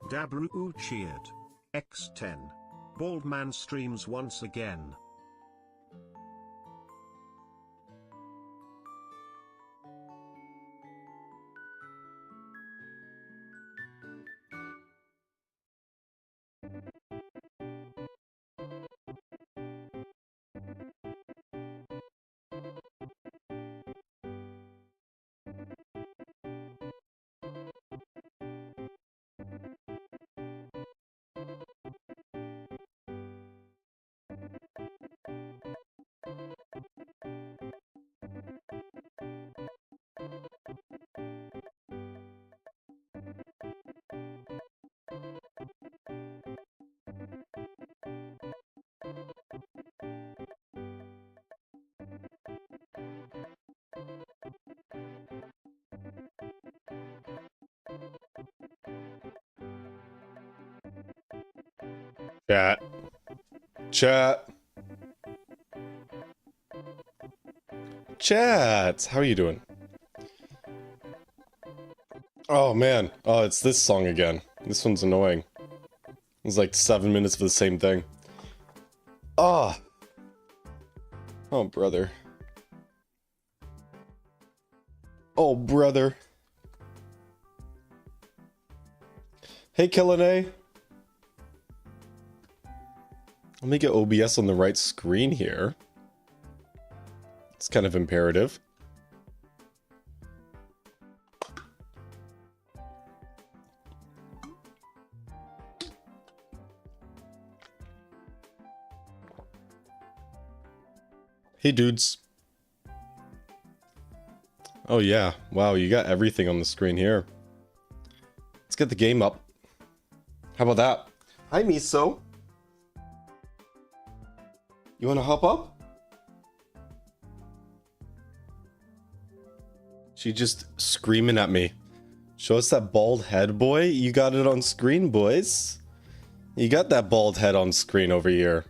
Dabru cheered. X10. Bald man streams once again. Chat. Chat. Chat. How are you doing? Oh man. Oh, it's this song again. This one's annoying. It's like 7 minutes for the same thing. Ah. Oh, brother. Oh, brother. Hey, Killane. Let me get OBS on the right screen here. It's kind of imperative. Hey, dudes. Oh, yeah. Wow, you got everything on the screen here. Let's get the game up. How about that? Hi, Miso. You wanna hop up? She just screaming at me. Show us that bald head, boy. You got it on screen, boys. You got that bald head on screen over here.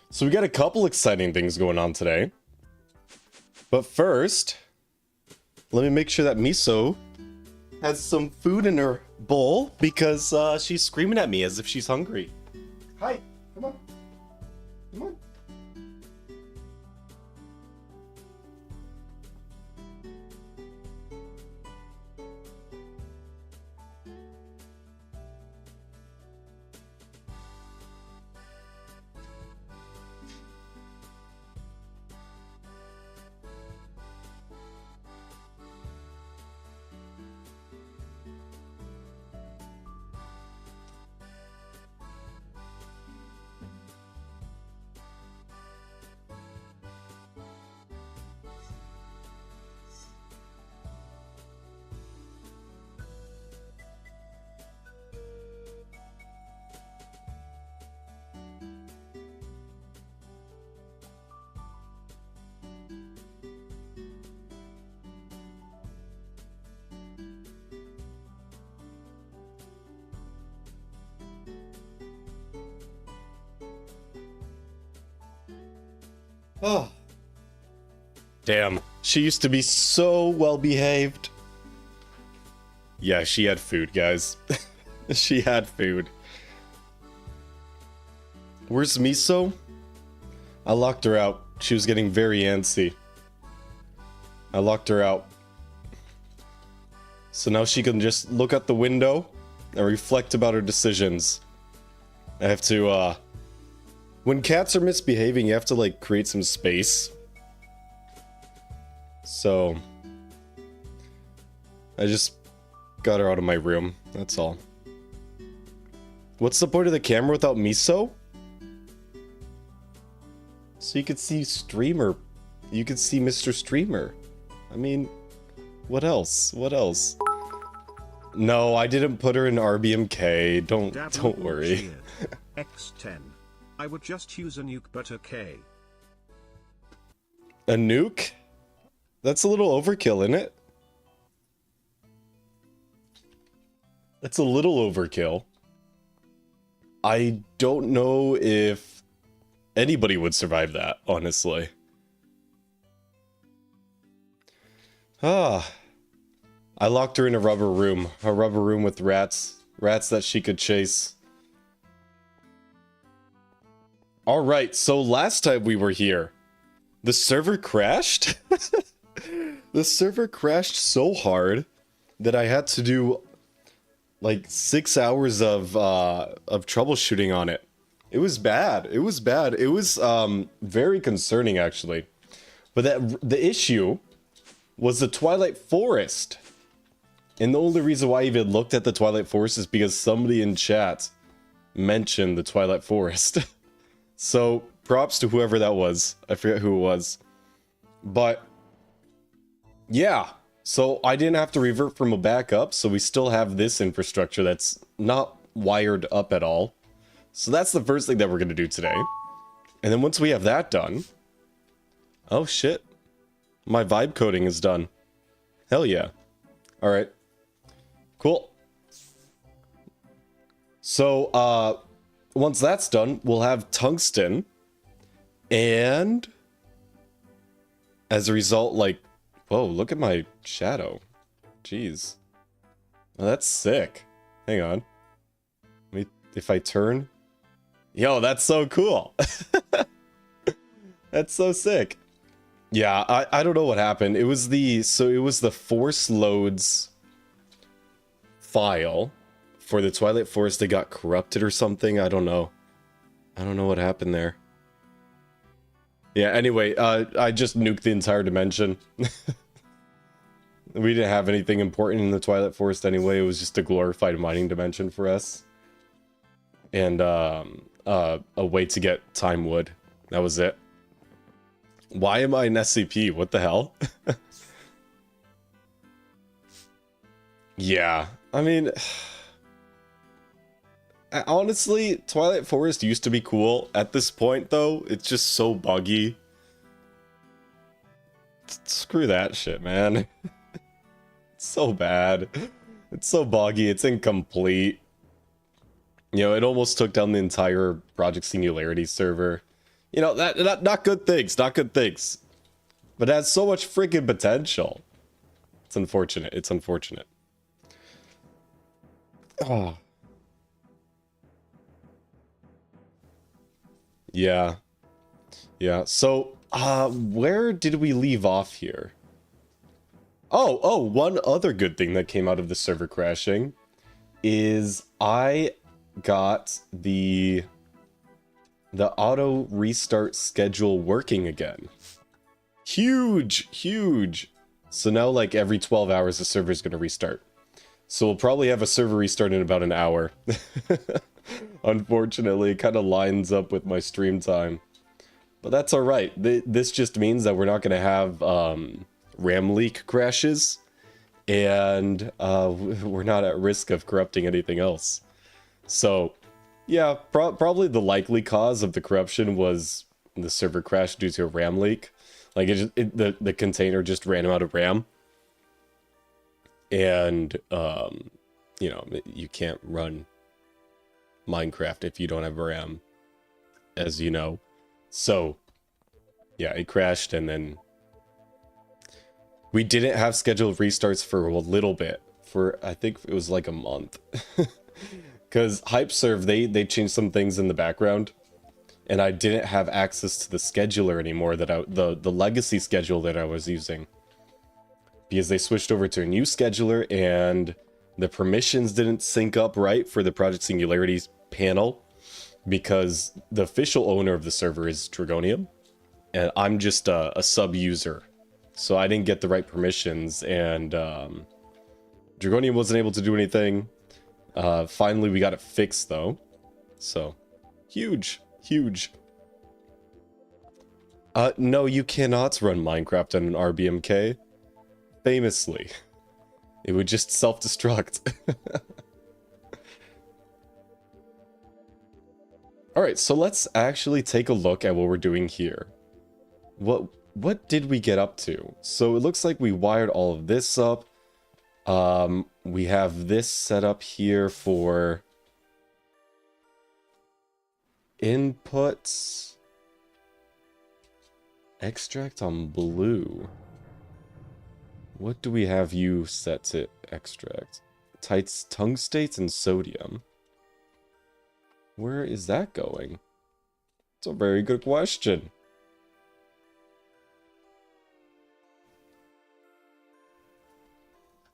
So we got a couple exciting things going on today. But first, let me make sure that Miso has some food in her bowl because she's screaming at me as if she's hungry. Hi, come on. Come on. Oh. Damn. She used to be so well behaved. Yeah, she had food, guys. She had food. Where's Miso? I locked her out. She was getting very antsy. I locked her out. So now she can just look out the window and reflect about her decisions. I have to, when cats are misbehaving, you have to, like, create some space. So, I just got her out of my room, that's all. What's the point of the camera without Miso? So you could see Streamer. You could see Mr. Streamer. I mean, what else? What else? No, I didn't put her in RBMK. Don't worry. X10. I would just use a nuke, but okay. A nuke? That's a little overkill, isn't it? That's a little overkill. I don't know if anybody would survive that, honestly. I locked her in a rubber room with rats. Rats that she could chase. Alright, so last time we were here, the server crashed? The server crashed so hard that I had to do like 6 hours of troubleshooting on it. It was bad. It was bad. It was very concerning actually. But the issue was the Twilight Forest. And the only reason why I even looked at the Twilight Forest is because somebody in chat mentioned the Twilight Forest. So props to whoever that was. I forget who it was. But yeah, so I didn't have to revert from a backup, so we still have this infrastructure that's not wired up at all. So that's the first thing that we're going to do today. And then once we have that done... Oh shit. My vibe coding is done. Hell yeah. Alright. Cool. So, once that's done, we'll have tungsten. And... as a result, like... Whoa, look at my shadow. Jeez. Oh, that's sick. Hang on. If I turn... Yo, that's so cool. That's so sick. Yeah, I don't know what happened. It was the force loads file for the Twilight Forest that got corrupted or something. I don't know. I don't know what happened there. Yeah, anyway, I just nuked the entire dimension. We didn't have anything important in the Twilight Forest anyway. It was just a glorified mining dimension for us. And a way to get time wood. That was it. Why am I an SCP? What the hell? Yeah, I mean... honestly, Twilight Forest used to be cool. At this point, though, it's just so buggy. Screw that shit, man. It's so bad. It's so buggy. It's incomplete. You know, it almost took down the entire Project Singularity server. You know, not good things. Not good things. But it has so much freaking potential. It's unfortunate. It's unfortunate. Oh. Yeah. Yeah. So, where did we leave off here? Oh, one other good thing that came out of the server crashing is I got the auto restart schedule working again. Huge, huge. So now like every 12 hours the server is going to restart. So we'll probably have a server restart in about an hour. Unfortunately, it kind of lines up with my stream time. But that's alright. This just means that we're not going to have RAM leak crashes. And we're not at risk of corrupting anything else. So, yeah, probably the likely cause of the corruption was the server crash due to a RAM leak. Like, the container just ran out of RAM. And, you know, you can't run Minecraft if you don't have RAM, as you know. So, yeah, it crashed, and then we didn't have scheduled restarts for a little bit. For, I think it was like a month. Because HypeServe, they changed some things in the background. And I didn't have access to the scheduler anymore, the legacy schedule that I was using. Because they switched over to a new scheduler, and the permissions didn't sync up right for the Project Singularity panel. Because the official owner of the server is Dragonium. And I'm just a sub-user. So I didn't get the right permissions, and Dragonium wasn't able to do anything. Finally, we got it fixed, though. So, huge. Huge. No, you cannot run Minecraft on an RBMK. Famously. It would just self-destruct. Alright, so let's actually take a look at what we're doing here. What did we get up to? So it looks like we wired all of this up. We have this set up here for inputs. Extract on blue. What do we have you set to extract? Tights, tungstate, and sodium. Where is that going? It's a very good question.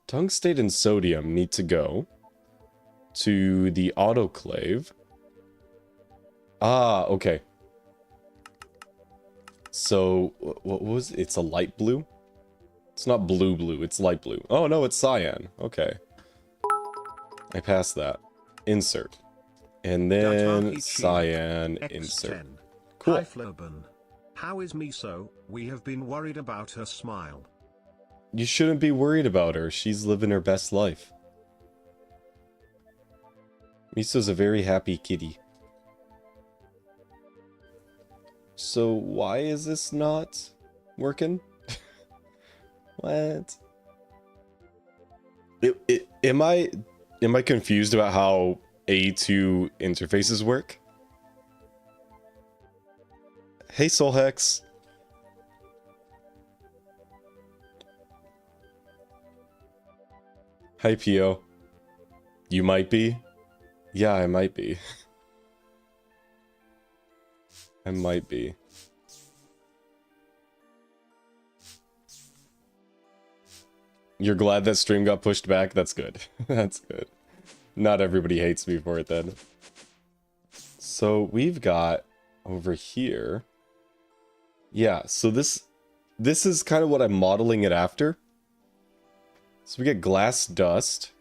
Tungstate and sodium need to go to the autoclave. Ah, okay. So, what was it? It's a light blue? It's not blue, it's light blue. Oh no, it's cyan. Okay. I passed that. Insert. And then cyan insert. Cool. Hi Floban. How is Miso? We have been worried about her smile. You shouldn't be worried about her. She's living her best life. Miso's a very happy kitty. So why is this not working? What? Am I confused about how A2 interfaces work? Hey Solhex. Hi Pio. You might be? Yeah, I might be. I might be. You're glad that stream got pushed back? That's good. That's good. Not everybody hates me for it then. So we've got over here. Yeah, so this is kind of what I'm modeling it after. So we get glass dust.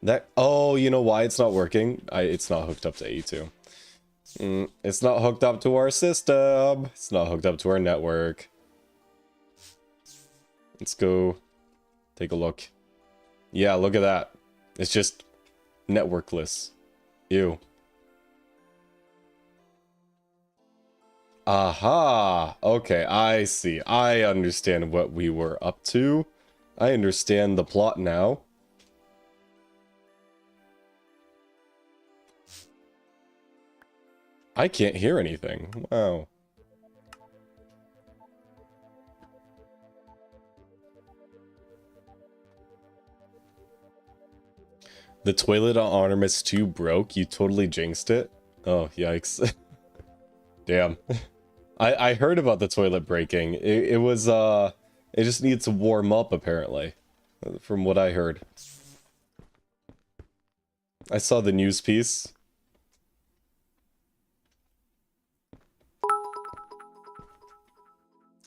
That, oh, you know why it's not working? It's not hooked up to A2. It's not hooked up to our system. It's not hooked up to our network. Let's go take a look. Yeah, look at that. It's just networkless. Ew. Aha! Okay, I see. I understand what we were up to. I understand the plot now. I can't hear anything. Wow. The toilet on Artemis 2 broke. You totally jinxed it. Oh, yikes. Damn. I heard about the toilet breaking. It was, it just needs to warm up, apparently. From what I heard. I saw the news piece.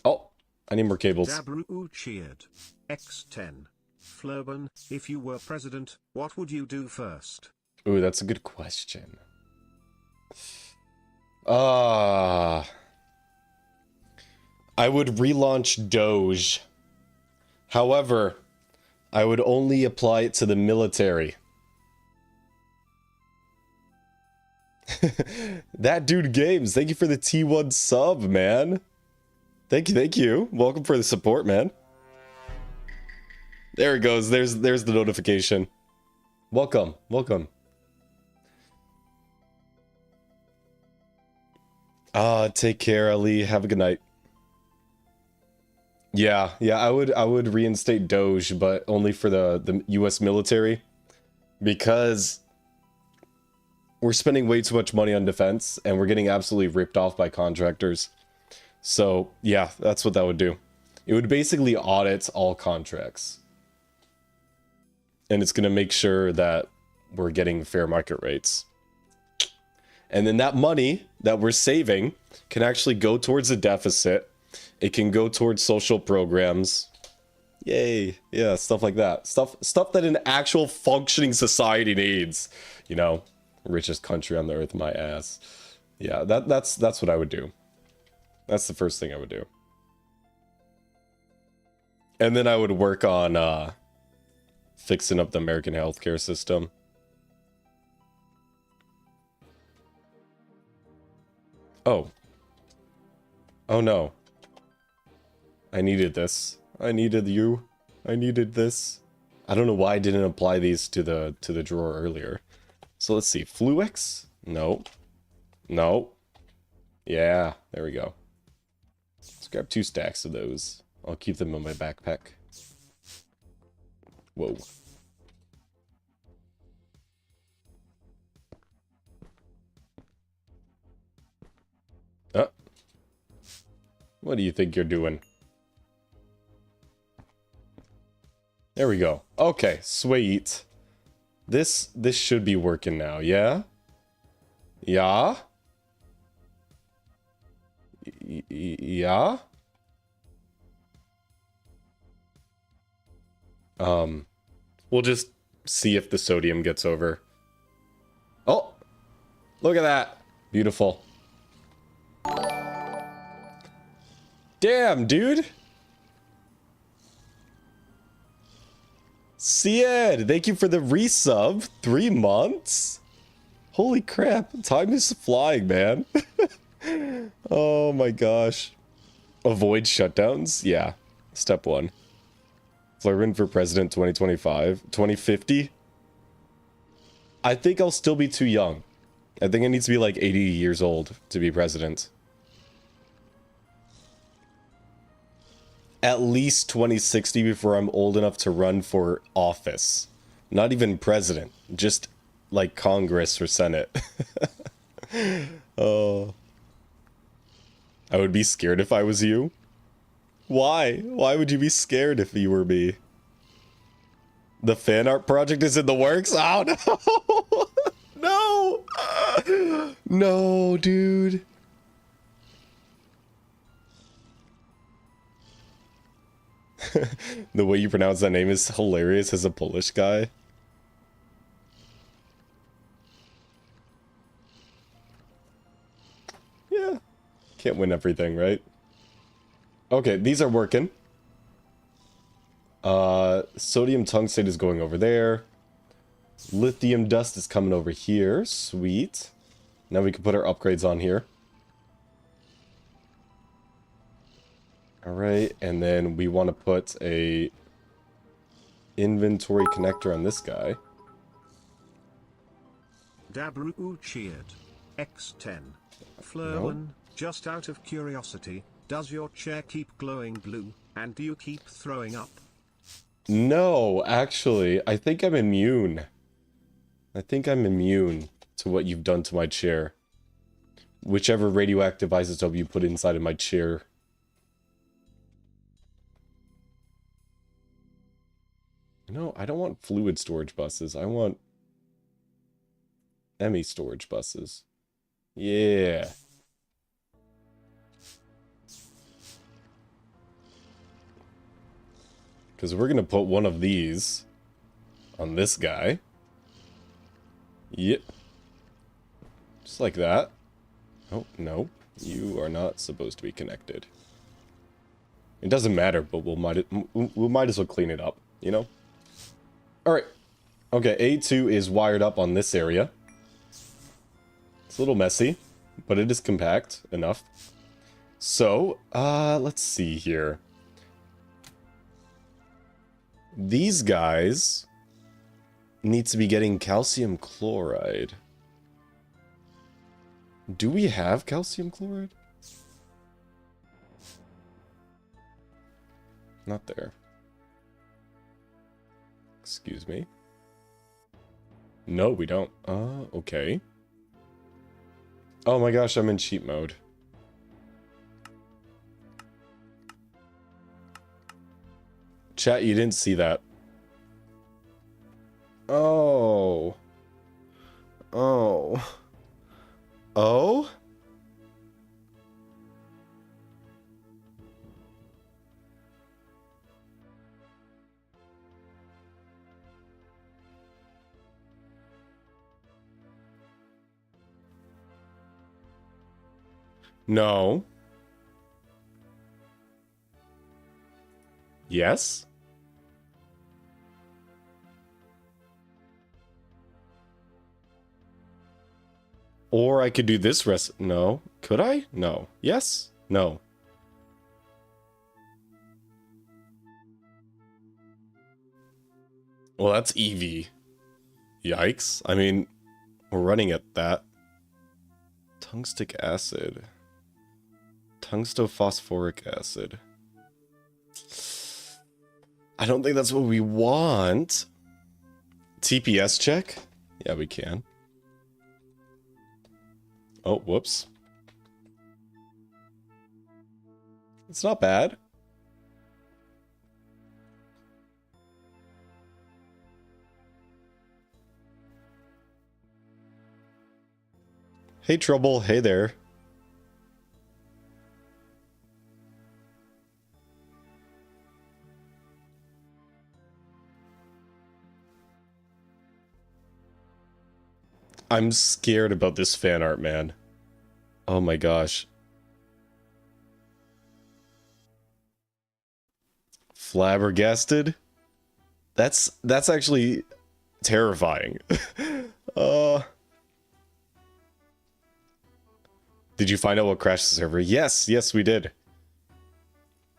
Oh, I need more cables. Dabru cheered. X10. Floban, if you were president, what would you do first? Ooh, that's a good question. I would relaunch Doge. However, I would only apply it to the military. That dude Games, thank you for the T1 sub, man. Thank you. Welcome for the support, man. There it goes. There's the notification. Welcome. Take care, Ali. Have a good night. Yeah, I would reinstate Doge, but only for the US military. Because we're spending way too much money on defense, and we're getting absolutely ripped off by contractors. So, yeah, that's what that would do. It would basically audit all contracts. And it's going to make sure that we're getting fair market rates. And then that money that we're saving can actually go towards a deficit. It can go towards social programs. Yay. Yeah, stuff like that. Stuff that an actual functioning society needs. You know, richest country on the earth, my ass. Yeah, that's what I would do. That's the first thing I would do. And then I would work on fixing up the American healthcare system. Oh no. I needed this. I needed you. I needed this. I don't know why I didn't apply these to the drawer earlier. So let's see. Fluix? No. Yeah, there we go. Let's grab 2 stacks of those. I'll keep them in my backpack. Whoa. What do you think you're doing? There we go. Okay, sweet. This should be working now, yeah? Yeah? Yeah? We'll just see if the sodium gets over. Oh! Look at that! Beautiful. Damn, dude! Cied, thank you for the resub. 3 months? Holy crap, time is flying, man. Oh my gosh. Avoid shutdowns? Yeah. Step 1. Flurban for president 2025. 2050? I think I'll still be too young. I think I need to be like 80 years old to be president. At least 2060 before I'm old enough to run for office. Not even president. Just like Congress or Senate. Oh. I would be scared if I was you. Why? Why would you be scared if you were me? The fan art project is in the works? Oh no! No! No, dude. The way you pronounce that name is hilarious as a Polish guy. Yeah. Can't win everything, right? Okay, these are working. Sodium tungstate is going over there. Lithium dust is coming over here. Sweet. Now we can put our upgrades on here. Alright, and then we want to put a inventory connector on this guy. Dabru cheered. X10. Flurwan, just out of curiosity, does your chair keep glowing blue, and do you keep throwing up? No, actually, I think I'm immune. I think I'm immune to what you've done to my chair. Whichever radioactive isotope you put inside of my chair. No, I don't want fluid storage buses. I want ME storage buses. Yeah. Because we're going to put one of these on this guy. Yep. Just like that. Oh, no. You are not supposed to be connected. It doesn't matter, but we might as well clean it up, you know? Alright. Okay, A2 is wired up on this area. It's a little messy, but it is compact enough. So, let's see here. These guys need to be getting calcium chloride. Do we have calcium chloride? Not there. Excuse me. No, we don't. Okay. Oh my gosh, I'm in cheat mode. Chat, you didn't see that. Oh. Oh. Oh? No. Yes? Or I could do this no. Could I? No. Yes? No. Well, that's EV. Yikes. I mean, we're running at that. Tungstic acid. Tungstophosphoric acid. I don't think that's what we want. TPS check? Yeah, we can. Oh, whoops. It's not bad. Hey, Trouble. Hey there. I'm scared about this fan art, man. Oh my gosh. Flabbergasted? That's actually terrifying. Did you find out what crashed the server? Yes, we did.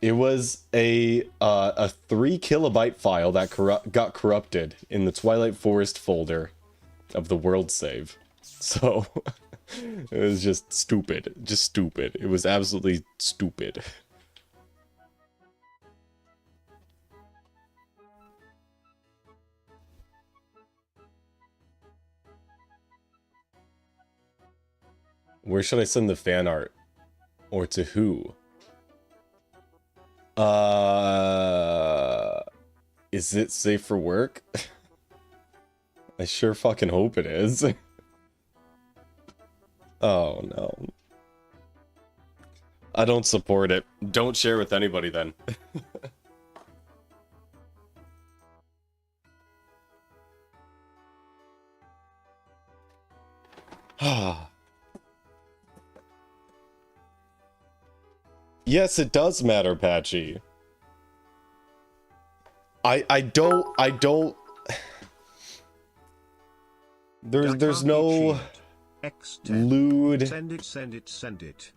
It was a 3 kilobyte file that got corrupted in the Twilight Forest folder of the world save. So it was just stupid. Just stupid. It was absolutely stupid. Where should I send the fan art? Or to who? Is it safe for work? I sure fucking hope it is. Oh no. I don't support it. Don't share with anybody then. Yes, it does matter, Patchy. I don't there's no lewd. Send it.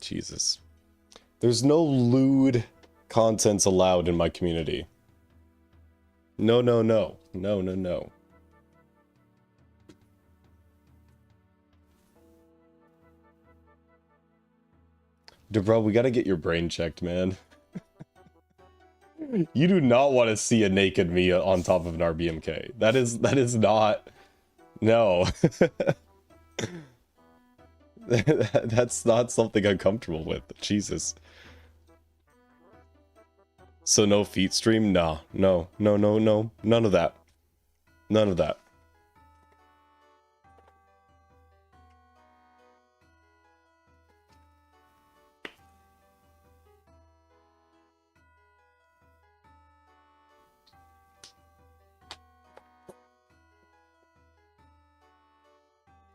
Jesus. There's no lewd contents allowed in my community. No. Debro, we gotta get your brain checked, man. You do not want to see a naked me on top of an RBMK. That is not... No. That's not something I'm comfortable with. Jesus. So no feet stream? Nah. No. None of that. None of that.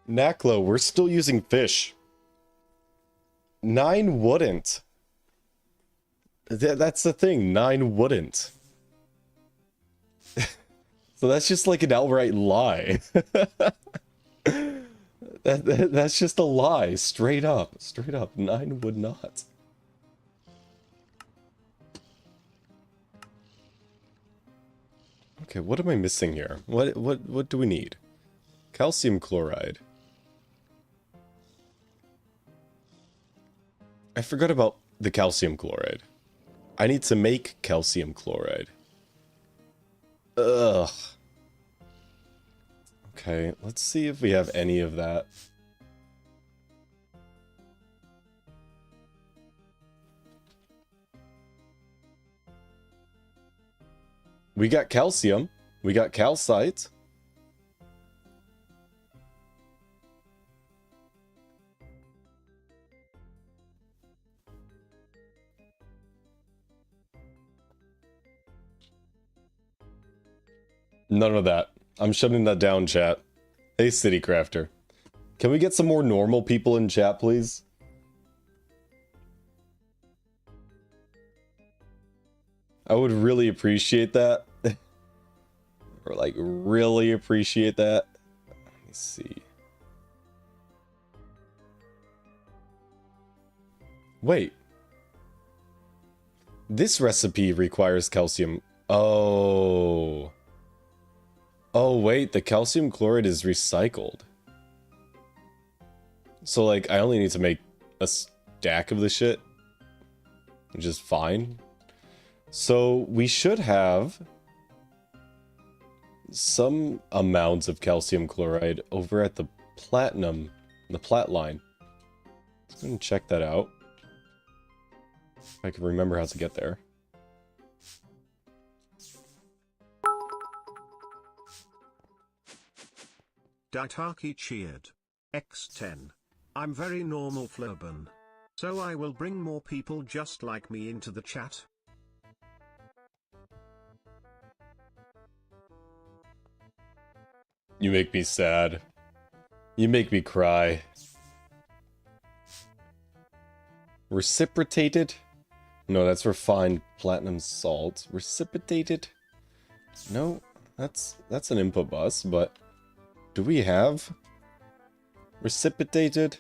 Naklo, we're still using fish. 9 wouldn't. That's the thing, 9 wouldn't. So that's just like an outright lie. That's just a lie, straight up. 9 would not. Okay, what am I missing here? What do we need? Calcium chloride. I forgot about the calcium chloride. I need to make calcium chloride. Ugh. Okay, let's see if we have any of that. We got calcium. We got calcite. None of that. I'm shutting that down, chat. Hey, Citycrafter. Can we get some more normal people in chat, please? I would really appreciate that. Or, like, really appreciate that. Let me see. Wait. This recipe requires calcium. Oh. Oh, wait, the calcium chloride is recycled. So, like, I only need to make a stack of the shit. Which is fine. So we should have some amounts of calcium chloride over at the platinum, the plat line. Let's go and check that out. If I can remember how to get there. Daitaki cheered. X10. I'm very normal Flurban. So I will bring more people just like me into the chat. You make me sad. You make me cry. Reciprocated? No, that's refined platinum salt. Reciprocated? No, that's an input bus, but do we have reciprocated?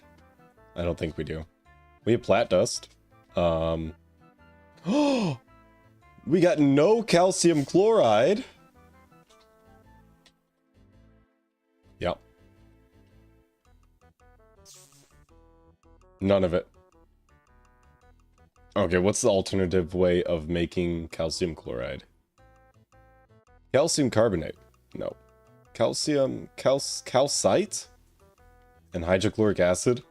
I don't think we do. We have plat dust. Oh, we got no calcium chloride. Yep. None of it. Okay, what's the alternative way of making calcium chloride? Calcium carbonate. No. Calcium... calcite? And hydrochloric acid?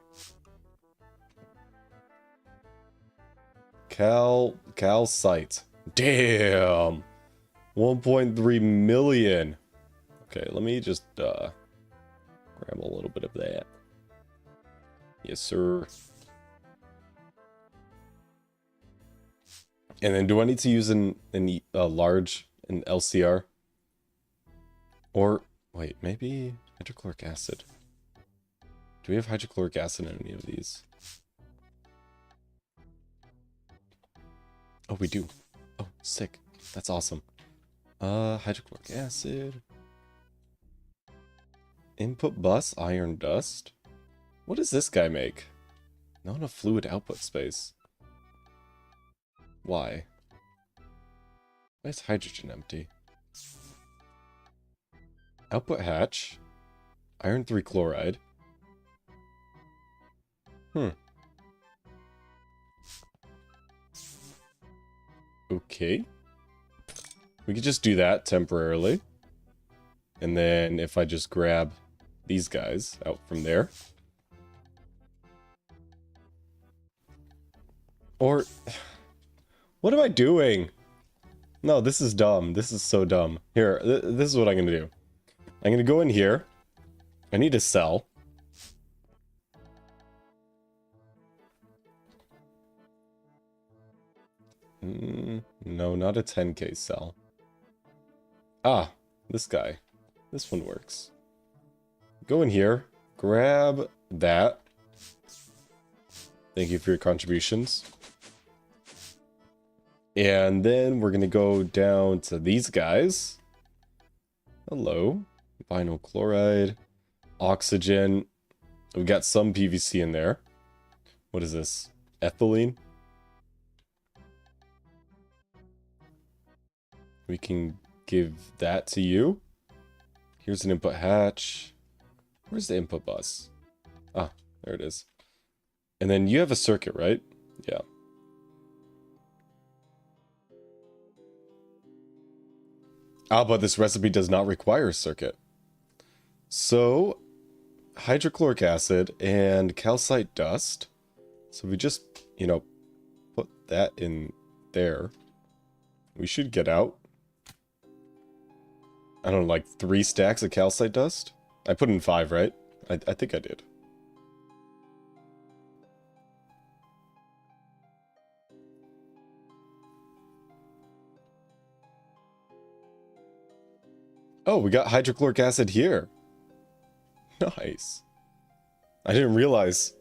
Calcite. Damn! 1.3 million. Okay, let me just, grab a little bit of that. Yes, sir. And then do I need to use an LCR? Or, wait, maybe hydrochloric acid. Do we have hydrochloric acid in any of these? Oh, we do. Oh, sick. That's awesome. Hydrochloric acid. Input bus, iron dust. What does this guy make? Not enough fluid output space. Why? Why is hydrogen empty? Output hatch. Iron 3 chloride. Okay. We could just do that temporarily. And then if I just grab these guys out from there. Or... what am I doing? No, this is dumb. This is so dumb. Here, this is what I'm going to do. I'm going to go in here. I need to sell. No, not a 10k cell. Ah, this guy. This one works. Go in here, grab that. Thank you for your contributions. And then we're gonna go down to these guys. Hello. Vinyl chloride. Oxygen. We got some PVC in there. What is this? Ethylene? We can give that to you. Here's an input hatch. Where's the input bus? Ah, there it is. And then you have a circuit, right? Yeah. Ah, but this recipe does not require a circuit. So, hydrochloric acid and calcite dust. So we just, you know, put that in there. We should get out, I don't know, like 3 stacks of calcite dust? I put in 5, right? I think I did. Oh, we got hydrochloric acid here. Nice. I didn't realize.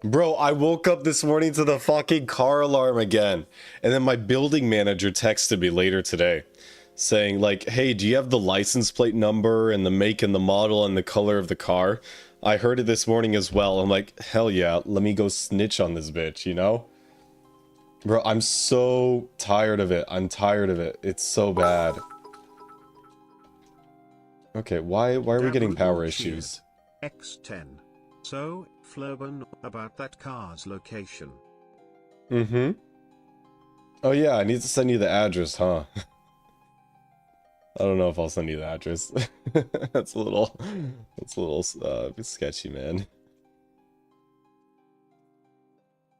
Bro, I woke up this morning to the fucking car alarm again. And then my building manager texted me later today saying like, hey, do you have the license plate number and the make and the model and the color of the car? I heard it this morning as well. I'm like, hell yeah, let me go snitch on this bitch, you know? Bro, I'm so tired of it. I'm tired of it. It's so bad. Okay, why are we getting power issues? X10. So, Flurban, about that car's location. Mm-hmm. Oh yeah, I need to send you the address, huh? I don't know if I'll send you the address. That's a little sketchy, man.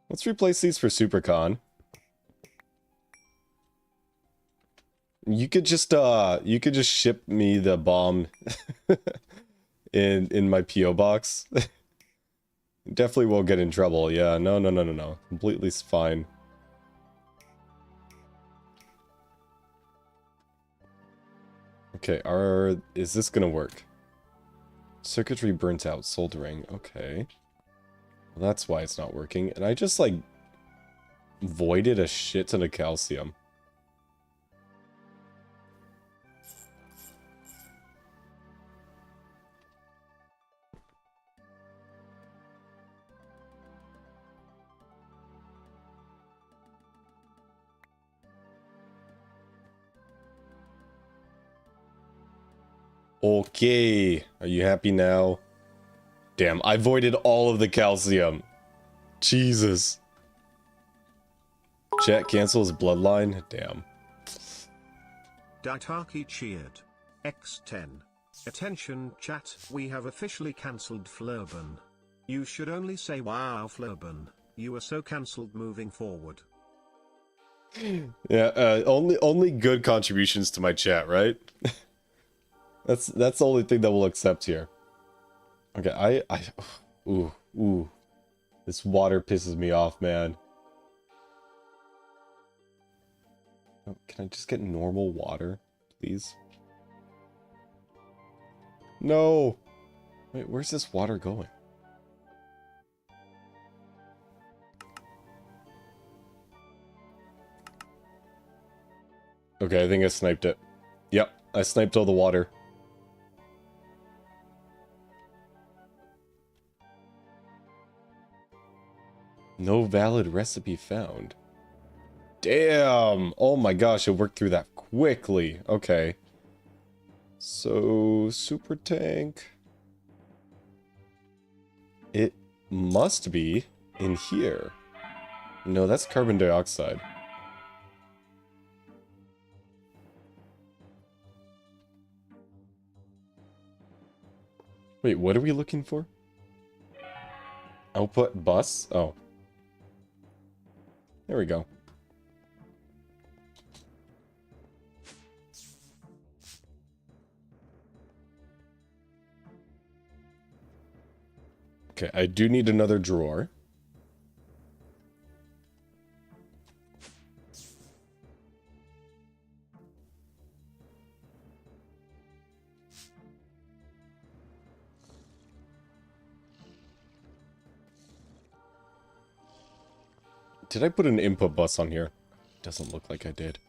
Let's replace these for SuperCon. You could just ship me the bomb in my PO box. Definitely won't get in trouble. Yeah, no. Completely fine. Okay, is this gonna work? Circuitry burnt out, soldering. Okay. Well, that's why it's not working. And I just like voided a shit ton of calcium. Okay, are you happy now? Damn, I voided all of the calcium. Jesus. Chat cancels bloodline? Damn. Daitaki cheered. X10. Attention chat, we have officially cancelled Flurban. You should only say wow Flurban. You are so cancelled moving forward. Yeah, only good contributions to my chat, right? That's the only thing that we'll accept here. Okay, ooh. This water pisses me off, man. Oh, can I just get normal water, please? No! Wait, where's this water going? Okay, I think I sniped it. Yep, I sniped all the water. No valid recipe found. Damn! Oh my gosh, it worked through that quickly. Okay. So, super tank. It must be in here. No, that's carbon dioxide. Wait, what are we looking for? Output bus? Oh. There we go. Okay, I do need another drawer. Did I put an input bus on here? Doesn't look like I did.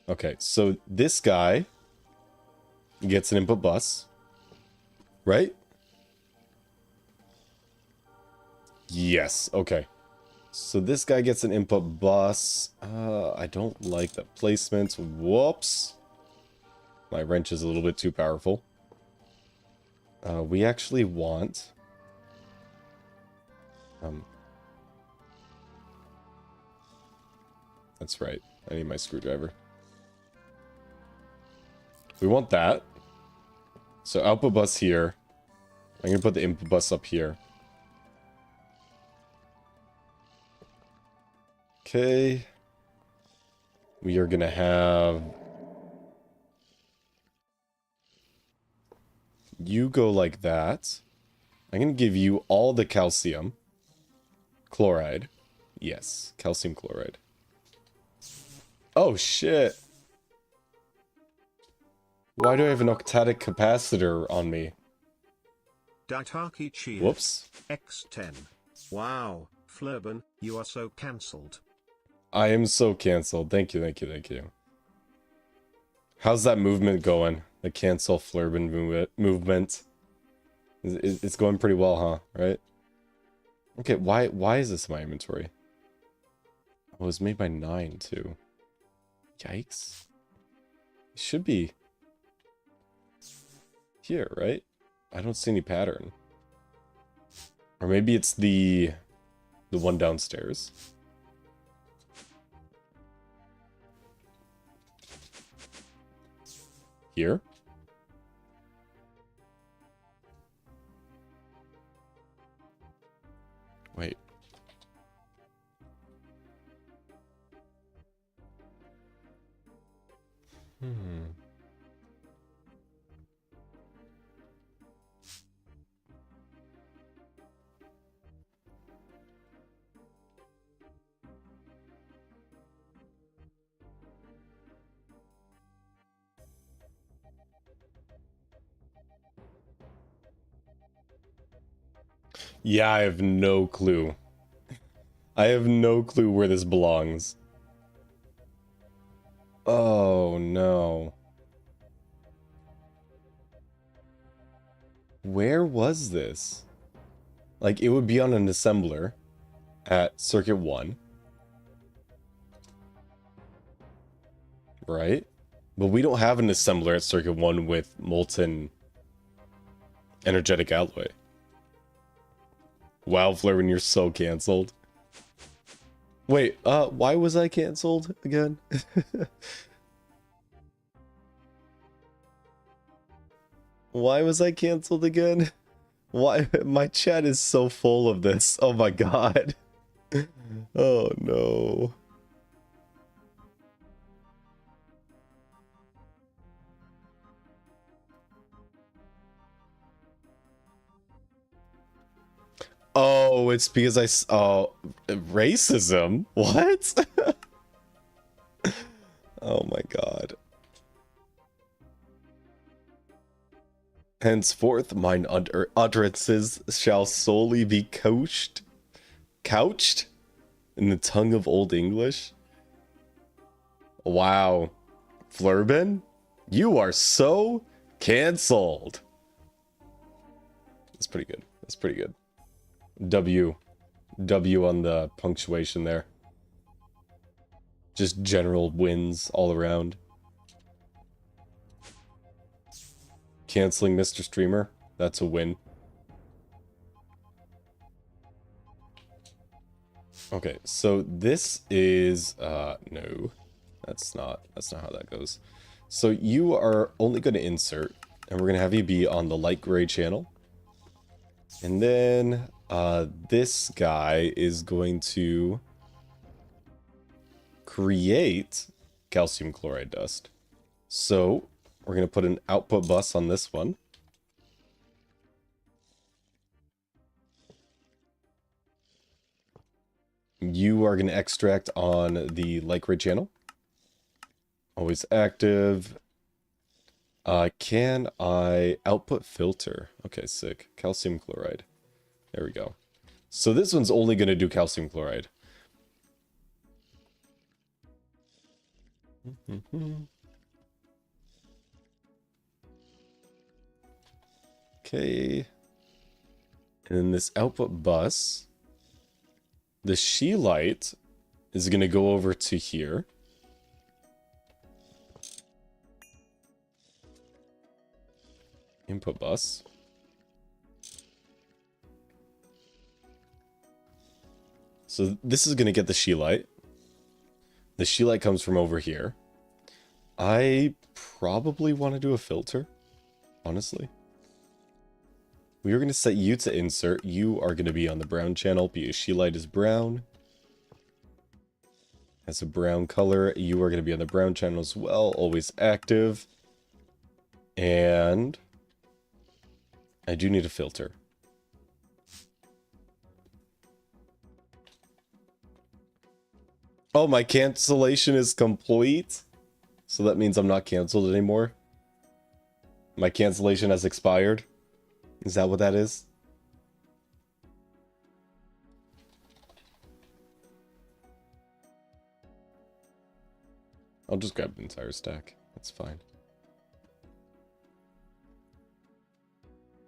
Okay, so this guy gets an input bus, right? Yes, okay. So this guy gets an input bus. I don't like the placement. Whoops. My wrench is a little bit too powerful. We actually want... That's right. I need my screwdriver. We want that. So output bus here. I'm going to put the input bus up here. Okay. We are going to have... You go like that. I'm going to give you all the calcium. Chloride. Yes, calcium chloride. Oh, shit. Why do I have an octadic capacitor on me? Daitaki cheered. Whoops. X10. Wow, Flurban, you are so cancelled. I am so cancelled. Thank you. How's that movement going? The cancel Flurban movement. It's going pretty well, huh? Right? Okay, why is this in my inventory? Oh, it was made by 9, too. Yikes. It should be here, right? I don't see any pattern. Or maybe it's the one downstairs. here. Wait. Yeah, I have no clue. I have no clue where this belongs. Oh, no. Where was this? Like, it would be on an assembler at circuit 1. Right? But we don't have an assembler at circuit 1 with molten energetic alloy. Wow, Flurwin, you're so canceled. Wait, why was I canceled again? Why was I canceled again? Why? My chat is so full of this. Oh my god. Oh no. Oh, it's because oh, racism? What? Oh my god. Henceforth, mine utterances shall solely be couched in the tongue of Old English. Wow. Flurbin, you are so cancelled. That's pretty good. That's pretty good. W on the punctuation there. Just general wins all around. Canceling Mr. Streamer, that's a win. Okay, so this is no. That's not how that goes. So you are only going to insert, and we're going to have you be on the light gray channel. And then this guy is going to create calcium chloride dust. So we're going to put an output bus on this one. You are going to extract on the light gray channel. Always active. Can I output filter? Okay, sick. Calcium chloride. There we go. So this one's only going to do calcium chloride. Okay. And then this output bus, the she light is going to go over to here. Input bus. So this is going to get the she light. The she light comes from over here. I probably want to do a filter, honestly. We are going to set you to insert. You are going to be on the brown channel because she light is brown. Has a brown color. You are going to be on the brown channel as well. Always active. And I do need a filter. Oh, my cancellation is complete. So that means I'm not canceled anymore. My cancellation has expired. Is that what that is? I'll just grab the entire stack. That's fine.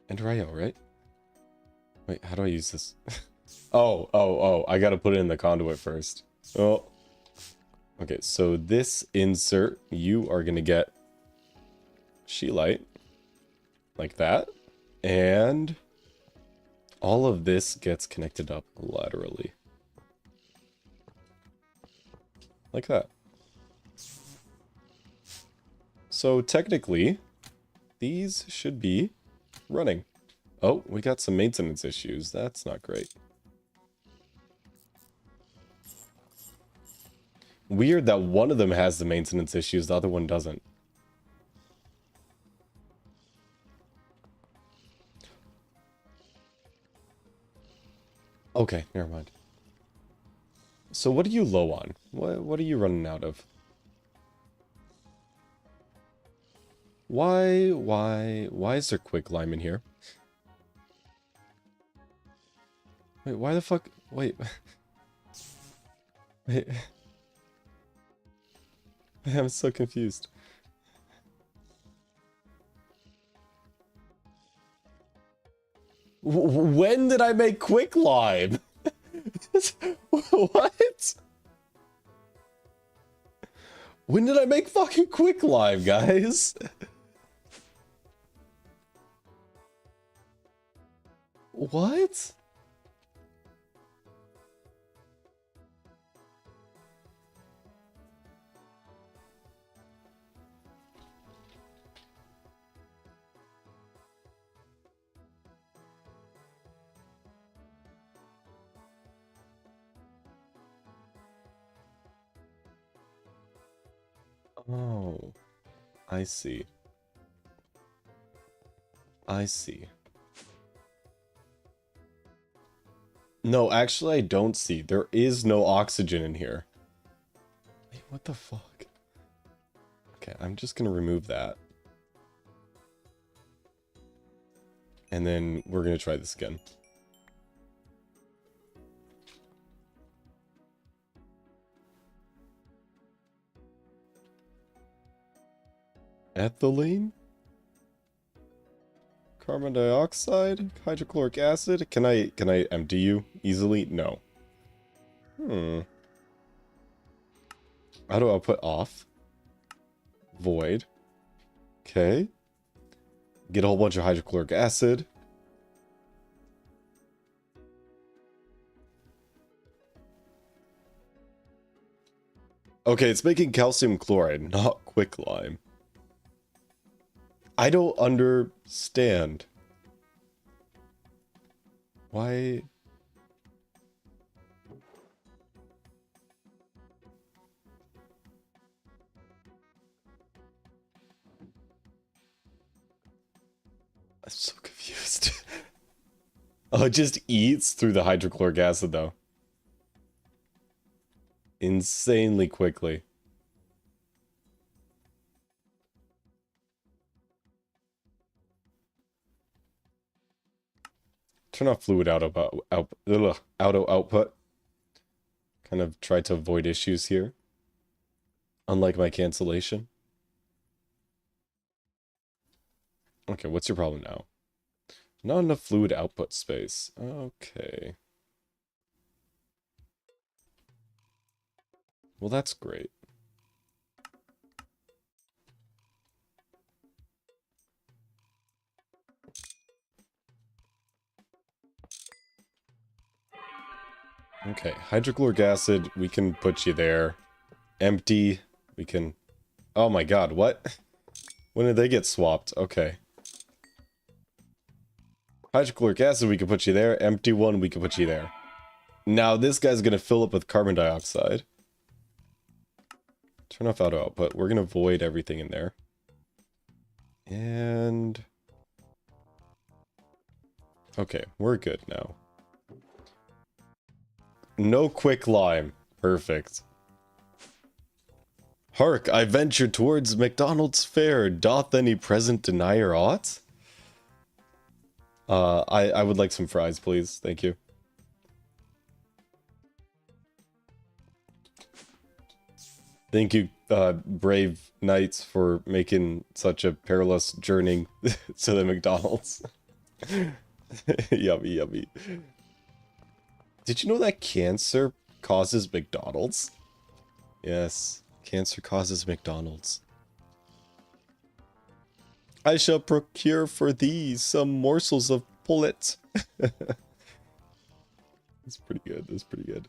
Enter IO, right? Wait, how do I use this? Oh, I gotta put it in the conduit first. Oh. Okay, so this insert, you are gonna get she light. Like that. And all of this gets connected up laterally. Like that. So technically, these should be running. Oh, we got some maintenance issues. That's not great. Weird that one of them has the maintenance issues, the other one doesn't. Okay, never mind. So what are you low on? What are you running out of? Why is there quick lime in here? Wait, why the fuck? Wait. Wait. I'm so confused. When did I make quick lime? What? When did I make fucking quick lime, guys? What? Oh, I see. I see. No, actually, I don't see. There is no oxygen in here. Wait, what the fuck? Okay, I'm just gonna remove that. And then we're gonna try this again. Ethylene? Carbon dioxide? Hydrochloric acid? Can I empty you easily? No. Auto output off. Void. Okay. Get a whole bunch of hydrochloric acid. Okay, it's making calcium chloride, not quicklime. I don't understand. Why? I'm so confused. Oh, it just eats through the hydrochloric acid, though. Insanely quickly. Turn off fluid auto output. Kind of try to avoid issues here. Unlike my cancellation. Okay, what's your problem now? Not enough fluid output space. Okay. Well, that's great. Okay, hydrochloric acid, we can put you there. Empty, we can... Oh my god, what? When did they get swapped? Okay. Hydrochloric acid, we can put you there. Empty one, we can put you there. Now, this guy's gonna fill up with carbon dioxide. Turn off auto output. We're gonna void everything in there. And... okay, we're good now. No quick lime. Perfect. Hark, I venture towards McDonald's fare. Doth any present denier aught? I would like some fries, please. Thank you. Thank you, brave knights, for making such a perilous journey to the McDonald's. Yummy, yummy. Did you know that cancer causes McDonald's? Yes, cancer causes McDonald's. I shall procure for thee some morsels of pullet. That's pretty good, that's pretty good.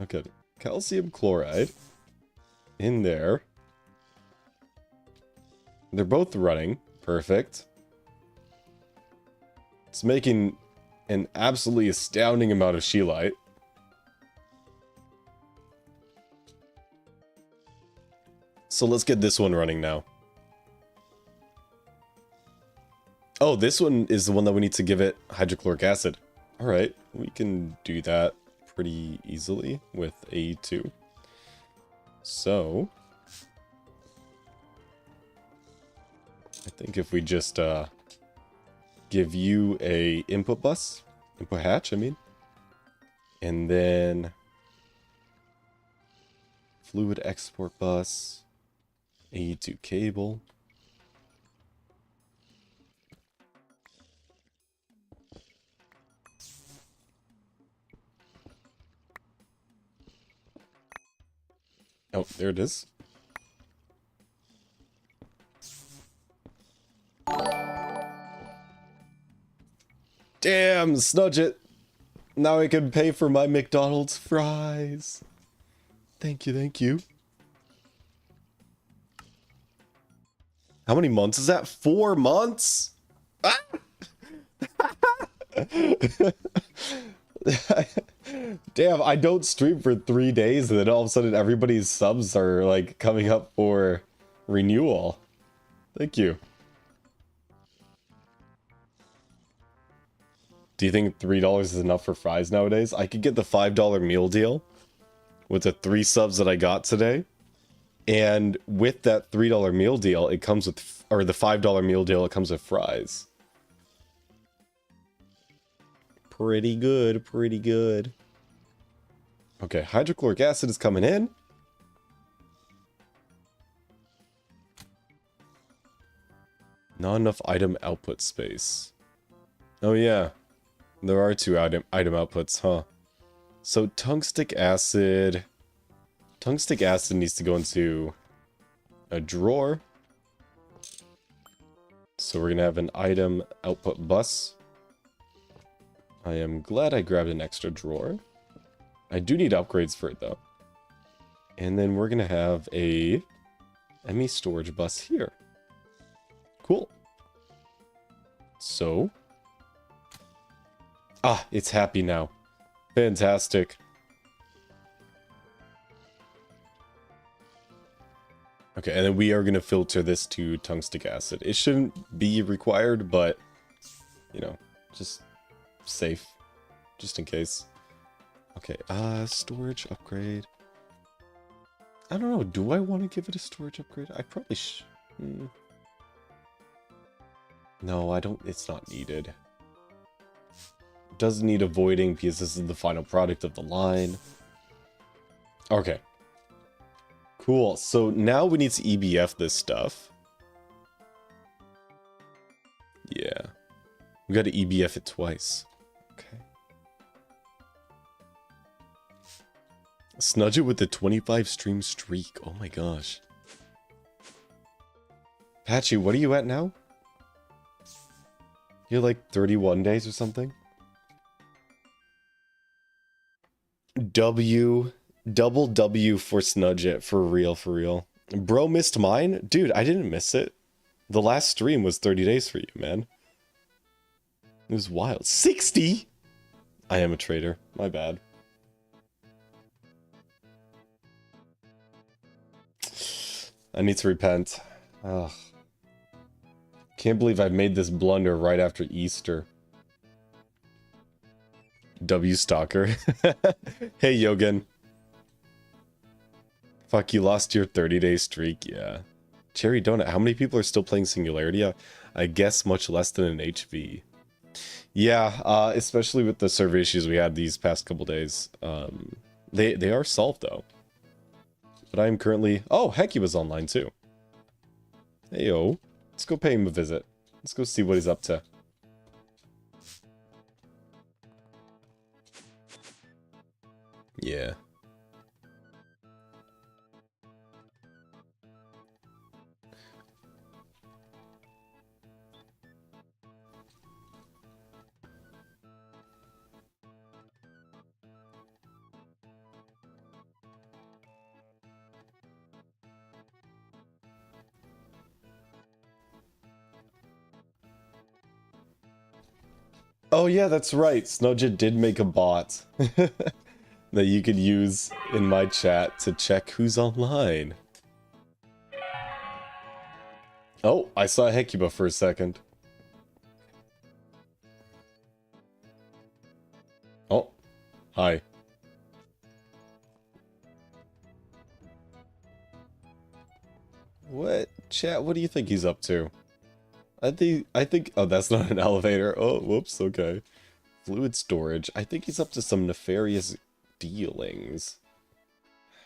Okay, calcium chloride in there. They're both running. Perfect. It's making an absolutely astounding amount of Sheelite. So let's get this one running now. Oh, this one is the one that we need to give it hydrochloric acid. Alright, we can do that pretty easily with A2. So, I think if we just give you a input hatch, I mean, and then fluid export bus, A2 cable. Oh, there it is. Damn, Snudge it. Now I can pay for my McDonald's fries. Thank you, thank you. How many months is that? 4 months? Ah! Damn, I don't stream for 3 days and then all of a sudden everybody's subs are like coming up for renewal. Thank you. Do you think $3 is enough for fries nowadays? I could get the $5 meal deal with the 3 subs that I got today. And with that $3 meal deal, it comes with, or the $5 meal deal, it comes with fries. Pretty good, pretty good. Okay, hydrochloric acid is coming in. Not enough item output space. Oh yeah, there are 2 item outputs, huh? So tungstic acid needs to go into a drawer. So we're gonna have an item output bus. I am glad I grabbed an extra drawer. I do need upgrades for it though. And then we're gonna have a ME storage bus here. Cool. So. Ah, it's happy now. Fantastic. Okay, and then we are gonna filter this to tungstic acid. It shouldn't be required, but, you know, just safe. Just in case. Okay, storage upgrade. I don't know, do I want to give it a storage upgrade? I probably No, I don't, it's not needed. It doesn't need avoiding because this is the final product of the line. Okay. Cool, so now we need to EBF this stuff. Yeah. We gotta EBF it twice. Okay. Snudge it with the 25 stream streak. Oh my gosh. Patchy, what are you at now? You're like 31 days or something? Double W for Snudge it, for real, for real. Bro missed mine? Dude, I didn't miss it. The last stream was 30 days for you, man. It was wild. 60?! I am a traitor. My bad. I need to repent. Ugh. Can't believe I've made this blunder right after Easter. W Stalker. Hey, Yogan. Fuck, you lost your 30-day streak, yeah. Cherry Donut, how many people are still playing Singularity? I guess much less than an HV. Yeah, especially with the server issues we had these past couple days. They are solved, though. But I am currently... Oh, Hecky was online, too. Heyo. Let's go pay him a visit. Let's go see what he's up to. Yeah. Oh yeah, that's right. Snudget did make a bot that you could use in my chat to check who's online. Oh, I saw Hecuba for a second. Oh, hi. What? Chat, what do you think he's up to? I think, oh, that's not an elevator. Oh, whoops, okay. Fluid storage. I think he's up to some nefarious dealings.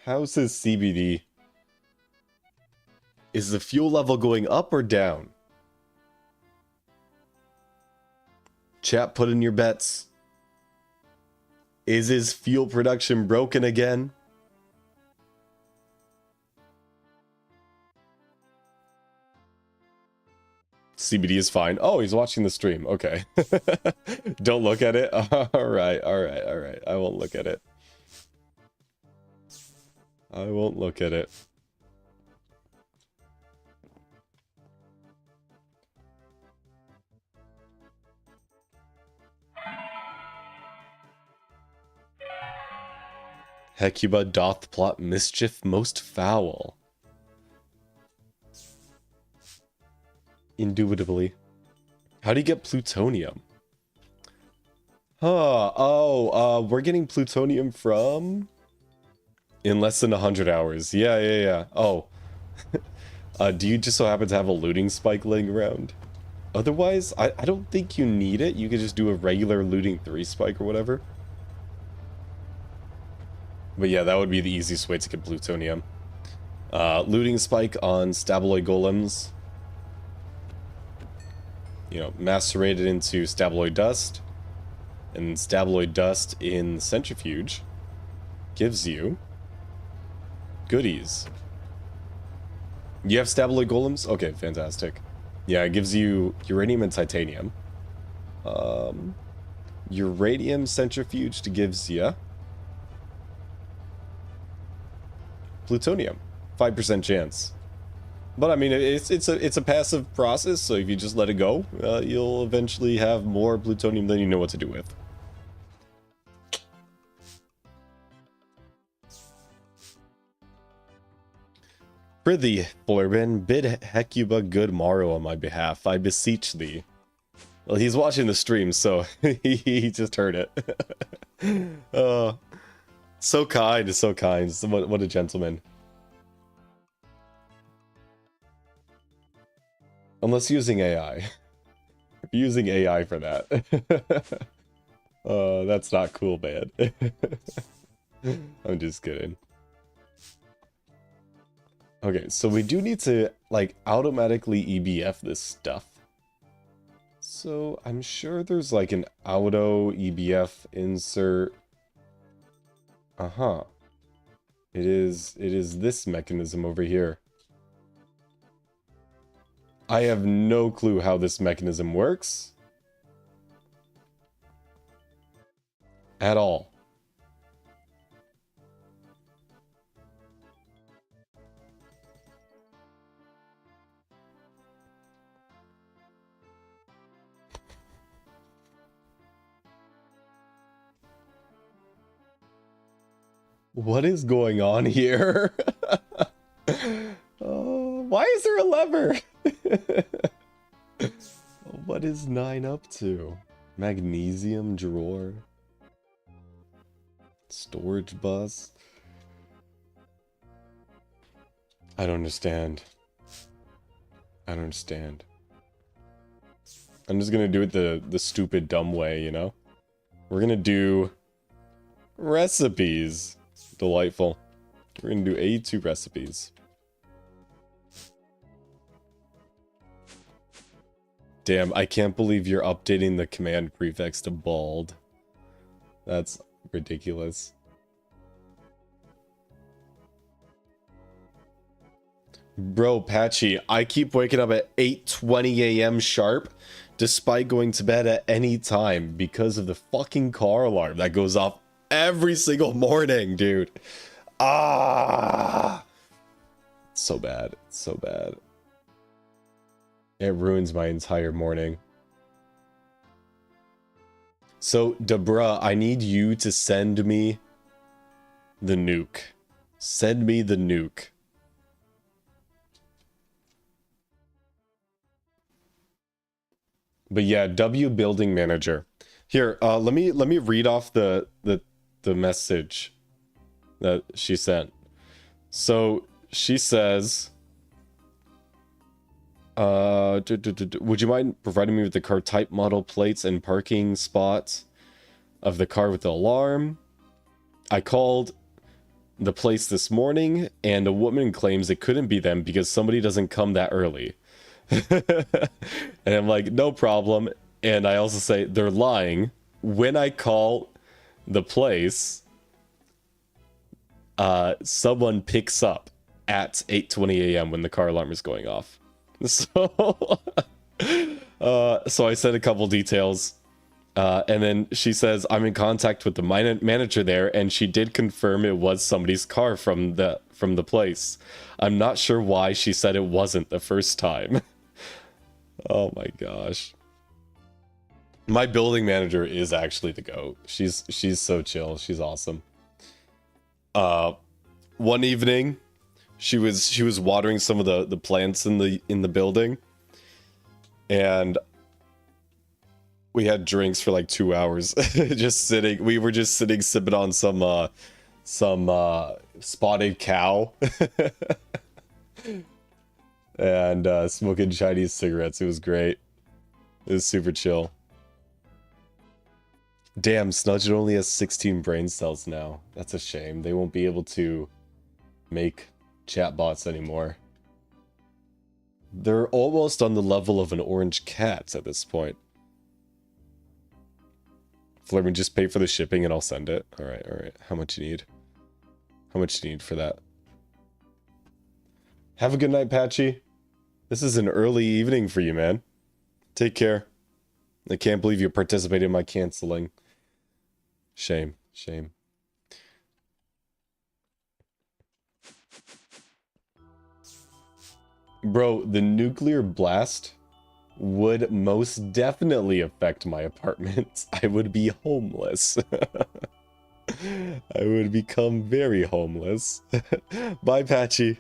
How's his CBD? Is the fuel level going up or down? Chat, put in your bets. Is his fuel production broken again? CBD is fine. Oh, he's watching the stream. Okay. Don't look at it. Alright. I won't look at it. I won't look at it. Hecuba doth plot mischief most foul. Indubitably. How do you get plutonium? We're getting plutonium from... in less than 100 hours. Yeah. Oh. Do you just so happen to have a looting spike laying around? Otherwise, I don't think you need it. You could just do a regular looting 3 spike or whatever. But yeah, that would be the easiest way to get plutonium. Looting spike on stabloid golems. You know, macerate it into stabloid dust. And stabloid dust in centrifuge gives you goodies. You have stabloid golems? Okay, fantastic. Yeah, it gives you uranium and titanium. Uranium centrifuge gives you plutonium. 5% chance. But I mean, it's a passive process, so if you just let it go, you'll eventually have more plutonium than you know what to do with. Prithee, Flurbin, bid Hecuba good morrow on my behalf, I beseech thee. Well, he's watching the stream, so he just heard it. So kind, so kind. What a gentleman. Unless using AI. Using AI for that. That's not cool, man. I'm just kidding. Okay, so we do need to, like, automatically EBF this stuff. So I'm sure there's, like, an auto EBF insert. Uh-huh. It is this mechanism over here. I have no clue how this mechanism works. At all. What is going on here? Oh, why is there a lever? What is 9 up to? Magnesium drawer? Storage bus? I don't understand. I don't understand. I'm just gonna do it the stupid dumb way, you know? We're gonna do recipes. Delightful. We're gonna do A2 recipes. Damn, I can't believe you're updating the command prefix to bald. That's ridiculous. Bro, Patchy, I keep waking up at 8:20 a.m. sharp, despite going to bed at any time because of the fucking car alarm that goes off every single morning, dude. Ah! It's so bad. It's so bad. It ruins my entire morning. So, Debra, I need you to send me the nuke. Send me the nuke. But yeah, W building manager. Here, let me read off the message that she sent. So she says, would you mind providing me with the car type, model, plates, and parking spots of the car with the alarm? I called the place this morning, and a woman claims it couldn't be them because somebody doesn't come that early. And I'm like, no problem. And I also say, they're lying. When I call the place, someone picks up at 8:20 a.m. when the car alarm is going off. So, so I said a couple details. And then she says, I'm in contact with the manager there, and she did confirm it was somebody's car from the place. I'm not sure why she said it wasn't the first time. Oh my gosh. My building manager is actually the GOAT. She's so chill. She's awesome. One evening, she was watering some of the plants in the building, and we had drinks for like 2 hours. We were just sitting sipping on some spotted cow and smoking Chinese cigarettes. It was great. It was super chill. Damn, Snudget only has 16 brain cells now. That's a shame. They won't be able to make chatbots anymore. They're almost on the level of an orange cat at this point. Flerman, just pay for the shipping and I'll send it. Alright, alright. How much you need? How much do you need for that? Have a good night, Patchy. This is an early evening for you, man. Take care. I can't believe you participated in my canceling. Shame. Shame. Bro, the nuclear blast would most definitely affect my apartment. I would be homeless. I would become very homeless. Bye, Patchy.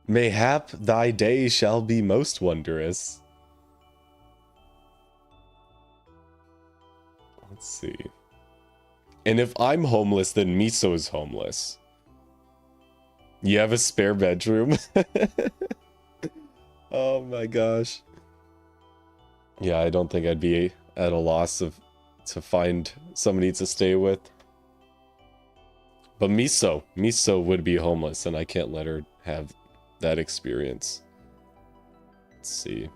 Mayhap thy day shall be most wondrous. Let's see. And if I'm homeless, then Miso is homeless. You have a spare bedroom? Oh my gosh. Yeah, I don't think I'd be at a loss to find somebody to stay with. But Miso would be homeless, and I can't let her have that experience. Let's see.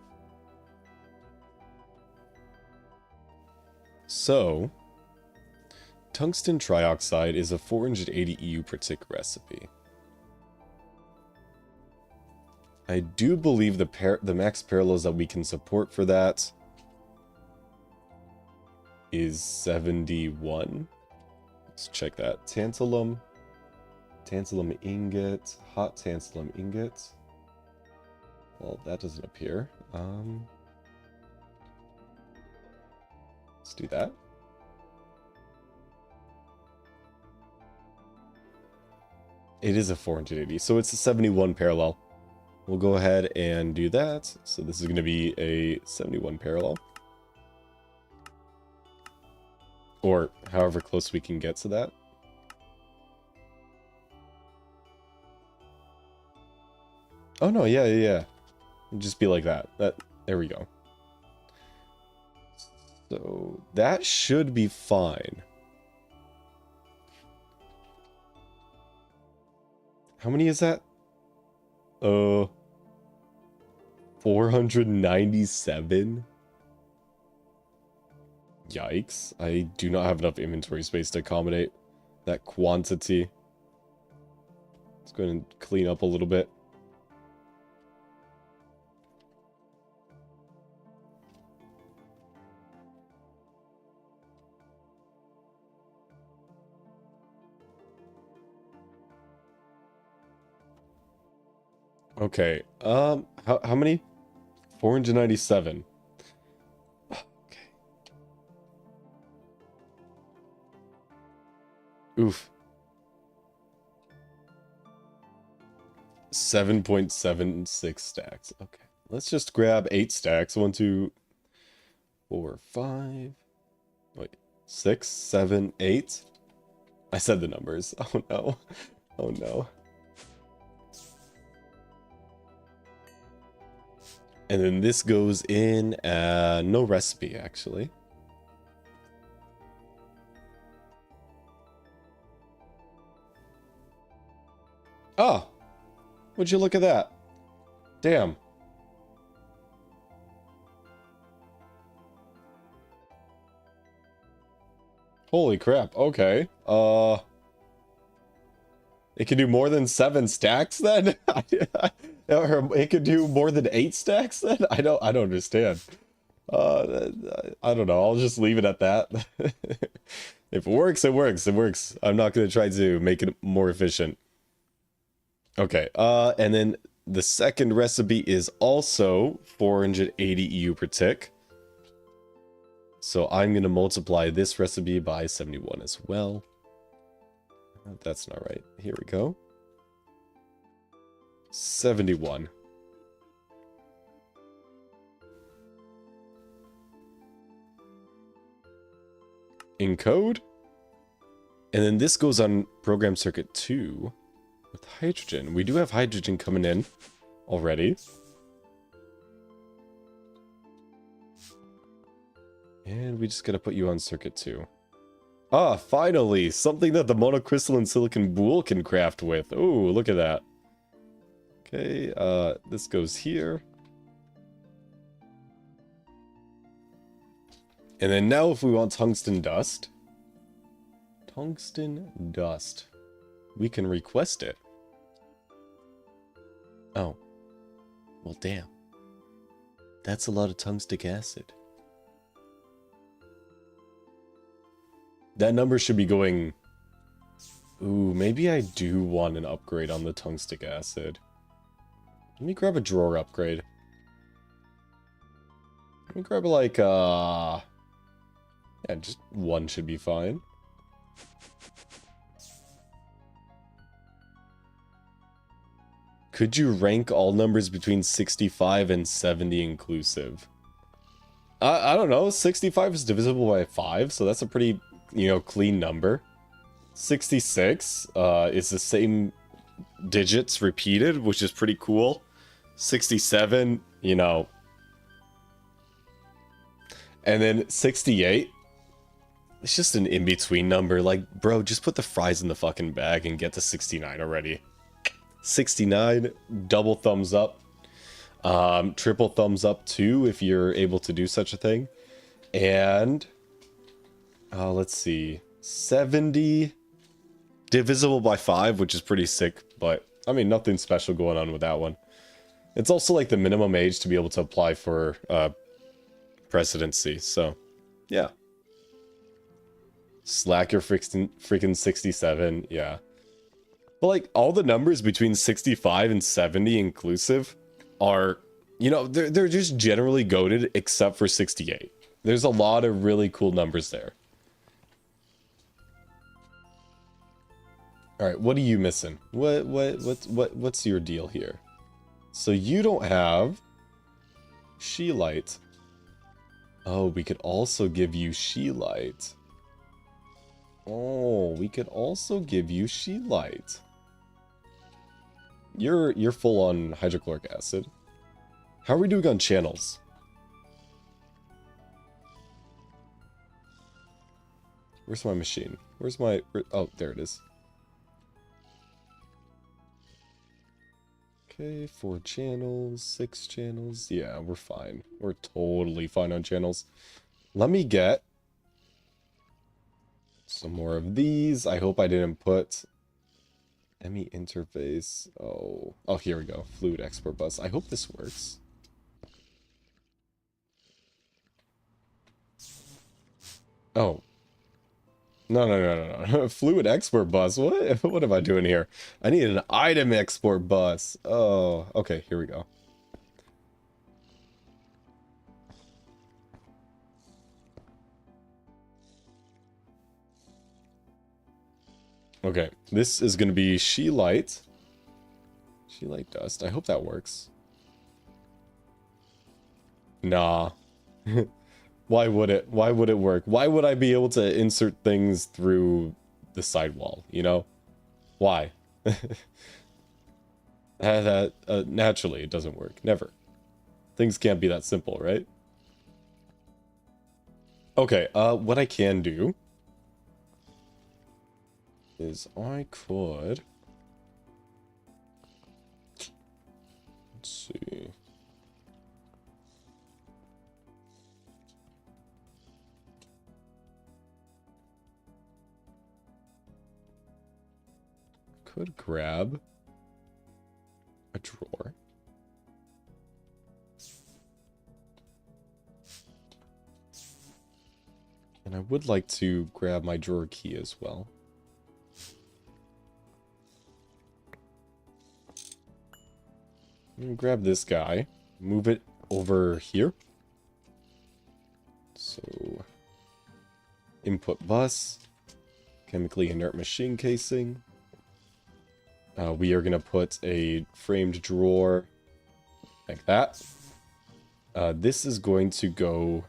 So, tungsten trioxide is a 480 EU per tick recipe. I do believe the max parallels that we can support for that is 71. Let's check that. Tantalum ingot, hot tantalum ingot. Well, that doesn't appear. Let's do that. It is a 480, so it's a 71 parallel. We'll go ahead and do that. So this is going to be a 71 parallel. Or however close we can get to that. Oh no, yeah. It'll just be like that. There we go. So that should be fine. How many is that? 497? Yikes. I do not have enough inventory space to accommodate that quantity. Let's go ahead and clean up a little bit. Okay, how many? 497. Oof. 7.76 stacks. Okay. Let's just grab 8 stacks. 1, 2, 4, 5. Wait. 6, 7, 8. I said the numbers. Oh no. Oh no. And then this goes in no recipe actually. Oh. Would you look at that? Damn. Holy crap. Okay. It can do more than 7 stacks then? Or it could do more than 8 stacks then? I don't understand. I don't know. I'll just leave it at that. If it works, it works. It works. I'm not going to try to make it more efficient. Okay. And then the second recipe is also 480 EU per tick. So I'm going to multiply this recipe by 71 as well. That's not right. Here we go. 71. Encode. And then this goes on program circuit 2 with hydrogen. We do have hydrogen coming in already. And we just gotta put you on circuit 2. Ah, finally! Something that the monocrystalline silicon boule can craft with. Ooh, look at that. Okay, this goes here. And then now if we want tungsten dust, we can request it. Oh. Well, damn. That's a lot of tungstic acid. That number should be going... Ooh, maybe I do want an upgrade on the tungstic acid. Let me grab a drawer upgrade. Let me grab like, yeah, just 1 should be fine. Could you rank all numbers between 65 and 70 inclusive? I don't know. 65 is divisible by 5, so that's a pretty, you know, clean number. 66 is the same digits repeated, which is pretty cool. 67, you know. And then 68, it's just an in-between number. Like, bro, just put the fries in the fucking bag and get to 69 already. 69, double thumbs up. Triple thumbs up too, if you're able to do such a thing. And, let's see, 70 divisible by 5, which is pretty sick, but, I mean, nothing special going on with that one. It's also like the minimum age to be able to apply for presidency, so yeah. Slack your freaking 67, yeah. But like all the numbers between 65 and 70 inclusive are, you know, they're just generally goated except for 68. There's a lot of really cool numbers there. All right, what are you missing? What's your deal here? So you don't have Sheelite. Oh, we could also give you Sheelite. Oh, we could also give you Sheelite. You're full on hydrochloric acid. How are we doing on channels? Where's my machine? Where's my... Oh, there it is. Okay, 4 channels, 6 channels. Yeah, we're fine. We're totally fine on channels. Let me get some more of these. I hope I didn't put ME interface. Oh, here we go. Fluid export bus. I hope this works. Oh. No. Fluid export bus. What am I doing here? I need an item export bus. Oh, okay, here we go. Okay, this is going to be She Light. She Light Dust. I hope that works. Nah. Why would it? Why would it work? Why would I be able to insert things through the sidewall, you know? Why? Naturally, it doesn't work. Never. Things can't be that simple, right? Okay, what I can do is I could... Let's see... Could grab a drawer. And I would like to grab my drawer key as well. I'm gonna grab this guy, move it over here. So, input bus, chemically inert machine casing. We are going to put a framed drawer like that. This is going to go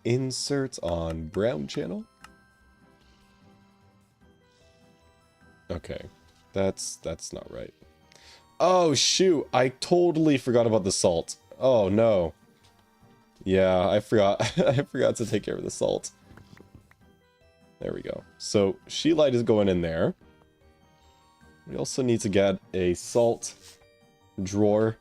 insert on brown channel. Okay, that's not right. Oh, shoot. I totally forgot about the salt. Oh, no. Yeah, I forgot. I forgot to take care of the salt. There we go. So, She Light is going in there. We also need to get a salt drawer.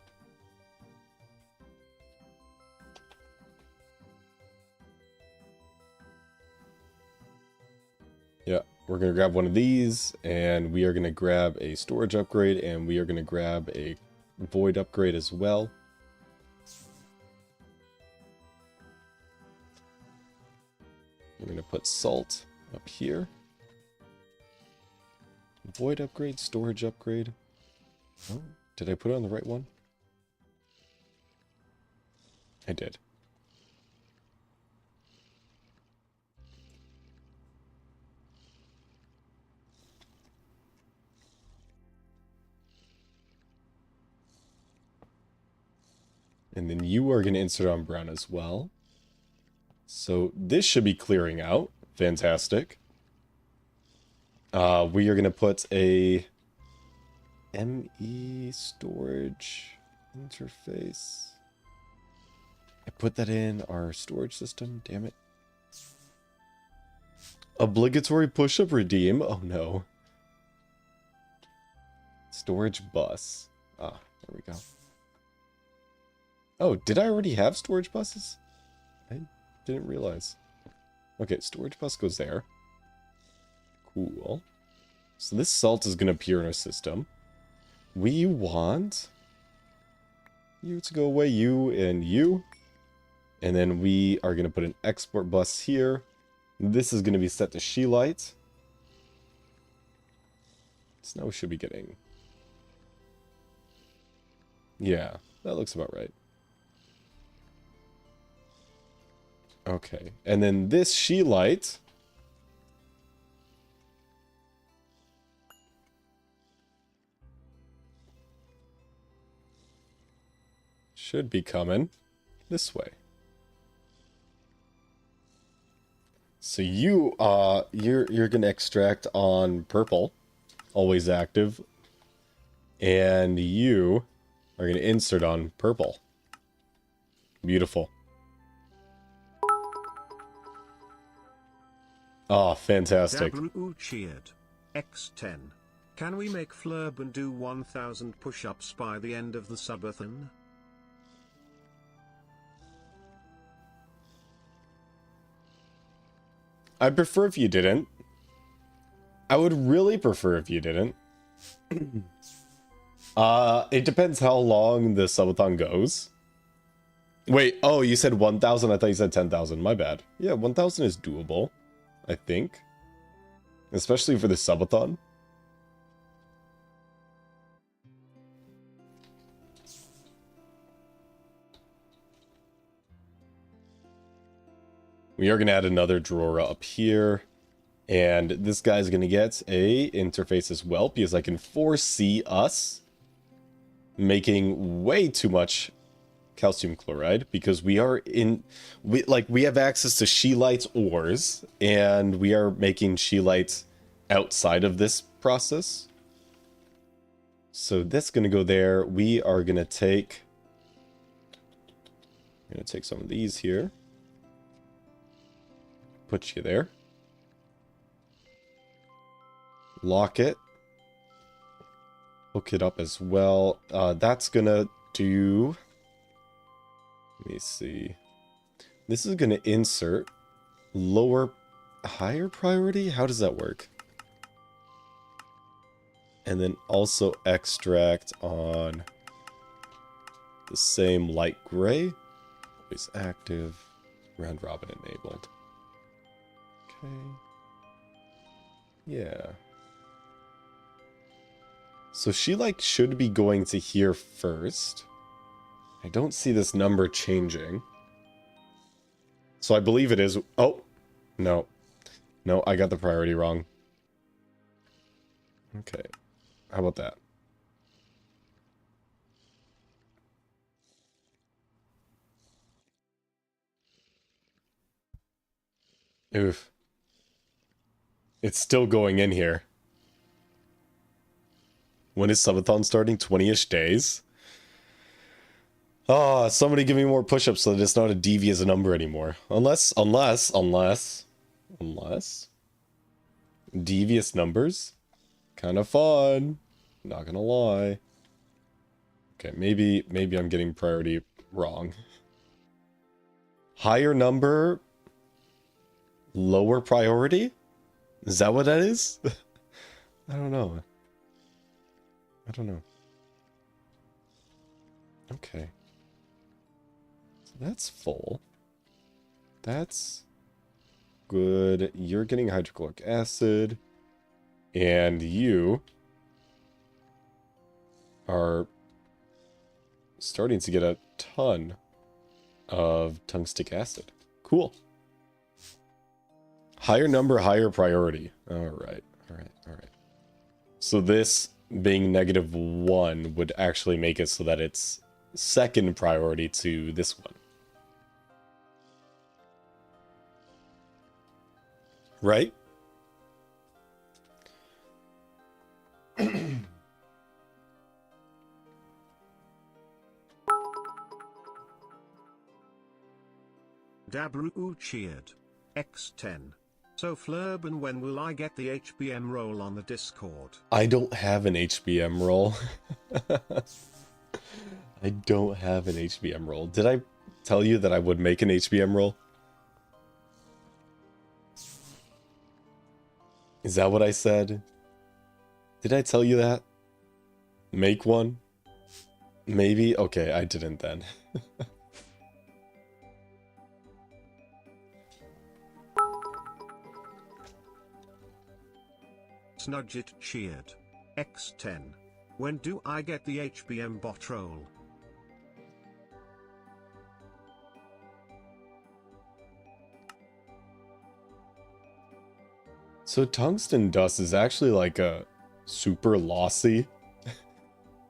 Yeah, we're going to grab one of these, and we are going to grab a storage upgrade, and we are going to grab a void upgrade as well. We're going to put salt up here. Void upgrade, storage upgrade. Oh, did I put it on the right one? I did. And then you are going to insert on brown as well. So this should be clearing out. Fantastic. We are going to put a ME storage interface. I put that in our storage system. Damn it. Obligatory push-up redeem. Oh no. Storage bus. Ah, there we go. Oh, did I already have storage buses? I didn't realize. Okay, storage bus goes there. Cool. So this salt is going to appear in our system. We want you to go away, you and you. And then we are going to put an export bus here. This is going to be set to She Light. So now we should be getting... Yeah, that looks about right. Okay, and then this She Light... should be coming this way. So you're gonna extract on purple, always active, and you are gonna insert on purple. Beautiful. Oh, fantastic. Cheered. X10. Can we make Flurb and do 1,000 push-ups by the end of the subathon? I'd prefer if you didn't. I would really prefer if you didn't. It depends how long the subathon goes. Wait, oh, you said 1,000? I thought you said 10,000. My bad. Yeah, 1,000 is doable, I think. Especially for the subathon. We are going to add another drawer up here. And this guy's going to get a interface as well, because I can foresee us making way too much calcium chloride, because we are we have access to scheelite ores, and we are making scheelite outside of this process. So that's going to go there. We are going to take some of these here. Put you there. Lock it. Hook it up as well. That's going to do... Let me see. This is going to insert higher priority? How does that work? And then also extract on the same light gray. Always active. Round robin enabled. Okay. Yeah. So she should be going to here first. I don't see this number changing. So I believe it is. Oh, no. No, I got the priority wrong. Okay. How about that? Oof. It's still going in here. When is subathon starting? 20-ish days? Oh, somebody give me more push-ups so that it's not a devious number anymore. Unless... Devious numbers? Kind of fun. Not gonna lie. Okay, maybe I'm getting priority wrong. Higher number... Lower priority? Is that what that is? I don't know. Okay. So that's full. That's good. You're getting hydrochloric acid. And you are starting to get a ton of tungstic acid. Cool. Higher number, higher priority. Alright. So this being -1 would actually make it so that it's second priority to this one. Right? Dabru cheered. X10. So Flurban, when will I get the HBM role on the Discord? I don't have an HBM role. I don't have an HBM role. Did I tell you that I would make an HBM role? Is that what I said? Did I tell you that? Make one? Maybe? Okay, I didn't then. Snudget cheered. X10. When do I get the HBM bot role? So tungsten dust is actually like a super lossy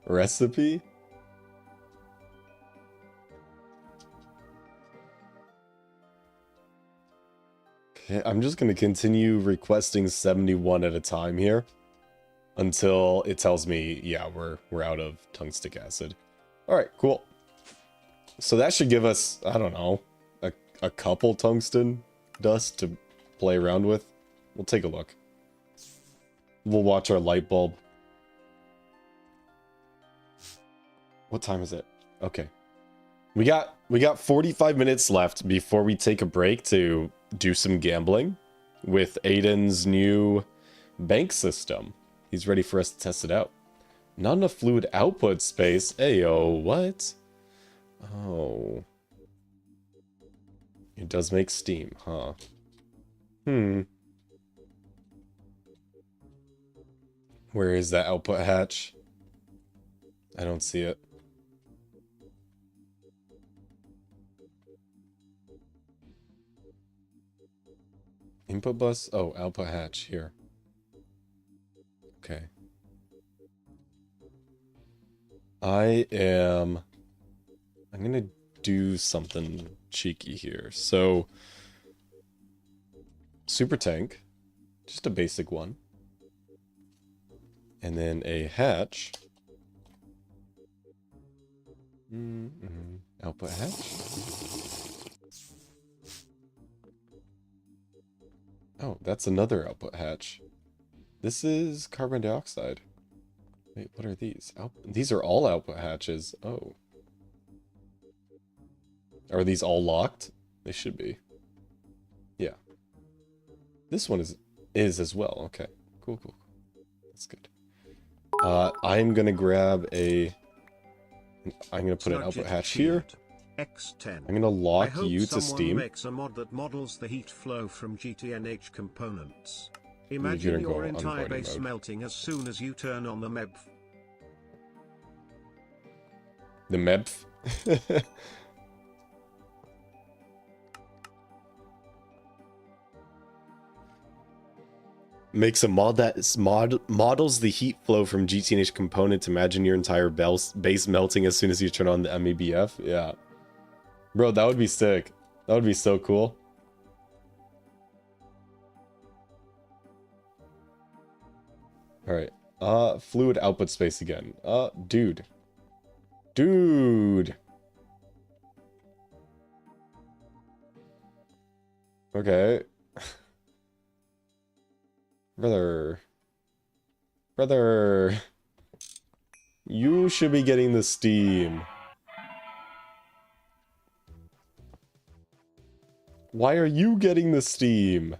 recipe. Okay, I'm just going to continue requesting 71 at a time here until it tells me, yeah, we're out of tungstic acid. All right, cool. So that should give us, I don't know, a couple tungsten dust to play around with. We'll take a look. We'll watch our light bulb. What time is it? Okay. We got 45 minutes left before we take a break to do some gambling with Aiden's new bank system. He's ready for us to test it out. Not enough fluid output space. Ayo, what? Oh. It does make steam, huh? Where is that output hatch? I don't see it. Input bus? Oh, output hatch here. Okay. I'm gonna do something cheeky here. So, super tank, just a basic one. And then a hatch. Output hatch. Oh, that's another output hatch. This is carbon dioxide. Wait, what are these? These are all output hatches. Oh. Are these all locked? They should be. Yeah. This one is as well. Okay. Cool, cool, cool. That's good. I'm gonna grab I'm gonna put an output hatch here. X10. I'm gonna lock you to Steam. Makes a mod that models the heat flow from GTNH components. Imagine your entire base melting as soon as you turn on the MEB. The MEB? Makes a mod that models the heat flow from GTNH components. Imagine your entire base melting as soon as you turn on the MEBF. Yeah. Bro, that would be sick. That would be so cool. Alright. Fluid output space again. Dude. Dude. Okay. Brother. Brother. You should be getting the steam. Why are you getting the steam?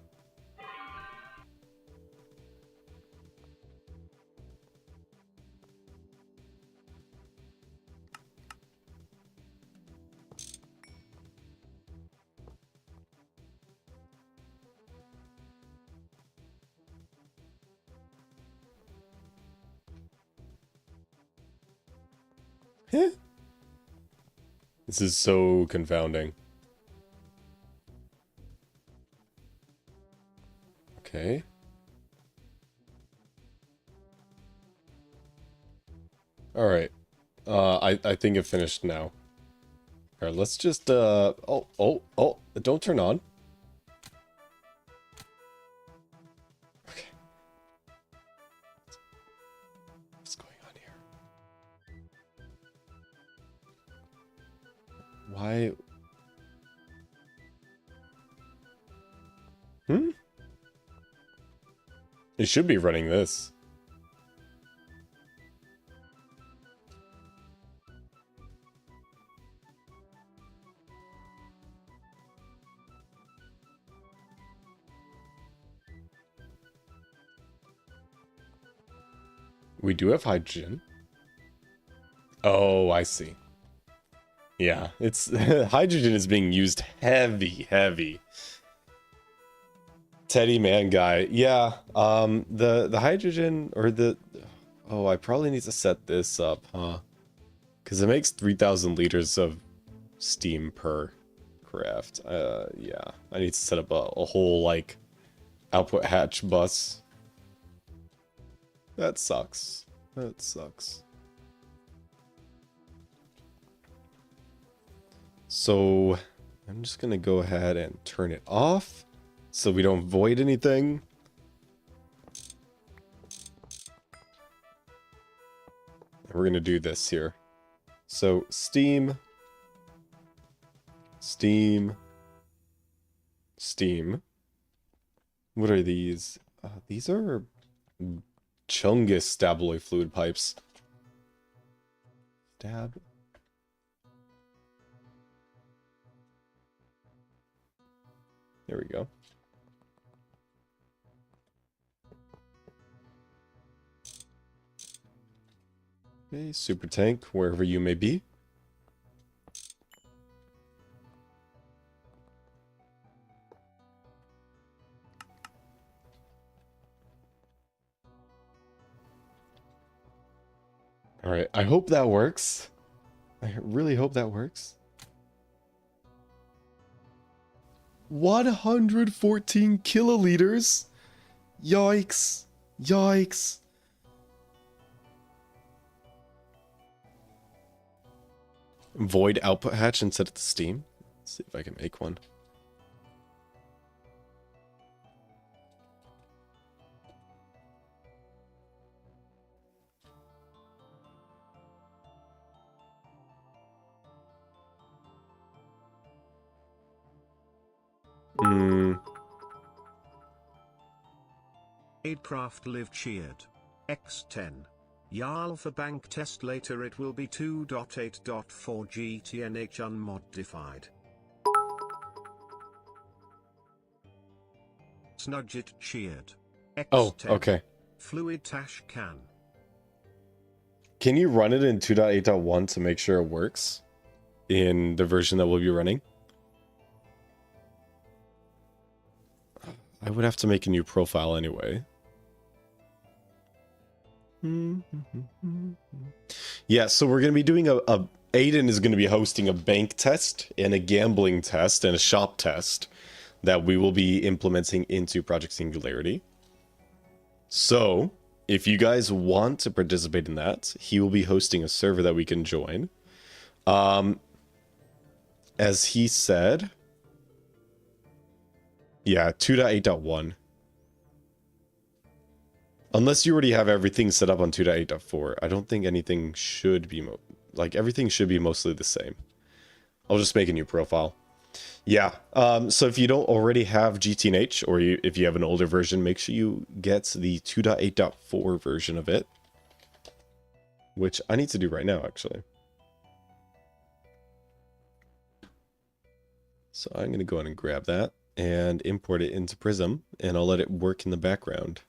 Huh? This is so confounding. Okay. All right. I think it finished now. All right, let's just oh, don't turn on. Okay. What's going on here? Why? It should be running this. We do have hydrogen. Oh, I see. Yeah, it's hydrogen is being used heavy. Teddy man guy. Yeah, the hydrogen or oh, I probably need to set this up, huh? Because it makes 3,000 liters of steam per craft. Yeah, I need to set up a whole like output hatch bus. That sucks. That sucks. So I'm just gonna go ahead and turn it off so we don't void anything. And we're gonna do this here. So Steam. What are these? These are Chungus stabloid fluid pipes. Stab. There we go. Okay, super tank, wherever you may be. Alright, I hope that works. I really hope that works. 114 kiloliters? Yikes. Yikes. Void output hatch and set it to Steam. Let's see if I can make one. Aidcraft live cheered. X10. Yarl for bank test later it will be 2.8.4 GTNH unmodified. Snudget cheered. X10. Oh, okay. Fluid Tash can. Can you run it in 2.8.1 to make sure it works in the version that we'll be running? I would have to make a new profile anyway. Yeah, so we're going to be doing Aiden is going to be hosting a bank test and a gambling test and a shop test that we will be implementing into Project Singularity. So, if you guys want to participate in that, he will be hosting a server that we can join. As he said, yeah, 2.8.1. Unless you already have everything set up on 2.8.4, I don't think anything should be, everything should be mostly the same. I'll just make a new profile. Yeah, so if you don't already have GTNH, or if you have an older version, make sure you get the 2.8.4 version of it. Which I need to do right now, actually. So I'm going to go ahead and grab that and import it into Prism, and I'll let it work in the background.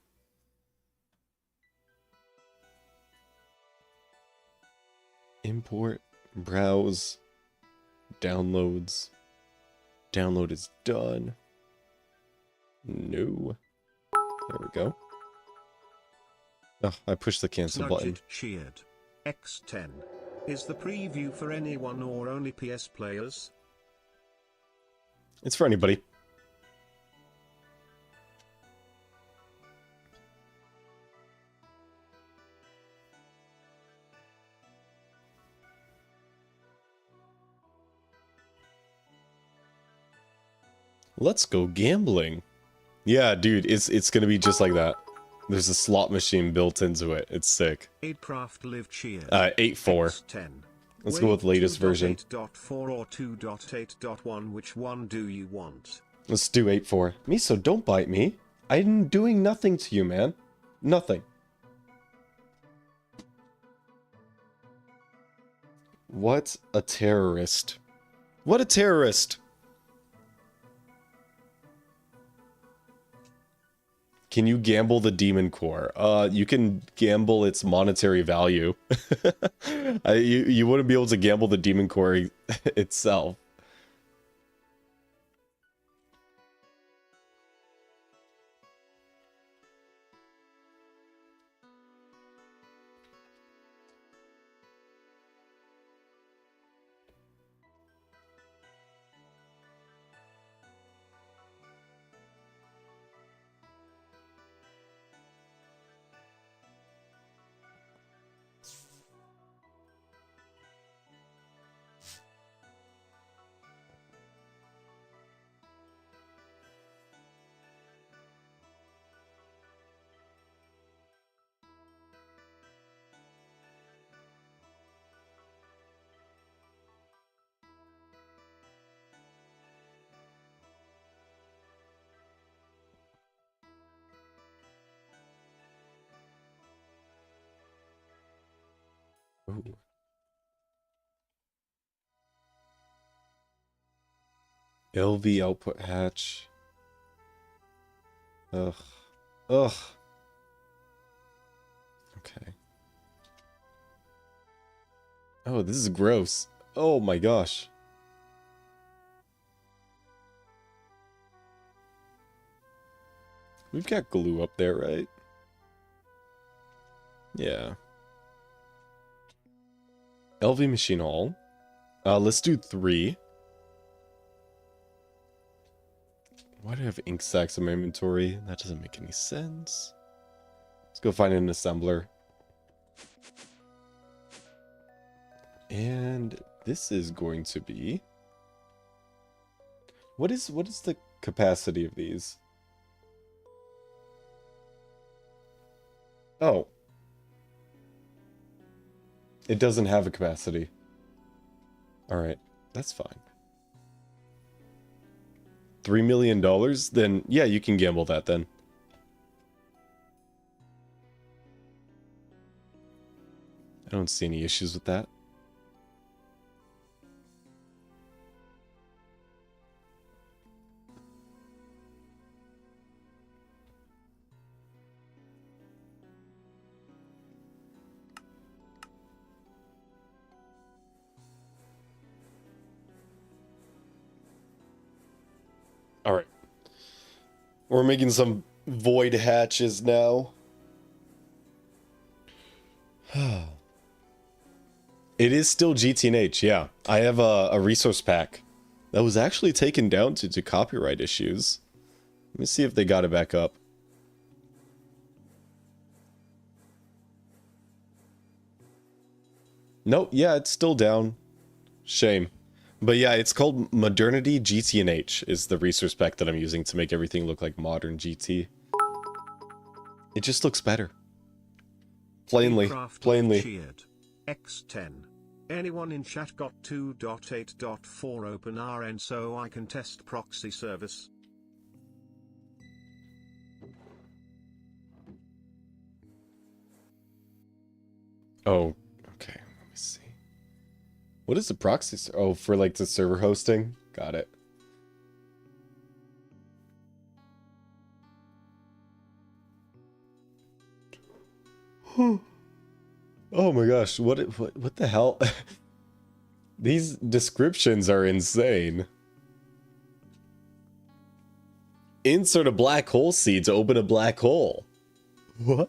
Import, browse, downloads. Download is done. No. There we go. Oh, I pushed the cancel button. Cheered. X10. Is the preview for anyone or only PS players? It's for anybody. Let's go gambling. Yeah, dude, it's gonna be just like that. There's a slot machine built into it. It's sick. 8.4. Let's go with latest version. 2.8.4 or 2.8.1, which one do you want? Let's do 8.4. Miso, don't bite me. I'm doing nothing to you, man. Nothing. What a terrorist. What a terrorist. Can you gamble the demon core? You can gamble its monetary value. You wouldn't be able to gamble the demon core itself. Ooh. LV output hatch. Ugh. Ugh. Okay. Oh, this is gross. Oh my gosh. We've got glue up there, right? Yeah. LV machine hall. Let's do 3. Why do I have ink sacks in my inventory? That doesn't make any sense. Let's go find an assembler. And this is going to be... What is the capacity of these? Oh. It doesn't have a capacity. Alright, that's fine. $3 million? Then, yeah, you can gamble that then. I don't see any issues with that. Alright. We're making some void hatches now. It is still GTNH, yeah. I have a resource pack that was actually taken down due to copyright issues. Let me see if they got it back up. Nope, yeah, it's still down. Shame. But yeah, it's called Modernity GTNH is the resource pack that I'm using to make everything look like modern GT. It just looks better. Plainly. Cheered. X10. Anyone in chat got 2.8.4 open RN so I can test proxy service? Oh, okay. Let me see. What is the proxy? Oh, for like the server hosting? Got it. Oh my gosh, what the hell? These descriptions are insane. Insert a black hole seed to open a black hole. What?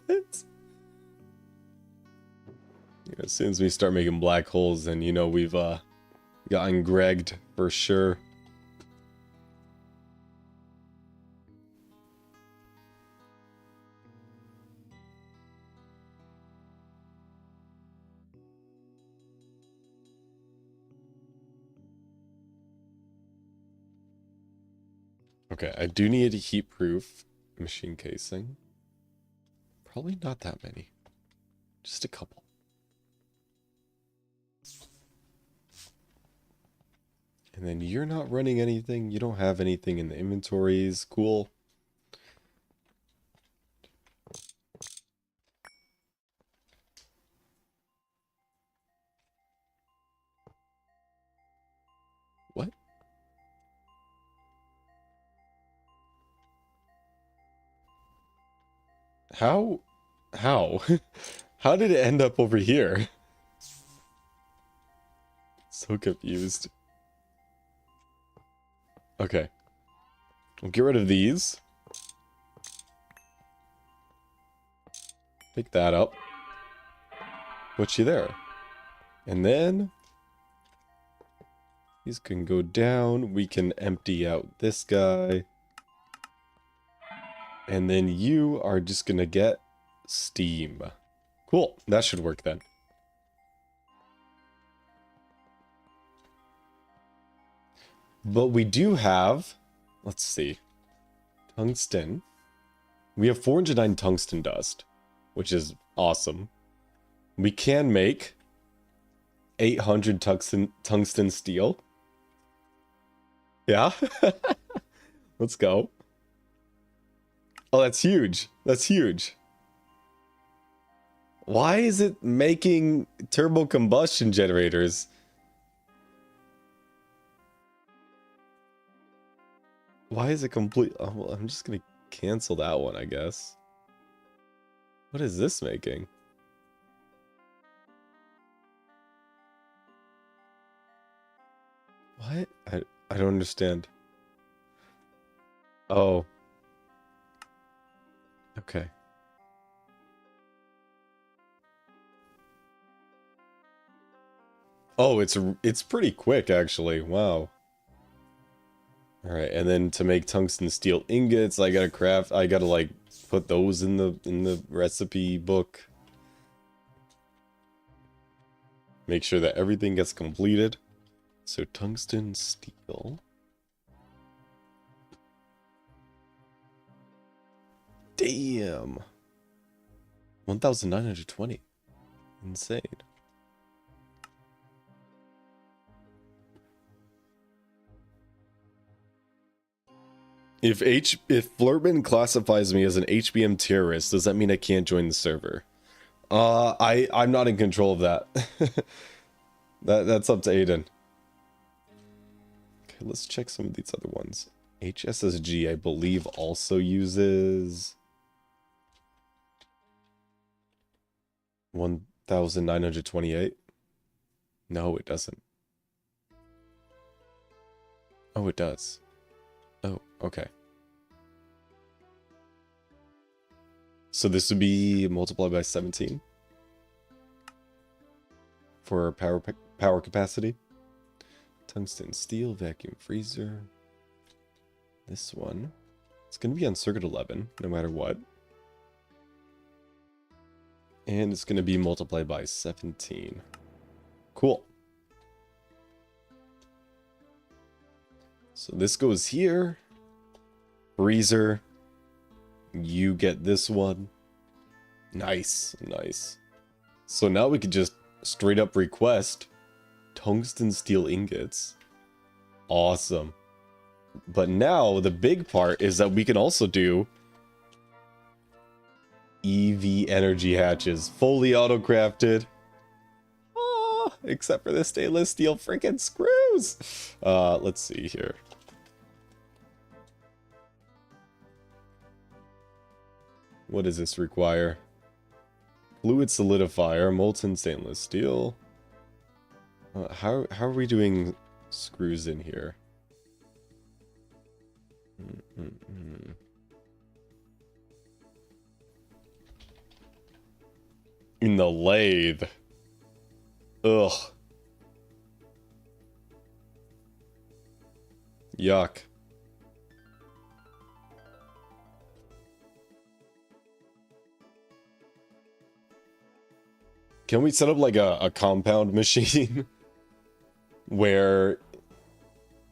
Yeah, as soon as we start making black holes, then you know we've gotten Gregged for sure. Okay, I do need a heat-proof machine casing. Probably not that many. Just a couple. And then you're not running anything. You don't have anything in the inventories. Cool. What? How? How? How did it end up over here? So confused. Okay. We'll get rid of these. Pick that up. Put you there. And then these can go down. We can empty out this guy. And then you are just gonna get steam. Cool. That should work then. But we do have, let's see, tungsten. We have 409 tungsten dust, which is awesome. We can make 800 tungsten steel. Yeah. Let's go. Oh, that's huge. That's huge. Why is it making turbo combustion generators? Why is it complete? Oh, well, I'm just gonna cancel that one, I guess. What is this making? What? I don't understand. Oh. Okay. Oh, it's pretty quick actually. Wow. Alright, and then to make tungsten steel ingots, I gotta like put those in the recipe book. Make sure that everything gets completed. So tungsten steel. Damn. 1,920. Insane. If Flurban classifies me as an HBM terrorist, does that mean I can't join the server? I'm not in control of that. That's up to Aiden. Okay, let's check some of these other ones. HSSG, I believe, also uses 1,928. No, it doesn't. Oh, it does. Oh, okay. So this would be multiplied by 17 for power capacity. Tungsten steel, vacuum freezer. This one, it's going to be on circuit 11, no matter what. And it's going to be multiplied by 17. Cool. So this goes here. Freezer. You get this one. Nice, nice. So now we could just straight up request tungsten steel ingots. Awesome. But now the big part is that we can also do EV energy hatches. Fully auto-crafted. Oh, except for the stainless steel freaking screws. Let's see here. What does this require? Fluid solidifier, molten stainless steel. How are we doing screws in here? In the lathe. Ugh. Yuck. Can we set up like a compound machine where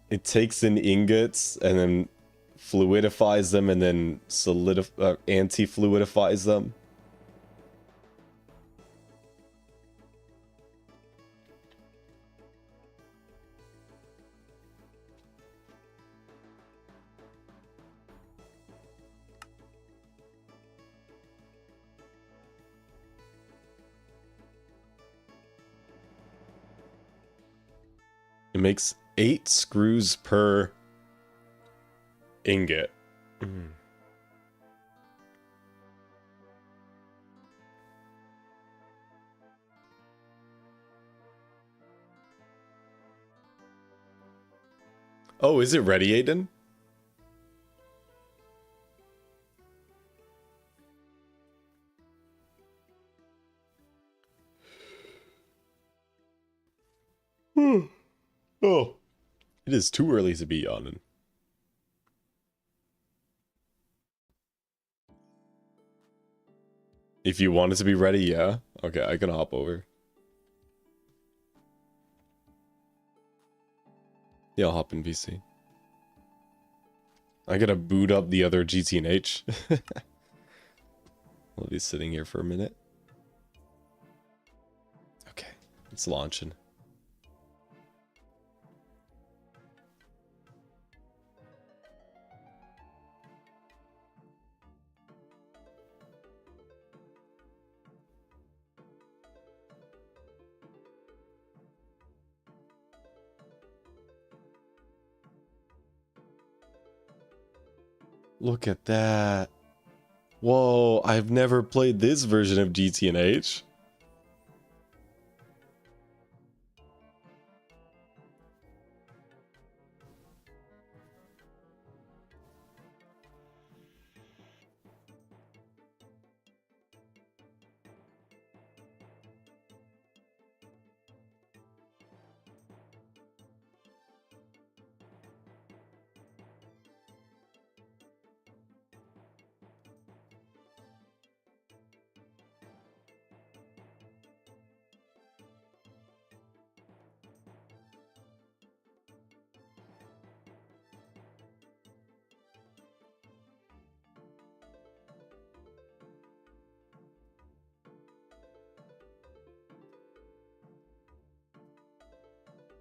it takes in ingots and then fluidifies them and then anti-fluidifies them? It makes 8 screws per ingot. Oh, is it ready, Aiden? Oh, it is too early to be yawning. If you want it to be ready, yeah. Okay, I can hop over. Yeah, I'll hop in VC. I gotta boot up the other GTNH. I'll be sitting here for a minute. Okay, it's launching. Look at that. Whoa, I've never played this version of GTNH.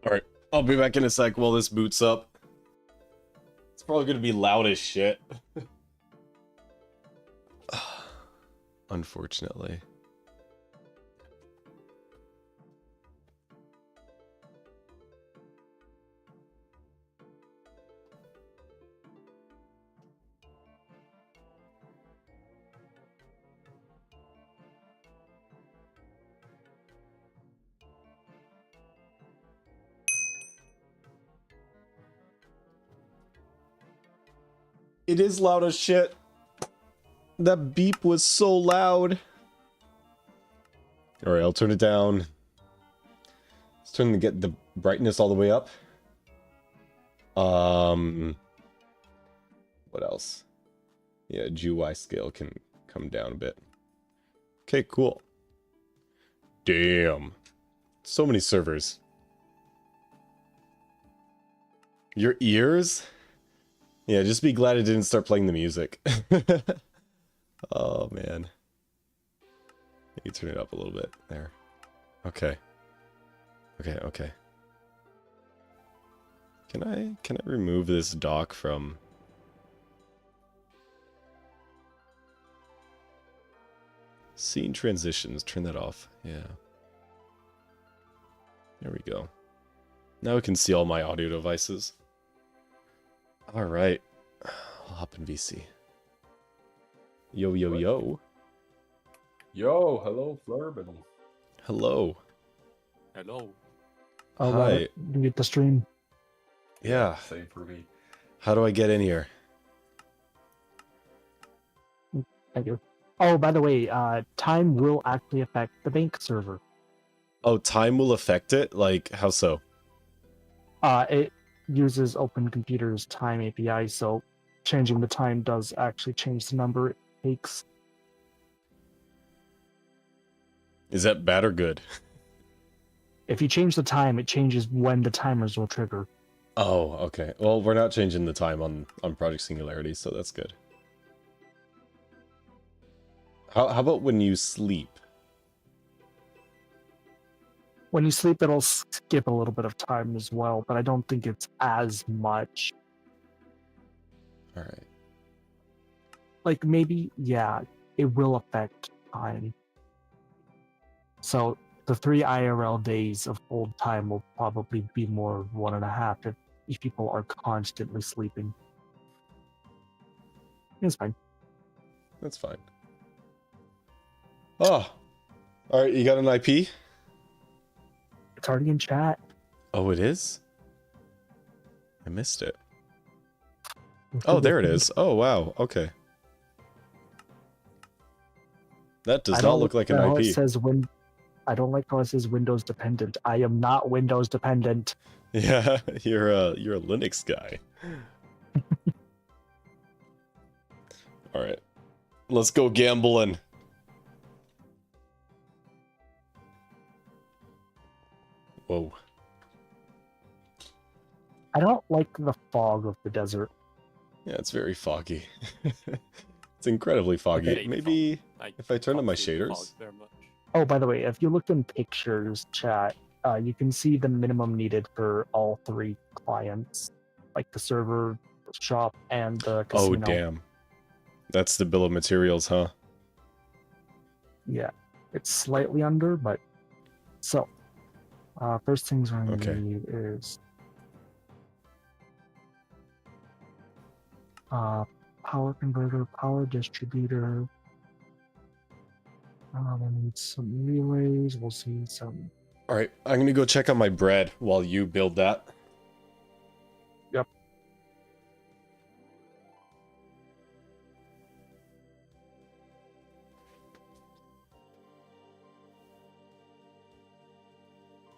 Alright, I'll be back in a sec while this boots up. It's probably gonna be loud as shit. Unfortunately. It is loud as shit. That beep was so loud. Alright, I'll turn it down. Let's get the brightness all the way up. What else? Yeah, GUI scale can come down a bit. Okay, cool. Damn. So many servers. Your ears? Yeah, just be glad it didn't start playing the music. Oh, man. Maybe turn it up a little bit. There. Okay. Okay. Can I remove this dock from... Scene transitions, turn that off. Yeah. There we go. Now we can see all my audio devices. Alright. I'll hop in VC. Yo. Yo, hello, Flurbin. Hello. Hello. Hi. Mute the stream. Yeah. Same for me. How do I get in here? Thank you. Oh, by the way, time will actually affect the bank server. Oh, time will affect it? Like, how so? It uses Open Computer's time API, so changing the time does actually change the number it takes. Is that bad or good? If you change the time, it changes when the timers will trigger. Oh, okay. Well, we're not changing the time on Project Singularity, so that's good. How about when you sleep? When you sleep, it'll skip a little bit of time as well, but I don't think it's as much. Alright. Like, maybe, yeah, it will affect time. So, the 3 IRL days of hold time will probably be more 1.5 if people are constantly sleeping. It's fine. That's fine. Oh! Alright, you got an IP? It's already in chat. Oh, it is? I missed it. Oh, there it is. Oh, wow. Okay. That does not look like an IP. I don't like how it says Windows dependent. I am not Windows dependent. Yeah, you're a Linux guy. All right, let's go gambling. Whoa. I don't like the fog of the desert. Yeah, it's very foggy. It's incredibly foggy. Maybe if I turn on my shaders. Oh, by the way, if you look in pictures chat, you can see the minimum needed for all 3 clients, like the server, the shop, and the casino. Oh, damn. That's the bill of materials, huh? Yeah, it's slightly under, but so first things we're gonna need is power converter, power distributor. We'll need some relays. We'll see some. All right, I'm gonna go check on my bread while you build that. Yep.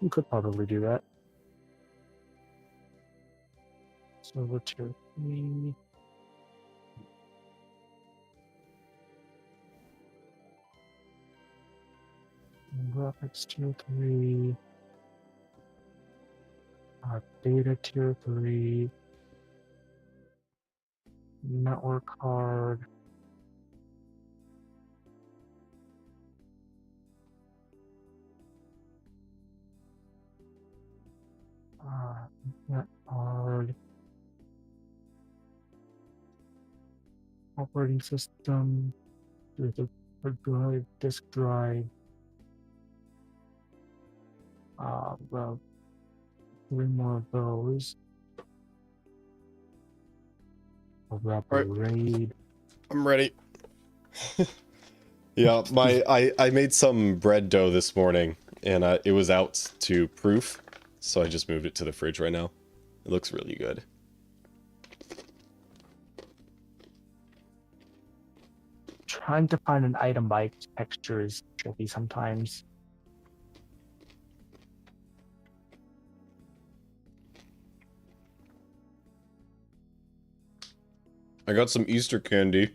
You could probably do that. Server tier 3. Graphics tier 3. Data tier 3. Network card. Internet card, operating system, with a hard drive, disk drive. Well, 3 more of those. I'll grab a Alright. RAID. I'm ready. Yeah, I made some bread dough this morning, and it was out to proof, so I just moved it to the fridge right now. It looks really good. Trying to find an item by texture is tricky sometimes. I got some Easter candy,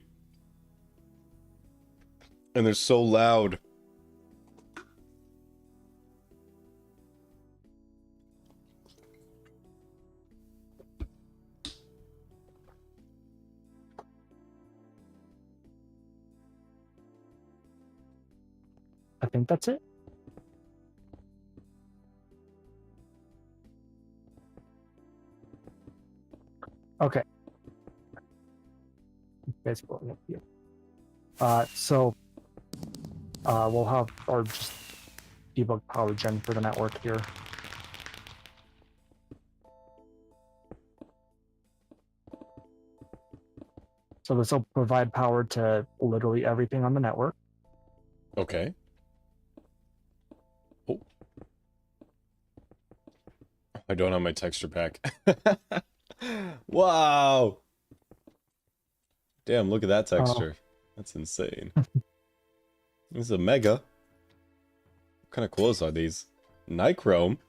and they're so loud. I think that's it. Okay. Basically, yeah. So we'll have our just debug power gen for the network here. So this will provide power to literally everything on the network. Okay. Oh. I don't have my texture pack. Wow! Damn, look at that texture. That's insane. This is a mega. What kind of clothes are these? Nichrome?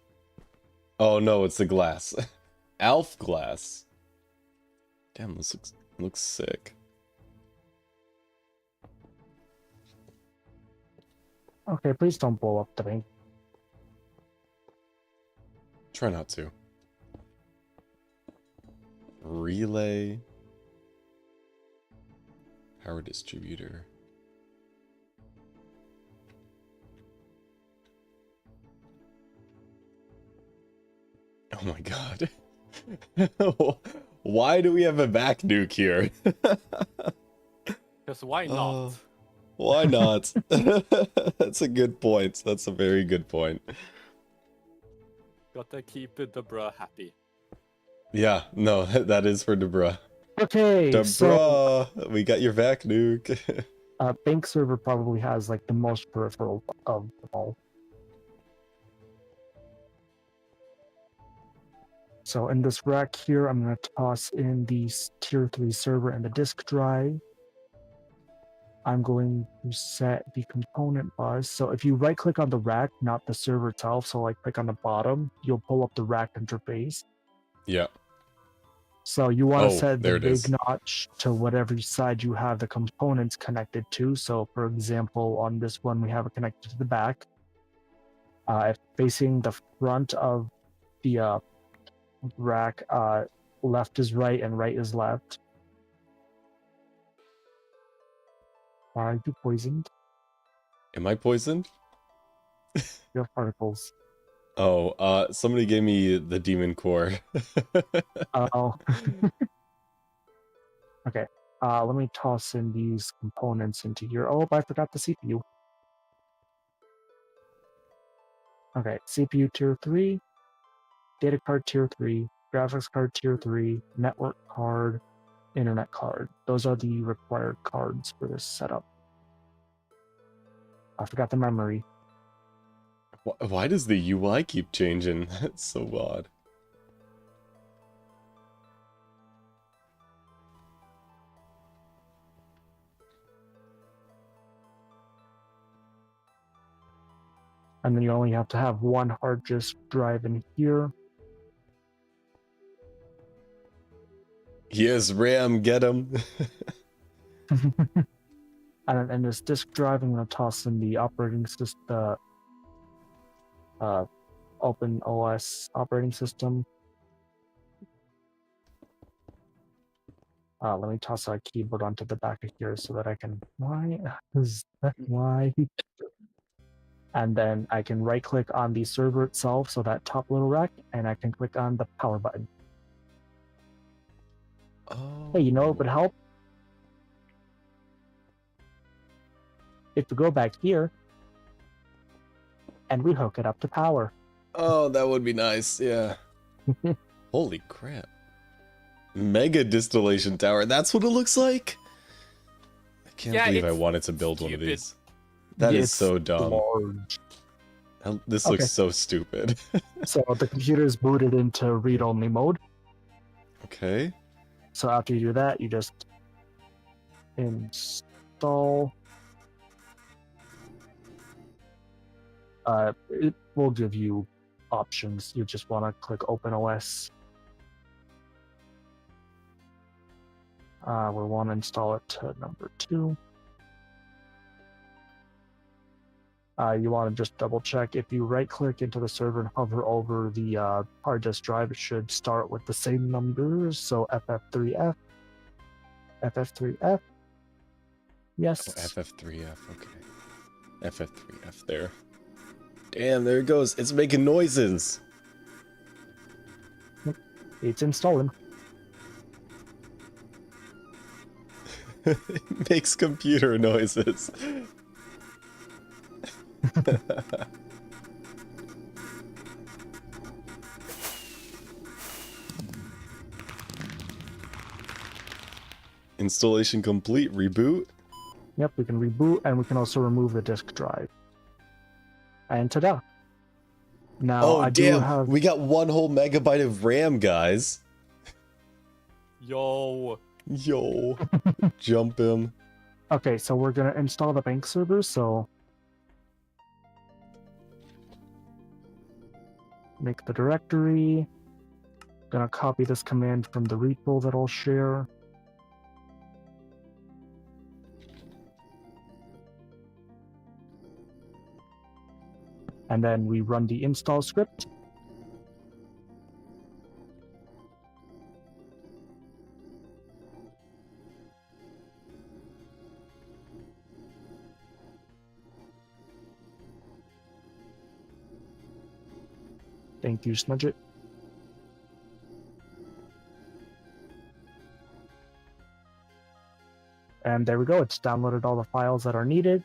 Oh no, it's the glass. Alf glass. Damn, this looks sick. Okay, please don't blow up the bank. Try not to. Relay. Power distributor. Oh my god. Why do we have a back nuke here? Because why not? Why not? That's a good point. That's a very good point. Gotta keep the bruh happy. Yeah, no, that is for Debra. Okay, so we got your vac nuke. bank server probably has like the most peripheral of them all. So in this rack here, I'm going to toss in the tier 3 server and the disk drive. I'm going to set the component bus. So if you right click on the rack, not the server itself, so like click on the bottom, you'll pull up the rack interface. Yeah. So you want to set there the it is. big notch to whatever side you have the components connected to. So for example, on this one, we have it connected to the back. If facing the front of the rack, left is right and right is left. Are you poisoned? Am I poisoned? You have particles. Oh, somebody gave me the demon core. Oh. Okay. Let me toss in these components into here. Oh, I forgot the CPU. Okay, CPU tier 3, data card tier 3, graphics card tier 3, network card, internet card. Those are the required cards for this setup. I forgot the memory. Why does the UI keep changing? That's so odd. And then you only have to have one hard disk drive in here. Yes, RAM, get him. And in this disk drive, I'm going to toss in the operating system, Open OS operating system. Let me toss a keyboard onto the back of here so that I can. Why? Is that why? And then I can right click on the server itself, so that top little rack, and I can click on the power button. Oh. Hey, you know what would help? If we go back here and we hook it up to power. Oh, that would be nice. Yeah. Holy crap. Mega distillation tower. That's what it looks like? I can't Yeah, believe I it's wanted to build one of stupid. these. That is It's so dumb. large. This Okay. looks so stupid. So the computer is booted into read-only mode. Okay. So after you do that, you just install. It will give you options. You just want to click Open OS. We want to install it to number 2. You want to just double check. If you right click into the server and hover over the hard disk drive, it should start with the same numbers. So FF3F, FF3F. Yes. Oh, FF3F. Okay. FF3F there. Damn, there it goes. It's making noises. It's installing. It makes computer noises. Installation complete. Reboot. Yep, we can reboot, and we can also remove the disk drive. And ta-da! Now, Oh, I do damn. have... We got 1 whole megabyte of RAM, guys. Yo. Yo. Jump him. Okay, so we're going to install the bank server, so... Make the directory. Gonna copy this command from the repo that I'll share. And then we run the install script. Thank you, Smudget. And there we go, it's downloaded all the files that are needed.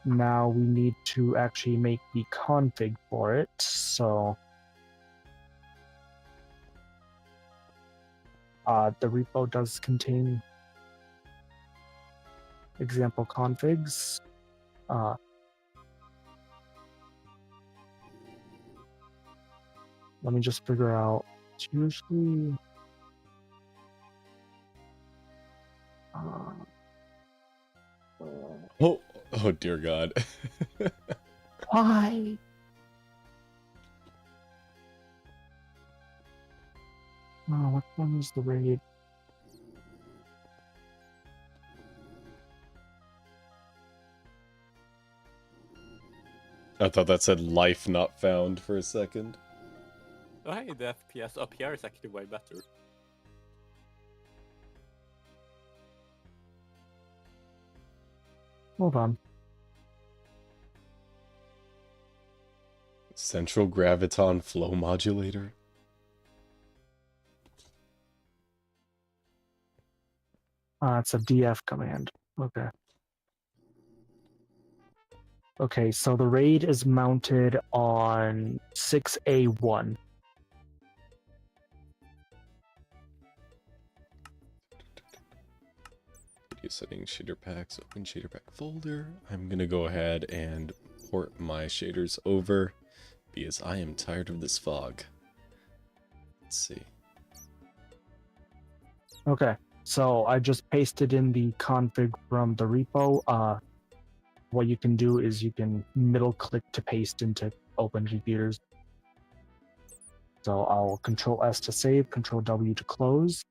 Now we need to actually make the config for it, so... the repo does contain example configs. Let me just figure out, it's usually... Oh dear God. Why? Oh, what one is the raid? I thought that said life not found for a second. Oh, hey, the FPS up here is actually way better. Hold on. Central graviton flow modulator. It's a df command. Okay. Okay, so the raid is mounted on 6A1. Video settings, shader packs, open shader pack folder. I'm gonna go ahead and port my shaders over because I am tired of this fog. Let's see. Okay, so I just pasted in the config from the repo. What you can do is you can middle click to paste into open computers. So I'll Control S to save, Control W to close,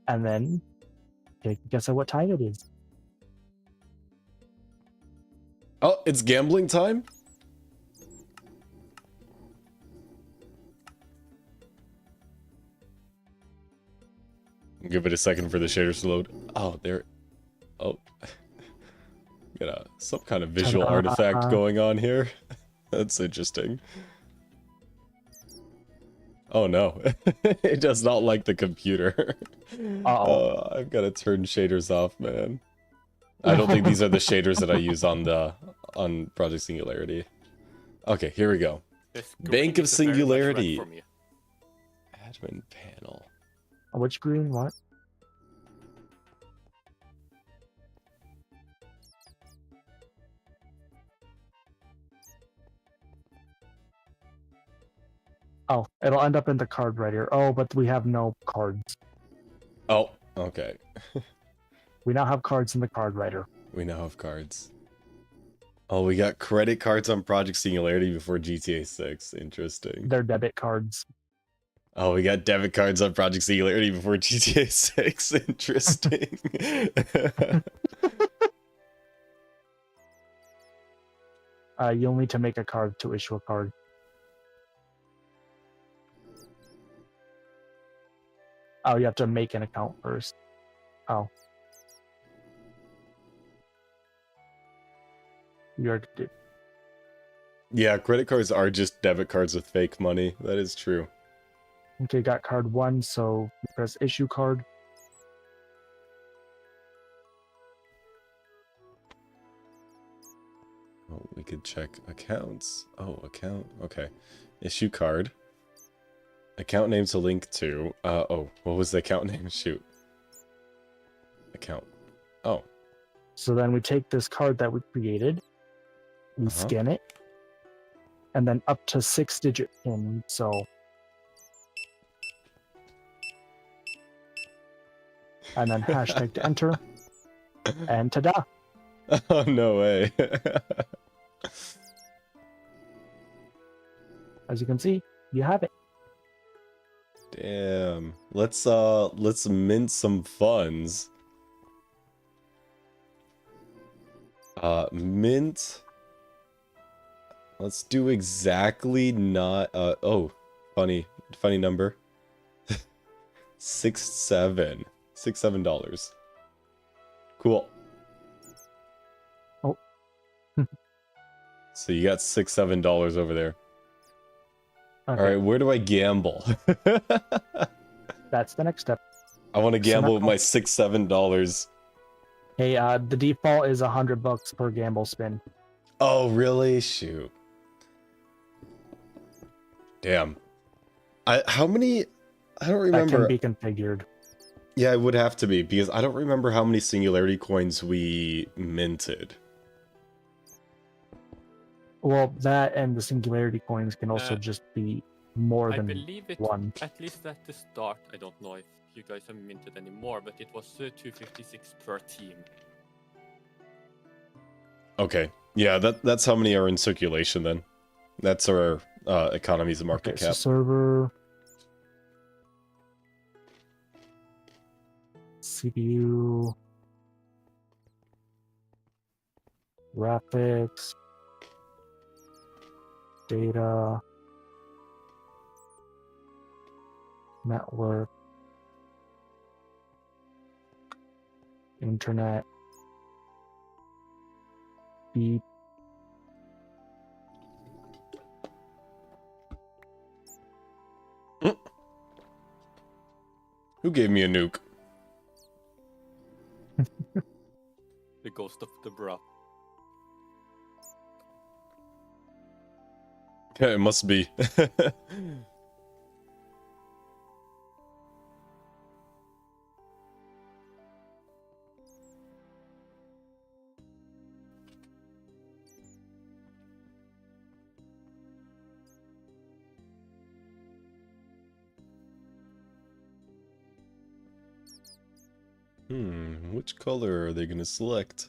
and then take a guess at what time it is. Oh, it's gambling time? Give it a second for the shaders to load. Oh, there. Oh. Got some kind of visual Ta-da. artifact going on here. That's interesting. Oh no, it does not like the computer. Uh-oh. I've got to turn shaders off, man. I don't think these are the shaders that I use on Project Singularity. Okay, here we go. This Bank green of is a very much red Singularity. for me. Admin panel. Which green? What? Oh, it'll end up in the card writer. Oh, but we have no cards. Oh, okay. We now have cards in the card writer. We now have cards. Oh, we got credit cards on Project Singularity before GTA 6. Interesting. They're debit cards. Oh, we got debit cards on Project Singularity before GTA 6. Interesting. You'll need to make a card to issue a card. Oh, you have to make an account first. Oh. You already did. Yeah, credit cards are just debit cards with fake money. That is true. Okay, got card 1, so press issue card. Oh, we could check accounts. Oh, account. Okay. Issue card. Account name to link to. Oh, what was the account name? Shoot. Account. Oh. So then we take this card that we created, we scan it, and then up to 6-digit PIN, so... And then hashtag to enter, and ta-da! Oh, no way. As you can see, you have it. Damn. Let's mint some funds. Mint. Let's do exactly not oh, funny number. $6.7. Cool. Oh. So you got $6-7 over there. Okay. All right, where do I gamble? That's the next step. I want to gamble with now- my $6-7. Hey, the default is $100 per gamble spin. Oh, really? Shoot. Damn. How many? I don't remember. That can be configured. Yeah, it would have to be, because I don't remember how many Singularity coins we minted. Well, that and the Singularity coins can also just be more I than believe it, one. at least at the start, I don't know if you guys have minted anymore, but it was 256 per team. Okay. Yeah, that's how many are in circulation then. That's our economies of market Okay, cap. so server... CPU... Graphics... Data... Network... Internet... Beep... Who gave me a nuke? The ghost of the bra. Yeah, it must be. Which color are they gonna select?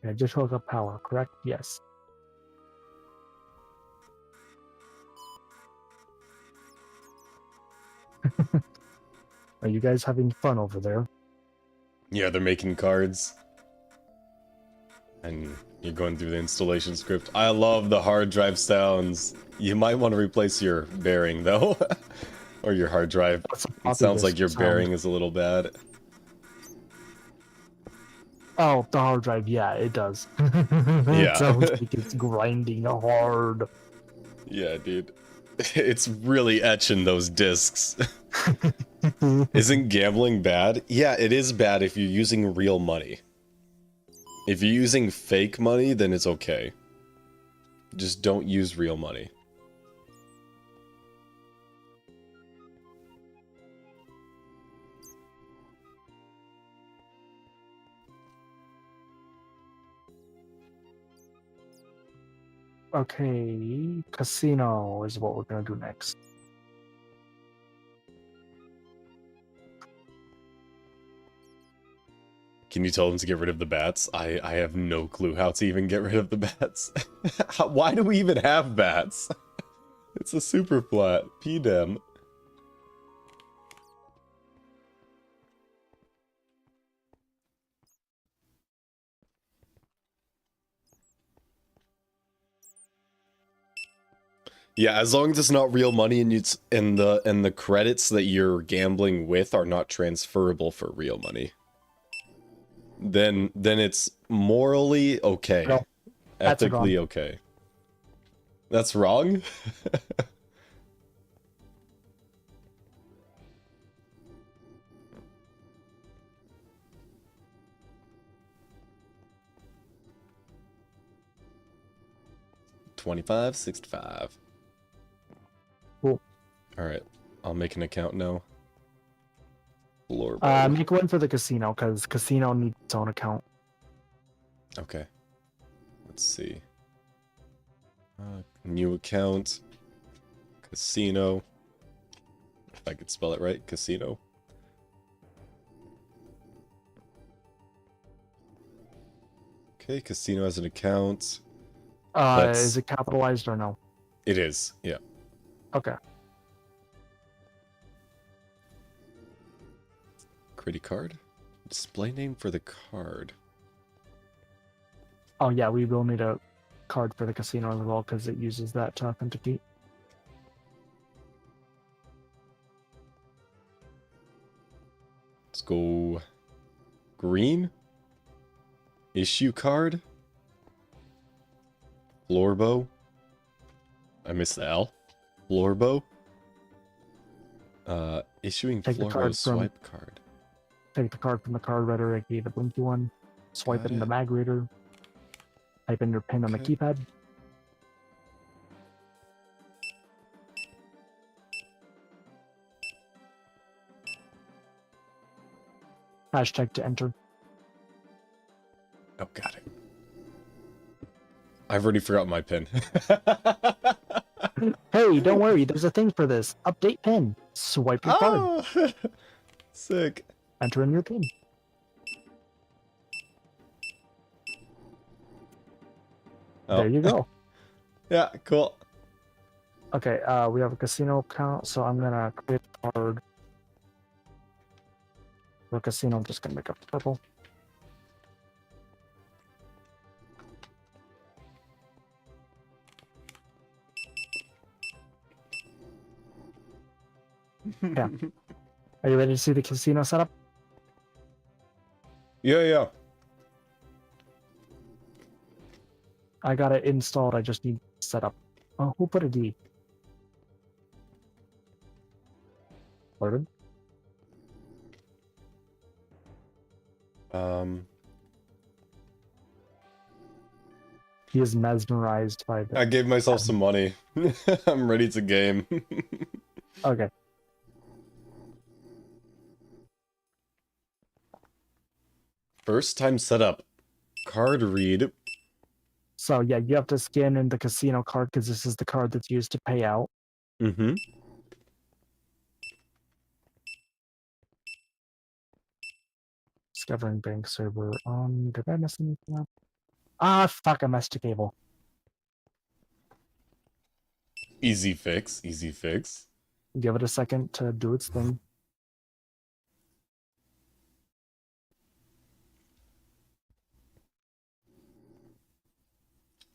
Yeah, just hook up power, correct? Yes. Are you guys having fun over there? Yeah, they're making cards. And you're going through the installation script. I love the hard drive sounds. You might want to replace your bearing though. Or your hard drive. That's a It floppy sounds disk like your sound. bearing is a little bad. Oh, the hard drive, yeah, it does. It Yeah. sounds like it's grinding hard. Yeah, dude. It's really etching those discs. Isn't gambling bad? Yeah, it is bad if you're using real money. If you're using fake money, then it's okay. Just don't use real money. Okay, casino is what we're gonna do next. Can you tell them to get rid of the bats? I have no clue how to even get rid of the bats. Why do we even have bats? It's a super flat. PDEM. Yeah, as long as it's not real money and it's and the credits that you're gambling with are not transferable for real money. Then it's morally okay. No, that's Ethically wrong. okay. That's wrong? $25, $65. Cool. Alright, I'll make an account now. Lord. Make one for the casino, because casino needs its own account. Okay. Let's see. New account. Casino. If I could spell it right. Casino. Okay, casino has an account. Is it capitalized or no? It is, yeah. Okay. Credit card? Display name for the card. Oh yeah, we will need a card for the casino as well, because it uses that to authenticate. Let's go green. Issue card. Florbo. I missed the L. Florbo. Issuing Take the Florbo card from- swipe card. Take the card from the card reader, aka the blinky one. Swipe Got it in the it. mag reader. Type in your pin on the Okay. keypad. Hashtag to enter. Oh, got it. I've already forgotten my pin. Hey, don't worry, there's a thing for this. Update pin. Swipe your card. Oh, sick. Enter in your pin. Oh. There you go. Yeah, cool. Okay, we have a casino account, so I'm gonna create a card. For casino, I'm just gonna make a purple. Yeah. Are you ready to see the casino setup? Yeah. I got it installed, I just need setup. Oh, who put a D? Loaded? He is mesmerized by the... I gave myself some money. I'm ready to game. Okay. First time setup. Card read. So yeah, you have to scan in the casino card because this is the card that's used to pay out. Mm-hmm. Discovering bank server. Did I mess anything up? Ah, fuck! I messed a cable. Easy fix. Easy fix. Give it a second to do its thing.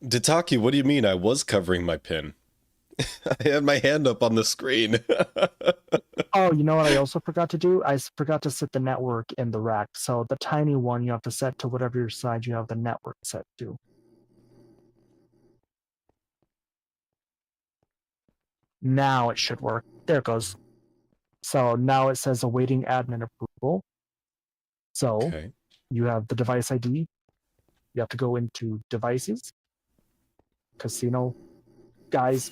Ditaki, what do you mean I was covering my pin? I had my hand up on the screen. Oh, you know what I also forgot to do? Forgot to set the network in the rack. So the tiny one you have to set to whatever your side you have the network set to. Now it should work. There it goes. So now it says awaiting admin approval. So Okay. you have the device ID. You have to go into devices, casino, guys.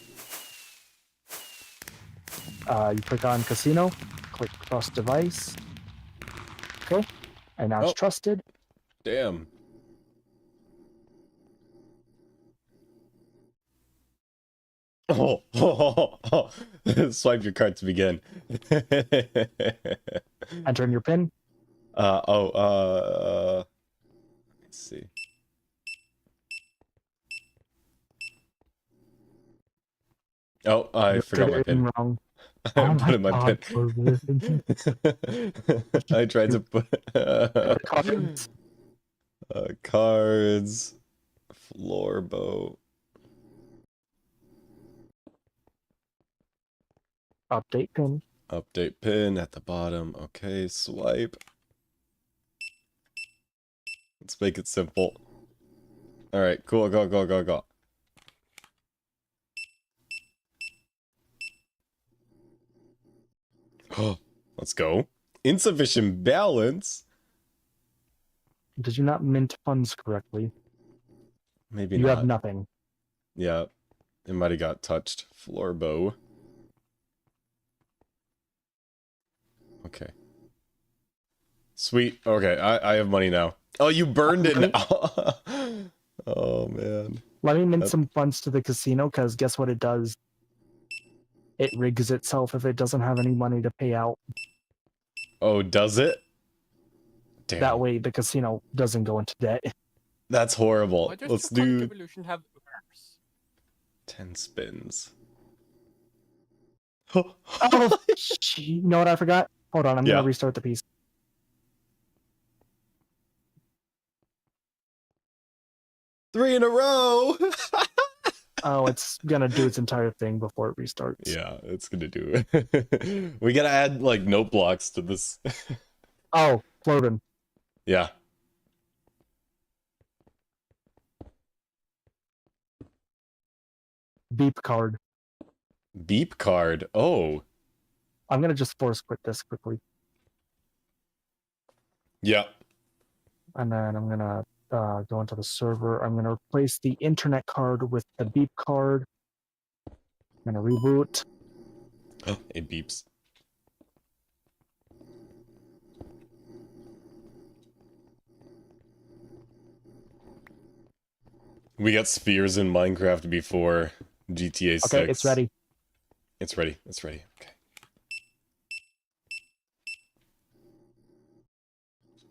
You click on casino, click trust device. Okay, and now it's trusted. Damn. Oh. Swipe your card to begin. Enter in your PIN. Let's see. Oh, I forgot my pin. Wrong. I put in my pin. I tried to put cards, floor boat. Update PIN. Update pin at the bottom. Okay, swipe. Let's make it simple. Alright, cool. Go. Oh, let's go. Insufficient balance? Did you not mint funds correctly? Maybe you not. You have nothing. Yeah, it might have got touched. Floor bow. Okay. Sweet. Okay, I have money now. Oh, you burned it now. Oh, man. Let me mint some funds to the casino, because guess what it does? It rigs itself if it doesn't have any money to pay out. Oh, does it? Damn. That way the casino doesn't go into debt. That's horrible. Why does Let's the do Evolution have worse? 10 spins. Oh, you know what I forgot? Hold on, I'm gonna restart the piece. Three in a row! Oh, it's gonna do its entire thing before it restarts. Yeah, it's gonna do it. We gotta add, like, note blocks to this. Oh, Florban. Yeah. Beep card. Beep card. Oh. I'm gonna just force quit this quickly. Yeah. And then I'm gonna go into the server. I'm gonna replace the internet card with the beep card. I'm gonna reboot. Oh, it beeps. We got spheres in Minecraft before GTA 6. Okay, it's ready. It's ready. It's ready. Okay.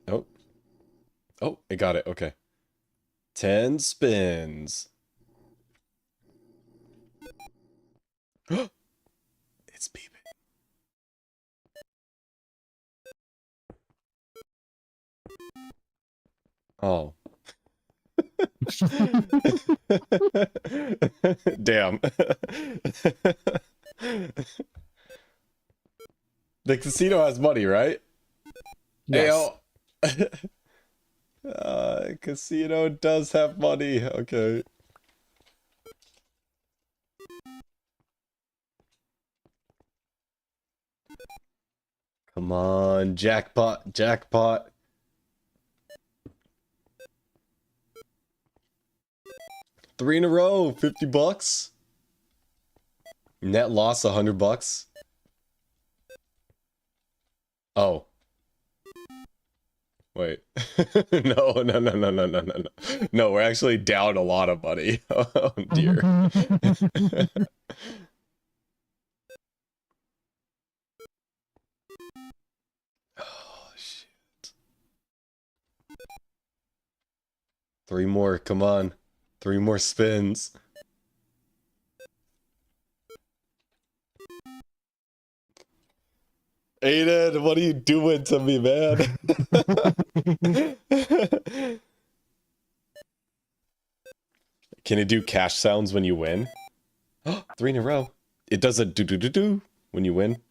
Oh. Oh, it got it. Okay. 10 spins. It's beeping. Oh. Damn. The casino has money, right? Yes. Casino does have money. Okay. Come on, jackpot, jackpot. Three in a row, 50 bucks. Net loss, $100. Oh. Wait. No. No, we're actually down a lot of money. Oh, dear. Oh, shit. 3 more, come on. 3 more spins. Aiden, what are you doing to me, man? Can it do cash sounds when you win? 3 in a row. It does a do-do-do-do when you win.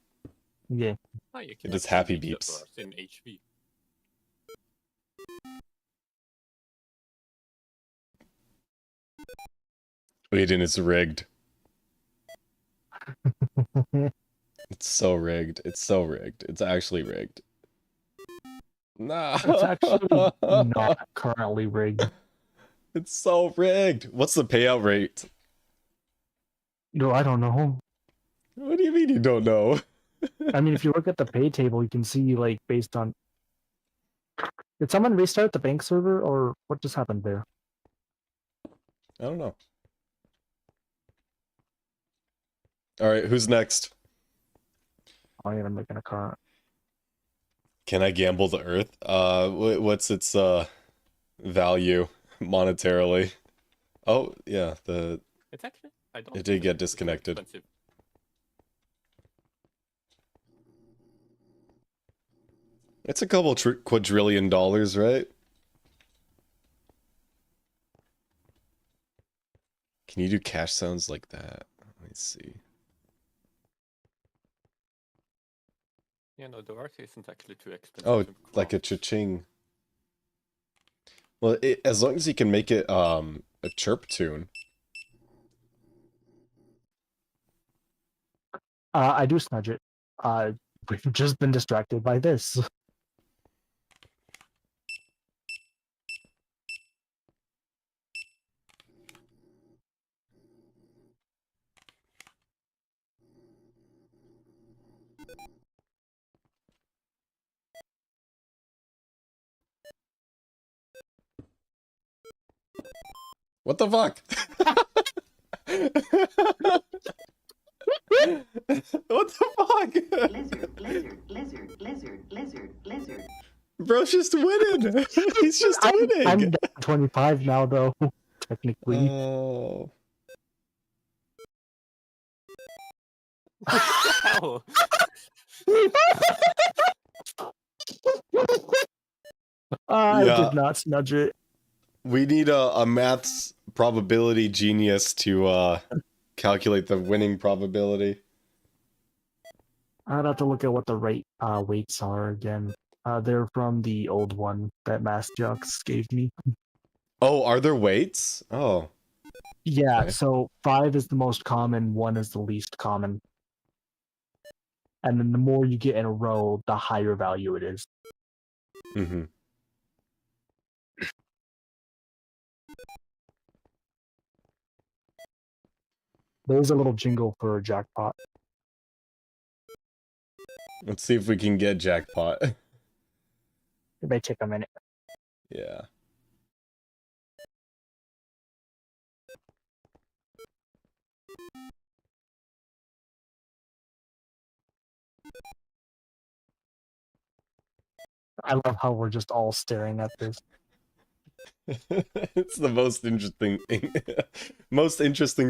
Yeah. Oh, you It can does actually happy reach the beeps. doors in HV. Wait, and it's rigged. It's so rigged. It's so rigged. It's actually rigged. No. It's actually not currently rigged. It's so rigged. What's the payout rate? No, I don't know. What do you mean you don't know? I mean, if you look at the pay table, you can see, like, based on... Did someone restart the bank server, or what just happened there? I don't know. Alright, who's next? I am making a current. Can I gamble the Earth? What's its value monetarily? Oh yeah, It's actually, I don't it did think get it's too disconnected. expensive. It's a couple quadrillion dollars, right? Can you do cash sounds like that? Let me see. Yeah, no, the Earth isn't actually too expensive. Oh, to like a craft. cha-ching. Well, as long as you can make it a chirp tune. I do smudge it. We've just been distracted by this. What the fuck? What the fuck? Lizard. Bro's just winning. He's just I'm winning. down 25 now, though, technically. Oh. Wow! I Yeah. did not smudge it. We need a maths probability genius to calculate the winning probability. I'd have to look at what the weights are again. They're from the old one that Mass Jux gave me. Oh, are there weights? Oh. Yeah, Okay. so 5 is the most common, 1 is the least common. And then the more you get in a row, the higher value it is. Mm-hmm. There's a little jingle for a jackpot. Let's see if we can get jackpot. It may take a minute. Yeah. I love how we're just all staring at this. It's the most interesting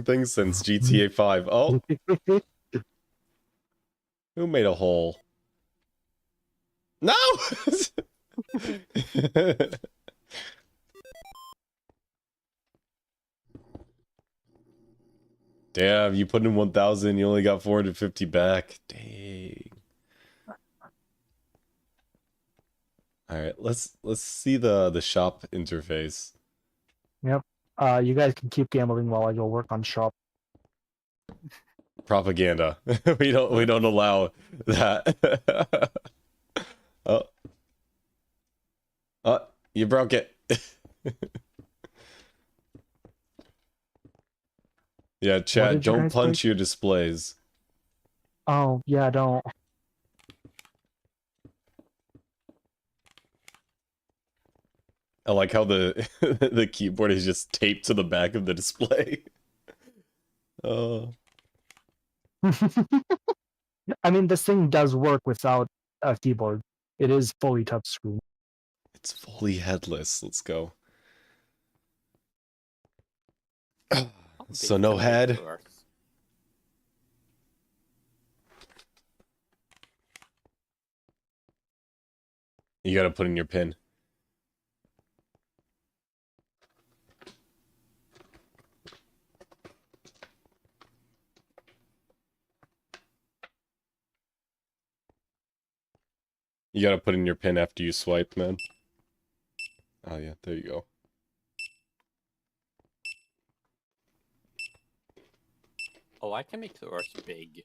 thing since GTA 5. Oh, who made a hole? No! Damn, you put in 1,000, you only got 450 back. Dang. Alright, let's see the shop interface. Yep. You guys can keep gambling while I go work on shop. Propaganda. we don't allow that. Oh. Oh, you broke it. Yeah, chat, did you don't guys punch break? your displays. Oh, yeah, don't. I like how the the keyboard is just taped to the back of the display. Oh. I mean, this thing does work without a keyboard. It is fully touchscreen. It's fully headless. Let's go. How So big no can I make head. the Earth? You gotta put in your pin. You gotta put in your pin after you swipe, man. Oh yeah, there you go. Oh, I can make the Earth big.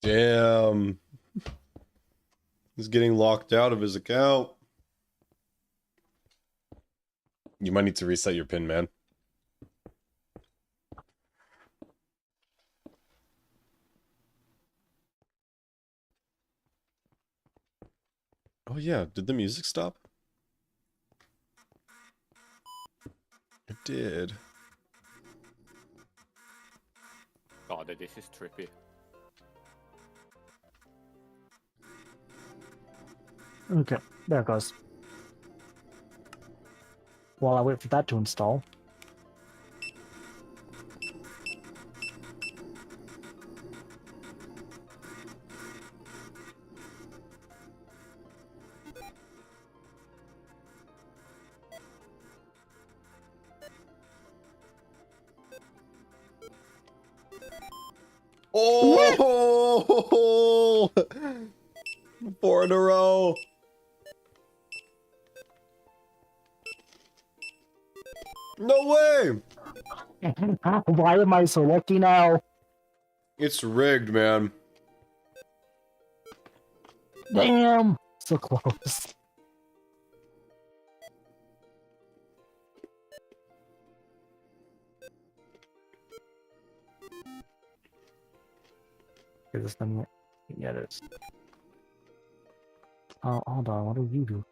Damn. He's getting locked out of his account. You might need to reset your pin, man. Oh yeah, did the music stop? It did. God, this is trippy. Okay, there it goes. While I wait for that to install. Oh! 4 in a row. No way! Why am I so lucky now? It's rigged, man. Damn! So close. Is this thing? Yeah, it is. Oh, hold on. What do you do?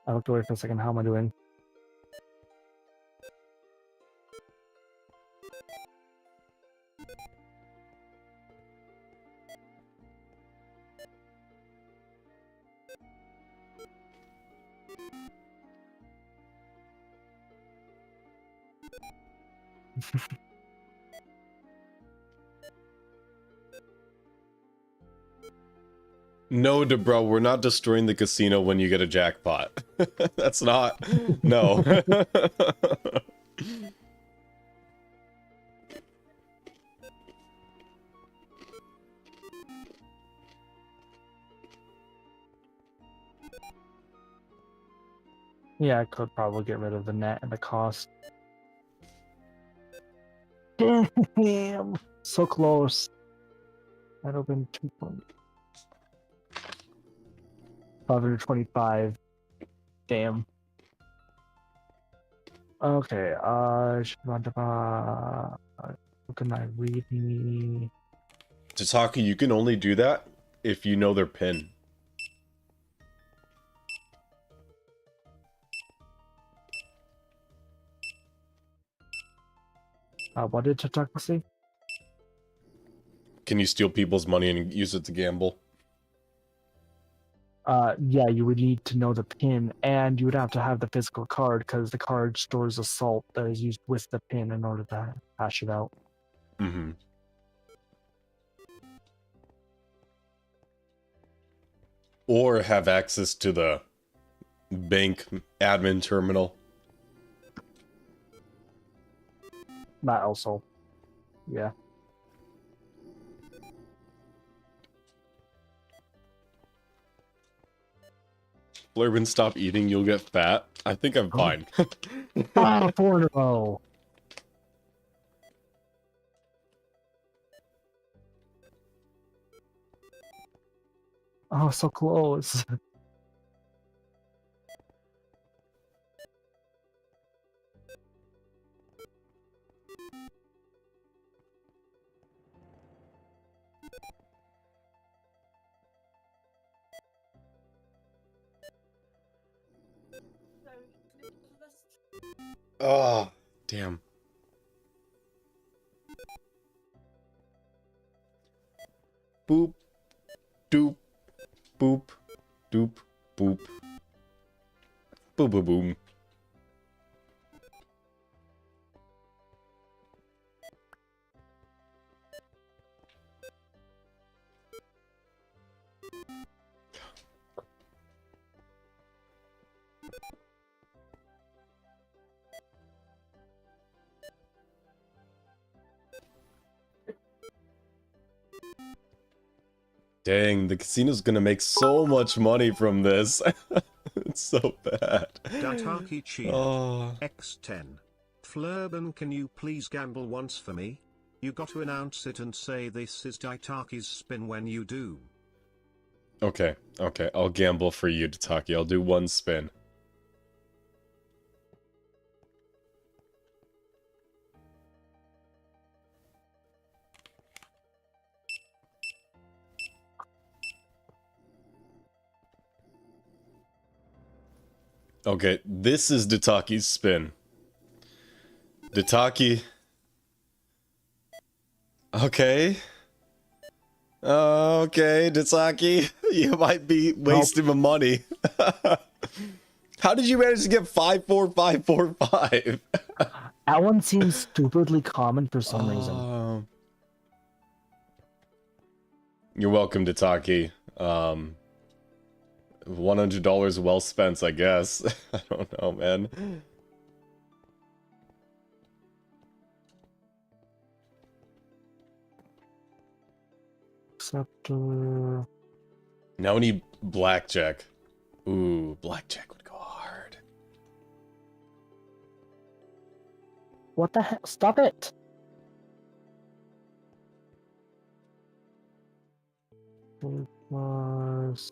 I looked away for a second. How am I doing? No, bro, we're not destroying the casino when you get a jackpot. That's not... No. Yeah, I could probably get rid of the net and the cost. Damn! So close. That opened 525. Damn. Okay, can I read me? Tataki, you can only do that if you know their pin. What did Tataka say? Can you steal people's money and use it to gamble? Yeah, you would need to know the pin, and you would have to have the physical card, because the card stores a salt that is used with the pin in order to hash it out. Mm-hmm. Or have access to the bank admin terminal. That also. Yeah. Flurbin, stop eating, you'll get fat. I think I'm fine. 4 in a row. Oh, so close. Oh, damn. Boop, doop, boop, doop, boop. Boop, boop, boom. Dang, the casino's gonna make so much money from this. It's so bad. Dataki cheered. Oh. X10. Flurban, can you please gamble once for me? You got to announce it and say this is Daitaki's spin when you do. Okay, okay, I'll gamble for you, Dataki. I'll do one spin. Okay, this is Dataki's spin. Dataki. Okay. Okay, Dataki. You might be wasting my money. How did you manage to get 54545? That one seems stupidly common for some reason. You're welcome, Dataki. $100 well spent, I guess. I don't know, man. Scepter. Now we need blackjack. Ooh, blackjack would go hard. What the heck? Stop it! Was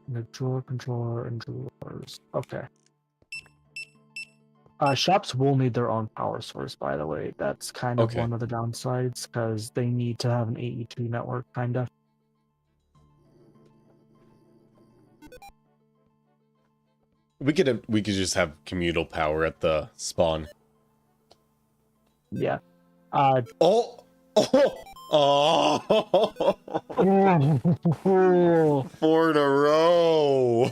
the drawer, controller, and drawers. Okay. Shops will need their own power source, by the way. That's kind of Okay. one of the downsides, because they need to have an AE2 network, kind of. We could just have communal power at the spawn. Yeah. Oh! Oh! Oh! 4 in a row!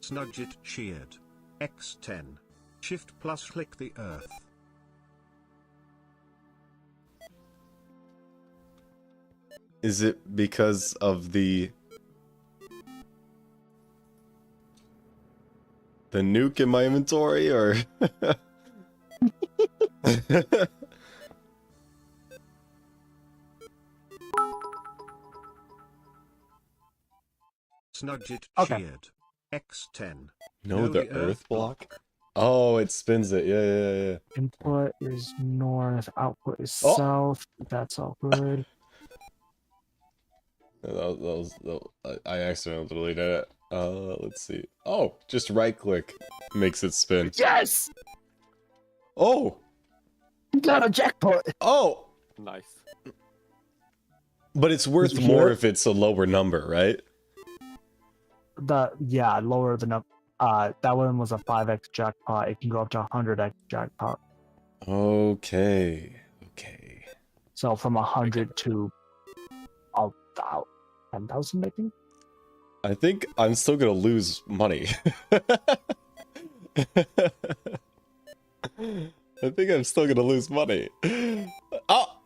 Snudget cheered. X10. Shift plus click the earth. Is it because of the nuke in my inventory, or? Snudget Okay. cheered. X10. No, the earth block? Oh, it spins it. Yeah. Input is north, output is Oh! south. That's all good. I accidentally deleted it. Let's see. Oh, just right click makes it spin. Yes! Oh! You got a jackpot! Oh! Nice. But it's worth you more hear it? if it's a lower number, right? Yeah, lower the number. That one was a 5x jackpot. It can go up to 100x jackpot. Okay. So from 100 to about 10,000, I think. I think I'm still gonna lose money. I think I'm still gonna lose money. Oh!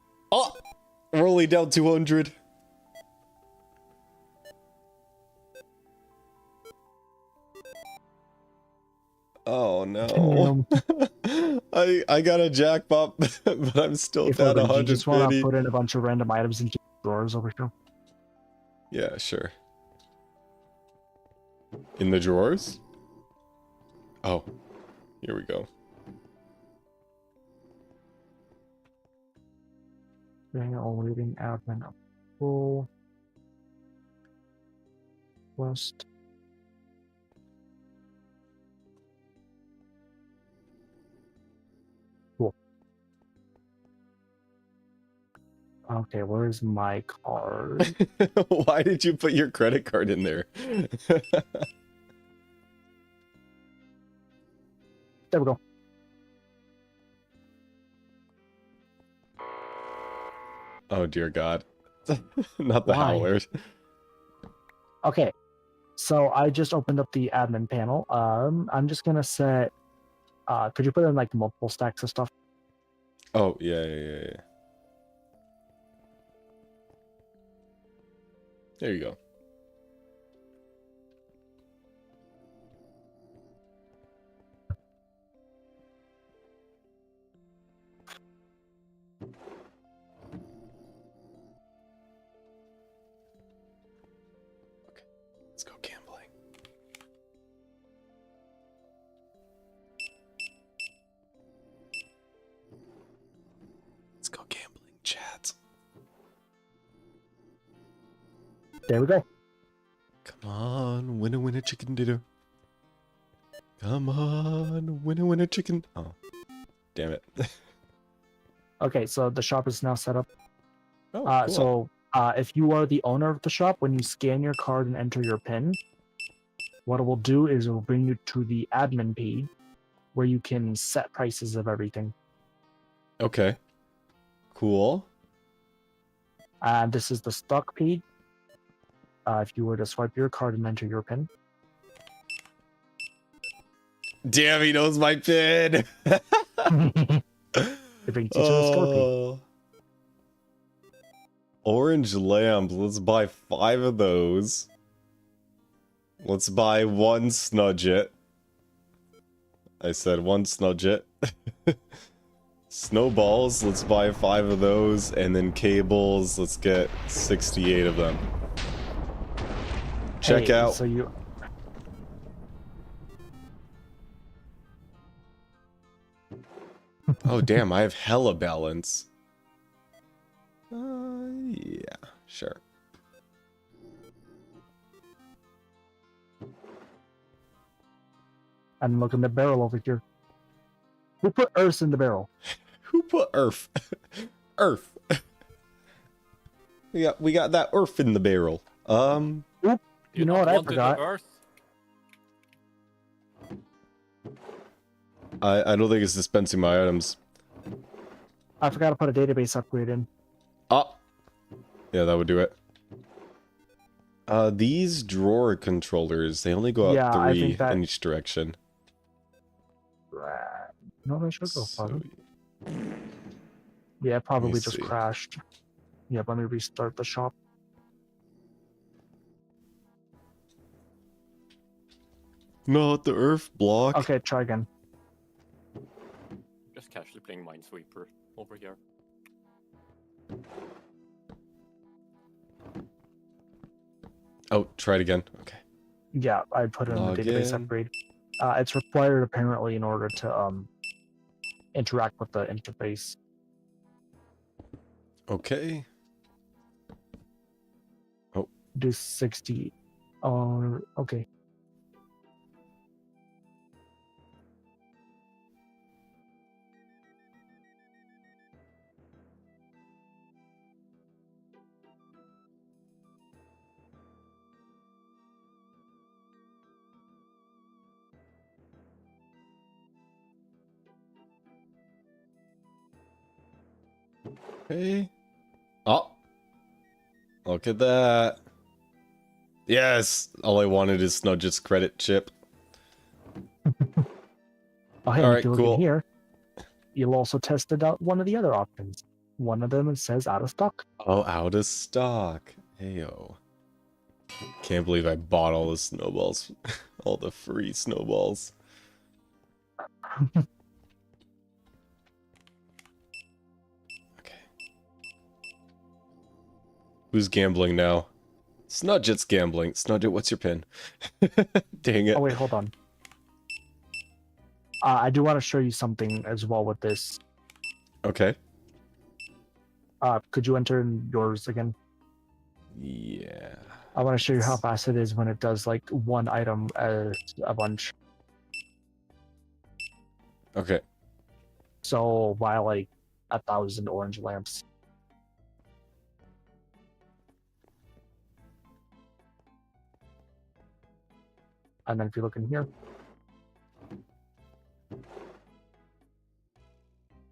We're only down 200. Oh no. I got a jackpot, but I'm still If down you just want 150. to put in a bunch of random items into drawers over here. Yeah, sure. In the drawers? Oh, here we go. Awaiting admin approval. West. Cool. Okay, where's my card? Why did you put your credit card in there? There we go. Oh dear God. Not the Why? howlers. Okay, so I just opened up the admin panel. I'm just gonna set. Could you put in like multiple stacks of stuff? Oh, yeah. There you go. chat. There we go. Come on, winner, chicken dinner. Come on, winner, chicken. Oh, damn it. Okay, so the shop is now set up. Oh, cool. So if you are the owner of the shop, when you scan your card and enter your PIN, what it will do is it will bring you to the admin page where you can set prices of everything. Okay. Cool. And this is the stock page. If you were to swipe your card and enter your PIN. Damn, he knows my pin. It brings you to the store page. Oh. Orange lamp. Let's buy 5 of those. Let's buy 1 Snudget. I said 1 Snudget. Snowballs. Let's buy 5 of those. And then cables. Let's get 68 of them. Check out. So you... Oh, damn. I have hella balance. Yeah, sure. And look in the barrel over here. Who put earth in the barrel? Who put earth? Earth. We got that earth in the barrel. Oop, you know what I forgot? I don't think it's dispensing my items. I forgot to put a database upgrade in. Ah. Yeah, that would do it. These drawer controllers, they only go out 3 in each direction. No, that should go So, fine. Yeah, it probably just see. crashed. Yeah, let me restart the shop. not the earth block. Okay, try again. Just casually playing Minesweeper over here. Oh, try it again. Okay. Yeah, I put in the Log database in. upgrade. It's required apparently in order to interact with the interface. Okay. Do 60. Okay. Okay. Oh. Look at that. Yes. All I wanted is Snudget's credit chip. Oh, hey, Alright, if you look cool. in here, you'll also tested out one of the other options. One of them says out of stock. Oh, out of stock. Heyo. Can't believe I bought all the snowballs. All the free snowballs. Okay. Who's gambling now? Snudget's gambling. Snudget, what's your pin? Dang it. Oh, wait, hold on. I do want to show you something as well with this. Okay. Could you enter in yours again? Yeah. I want to show you how fast it is when it does like one item as a bunch. Okay. So buy like 1,000 orange lamps. And then if you look in here,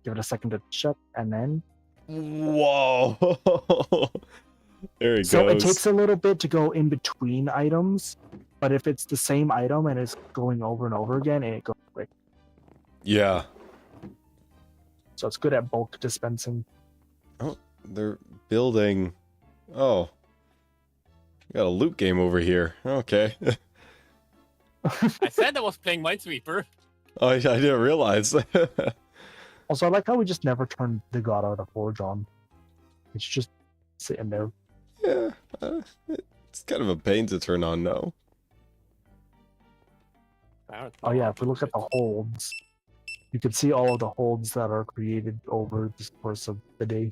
give it a second to check, and then Whoa. There he so goes. it takes a little bit to go in between items, but if it's the same item and it's going over and over again, it goes quick. Yeah. So it's good at bulk dispensing. Oh, they're building. Oh. We got a loot game over here. Okay. I said I was playing Minesweeper. Oh, I didn't realize. Also, I like how we just never turned the God out of Forge on. It's just sitting there. Yeah. It's kind of a pain to turn on now. Oh yeah, if we look at the holds, you can see all of the holds that are created over the course of the day.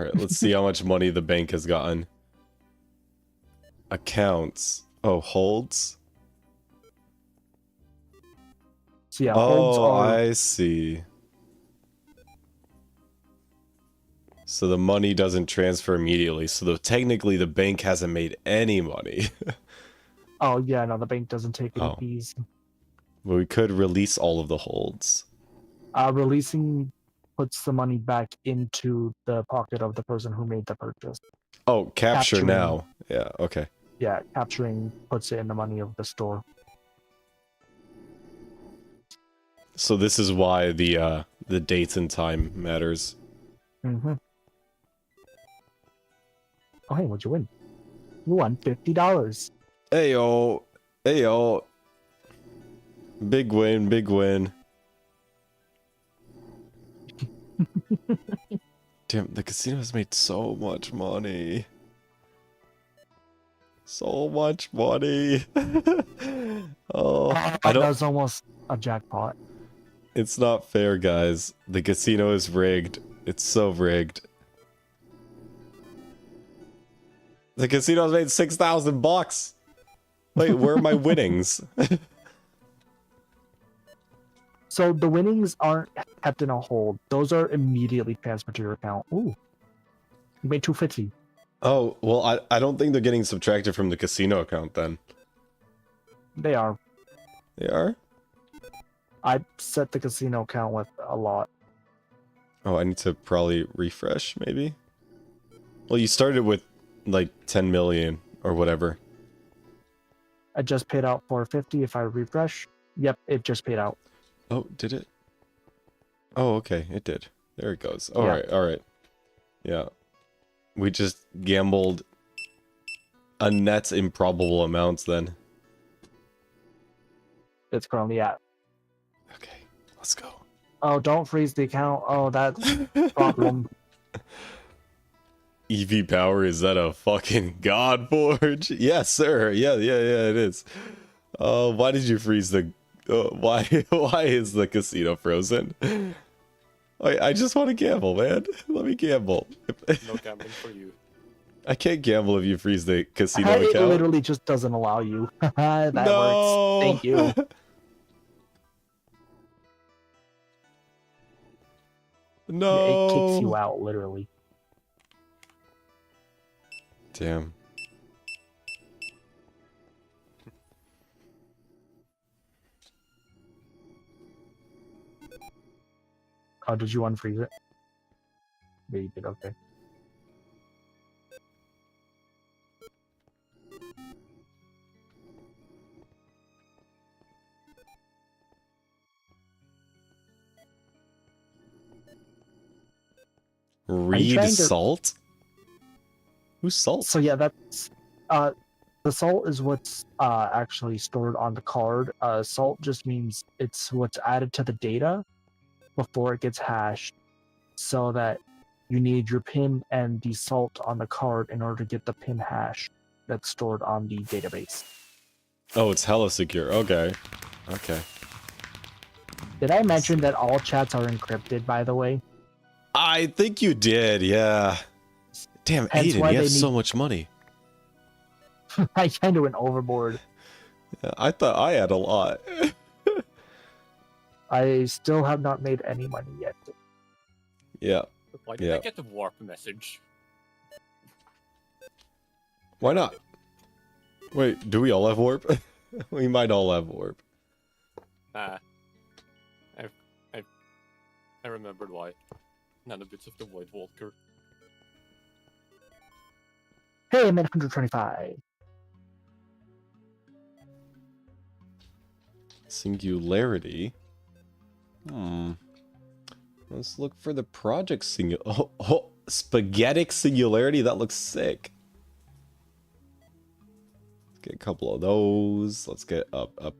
Alright, let's see how much money the bank has gotten. Accounts. Oh, holds? So yeah, holds Oh, are I see. So the money doesn't transfer immediately. So technically the bank hasn't made any money. oh yeah, no, the bank doesn't take any Oh. fees. But we could release all of the holds. Releasing puts the money back into the pocket of the person who made the purchase. Oh, capture Capturing. now. Yeah, okay. Yeah, capturing puts it in the money of the store. So this is why the dates and time matters. Mm-hmm. Oh, hey, what'd you win? You won $50. Ayo. Ayo. Big win, big win. Damn, the casino has made so much money. So much money. Oh, I don't. That's almost a jackpot. It's not fair, guys. The casino is rigged. It's so rigged. The casino's made $6,000. Wait, where are my winnings? So the winnings aren't kept in a hold. Those are immediately transferred to your account. Ooh. You made 250. Oh, well, I don't think they're getting subtracted from the casino account then. They are. They are? I set the casino account with a lot. Oh, I need to probably refresh, maybe? Well, you started with, like, 10 million or whatever. I just paid out 450 if I refresh. Yep, it just paid out. Oh, did it? Oh, okay, it did. There it goes. Yeah. Alright, alright. Yeah. We just gambled a net improbable amounts then. It's currently at. Okay, let's go. Oh, don't freeze the account. Oh, that's a problem. EV power, is that a fucking god forge? Yes, sir. Yeah, it is. Why did you freeze the... why is the casino frozen? I just want to gamble, man. Let me gamble. No gambling for you. I can't gamble if you freeze the casino It account. literally just doesn't allow you. That No! works. Thank you. No! Yeah, it kicks you out, literally. Damn. Oh, did you unfreeze it? Yeah, you did. Okay. Read trying to- salt? Who's salt? So yeah, that's the salt is what's actually stored on the card. Salt just means it's what's added to the data before it gets hashed, so that you need your PIN and the salt on the card in order to get the PIN hash that's stored on the database. Oh, it's hella secure. Okay. Okay. Did I mention that all chats are encrypted, by the way? I think you did, yeah. Damn, Hence Aiden, why you have they so need- much money. I kind of went overboard. Yeah, I thought I had a lot. I still have not made any money yet. Yeah. But why did Yeah. I get a warp message? Why not? Wait, do we all have warp? We might all have warp. I remembered why. Nanobits of the Void Walker. Hey, I made 125. Singularity. Let's look for the project spaghetic singularity. That looks sick. Let's get a couple of those. Let's get a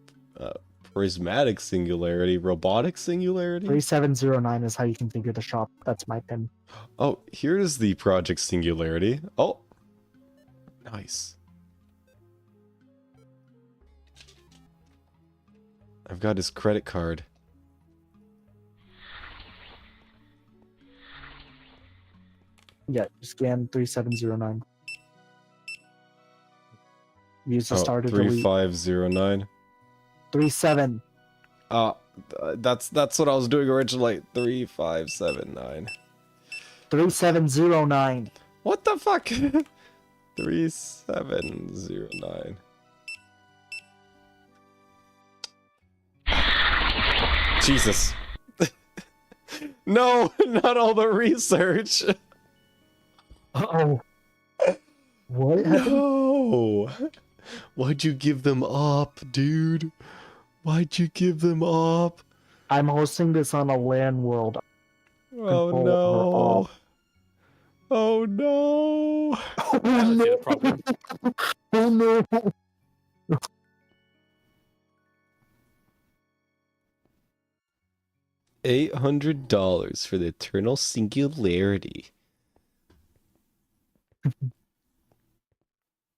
prismatic singularity, robotic singularity. 3709 is how you configure the shop. That's my PIN. Oh, here's the project singularity. Oh, nice. I've got his credit card. Yeah, scan 3709. Use the Oh, star to delete. 3509. 37. That's what I was doing originally. 3579. 3709. What the fuck? 3709. Jesus. No, not all the research. Uh-oh. What happened? No. Why'd you give them up, dude? Why'd you give them up? I'm hosting this on a LAN world. Oh Control no. are off. Oh no. Oh I don't see the no! problem. Oh no! $800 for the eternal singularity.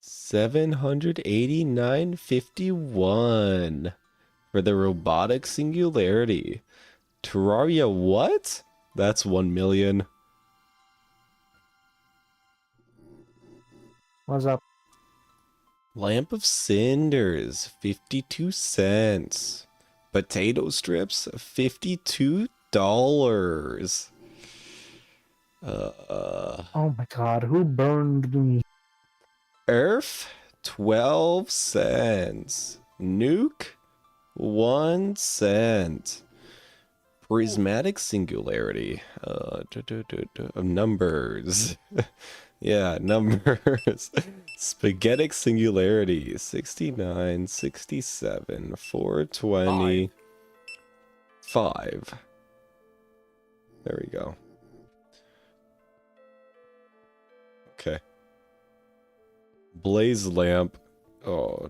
789.51 for the robotic singularity. Terraria what? That's 1 million. What's up? Lamp of Cinders, 52 cents. Potato strips, $52. Oh my god, who burned me? Earth, 12 cents. Nuke, 1 cent. Prismatic singularity. Numbers. Yeah, numbers. Spaghetti singularity. 69, 67, 420. 5. There we go. Okay. Blaze lamp. Oh,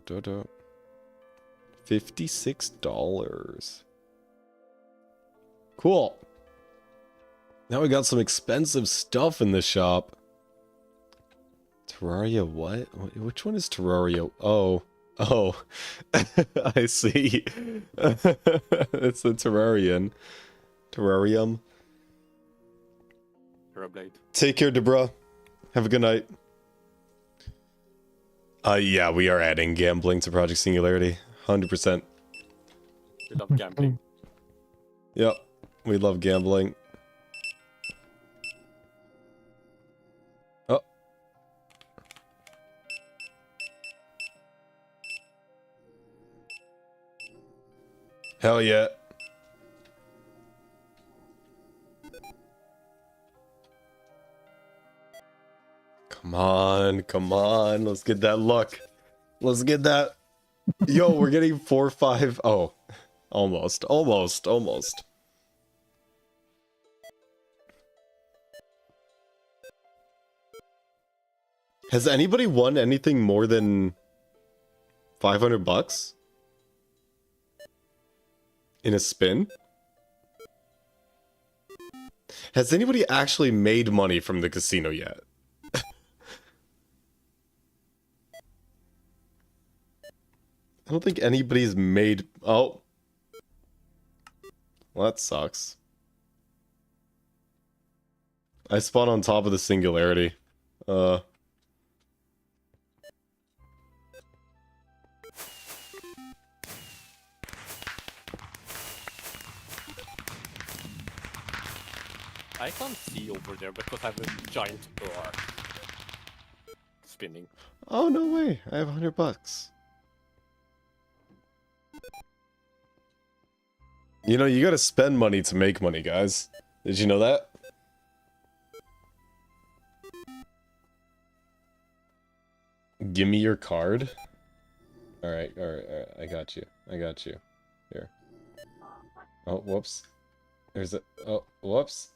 $56. Cool. Now we got some expensive stuff in the shop. Terraria what? Which one is Terraria? Oh. Oh. I see. It's the Terrarian. Terrarium. Terrorblade. Take care, Debra. Have a good night. Yeah, we are adding gambling to Project Singularity. 100%. We love gambling. Yep. We love gambling. Oh. Hell yeah. Come on, come on. Let's get that luck. Let's get that. Yo, we're getting 4, 5. Oh, almost. Has anybody won anything more than $500 in a spin? Has anybody actually made money from the casino yet? I don't think anybody's made... Oh. Well, that sucks. I spawned on top of the singularity. I can't see over there because I have a giant bar spinning. Oh, no way. I have $100. You know, you gotta spend money to make money, guys. Did you know that? Give me your card. Alright. I got you. Here. Oh, whoops. There's a... Oh, whoops.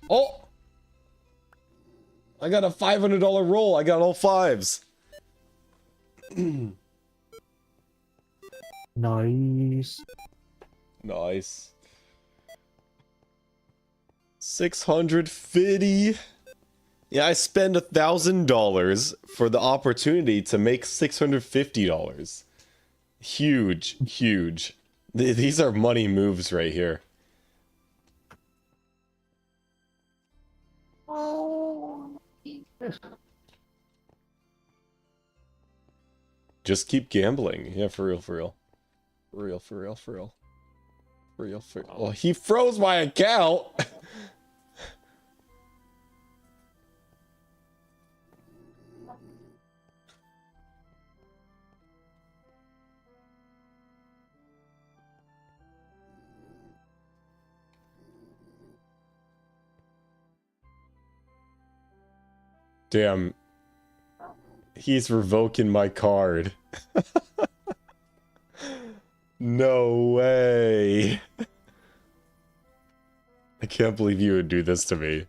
Oh! I got a $500 roll. I got all 5s. Nice. Nice. 650. Yeah, I spend $1,000 for the opportunity to make $650. Huge. These are money moves right here. Just keep gambling. Yeah, for real, for real. For real, for real, for real. For real, for real. Well, he froze my account! Damn. He's revoking my card. No way. I can't believe you would do this to me.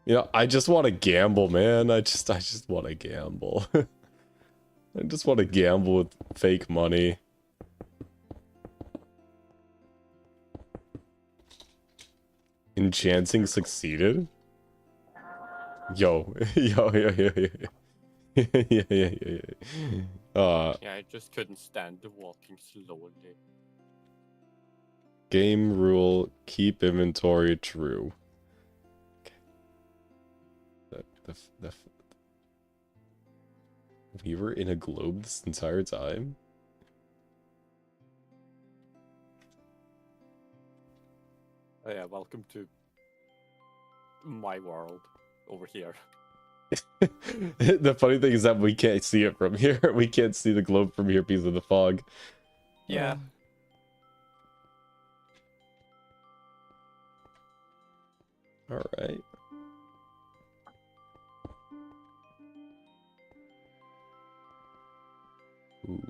You know, I just want to gamble, man. I just want to gamble. I just want to gamble with fake money. Enchanting succeeded? Yo, yo. Yeah. Yeah, I just couldn't stand the walking slowly. Game rule, keep inventory true. Okay. We were in a globe this entire time? Oh yeah, welcome to my world over here. The funny thing is that we can't see it from here. We can't see the globe from here because of the fog. Yeah. Alright. Ooh.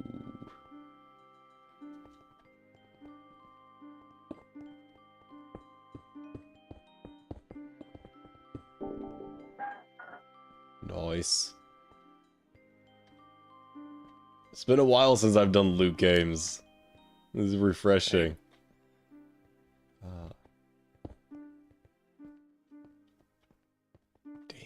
Nice. It's been a while since I've done loot games. This is refreshing. Dang.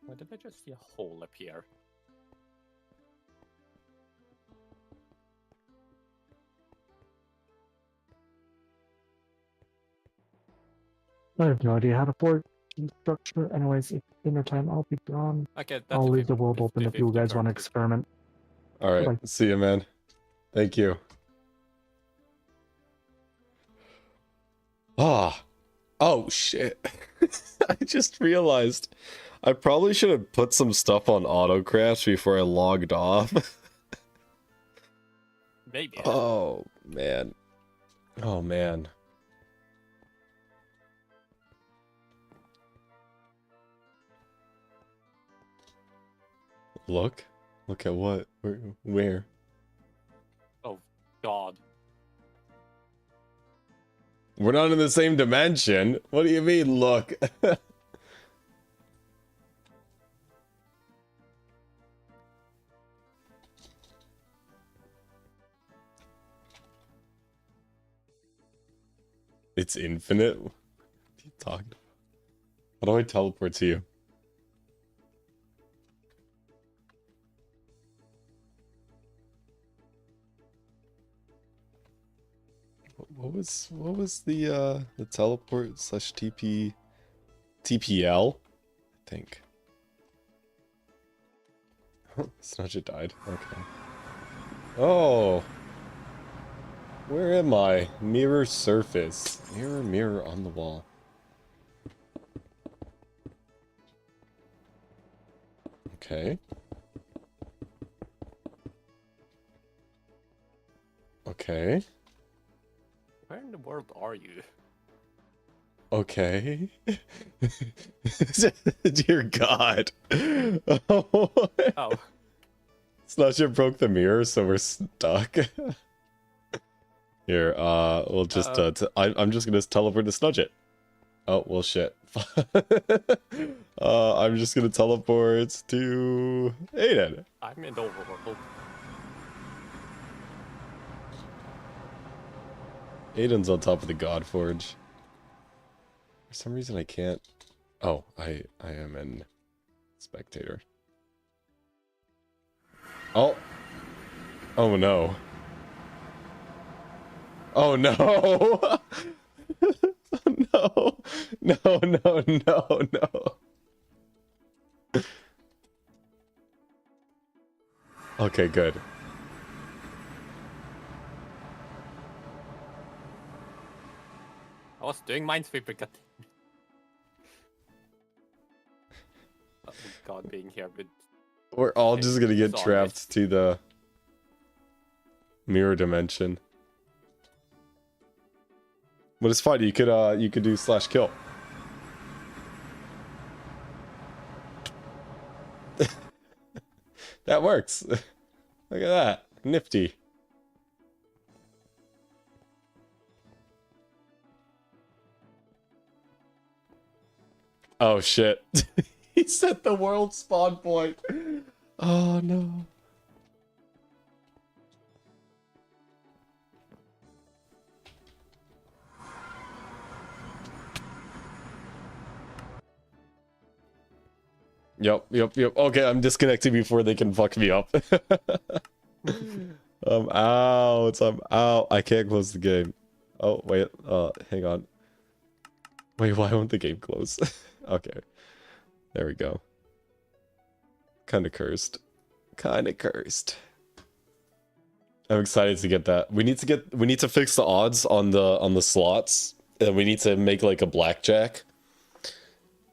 Why did I just see a hole appear? I have no idea how to port structure. Anyways, if dinner time, I'll be gone. Okay, that's I'll okay. leave the world open if you 50-50 guys want to currently. experiment. Alright, Bye-bye. see you, man. Thank you. Ah. Oh, shit. I just realized I probably should have put some stuff on autocraft before I logged off. Maybe. Oh, man. Oh, man. Look. Look at what? Where? Oh, God. We're not in the same dimension. What do you mean, look? It's infinite? What are you talking about? How do I teleport to you? What was the teleport slash TPL? I think. Snudget died. Okay. Oh. Where am I? Mirror surface. Mirror on the wall. Okay. Okay. Where in the world are you? Okay. Dear God. Oh. Oh. Snudget broke the mirror, so we're stuck. Here, we'll just, I'm just gonna teleport to Snudget. Oh, well, shit. I'm just gonna teleport to Aiden. I'm in the overworld. Aiden's on top of the God Forge. For some reason I can't... Oh, I am an spectator. Oh! Oh no. Oh no. No. No, no, no, no. Okay, good. I was doing Minesweeper, god. Oh god, being here with We're all just gonna get zombies. trapped to the mirror dimension. But it's fine, you could do slash kill. That works. Look at that. Nifty. Oh shit. He set the world spawn point. Oh no. Yep. Okay, I'm disconnecting before they can fuck me up. I'm out. I can't close the game. Oh, wait. Hang on. Wait, why won't the game close? Okay. There we go. Kinda cursed. I'm excited to get that. We need to fix the odds on the slots. And we need to make like a blackjack.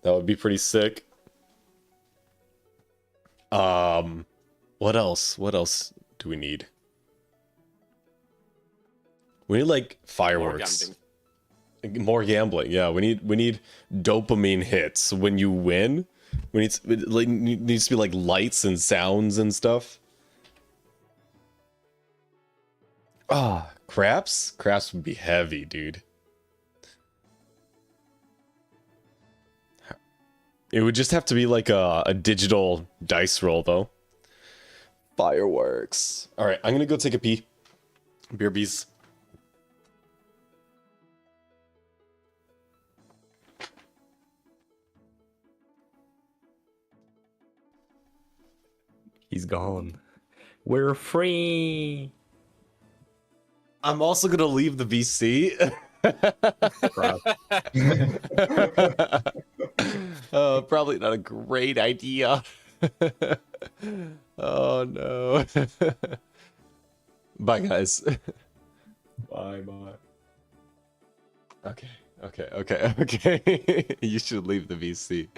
That would be pretty sick. What else? What else do we need? We need like fireworks. More gambling. Yeah, we need dopamine hits when you win. We need to, like, needs to be like lights and sounds and stuff. Ah, craps? Craps would be heavy, dude. It would just have to be like a digital dice roll, though. Fireworks. All right, I'm gonna go take a pee. Beer bees. He's gone. We're free. I'm also gonna leave the VC. Probably not a great idea. Oh no. Bye guys. Bye. Okay. You should leave the VC.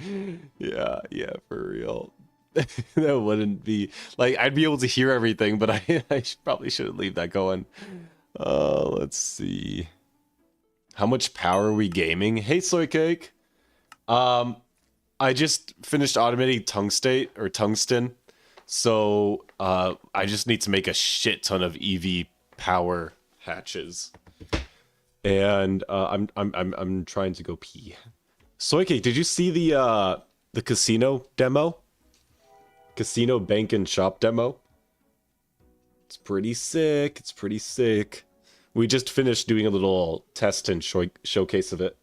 Yeah, for real. That wouldn't be like I'd be able to hear everything, but probably shouldn't leave that going. Let's see. How much power are we gaming? Hey, Soy Cake. I just finished automating tungsten, so I just need to make a shit ton of EV power hatches, and I'm trying to go pee. Soy Cake, did you see the casino demo? Casino bank and shop demo? It's pretty sick. We just finished doing a little test and showcase of it.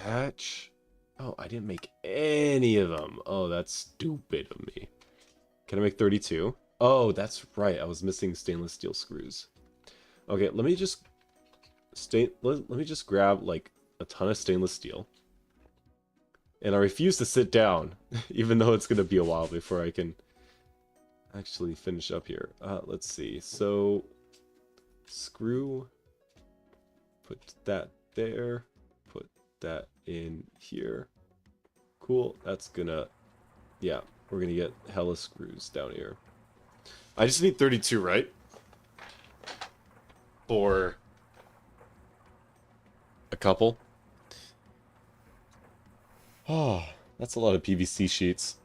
Hatch. Oh, I didn't make any of them. Oh, that's stupid of me. Can I make 32? Oh, that's right. I was missing stainless steel screws. Okay, let me just grab like a ton of stainless steel. And I refuse to sit down, even though it's gonna be a while before I can actually finish up here. Let's see. So, screw. Put that there. Put that in here. Cool. That's gonna... Yeah, we're gonna get hella screws down here. I just need 32, right? For a couple. Oh, that's a lot of PVC sheets.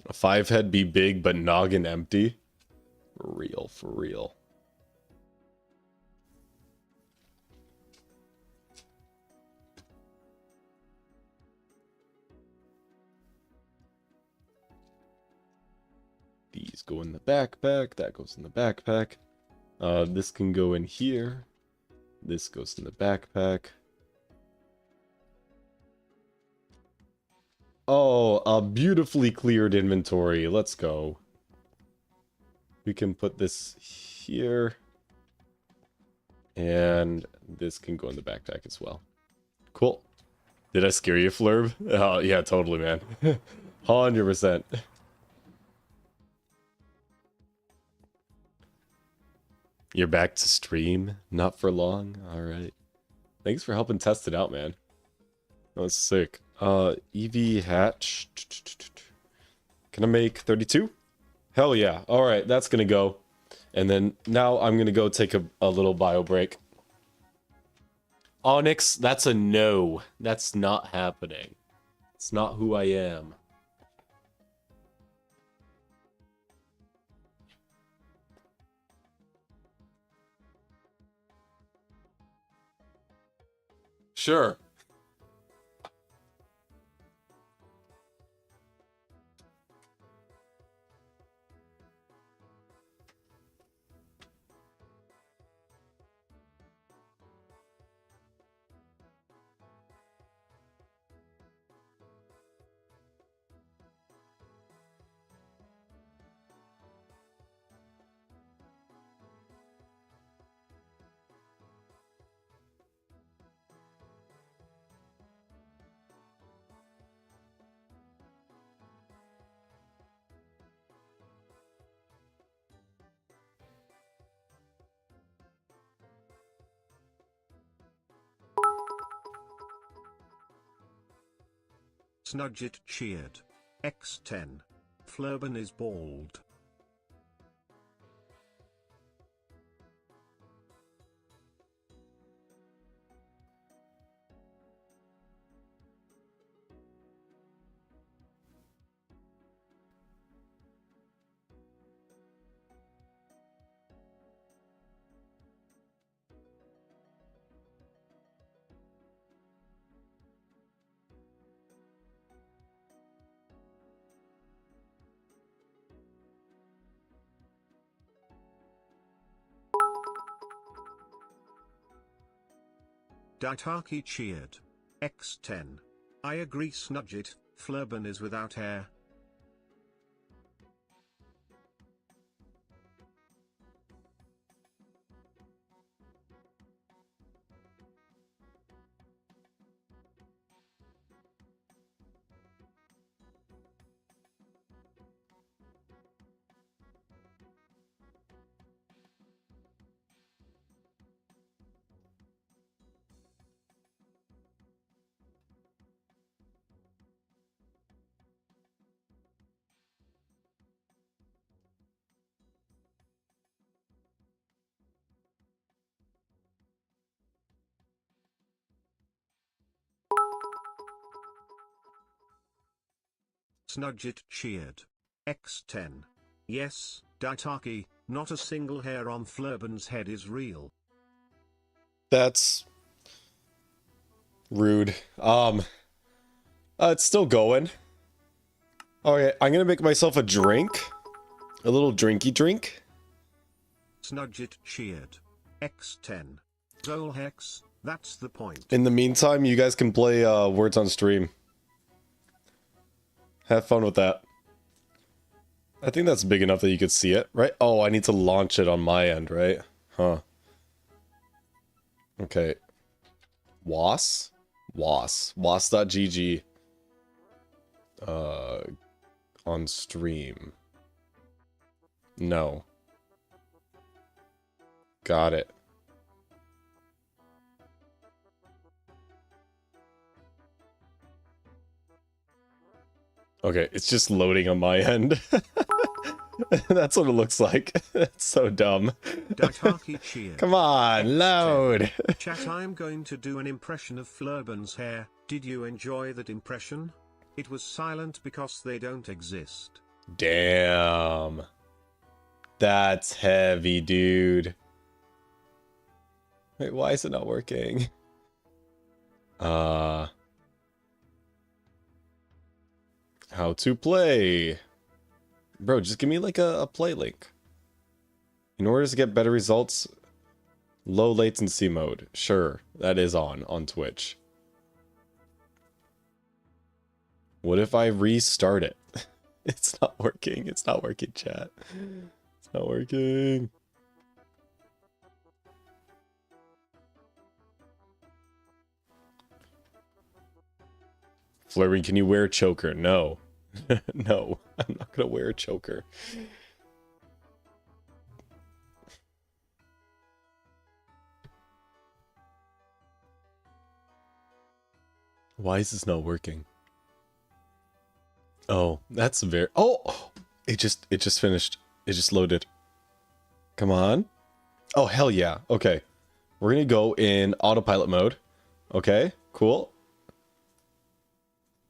A 5-head be big, but noggin empty. For real. These go in the backpack. That goes in the backpack. This can go in here. This goes in the backpack. Oh, a beautifully cleared inventory. Let's go. We can put this here. And this can go in the backpack as well. Cool. Did I scare you, Flurb? Oh, yeah, totally, man. 100%. You're back to stream? Not for long? Alright. Thanks for helping test it out, man. That's sick. EV hatch. Can I make 32? Hell yeah. Alright, that's gonna go. And then now I'm gonna go take a little bio break. Onyx, that's a no. That's not happening. It's not who I am. Sure. Snudget cheered. X10. Flurban is bald. Daitaki cheered. X10. I agree, Snudget. Flurban is without hair. Snudget cheered. X10. Yes, Daitaki, not a single hair on Flurban's head is real. That's rude. It's still going. Okay, I'm gonna make myself a drink. A little drinky drink. Snudget cheered. X10. Zolhex, that's the point. In the meantime, you guys can play Words on Stream. Have fun with that. I think that's big enough that you could see it, right? Oh, I need to launch it on my end, right? Huh. Okay. Was? Was.gg. On stream. No. Got it. Okay, it's just loading on my end. That's what it looks like. It's so dumb. Daitaki cheered. Come on, load. Chat, I'm going to do an impression of Flurban's hair. Did you enjoy that impression? It was silent because they don't exist. Damn. That's heavy, dude. Wait, why is it not working? How to play. Bro, just give me like a play link. In order to get better results, low latency mode. Sure, that is on Twitch. What if I restart it? It's not working. It's not working, chat. It's not working. Flurry, can you wear a choker? No. No, I'm not gonna wear a choker. Why is this not working? Oh, that's very... Oh! It just finished. It just loaded. Come on. Oh, hell yeah. Okay. We're gonna go in autopilot mode. Okay, cool.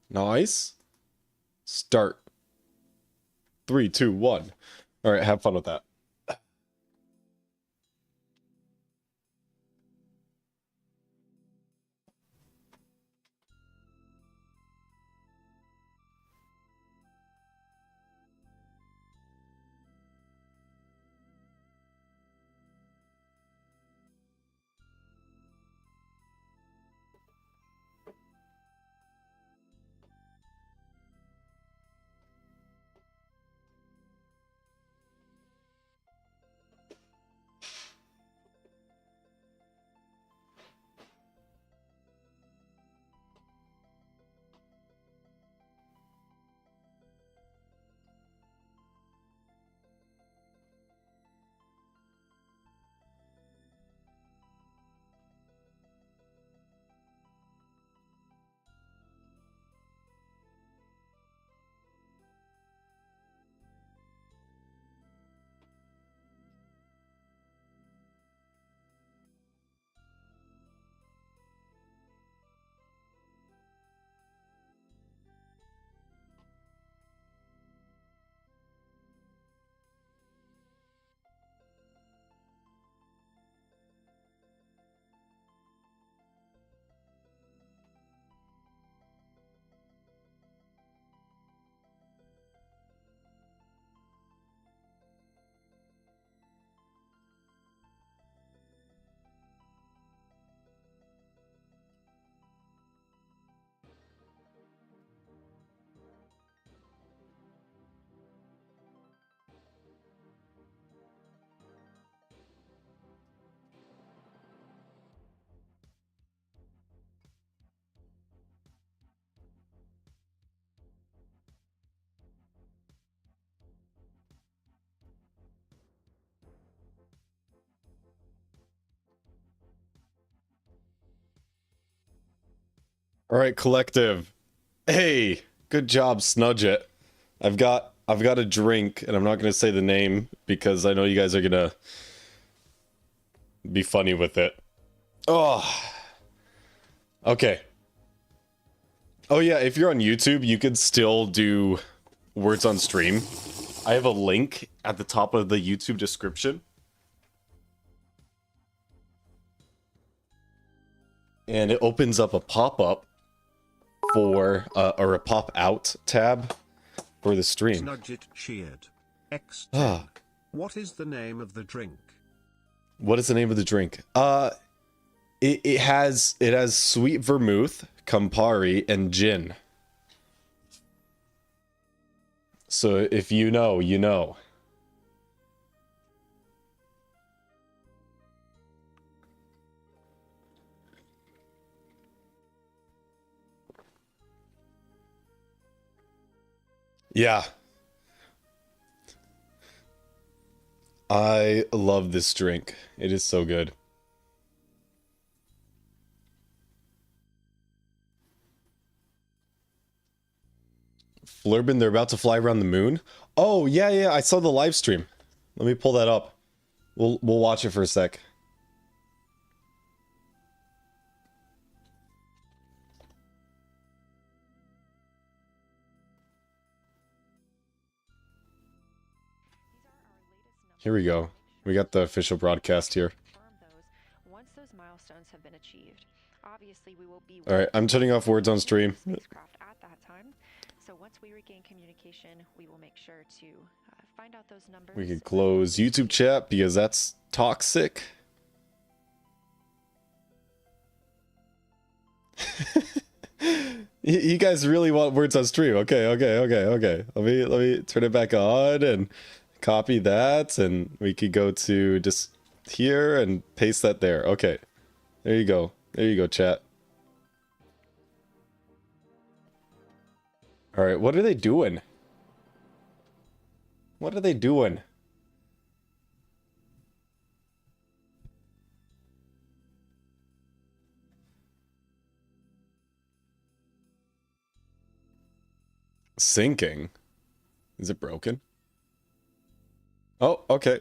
Nice. Start. 3, 2, 1. Alright, have fun with that. Alright, collective. Hey, good job, Snudge It. I've got a drink, and I'm not gonna say the name because I know you guys are gonna be funny with it. Oh. Okay. Oh yeah, if you're on YouTube, you could still do words on stream. I have a link at the top of the YouTube description. And it opens up a pop-up for, or a pop-out tab for the stream. Snudge It cheered. X10. What is the name of the drink? What is the name of the drink? It has sweet vermouth, Campari, and gin. So if you know, you know. Yeah. I love this drink. It is so good. Flurbin, they're about to fly around the moon? Oh, yeah, I saw the live stream. Let me pull that up. We'll watch it for a sec. Here we go. We got the official broadcast here. Once those milestones have been achieved, obviously we will be. All right, I'm turning off words on stream. Spacecraft at that time. So once we regain communication, we will make sure to find out those numbers. We could close YouTube chat because that's toxic. You guys really want words on stream? Okay. Let me turn it back on and copy that, and we could go to just here and paste that there. Okay, there you go. There you go, chat. All right, what are they doing? What are they doing? Syncing? Is it broken? Oh, okay.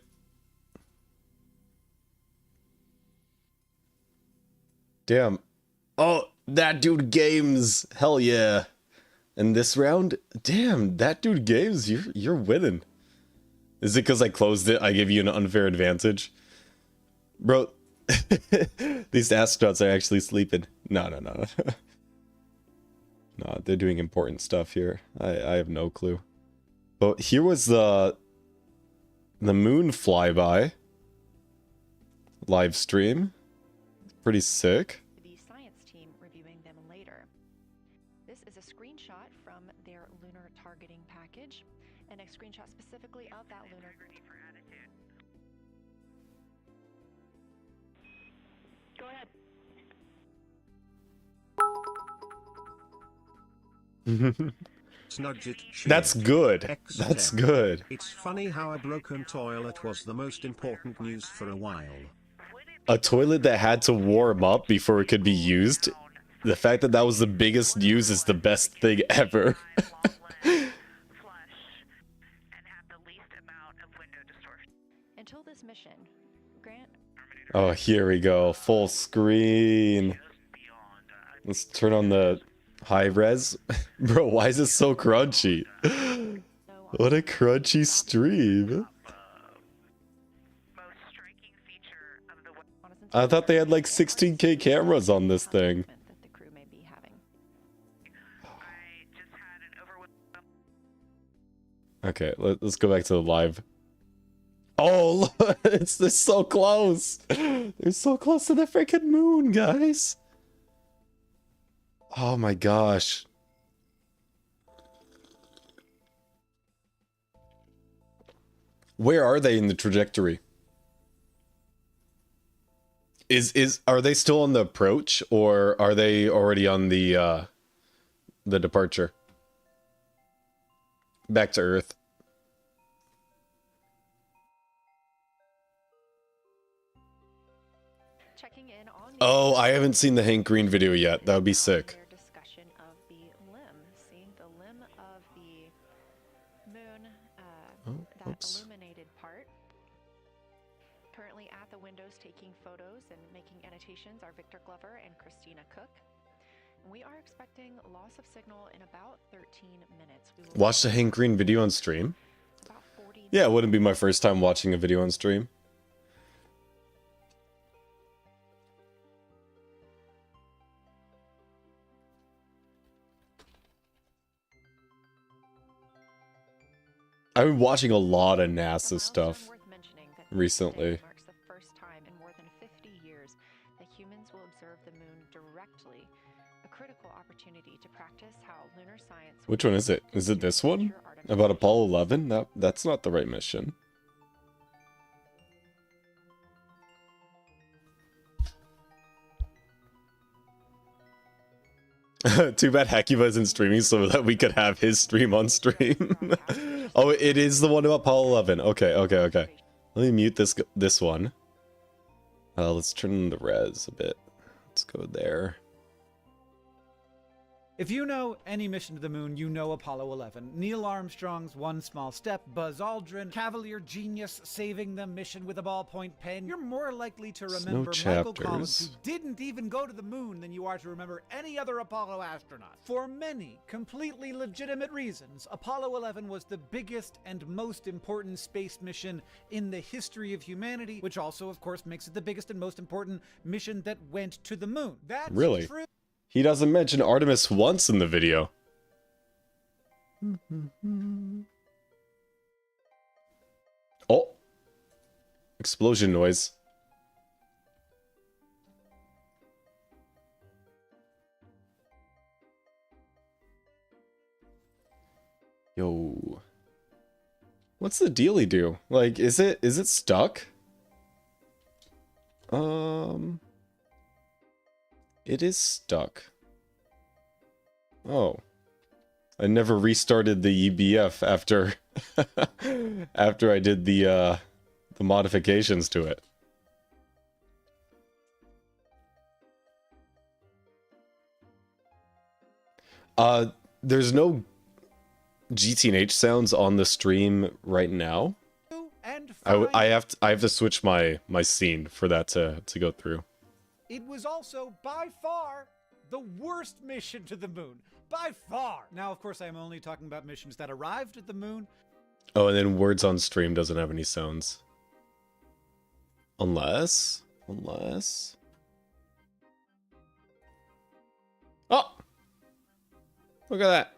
Damn. Oh, that dude games. Hell yeah. And this round, damn, that dude games. You're winning. Is it because I closed it? I give you an unfair advantage? Bro, these astronauts are actually sleeping. No. No, they're doing important stuff here. I have no clue. But here was the moon flyby live stream. Pretty sick. The science team reviewing them later. This is a screenshot from their lunar targeting package, and a screenshot specifically of that lunar. Go ahead. Snudge it. That's good. X10. That's good. It's funny how a broken toilet was the most important news for a while. A toilet that had to warm up before it could be used. The fact that that was the biggest news is the best thing ever. Until this mission, Grant. Oh, here we go. Full screen. Let's turn on the high res. Bro, why is it so crunchy? What a crunchy stream. I thought they had like 16K cameras on this thing. That the crew may be having. Okay, let's go back to the live. Oh, look, they're so close. They're so close to the freaking moon, guys. Oh my gosh. Where are they in the trajectory? Are they still on the approach, or are they already on the departure? Back to Earth. Checking in on Oh, I haven't seen the Hank Green video yet. That would be sick. Their discussion of the limb. See the limb of the moon, that oops. illuminated part. Currently at the windows taking photos and making annotations are Victor Glover and Christina Cook. We are expecting loss of signal in about 13 minutes. We will Watch the Hank Green video on stream? about 40 Yeah, it wouldn't be my first time watching a video on stream. I've been watching a lot of NASA stuff worth mentioning that recently. today marks the first time in more than 50 years that humans will observe the moon directly, a critical opportunity to practice how lunar science. Which one is it? Is it this one? About Apollo 11? That's not the right mission. Too bad Hakiba isn't streaming so that we could have his stream on stream. Oh, it is the one about Apollo 11. Okay. Let me mute this one. Let's turn the res a bit. Let's go there. If you know any mission to the moon, you know Apollo 11. Neil Armstrong's One Small Step, Buzz Aldrin, Cavalier Genius saving the mission with a ballpoint pen. You're more likely to There's no remember Michael chapters. Collins, who didn't even go to the moon, than you are to remember any other Apollo astronaut. For many completely legitimate reasons, Apollo 11 was the biggest and most important space mission in the history of humanity, which also, of course, makes it the biggest and most important mission that went to the moon. That's Really? true. He doesn't mention Artemis once in the video. explosion noise. Yo. What's the dealie do? Like, is it stuck? It is stuck. Oh. I never restarted the EBF after after I did the modifications to it. There's no GTNH sounds on the stream right now. I have to switch my scene for that to go through. It was also by far the worst mission to the moon. By far. Now, of course, I am only talking about missions that arrived at the moon. Oh, and then words on stream doesn't have any sounds. Unless... Oh! Look at that.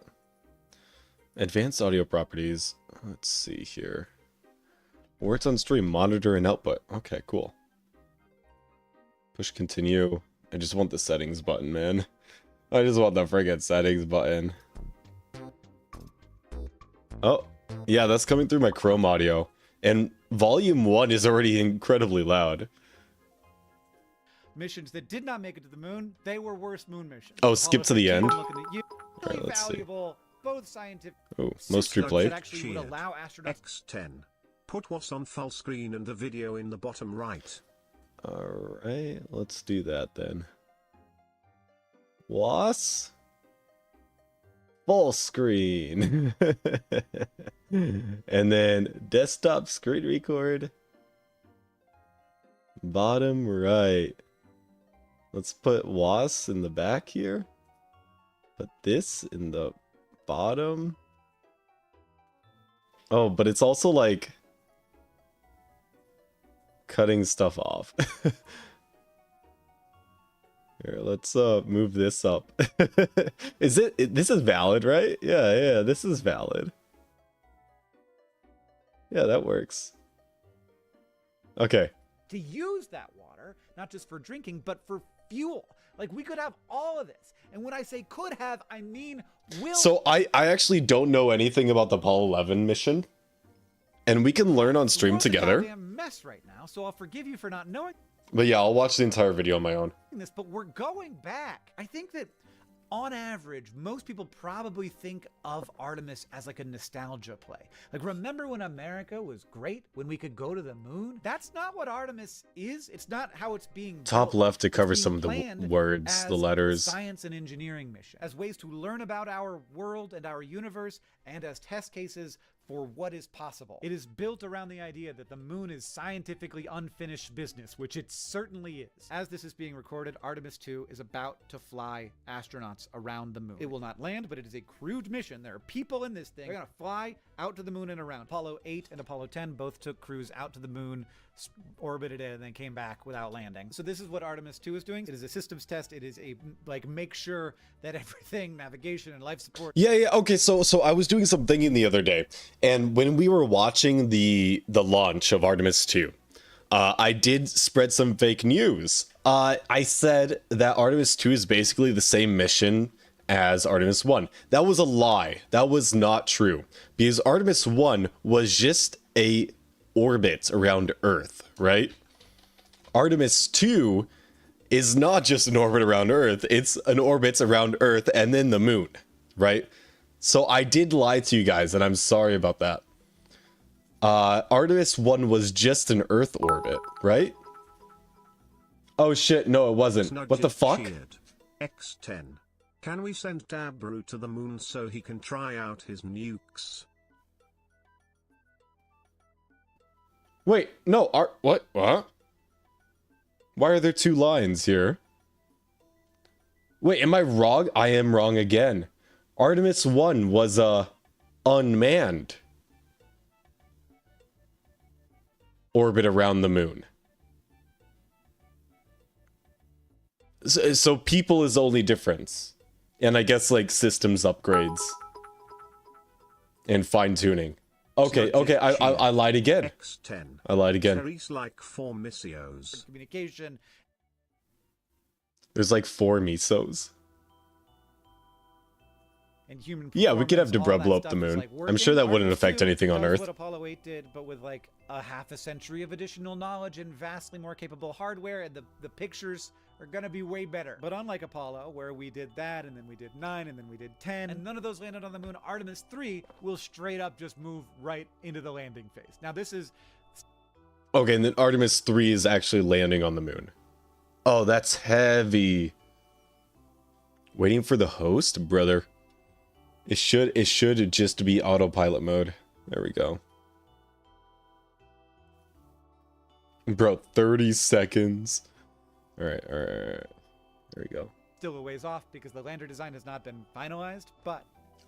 Advanced audio properties. Let's see here. Words on stream, monitor and output. Okay, cool. Push continue. I just want the settings button, man. I just want the friggin' settings button. Oh, yeah, that's coming through my Chrome audio. And volume 1 is already incredibly loud. Missions that did not make it to the moon, they were worst moon missions. Oh, skip to the end? Really let's valuable, both scientific. Oh, most replayed. Actually would allow astronauts. X10. Put what's on full screen and the video in the bottom right. Alright, let's do that then. Was? Full screen. And then desktop screen record. Bottom right. Let's put was in the back here. Put this in the bottom. Oh, but it's also like cutting stuff off. Here, let's move this up. This is valid, right? Yeah, this is valid. Yeah, that works. Okay. To use that water, not just for drinking, but for fuel. Like, we could have all of this. And when I say could have, I mean will. So I actually don't know anything about the Apollo 11 mission. And we can learn on stream together. It's a mess right now, so I'll forgive you for not knowing. But yeah, I'll watch the entire video on my own. This, but we're going back. I think that on average, most people probably think of Artemis as like a nostalgia play. Like, remember when America was great, when we could go to the moon? That's not what Artemis is. It's not how it's being Top built. left to cover It's some of being the planned words, as the letters. Science and engineering mission, as ways to learn about our world and our universe, and as test cases for what is possible. It is built around the idea that the moon is scientifically unfinished business, which it certainly is. As this is being recorded, Artemis 2 is about to fly astronauts around the moon. It will not land, but it is a crewed mission. There are people in this thing. They're gonna fly out to the moon and around. Apollo 8 and Apollo 10 both took crews out to the moon, orbited it, and then came back without landing. So this is what Artemis 2 is doing. It is a systems test. It is a, like, make sure that everything, navigation and life support. Yeah, okay, so I was doing some thinking the other day, and when we were watching the launch of Artemis 2, I did spread some fake news. I said that Artemis 2 is basically the same mission as Artemis 1. That was a lie. That was not true. Because Artemis 1 was just a orbit around Earth, right? Artemis 2 is not just an orbit around Earth, it's an orbit around Earth and then the moon, right? So I did lie to you guys, and I'm sorry about that. Artemis 1 was just an Earth orbit, right? Oh shit, no it wasn't. What the fuck? Cheered. X10. Can we send Dabru to the moon so he can try out his nukes? Wait, no, what? What? Why are there two lines here? Wait, am I wrong? I am wrong again. Artemis 1 was, unmanned orbit around the moon. So people is the only difference. And I guess, like, systems upgrades. And fine-tuning. Okay, okay, I lied again. X10. I lied again. Series like 4 missios. Communication. There's like 4 misos. And human Yeah, we could have performance, all Debra that blow up the stuff is, moon. like, I'm sure that working. wouldn't Artemis affect 2 anything on does Earth. what Apollo 8 did, but with like a half a century of additional knowledge and vastly more capable hardware, and the pictures are gonna be way better. But unlike Apollo, where we did that, and then we did 9, and then we did 10, and none of those landed on the moon, Artemis 3 will straight up just move right into the landing phase. Now this is... Okay, and then Artemis 3 is actually landing on the moon. Oh, that's heavy. Waiting for the host, brother. It should just be autopilot mode. There we go. Bro, 30 seconds. All right. There we go. still a ways off because the lander design has not been finalized, but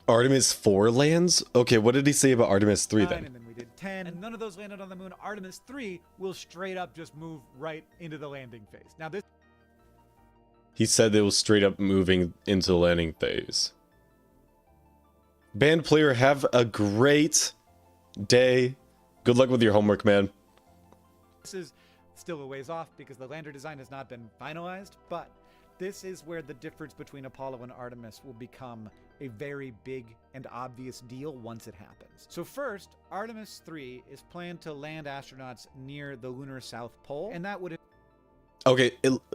Artemis 4 lands? Okay, what did he say about Artemis 3 9, then? and then we did 10, and none of those landed on the moon. Artemis 3 will straight up just move right into the landing phase. Now this... He said they was straight up moving into the landing phase. Band player, have a great day. Good luck with your homework, man. This is still a ways off because the lander design has not been finalized, but this is where the difference between Apollo and Artemis will become a very big and obvious deal once it happens. So first, Artemis 3 is planned to land astronauts near the lunar South Pole, and that would... Okay,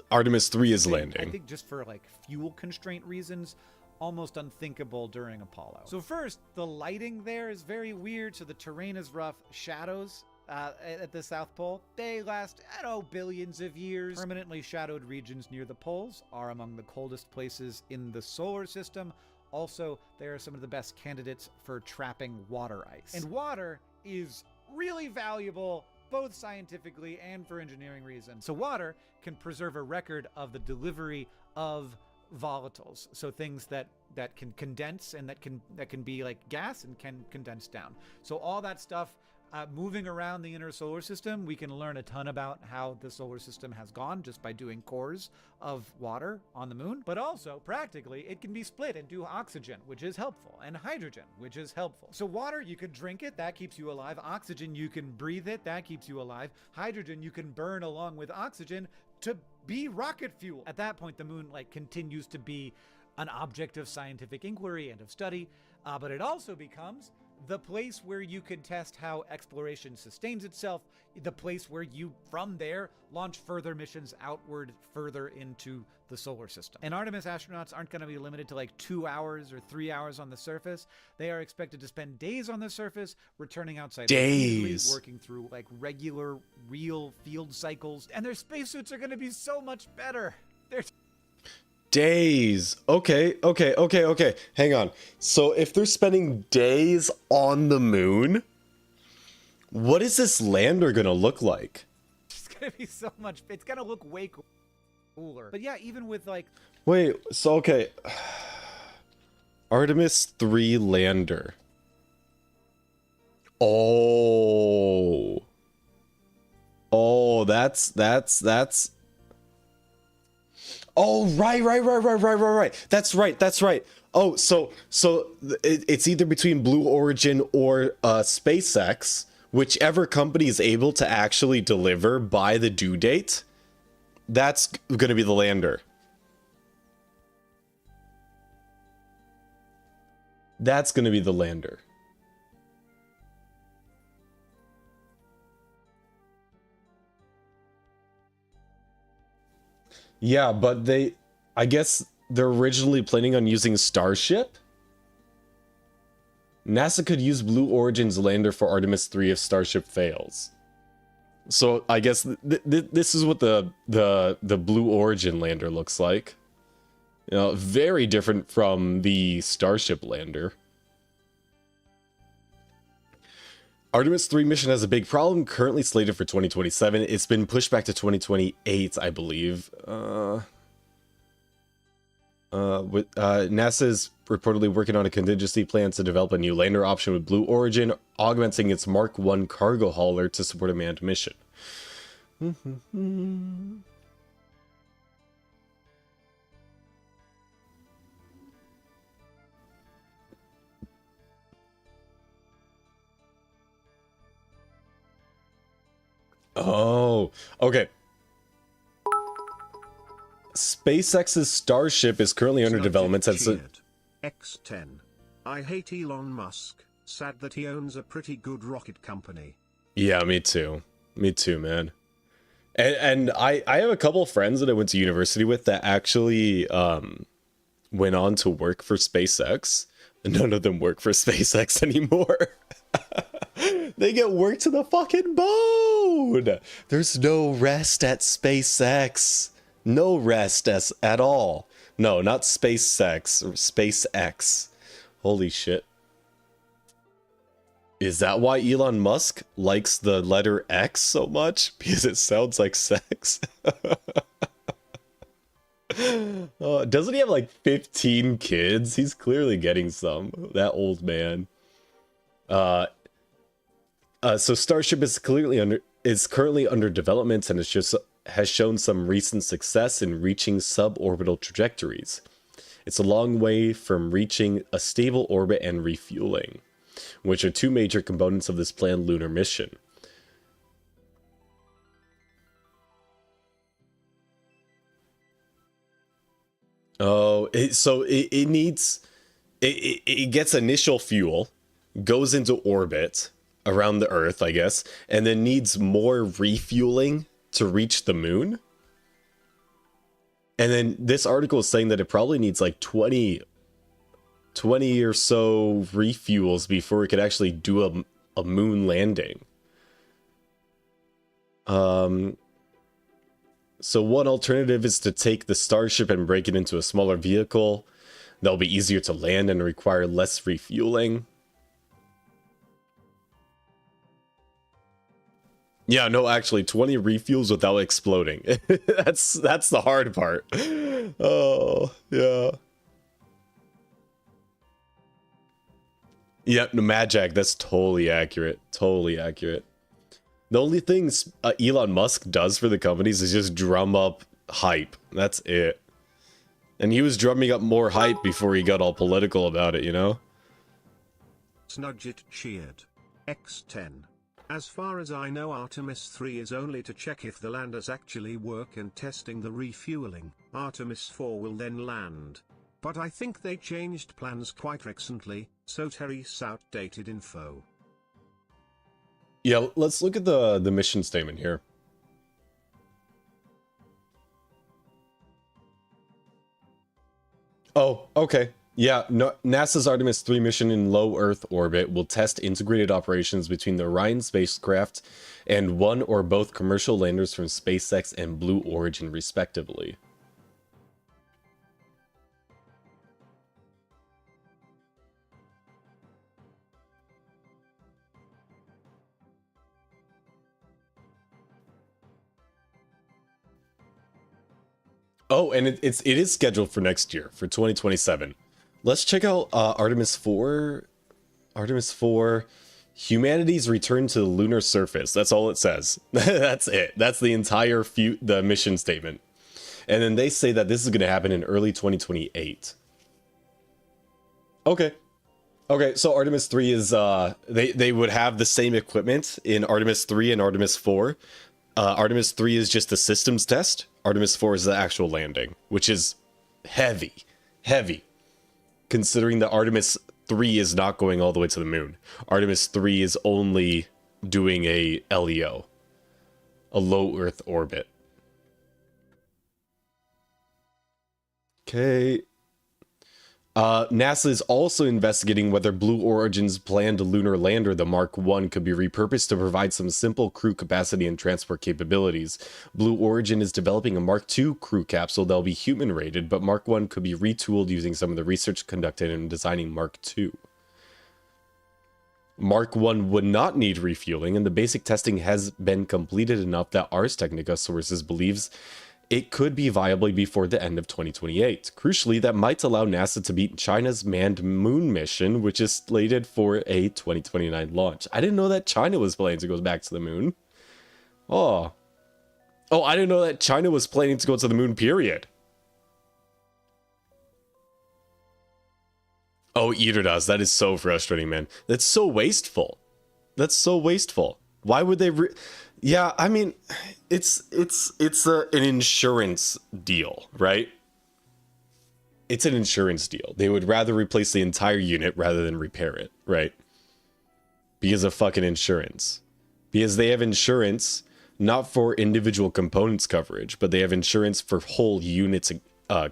Artemis 3 is I landing. think just for like fuel constraint reasons, almost unthinkable during Apollo. So first, the lighting there is very weird, so the terrain is rough. Shadows at the South Pole, they last, I don't know, billions of years. Permanently shadowed regions near the poles are among the coldest places in the solar system. Also, they are some of the best candidates for trapping water ice. And water is really valuable, both scientifically and for engineering reasons. So water can preserve a record of the delivery of volatiles, so things that can condense and that can be like gas and can condense down. So all that stuff moving around the inner solar system, we can learn a ton about how the solar system has gone just by doing cores of water on the moon. But also, practically, it can be split into oxygen, which is helpful, and hydrogen, which is helpful. So water, you can drink it, that keeps you alive. Oxygen, you can breathe it, that keeps you alive. Hydrogen, you can burn along with oxygen to be rocket fuel. At that point, the moon continues to be an object of scientific inquiry and of study, but it also becomes the place where you can test how exploration sustains itself, the place where you, from there, launch further missions outward further into the solar system. And Artemis astronauts aren't going to be limited to 2 hours or 3 hours on the surface. They are expected to spend days on the surface, returning outside Days. working through regular, real field cycles, and their spacesuits are going to be so much better. They're Days. Okay. Hang on. So if they're spending days on the moon, what is this lander gonna look like? It's going to be so much. It's going to look way cooler. But yeah, even with Wait, so okay. Artemis 3 lander. Oh, that's oh, right. That's right. Oh, so it's either between Blue Origin or SpaceX, whichever company is able to actually deliver by the due date. That's going to be the lander. That's going to be the lander. Yeah, but I guess they're originally planning on using Starship? NASA could use Blue Origin's lander for Artemis 3 if Starship fails. So I guess this is what the Blue Origin lander looks like. You know, very different from the Starship lander. Artemis 3 mission has a big problem, currently slated for 2027. It's been pushed back to 2028, I believe. NASA is reportedly working on a contingency plan to develop a new lander option with Blue Origin, augmenting its Mark 1 cargo hauler to support a manned mission. Oh, okay. SpaceX's Starship is currently under development. X10. I hate Elon Musk. Sad that he owns a pretty good rocket company. Yeah, me too. Me too, man. And I have a couple of friends that I went to university with that actually went on to work for SpaceX. None of them work for SpaceX anymore. They get work to the fucking bone. There's no rest at SpaceX. No rest at all. No, not SpaceX or SpaceX. Holy shit. Is that why Elon Musk likes the letter X so much? Because it sounds like sex. Doesn't he have like 15 kids? He's clearly getting some. That old man. So Starship is currently under development and has shown some recent success in reaching suborbital trajectories. It's a long way from reaching a stable orbit and refueling, which are two major components of this planned lunar mission. Oh, it gets initial fuel, goes into orbit around the Earth, I guess, and then needs more refueling to reach the moon. And then this article is saying that it probably needs like 20 or so refuels before it could actually do a moon landing. So one alternative is to take the Starship and break it into a smaller vehicle. That'll be easier to land and require less refueling. Yeah, no, actually, 20 refuels without exploding. That's the hard part. Oh, yeah. Yep, no, Mad Jack, that's totally accurate. Totally accurate. The only things Elon Musk does for the companies is just drum up hype. That's it. And he was drumming up more hype before he got all political about it, you know? Snudge it cheered. X10. As far as I know, Artemis 3 is only to check if the landers actually work and testing the refueling. Artemis 4 will then land. But I think they changed plans quite recently, so Terry's outdated info. Yeah, let's look at the mission statement here. Oh, okay. Yeah, no, NASA's Artemis 3 mission in low Earth orbit will test integrated operations between the Orion spacecraft and one or both commercial landers from SpaceX and Blue Origin, respectively. Oh, and it is scheduled for next year, for 2027. Let's check out Artemis 4. Artemis 4, humanity's return to the lunar surface. That's all it says. That's it. That's the entire the mission statement. And then they say that this is going to happen in early 2028. Okay. Okay, so Artemis 3 is, they would have the same equipment in Artemis 3 and Artemis 4. Artemis 3 is just a systems test. Artemis 4 is the actual landing, which is heavy. Considering that Artemis 3 is not going all the way to the moon. Artemis 3 is only doing a LEO, a low Earth orbit. Okay. NASA is also investigating whether Blue Origin's planned lunar lander, the Mark 1, could be repurposed to provide some simple crew capacity and transport capabilities. Blue Origin is developing a Mark 2 crew capsule that will be human-rated, but Mark 1 could be retooled using some of the research conducted in designing Mark 2. Mark 1 would not need refueling, and the basic testing has been completed enough that Ars Technica Sources believes it could be viable before the end of 2028. Crucially, that might allow NASA to beat China's manned moon mission, which is slated for a 2029 launch. I didn't know that China was planning to go back to the moon. Oh, I didn't know that China was planning to go to the moon, period. Oh, Eater does. That is so frustrating, man. That's so wasteful. That's so wasteful. Why would they... Yeah, I mean, it's an insurance deal, right? It's an insurance deal. They would rather replace the entire unit rather than repair it, right? Because of fucking insurance. Because they have insurance not for individual components coverage, but they have insurance for whole units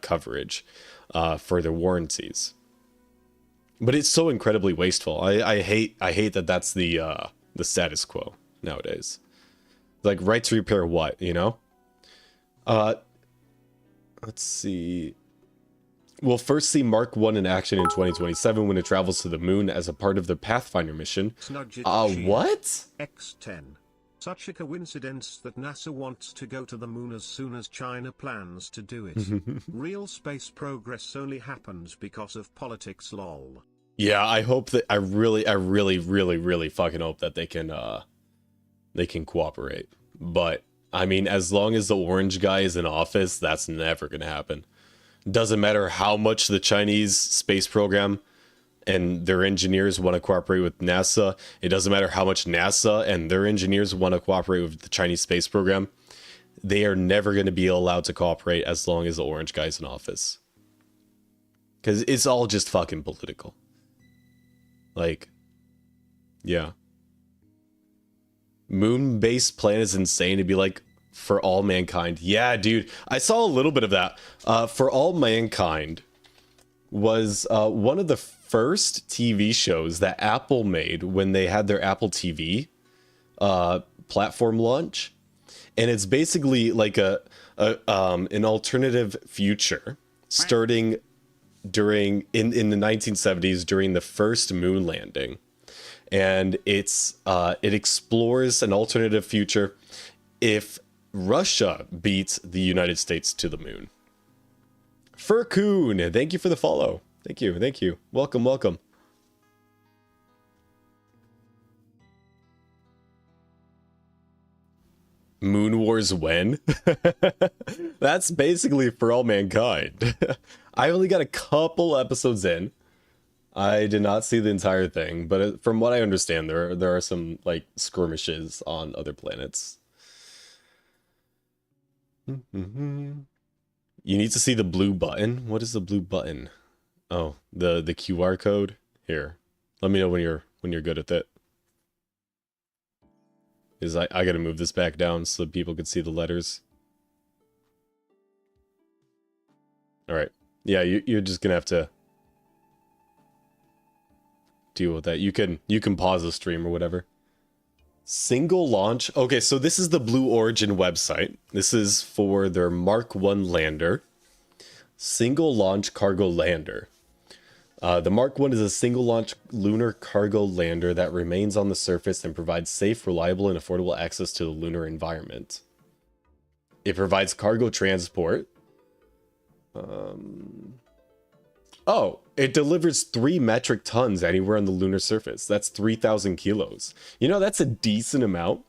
coverage for their warranties. But it's so incredibly wasteful. I hate that that's the status quo nowadays. Like, right to repair what, you know? Let's see. We'll first see Mark 1 in action in 2027 when it travels to the moon as a part of the Pathfinder mission. What? X10. Such a coincidence that NASA wants to go to the moon as soon as China plans to do it. Real space progress only happens because of politics, lol. Yeah, I hope that I really fucking hope that they can cooperate. But I mean, as long as the orange guy is in office, that's never gonna happen. Doesn't matter how much the Chinese space program and their engineers want to cooperate with NASA. It doesn't matter how much NASA and their engineers want to cooperate with the Chinese space program. They are never going to be allowed to cooperate as long as the orange guy's in office. Because it's all just fucking political. Like, yeah. Moon-based plan is insane to be like, for all mankind. Yeah, dude. I saw a little bit of that. For all mankind was one of the first TV shows that Apple made when they had their Apple TV platform launch, and it's basically like an alternative future starting during in the 1970s during the first moon landing, and it explores an alternative future if Russia beats the United States to the moon. Furcoon, thank you for the follow. Thank you. Welcome. Moon Wars when? That's basically for all mankind. I only got a couple episodes in. I did not see the entire thing, but from what I understand, there are some like skirmishes on other planets. You need to see the blue button. What is the blue button? Oh, the QR code. Here, let me know when you're good at it. Is I gotta move this back down so people can see the letters. All right. Yeah, you're just gonna have to deal with that. You can pause the stream or whatever. Single launch. Okay, so this is the Blue Origin website. This is for their Mark 1 lander. Single launch cargo lander. The Mark 1 is a single launch lunar cargo lander that remains on the surface and provides safe, reliable, and affordable access to the lunar environment. It provides cargo transport. Oh, it delivers 3 metric tons anywhere on the lunar surface. That's 3,000 kilos. You know, that's a decent amount.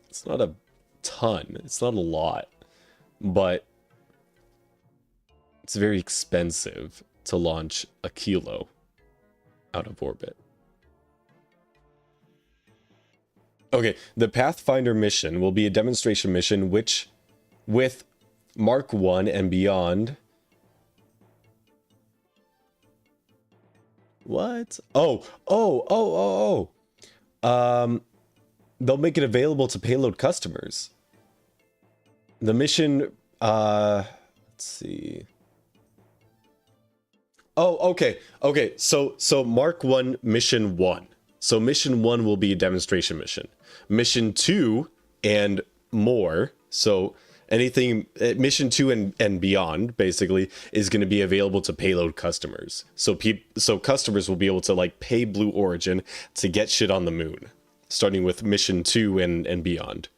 It's not a ton. It's not a lot. But it's very expensive to launch a kilo out of orbit. Okay, the Pathfinder mission will be a demonstration mission which, with Mark 1 and beyond... What? Oh. They'll make it available to payload customers. The mission, let's see. Oh, okay. So Mark 1, Mission 1. So Mission 1 will be a demonstration mission. Mission 2 and more, so anything, Mission 2 and beyond, basically, is going to be available to payload customers. So customers will be able to, like, pay Blue Origin to get shit on the moon. Starting with Mission 2 and beyond.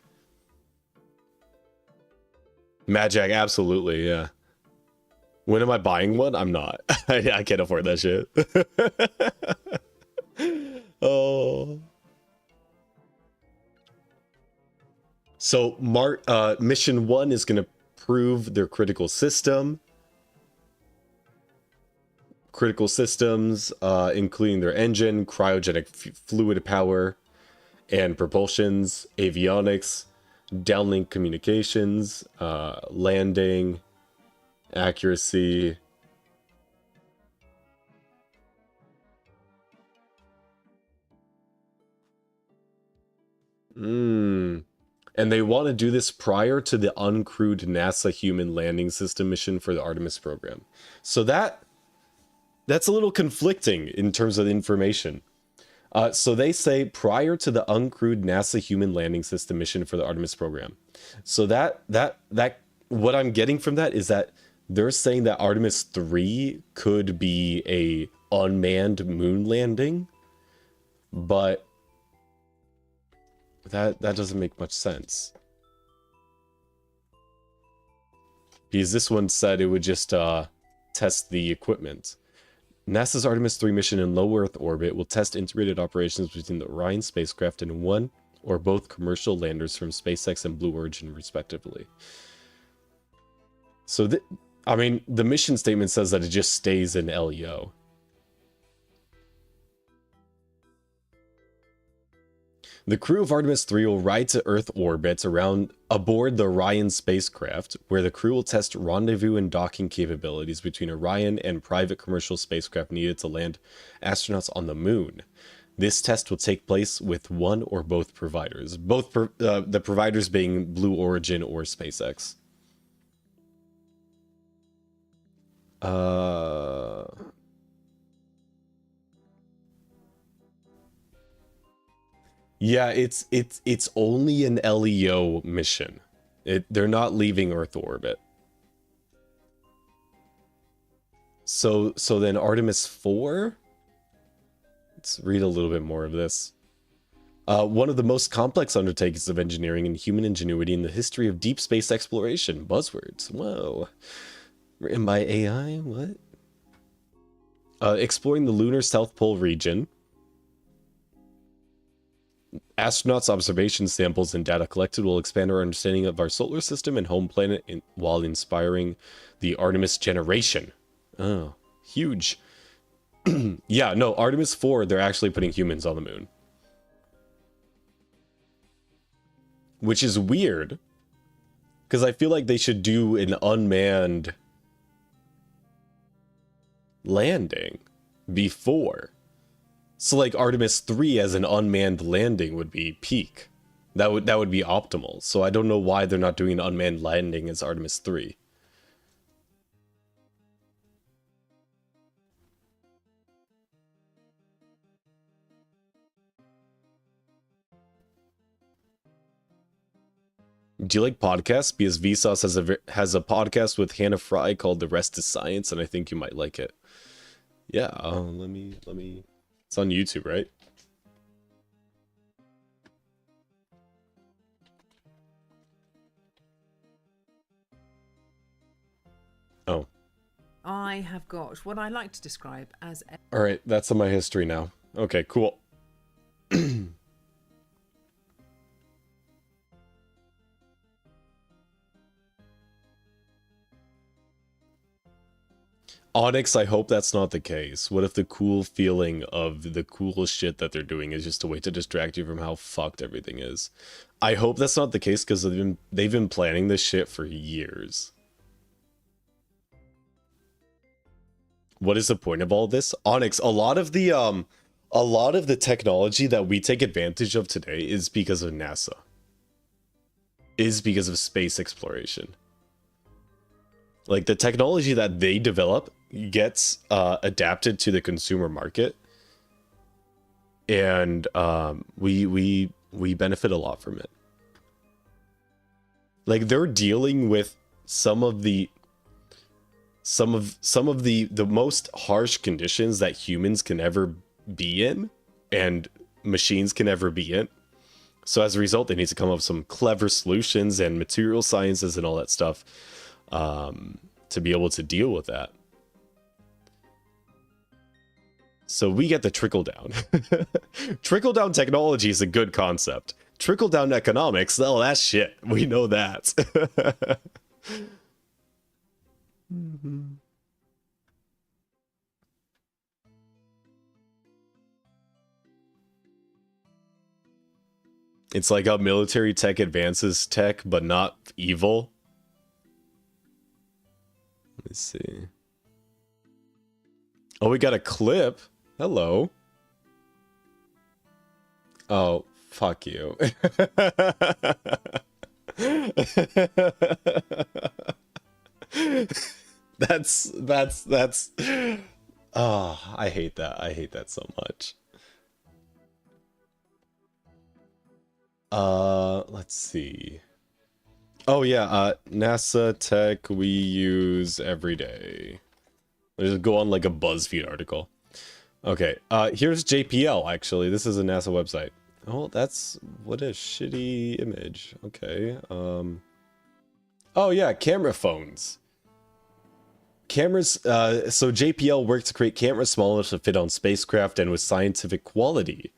Magic, absolutely, yeah. When am I buying one? I'm not. I can't afford that shit. Oh. So Mission 1 is going to prove their critical system. Critical systems, including their engine, cryogenic fluid power, and propulsions, avionics, downlink communications, landing, accuracy. And they want to do this prior to the uncrewed NASA human landing system mission for the Artemis program. So that's a little conflicting in terms of information. So they say prior to the uncrewed NASA human landing system mission for the Artemis program. So that what I'm getting from that is that they're saying that Artemis 3 could be a unmanned moon landing, but that doesn't make much sense. Because this one said it would just test the equipment. NASA's Artemis 3 mission in low Earth orbit will test integrated operations between the Orion spacecraft and one or both commercial landers from SpaceX and Blue Origin, respectively. So, I mean, the mission statement says that it just stays in LEO. The crew of Artemis 3 will ride to Earth orbit aboard the Orion spacecraft, where the crew will test rendezvous and docking capabilities between Orion and private commercial spacecraft needed to land astronauts on the moon. This test will take place with one or both providers, the providers being Blue Origin or SpaceX. Yeah, it's only an LEO mission. They're not leaving Earth orbit. So then Artemis 4? Let's read a little bit more of this. One of the most complex undertakings of engineering and human ingenuity in the history of deep space exploration. Buzzwords. Whoa. Written by AI? What? Exploring the lunar South Pole region. Astronauts' observation samples and data collected will expand our understanding of our solar system and home planet while inspiring the Artemis generation. Oh, huge. Yeah, no, Artemis 4, they're actually putting humans on the moon. Which is weird, because I feel like they should do an unmanned landing before. So like Artemis 3 as an unmanned landing would be peak. That would be optimal. So I don't know why they're not doing an unmanned landing as Artemis 3. Do you like podcasts? Because Vsauce has a podcast with Hannah Fry called The Rest is Science, and I think you might like it. Yeah, let me. It's on YouTube, right? Oh. I have got what I like to describe as... All right, that's on my history now. Okay, cool. Onyx, I hope that's not the case. What if the cool feeling of the cool shit that they're doing is just a way to distract you from how fucked everything is? I hope that's not the case, because they've been planning this shit for years. What is the point of all this? Onyx, a lot of the technology that we take advantage of today is because of NASA. Is because of space exploration. Like, the technology that they develop gets adapted to the consumer market, and we benefit a lot from it. Like, they're dealing with some of the most harsh conditions that humans can ever be in and machines can ever be in. So as a result, they need to come up with some clever solutions and material sciences and all that stuff to be able to deal with that. So we get the trickle down. Trickle down technology is a good concept. Trickle down economics, oh, that's shit. We know that. It's like how military tech advances tech, but not evil. Let me see. Oh, we got a clip. Hello. Oh, fuck you. that's oh, I hate that. I hate that so much. Let's see. Oh yeah, NASA tech we use every day. Let's just go on like a BuzzFeed article. Okay, here's JPL actually. This is a NASA website. Oh, that's what a shitty image. Okay. Oh yeah, camera phones. Cameras, so JPL worked to create cameras small enough to fit on spacecraft and with scientific quality.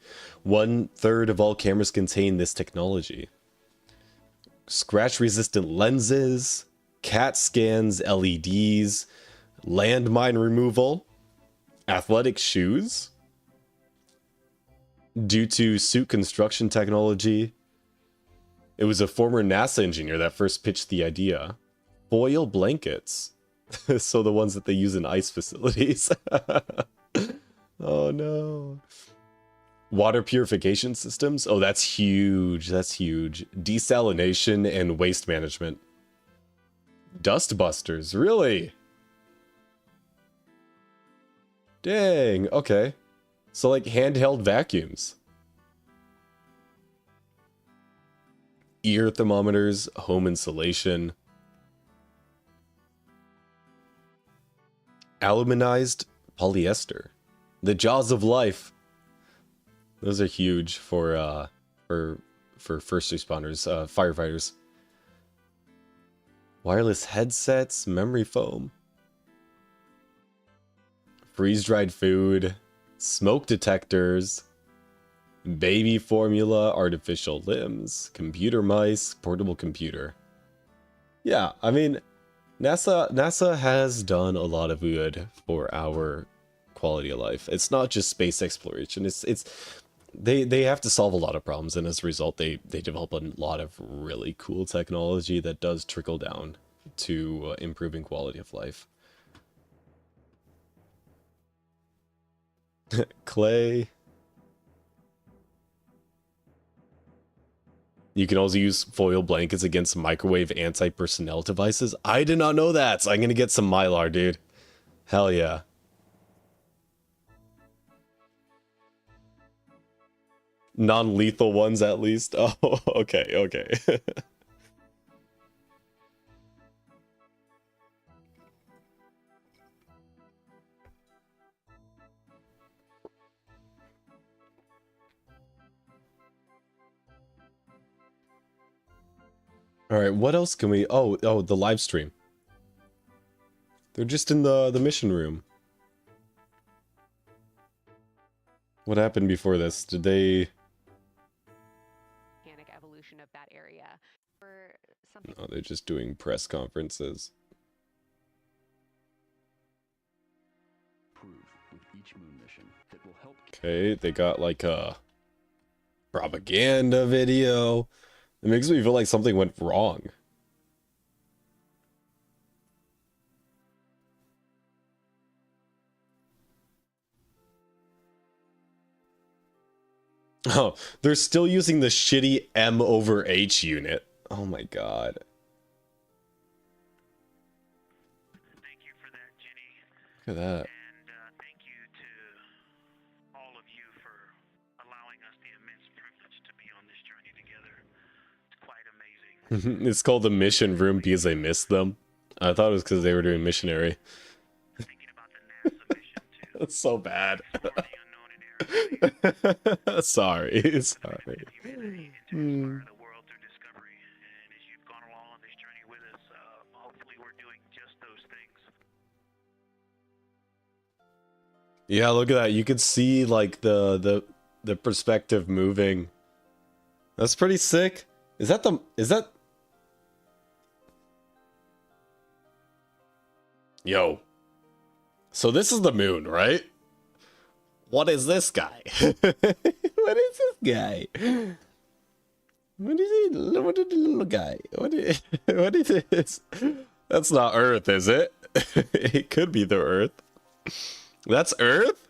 1/3 of all cameras contain this technology. Scratch-resistant lenses, CAT scans, LEDs, landmine removal, athletic shoes. Due to suit construction technology, it was a former NASA engineer that first pitched the idea. Foil blankets. So the ones that they use in ice facilities. Oh no. Water purification systems. Oh, that's huge. That's huge. Desalination and waste management. Dust busters. Really? Dang. Okay. So like handheld vacuums. Ear thermometers. Home insulation. Aluminized polyester. The jaws of life. Those are huge for first responders, firefighters. Wireless headsets, memory foam. Freeze-dried food, smoke detectors, baby formula, artificial limbs, computer mice, portable computer. Yeah, I mean, NASA has done a lot of good for our quality of life. It's not just space exploration. They have to solve a lot of problems, and as a result, they develop a lot of really cool technology that does trickle down to improving quality of life. Clay. You can also use foil blankets against microwave anti-personnel devices. I did not know that, so I'm gonna get some Mylar, dude. Hell yeah. Non-lethal ones, at least. Oh, okay, okay. All right, what else can we... Oh, the live stream. They're just in the mission room. What happened before this? Did they... Evolution of that area. For something No, they're just doing press conferences. With each moon mission that will help. Okay, they got like a propaganda video. It makes me feel like something went wrong. Oh, they're still using the shitty M/H unit. Oh my god. Thank you for that, Jenny. Look at that. And thank you to all of you for allowing us the immense privilege to be on this journey together. It's quite amazing. It's called the mission room because I missed them. I thought it was because they were doing missionary. Thinking about the NASA mission too. That's so bad. For the unknown in aerospace. Sorry, sorry. Humanity and to inspire the world through discovery. And as you've gone along on this journey with us, hopefully we're doing just those things. Yeah, look at that. You could see like the perspective moving. That's pretty sick. Is that Yo. So this is the moon, right? What is this guy? What is this guy? What is it? What is the little guy? What is, what is this? That's not Earth, is it? It could be the Earth. That's Earth?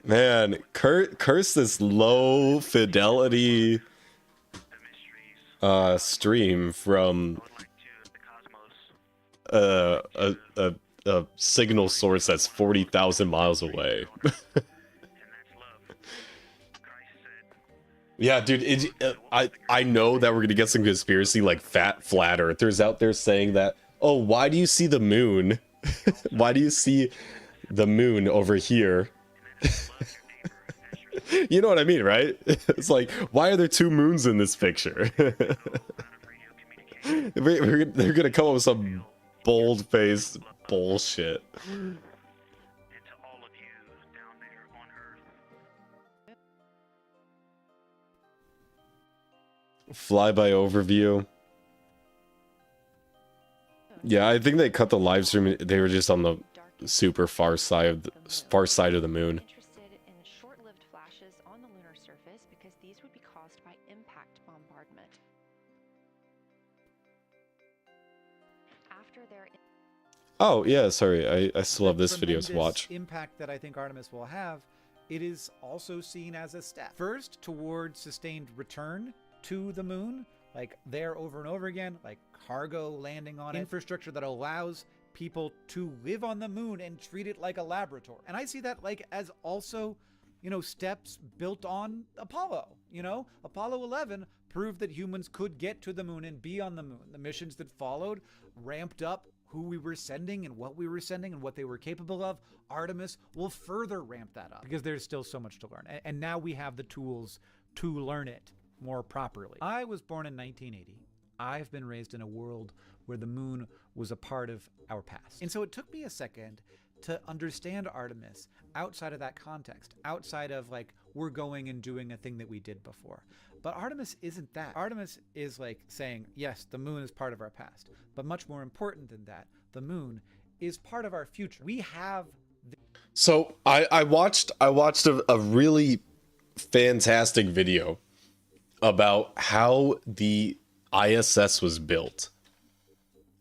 Man, curse this low fidelity stream from a signal source that's 40,000 miles away. Yeah, dude, I know that we're gonna get some conspiracy like flat earthers out there saying that, oh, why do you see the moon? Why do you see the moon over here? You know what I mean, right? It's like, why are there two moons in this picture? They're gonna come up with some bold-faced bullshit. Flyby overview. Yeah, I think they cut the live stream. They were just on the super far side of the moon. Interested in short-lived flashes on the lunar surface because these would be caused by impact bombardment. After their Oh yeah, sorry. I still have this video to watch. Impact that I think Artemis will have, it is also seen as a step. First, towards sustained return to the moon, like there over and over again, like cargo landing on infrastructure that allows people to live on the moon and treat it like a laboratory. And I see that like as also, you know, steps built on Apollo. You know, Apollo 11 proved that humans could get to the moon and be on the moon. The missions that followed ramped up who we were sending and what we were sending and what they were capable of. Artemis will further ramp that up because there's still so much to learn. And now we have the tools to learn it more properly. I was born in 1980. I've been raised in a world where the moon was a part of our past. And so it took me a second to understand Artemis outside of that context, outside of like, we're going and doing a thing that we did before. But Artemis isn't that. Artemis is like saying, yes, the moon is part of our past, but much more important than that, the moon is part of our future. We have... So I watched a really fantastic video about how the ISS was built.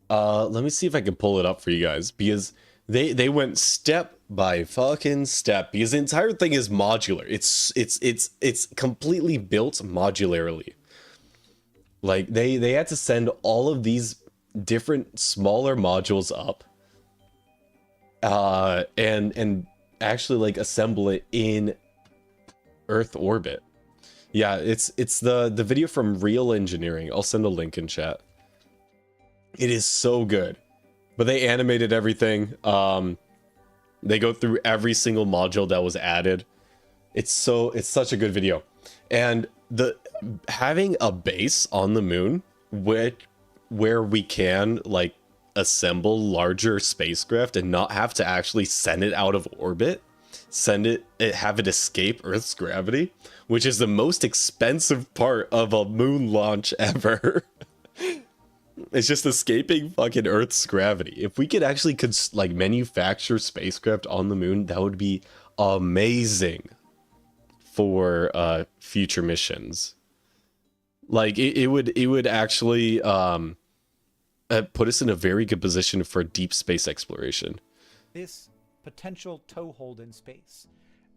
Let me see if I can pull it up for you guys, because they went step by fucking step, because the entire thing is modular. It's completely built modularly. Like they had to send all of these different smaller modules up, and actually like assemble it in Earth orbit. Yeah, it's the video from Real Engineering. I'll send a link in chat. It is so good. But they animated everything. They go through every single module that was added. It's such a good video. And having a base on the moon where we can like assemble larger spacecraft and not have to actually send it out of orbit, have it escape Earth's gravity, which is the most expensive part of a moon launch ever. It's just escaping fucking Earth's gravity. If we could actually like manufacture spacecraft on the moon, that would be amazing for future missions. Like it would actually put us in a very good position for deep space exploration. This potential toehold in space,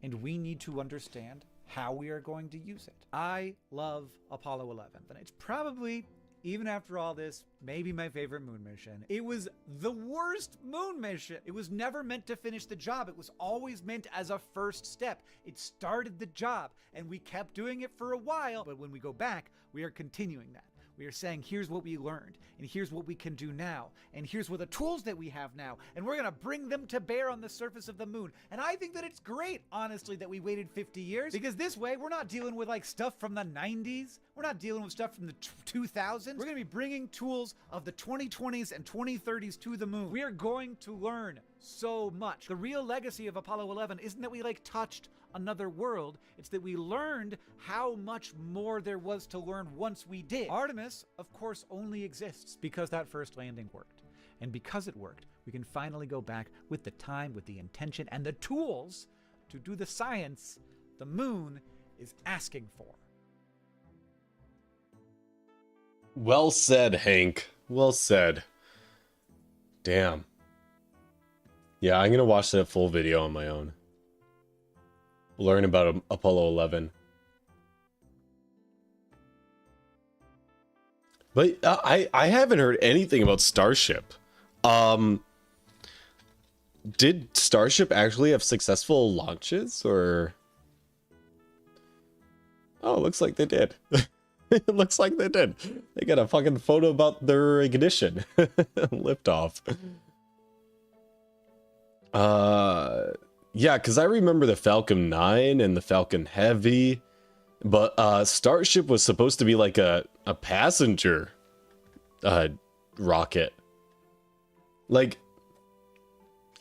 and we need to understand how we are going to use it. I love Apollo 11, and it's probably, even after all this, maybe my favorite moon mission. It was the worst moon mission. It was never meant to finish the job. It was always meant as a first step. It started the job, and we kept doing it for a while, but when we go back, we are continuing that. We are saying, here's what we learned, and here's what we can do now, and here's what the tools that we have now, and we're gonna bring them to bear on the surface of the moon. And I think that it's great, honestly, that we waited 50 years, because this way, we're not dealing with like stuff from the 90s. We're not dealing with stuff from the 2000s. We're gonna be bringing tools of the 2020s and 2030s to the moon. We are going to learn so much. The real legacy of Apollo 11 isn't that we like touched another world, it's that we learned how much more there was to learn once we did. Artemis, of course, only exists because that first landing worked. And because it worked, we can finally go back with the time, with the intention, and the tools to do the science the moon is asking for. Well said, Hank. Well said. Damn. Yeah, I'm gonna watch that full video on my own. Learn about Apollo 11. But I haven't heard anything about Starship. Did Starship actually have successful launches, or? Oh, looks like they did. It looks like they did. They got a fucking photo about their ignition. Liftoff. Yeah, because I remember the Falcon 9 and the Falcon Heavy, but Starship was supposed to be like a passenger rocket. Like,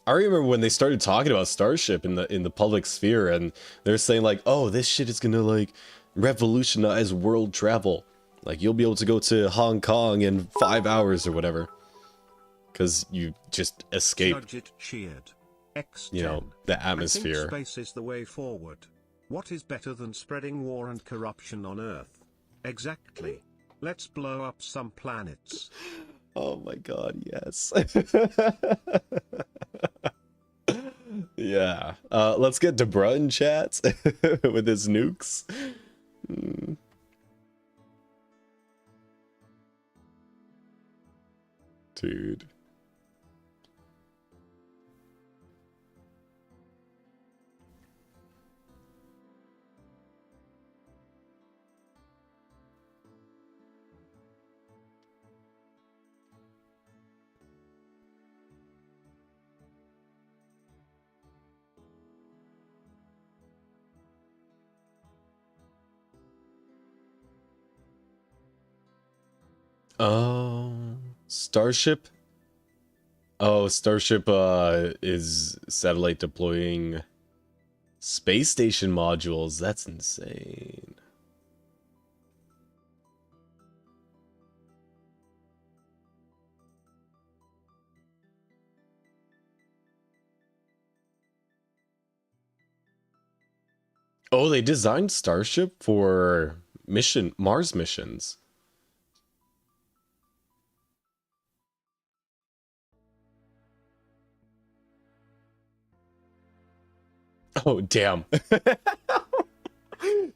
I remember when they started talking about Starship in the public sphere, and they're saying like, oh, this shit is gonna like revolutionize world travel. Like, you'll be able to go to Hong Kong in 5 hours or whatever, because you just escape, you know, the atmosphere. I think space is the way forward. What is better than spreading war and corruption on Earth? Exactly. Let's blow up some planets. Oh my god, yes. Yeah. Let's get Debra in chat with his nukes. Dude. Oh, Starship. Oh, Starship is satellite deploying space station modules. That's insane. Oh, they designed Starship for Mars missions. Oh, damn.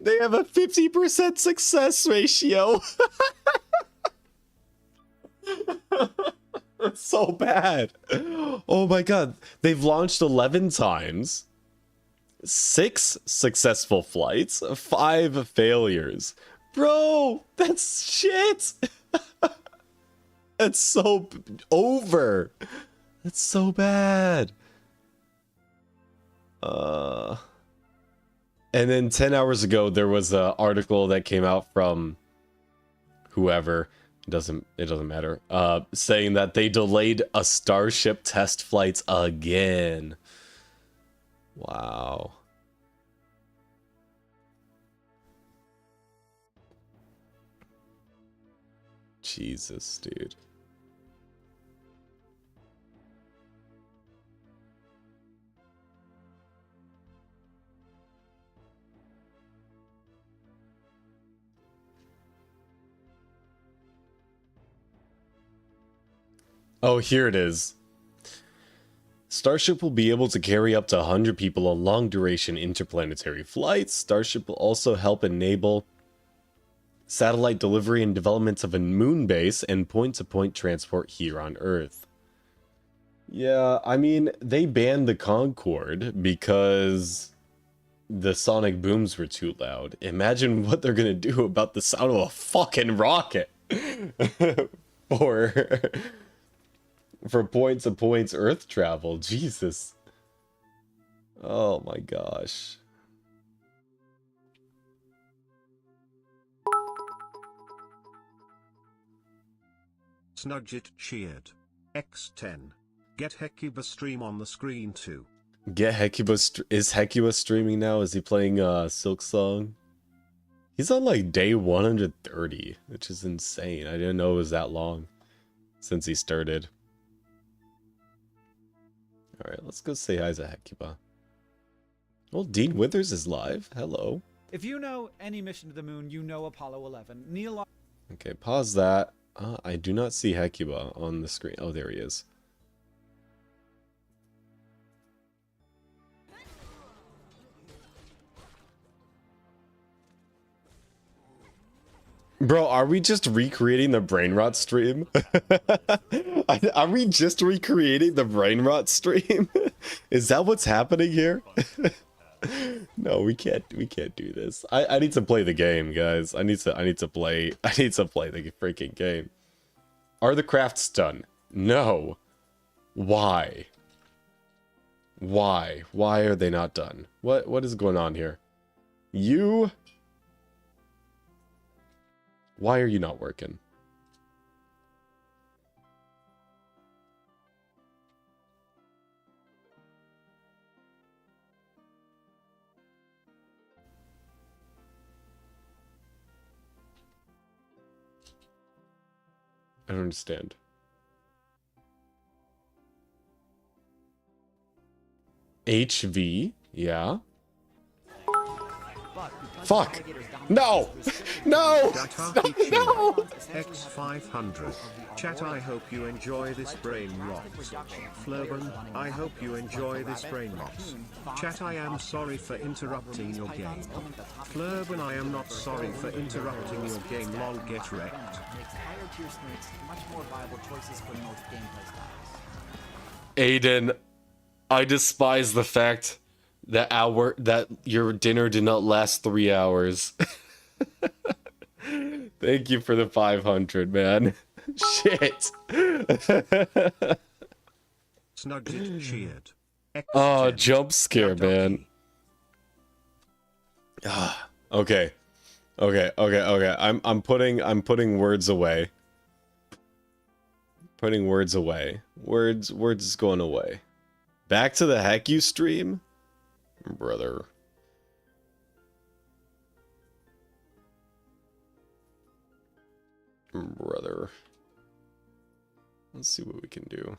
They have a 50% success ratio. That's so bad. Oh my god. They've launched 11 times. 6 successful flights, 5 failures. Bro, that's shit. That's so over. That's so bad. And then 10 hours ago, there was an article that came out from whoever, it doesn't matter, saying that they delayed a Starship test flights again. Wow. Jesus, dude. Oh, here it is. Starship will be able to carry up to 100 people on long-duration interplanetary flights. Starship will also help enable satellite delivery and development of a moon base and point-to-point transport here on Earth. Yeah, I mean, they banned the Concorde because the sonic booms were too loud. Imagine what they're gonna do about the sound of a fucking rocket. For point-to-point Earth travel. Jesus. Oh my gosh. Snudget cheered. X10. Get Hecuba stream on the screen too. Get Hecuba. Is Hecuba streaming now? Is he playing Silk Song? He's on like day 130, which is insane. I didn't know it was that long since he started. Alright, let's go say hi to Hecuba. Well, Dean Withers is live. Hello. If you know any mission to the moon, you know Apollo 11. Neil Okay, pause that. I do not see Hecuba on the screen. Oh, there he is. Bro, are we just recreating the brain rot stream? Are we just recreating the brain rot stream? Is that what's happening here? No, we can't do this. I need to play the game, guys. I need to play the freaking game. Are the crafts done? No. Why? Why are they not done? What is going on here? You, why are you not working? I don't understand. HV? Yeah. Fuck! No! No! No! X500. Chat, I hope you enjoy this brain rocks. Flurban, I hope you enjoy this brain rocks. Chat, I am sorry for interrupting your game. Flurban, I am not sorry for interrupting your game. Lol, get wrecked. Aiden, I despise the fact that your dinner did not last 3 hours. Thank you for the 500, man. Shit. Snugget cheered. Oh, jump scare, man. Okay. I'm putting words away. Putting words away. Words is going away. Back to the heck you stream? Brother. Let's see what we can do.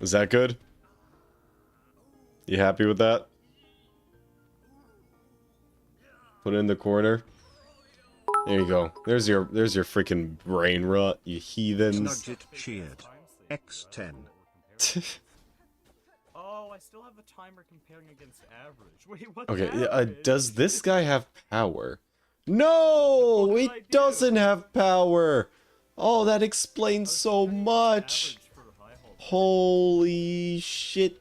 Is that good? You happy with that? Put it in the corner. There you go. There's your freaking brain rot, you heathens. Snugget cheered. X10. Oh, I still have the timer comparing against average. Wait, what? Okay, does this guy have power? No, it doesn't have power. Oh, that explains so much. Holy shit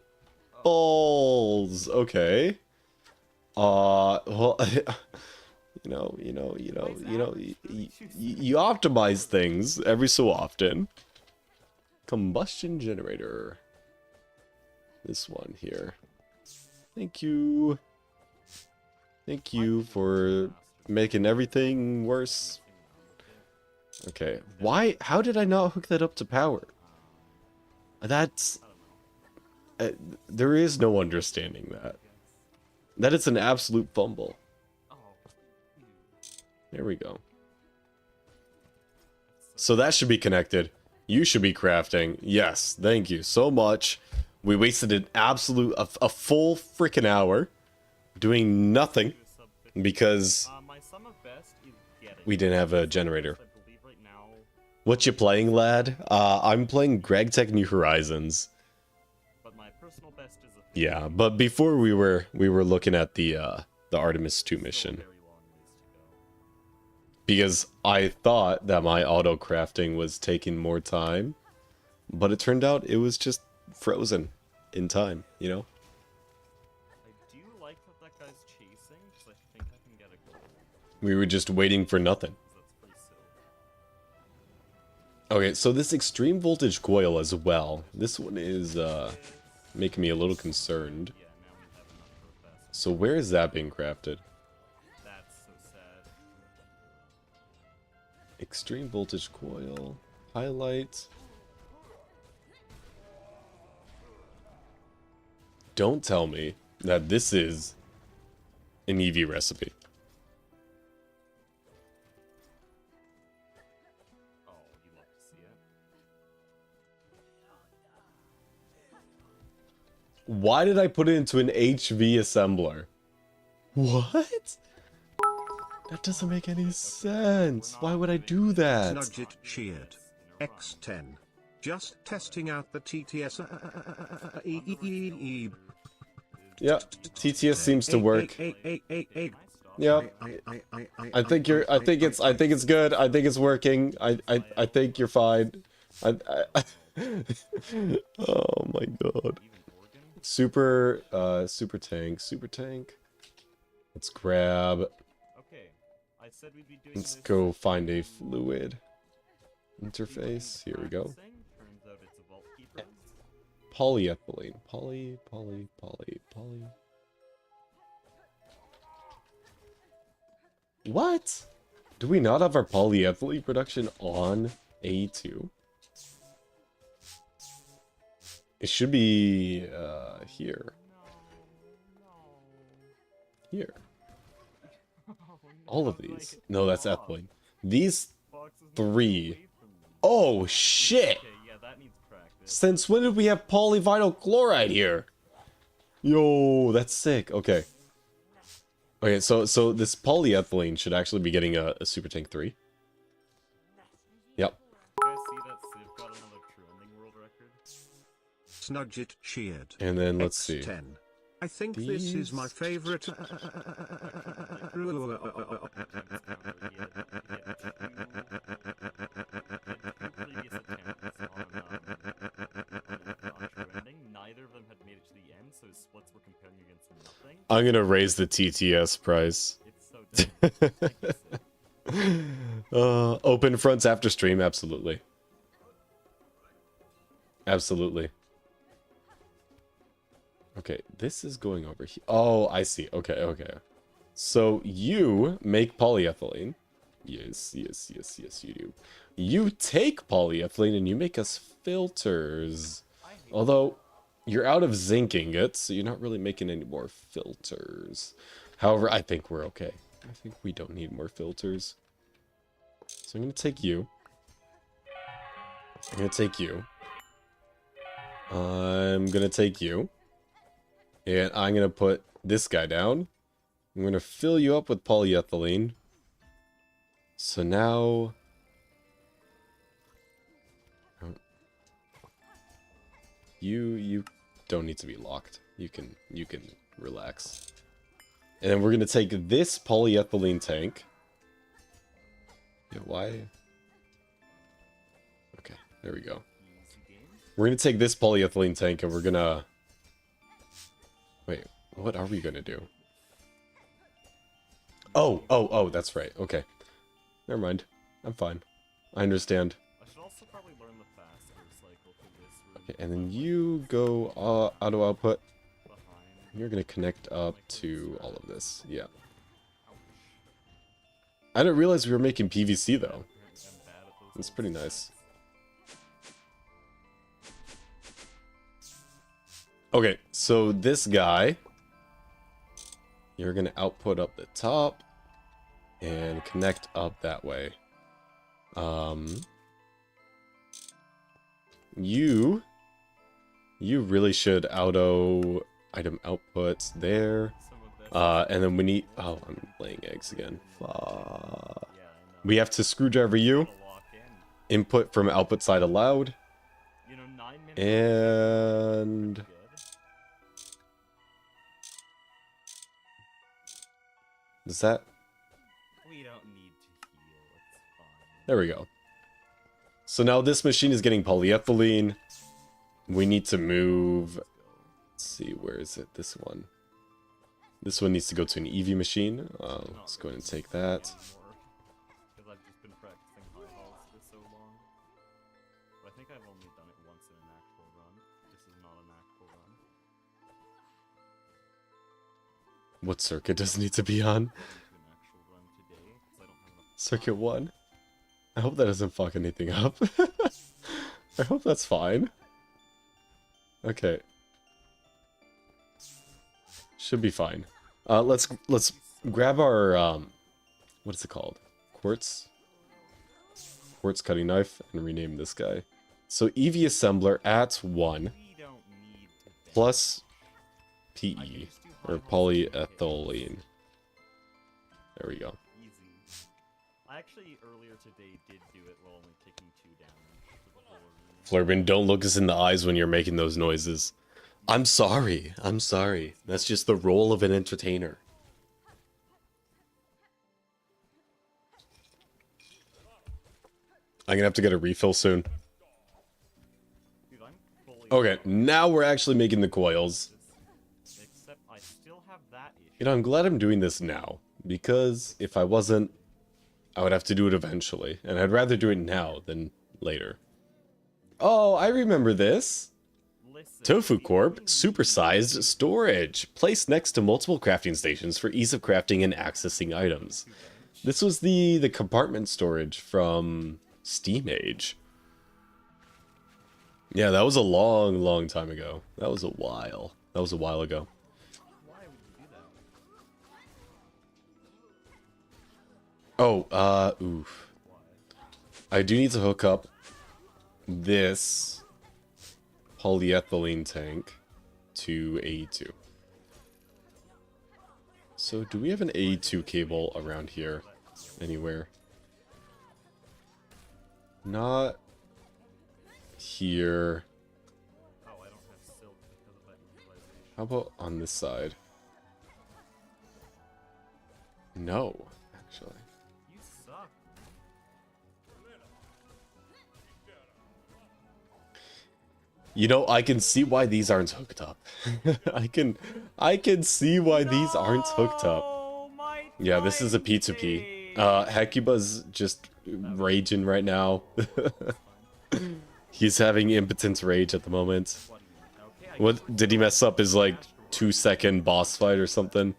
balls. Okay. Well, you optimize things every so often. Combustion generator. This one here. Thank you. Thank you for making everything worse. Okay. Why? How did I not hook that up to power? That's... there is no understanding that. That is an absolute fumble. There we go. So that should be connected. You should be crafting. Yes, thank you so much. We wasted an absolute, a full freaking hour doing nothing because we didn't have a generator. What you playing, lad? I'm playing GregTech New Horizons. Yeah, but before we were looking at the Artemis 2 mission. Because I thought that my auto crafting was taking more time, but it turned out it was just frozen in time, you know? I do like that guy's chasing, because I think I can get a goal. We were just waiting for nothing. Okay, so this extreme voltage coil as well. This one is making me a little concerned. So where is that being crafted? That's so sad. Extreme voltage coil. Highlight. Don't tell me that this is an EV recipe. Oh, you love to see it. Why did I put it into an HV assembler? What? That doesn't make any sense. Why would I do that? Snudge it sheared. X10. Just testing out the TTS. Yeah, TTS seems to work. Yeah, I think it's good. I think it's working. I think you're fine. Oh my god. Super tank. Let's grab. Okay, I said we'd be doing Let's this go find a fluid interface. Here we go. Turns out it's a vault keeper. Polyethylene. Poly. What? Do we not have our polyethylene production on A2? It should be here. Here. All of these. No, that's ethylene. These three. Oh shit! Okay, yeah, that needs practice. Since when did we have polyvinyl chloride here? Yo, that's sick. Okay. Okay, so this polyethylene should actually be getting a Super Tank 3. Yep. You guys see that Civ got another trending world record? Snudge it sheared. And then let's see. X10. I think this is my favorite. Neither of them had made it to the end, so splits were comparing against nothing. I'm gonna raise the TTS price. It's so dumb. Open fronts after stream, absolutely. Absolutely. Okay, this is going over here. Oh, I see. Okay. So you make polyethylene. Yes, you do. You take polyethylene and you make us filters. Although, you're out of zinc ingots, so you're not really making any more filters. However, I think we're okay. I think we don't need more filters. So I'm going to take you. I'm going to take you. I'm going to take you. And I'm going to put this guy down. I'm going to fill you up with polyethylene. So now... You don't need to be locked. You can relax. And then we're going to take this polyethylene tank. Yeah, why? Okay, there we go. We're going to take this polyethylene tank and we're going to... Wait, what are we going to do? Oh, that's right. Okay. Never mind. I'm fine. I understand. I should also probably learn the faster cycle for this room. Okay, and then you go auto output. Behind. You're going to connect up to all of this. Yeah. I didn't realize we were making PVC though. It's pretty nice. Okay, so this guy, you're going to output up the top and connect up that way. You really should auto item outputs there. And then we need... Oh, I'm laying eggs again. Fuck. We have to screwdriver you. Input from output side allowed. And... Does that... We don't need to heal, it's fine. There we go. So now this machine is getting polyethylene. We need to move... Let's see, where is it? This one. This one needs to go to an EV machine. Let's go ahead and take that. Because I've just been practicing high halls for so long. But I think I've only done it once in an actual run. This is not an actual run. What circuit does it need to be on? Circuit 1? I hope that doesn't fuck anything up. I hope that's fine. Okay. Should be fine. Let's grab our what is it called? Quartz cutting knife and rename this guy. So EV assembler at 1 plus PE or polyethylene. There we go. Easy. I actually earlier today did do it while only taking 2 damage for the whole arena. Flurbin, don't look us in the eyes when you're making those noises. I'm sorry. I'm sorry. That's just the role of an entertainer. I'm gonna have to get a refill soon. Dude, I'm fully Okay, now we're actually making the coils. except I still have that issue. You know, I'm glad I'm doing this now, because if I wasn't, I would have to do it eventually, and I'd rather do it now than later. Oh, I remember this. Tofu Corp, supersized storage, placed next to multiple crafting stations for ease of crafting and accessing items. This was the compartment storage from Steam Age. Yeah, that was a long time ago. That was a while. That was a while ago. Why would you do that? Oh, oof. I do need to hook up this polyethylene tank to AE2. So do we have an AE2 cable around here anywhere? Not here. Oh, I don't have silk because of that utilization. How about on this side? No, actually. You suck. You know, I can see why these aren't hooked up. I can see why these aren't hooked up. Yeah, this is a P2P. Hecuba's just raging right now. He's having impotent rage at the moment. What did he mess up his like 2-second boss fight or something?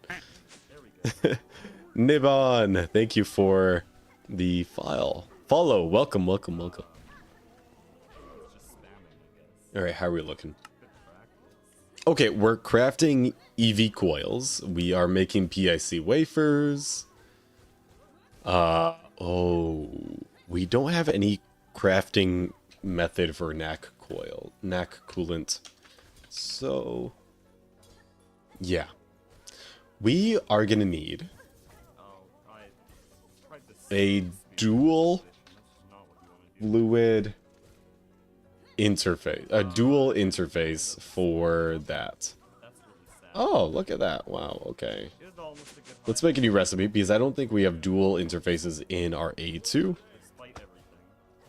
Nibon, thank you for the file. Follow, welcome. Alright, how are we looking? Okay, we're crafting EV coils. We are making PIC wafers. Oh, we don't have any crafting method for NAC coolant. So, yeah. We are gonna need a dual fluid interface, a dual interface for that. Oh, look at that. Wow, okay. Let's make a new recipe because I don't think we have dual interfaces in our A2.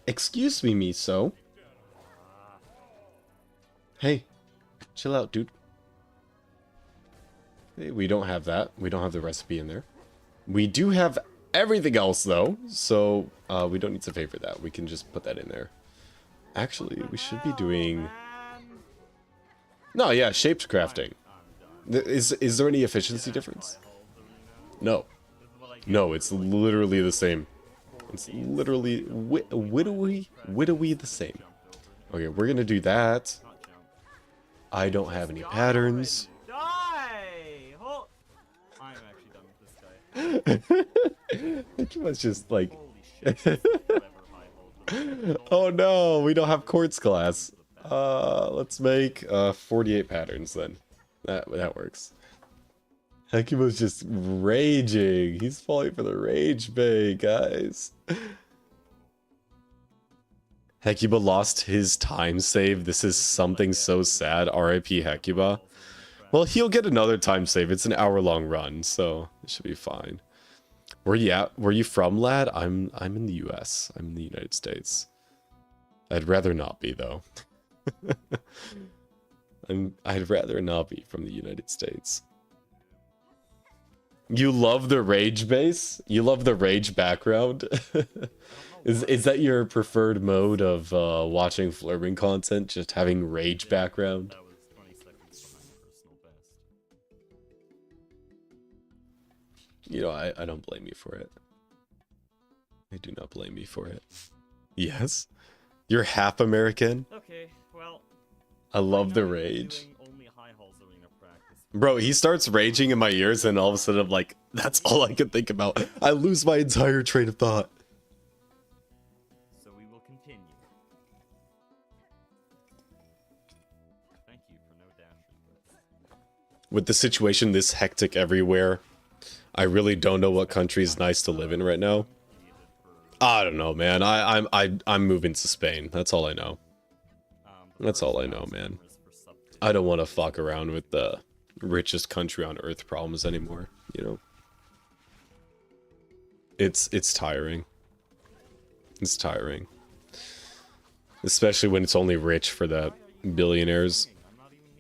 Excuse me, Miso. Hey, chill out, dude. Hey, we don't have that. We don't have the recipe in there. We do have everything else, though, so we don't need to favor that. We can just put that in there. Actually, we should be doing... No, yeah, shaped crafting. Is there any efficiency difference? No. No, it's literally the same. It's literally widowy the same. Okay, we're gonna do that. I don't have any patterns. I'm actually done with this guy. It was just like... Oh no, we don't have quartz glass. Let's make 48 patterns then. That works. Hecuba's just raging. He's falling for the rage bait, guys. Hecuba lost his time save. This is something so sad. RIP Hecuba. Well, he'll get another time save. It's an hour-long run, so it should be fine. Where you at? Where you from, lad? I'm in the US. I'm in the United States. I'd rather not be, though. I'd rather not be from the United States. You love the rage base? You love the rage background? Is that your preferred mode of watching Flurbin content? Just having rage background? That was 20 seconds behind personal best. You know, I don't blame you for it. I do not blame you for it. Yes? You're half American? Okay, well... I love the rage. Bro, he starts raging in my ears and all of a sudden I'm like, that's all I can think about. I lose my entire train of thought. So we will continue. Thank you for no damage inputs. with the situation this hectic everywhere, I really don't know what country is nice to live in right now. I don't know, man. I'm moving to Spain. That's all I know. That's all I know, man. I don't want to fuck around with the richest country on earth problems anymore, you know? It's tiring. It's tiring. Especially when it's only rich for the billionaires.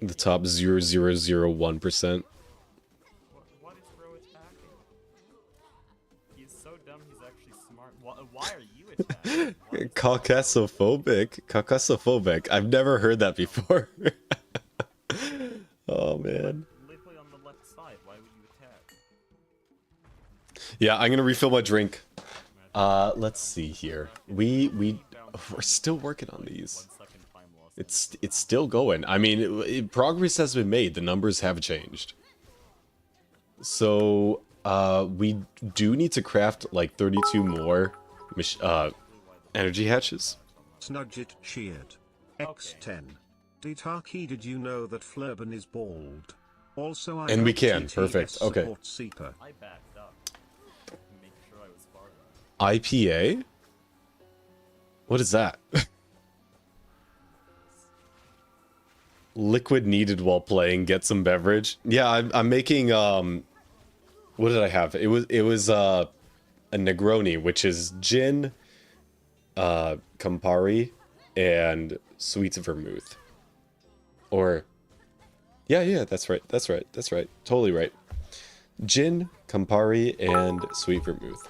The top 0.001%. What is bro attacking? He's so dumb, he's actually smart. Why are you attacking? Caucasophobic? Caucasophobic. I've never heard that before. Oh, man. Literally on the left side, why would you attack? Yeah, I'm gonna refill my drink. Let's see here. We're still working on these. It's still going. I mean, progress has been made. The numbers have changed. So, we do need to craft like 32 more energy hatches. Snudgit cheered. X10. Ditaki, did you know that Flurban is bald? Also, I And we hope can. GTS Perfect. Okay. supports Seeper. I backed up. Make sure I was far enough. IPA? What is that? Liquid needed while playing. Get some beverage. Yeah, I'm making what did I have? It was a Negroni, which is gin, Campari, and sweet vermouth. Or yeah, that's right. Totally right. Gin, Campari, and sweet vermouth.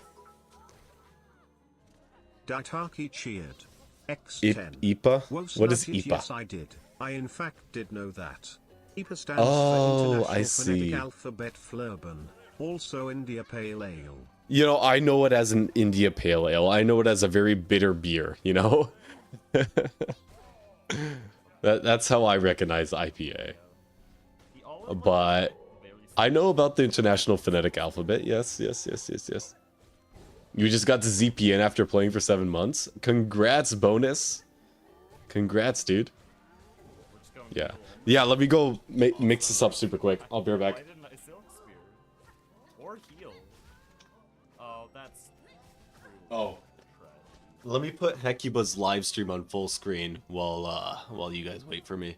Ditaki cheered. X10. IPA? Whoa, What is Snudgit, IPA? Yes, I did. I in fact did know that. IPA stands Oh, for I International see. Phonetic Alphabet Flurban. Also India Pale Ale. You know, I know it as an India Pale Ale. I know it as a very bitter beer, you know? That's how I recognize IPA. But I know about the International Phonetic Alphabet. Yes. You just got to ZPN after playing for 7 months? Congrats, bonus. Congrats, dude. Yeah, let me go mix this up super quick. I'll be right back. Why didn't I silk spear? Or heal? Oh, that's... Oh. Let me put Hecuba's live stream on full screen while you guys wait for me.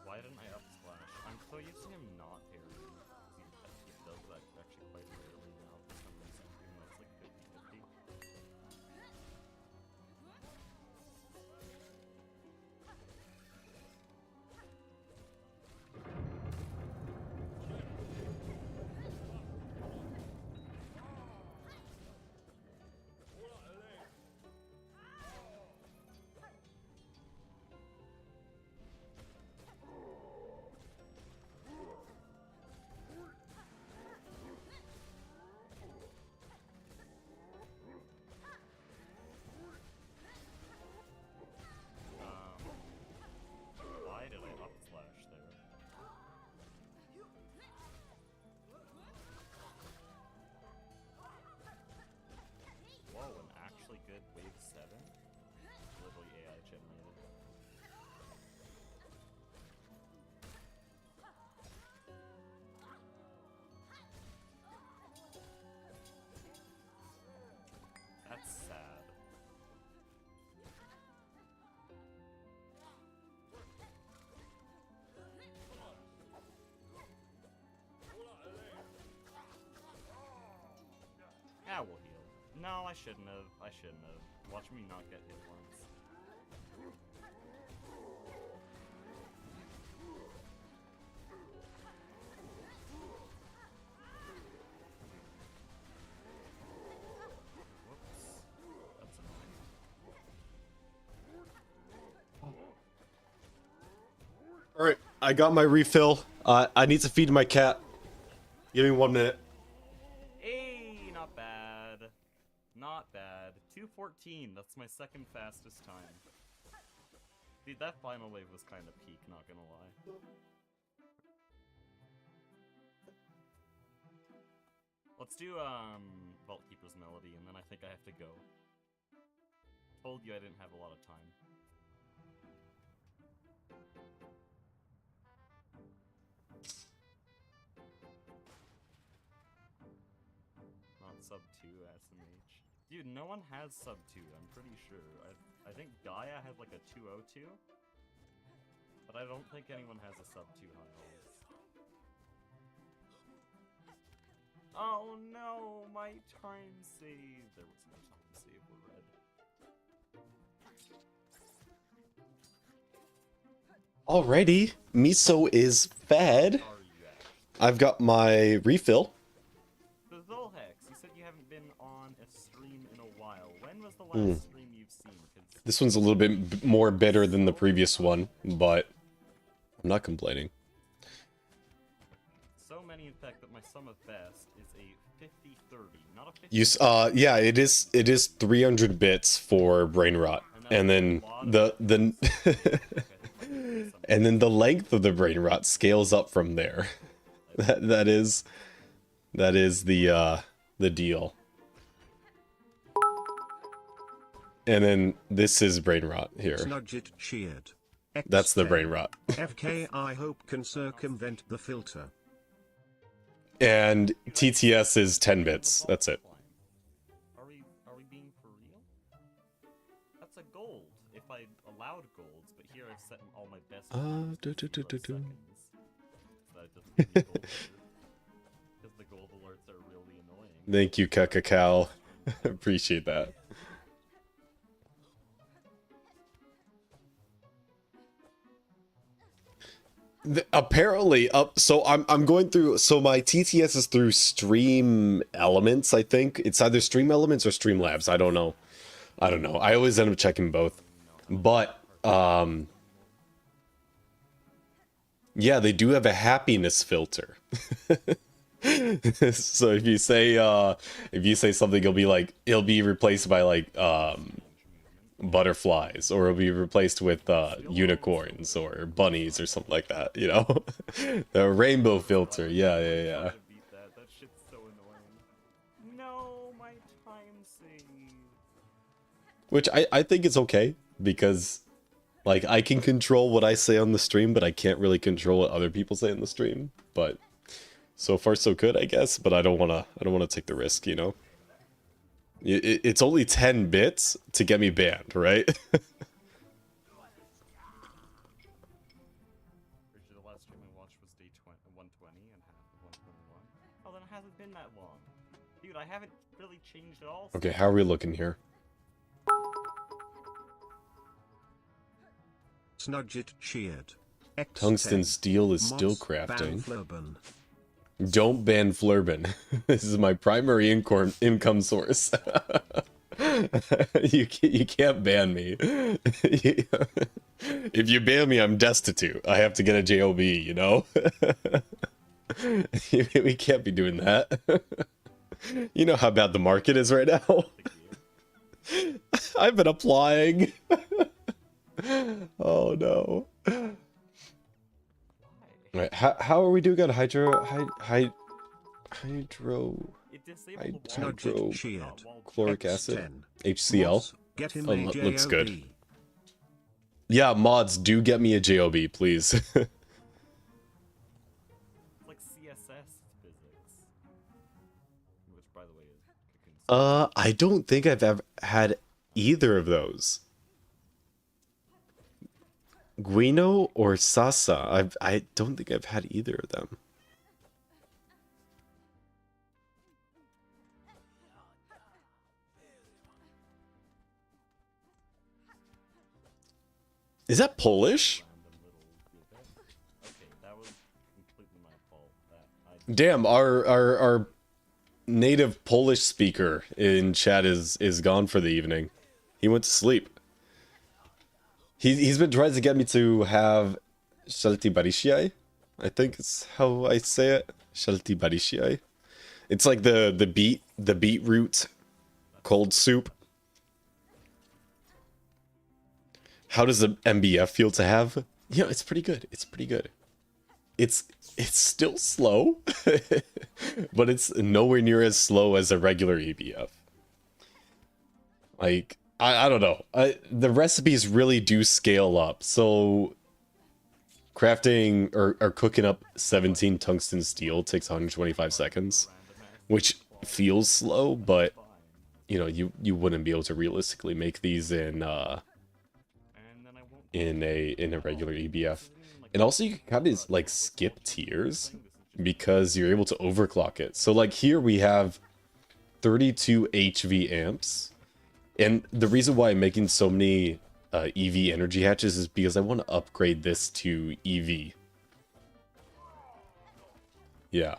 Why didn't I up splash? I'm so used to him not parrying. He does that actually quite rarely now for some reason, even though it's like 50-50. Why did I up slash there? Whoa, an actually good wave 7? Literally AI generated. That's sad. Yeah, we'll heal. No, I shouldn't have. Watch me not get hit once. Whoops. That's annoying. Alright, I got my refill. I need to feed my cat. Give me 1 minute. Hey, Not bad. 2:14. That's my second fastest time. Dude, that final wave was kind of peak, not gonna lie. Let's do, Vault Keeper's Melody, and then I think I have to go. Told you I didn't have a lot of time. Not sub 2 SMH. Dude, no one has sub 2, I'm pretty sure. I think Gaia has like a 202, but I don't think anyone has a sub 2 high rolls. Oh no, my time save. There was no time save, we're red. Alrighty, Miso is fed. I've got my refill. The Zolhex, you said you haven't been on a stream in a while. When was the last stream you've seen? This one's a little bit more bitter than the previous one, but I'm not complaining. So many, in fact, that my sum of best is a 50-30, not a 50. Yeah, it is 300 bits for brain rot, and then and then the length of the brain rot scales up from there. that is the deal. And then this is brain rot here. Snudget cheered. That's the brain rot. FK I hope can circumvent the filter. And TTS is 10 bits. That's it. Are we being for real? That's a gold. If I allowed golds, but here I've set all my best. Because the gold alerts are really annoying. Thank you, Kakakao. Appreciate that. Apparently, so I'm going through. So my TTS is through Stream Elements. I think it's either Stream Elements or Streamlabs. I don't know. I always end up checking both. But yeah, they do have a happiness filter. So if you say something, it'll be replaced by like butterflies, or it'll be replaced with unicorns or bunnies or something like that, you know. The rainbow filter. Yeah. That shit's so annoying. No, my time save. Which I think is okay, because like I can control what I say on the stream, but I can't really control what other people say on the stream. But so far so good, I guess. But I don't wanna take the risk, you know. It's only 10 bits to get me banned, right? The last stream I watched was day 120 and half of 121. Oh, then it hasn't been that long. Dude, I haven't really changed at all. Okay, how are we looking here? Snudget cheered. Tungsten steel is still crafting. Don't ban Flurbin. This is my primary income source. You can't ban me. If you ban me, I'm destitute. I have to get a JOB, you know? We can't be doing that. You know how bad the market is right now? I've been applying. Oh no. Right, hhow are we doing on hydrochloric acid? HCl? Oh, looks good. Yeah, mods, do get me a JOB, please. Like CSS physics. Which, by the way, is I don't think I've ever had either of those. Guino or Sasa? I don't think I've had either of them. Is that Polish? Damn, our native Polish speaker in chat is gone for the evening. He went to sleep. He's been trying to get me to have Shelty Barishai. I think it's how I say it. Shelty Barishai. It's like the beetroot cold soup. How does the MBF feel to have? Yeah, it's pretty good. It's pretty good. It's still slow, but it's nowhere near as slow as a regular EBF. Like, I don't know. The recipes really do scale up. So crafting or cooking up 17 tungsten steel takes 125 seconds, which feels slow, but you know, you wouldn't be able to realistically make these in a regular EBF. And also you can kind of like skip tiers because you're able to overclock it. So like here we have 32 HV amps. And the reason why I'm making so many EV energy hatches is because I want to upgrade this to EV. Yeah.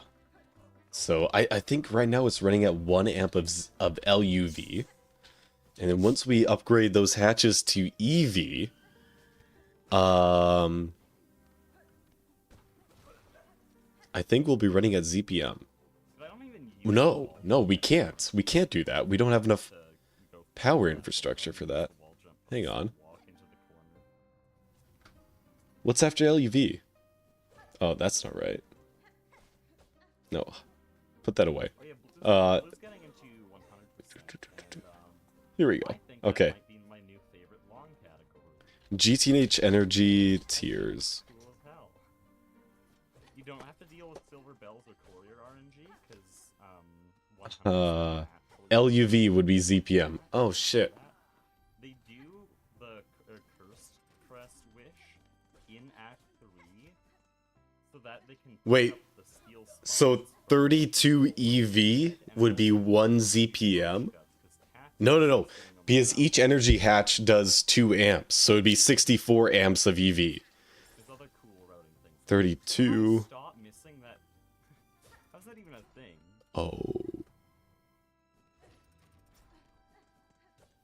So I think right now it's running at 1 amp of LUV. And then once we upgrade those hatches to EV, I think we'll be running at ZPM. No, we can't. We can't do that. We don't have enough power infrastructure for that. Hang on. What's after LUV? Oh, that's not right. No. Put that away. Here we go. Okay. GTNH energy tiers. You don't have to deal with silver bells or courier RNG because LUV would be ZPM. Oh shit. they do the cursed crest wish in Act 3 so that they can Wait. up the steel So 32 EV would be 1 ZPM? No. Because each energy hatch does 2 amps, so it'd be 64 amps of EV. 32. Stop missing that. How's that even a thing? Oh.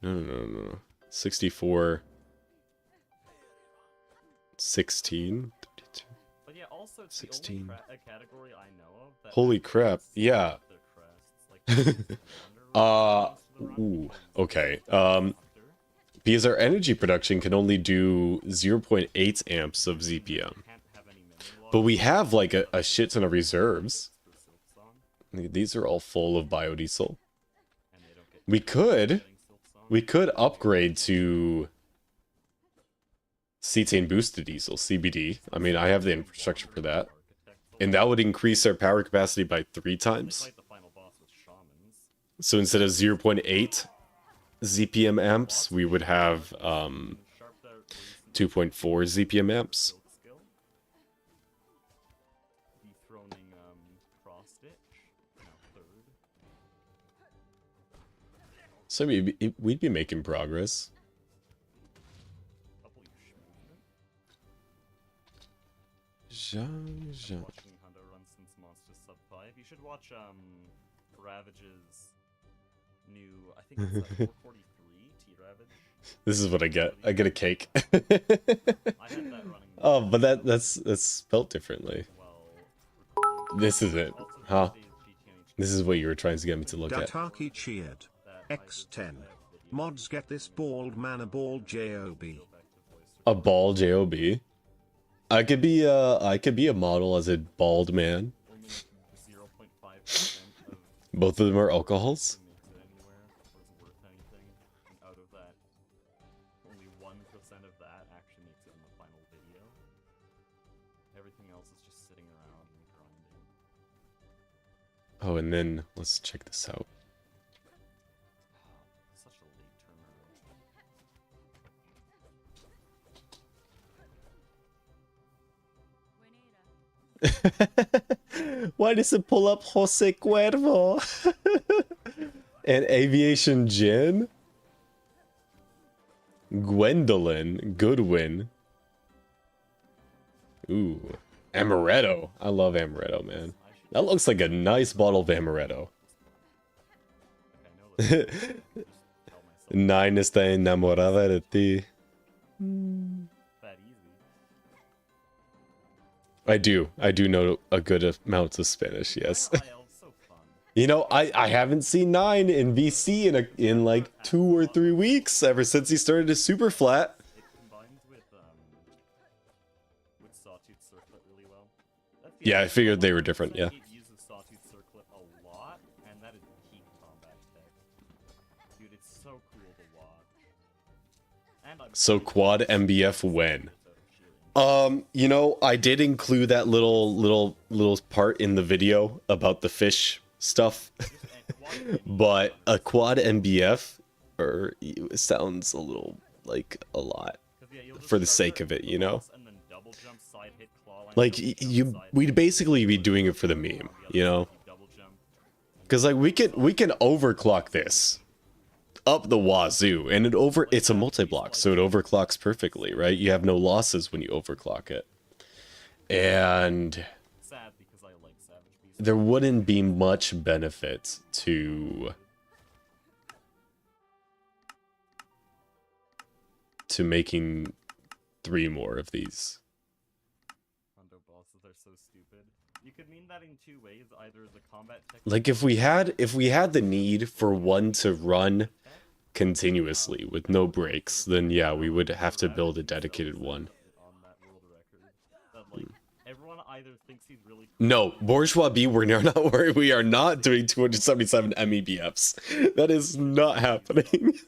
No. 64. 16. 32. But yeah, also it's 16. the only category I know of that Holy crap. Yeah. Ooh, okay. Because our energy production can only do 0.8 amps of ZPM. But we have like a shit ton of reserves. These are all full of biodiesel. We could upgrade to cetane boosted diesel, CBD. I mean, I have the infrastructure for that. And that would increase our power capacity by 3 times. So instead of 0.8 ZPM amps, we would have 2.4 ZPM amps. So we'd be making progress. Jean. You should watch Ravage's new, I think it's 443 T-Ravage. This is what I get. I get a cake. I had that running. Oh, but that's spelt differently. This is it, huh? This is what you were trying to get me to look at. Dataki cheered. X10. Mods get this bald man a bald job. A bald job. I could be a model as a bald man. Both of them are alcohols. Only 1% of that actually makes it in the final video. Everything else is just sitting around and grinding. Oh, and then let's check this out. Such a late Why does it pull up Jose Cuervo? And Aviation Jin? Gwendolyn Goodwin. Ooh. Amaretto. I love Amaretto, man. That looks like a nice bottle of Amaretto. Nine está enamorada de ti. I do know a good amount of Spanish, yes. You know, I haven't seen 9 in VC in like 2 or 3 weeks ever since he started his super flat. It combines with Sawtooth Circlet really well. That's the Yeah, I other figured they were thing. different, yeah. It uses Sawtooth Circlet a lot, and that is peak combat tech. Dude, it's so cool to watch. And I'm So quad MBF when? You know, I did include that little part in the video about the fish stuff, but a quad MBF sounds a little like a lot for the sake of it, you know. Like we'd basically be doing it for the meme, you know, because like we can overclock this up the wazoo, and it's a multi-block, so it overclocks perfectly, right? You have no losses when you overclock it, and there wouldn't be much benefit to making 3 more of these. Hundo bosses are so stupid. You could mean that in 2 ways, either as a combat tech. Like if we had the need for one to run continuously with no breaks, then yeah, we would have to build a dedicated one. Everyone either thinks he's really No, Bourgeois B, we are not doing 277 MEBFs. That is not happening.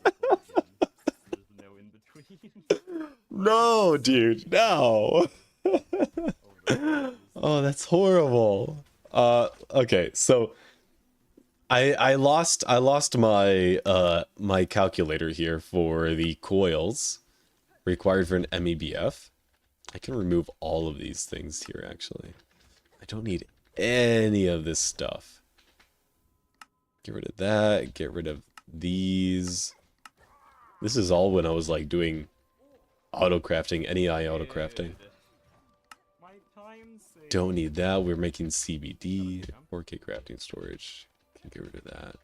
No, dude, no. Oh, that's horrible. Okay, so I lost my my calculator here for the coils required for an MEBF. I can remove all of these things here, actually. I don't need any of this stuff. Get rid of that, get rid of these. This is all when I was like doing auto crafting, NEI auto crafting. Don't need that. We're making CBD, 4K crafting storage. Can get rid of that.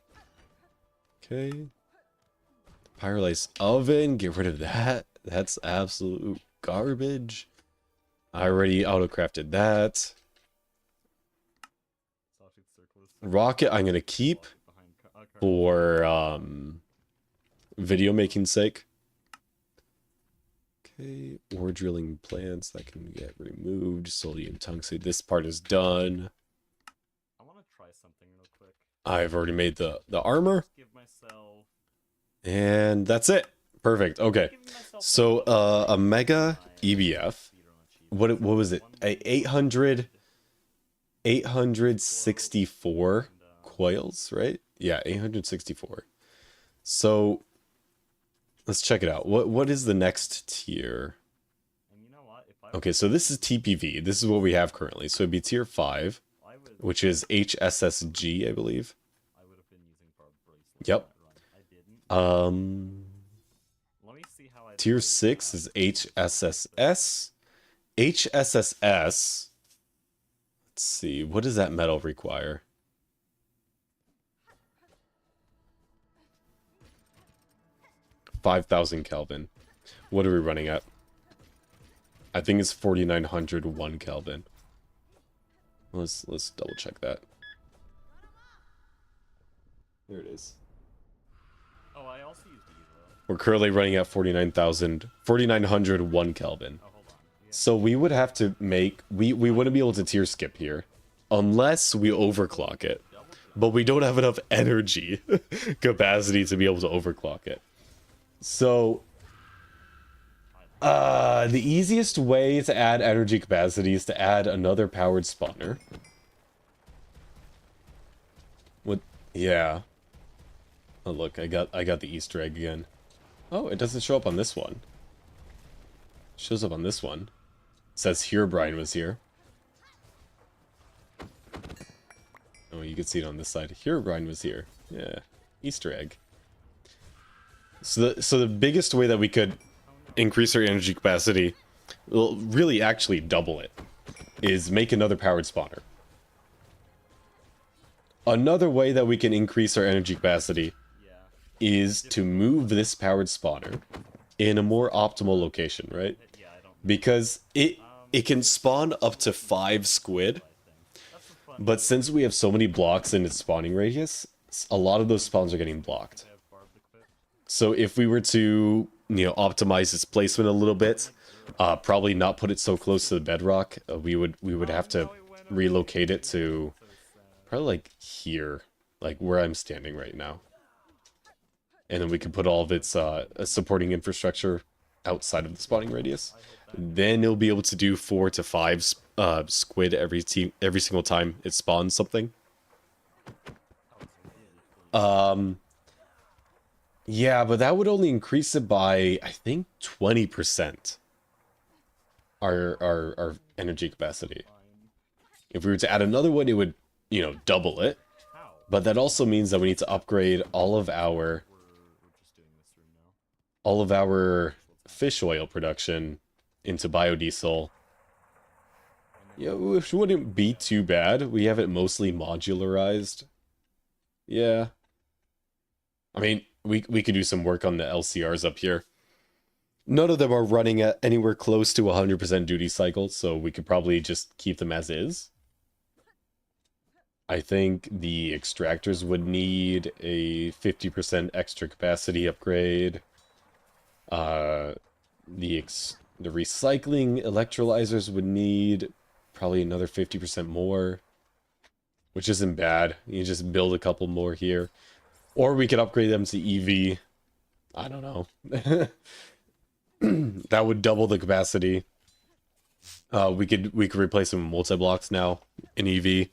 Okay. Pyrolyze oven, get rid of that. That's absolute garbage. I already auto crafted that. Rocket I'm gonna keep for video making sake. Okay, ore drilling plants that can get removed. Sodium tungsten. This part is done. I want to try something real quick. I've already made the armor. And that's it. Perfect. Okay. So a mega EBF. What was it? 864 coils, right? Yeah, 864. So let's check it out. What is the next tier? Okay, so this is TPV. This is what we have currently. So it'd be tier 5, which is HSSG, I believe. Yep. Tier 6 is HSSS. HSSS. Let's see. What does that metal require? $5,000 Kelvin. What are we running at? I think it's 4,901 Kelvin. Let's double check that. There it is. Oh, I also use these though. We're currently running at 4,901 Kelvin. Oh, hold on. So we would have to make... We wouldn't be able to tier skip here. Unless we overclock it. But we don't have enough energy capacity to be able to overclock it. So... the easiest way to add energy capacity is to add another powered spawner. What? Yeah. Oh look, I got the Easter egg again. Oh, it doesn't show up on this one. It shows up on this one. It says Herobrine was here. Oh, you can see it on this side. Herobrine was here. Yeah, Easter egg. So the biggest way that we could increase our energy capacity, well, really actually double it, is make another powered spawner. Another way that we can increase our energy capacity is to move this powered spawner in a more optimal location, right? Because it can spawn up to 5 squid, But since we have so many blocks in its spawning radius, a lot of those spawns are getting blocked. So if we were to, optimize its placement a little bit, probably not put it so close to the bedrock, we would have to relocate it to probably like here, like where I'm standing right now. And then we can put all of its supporting infrastructure outside of the spawning radius. Then it'll be able to do 4 to 5 squid every single time it spawns something. Yeah, but that would only increase it by, I think, 20%. Our energy capacity. If we were to add another one, it would, double it. But that also means that we need to upgrade all of our fish oil production into biodiesel. Yeah, which wouldn't be too bad. We have it mostly modularized. Yeah. I mean, we could do some work on the LCRs up here. None of them are running at anywhere close to 100% duty cycle, so we could probably just keep them as is. I think the extractors would need a 50% extra capacity upgrade. The recycling electrolyzers would need probably another 50% more, which isn't bad. You just build a couple more here. Or we could upgrade them to EV. I don't know. That would double the capacity. We could replace them with multi-blocks now in EV.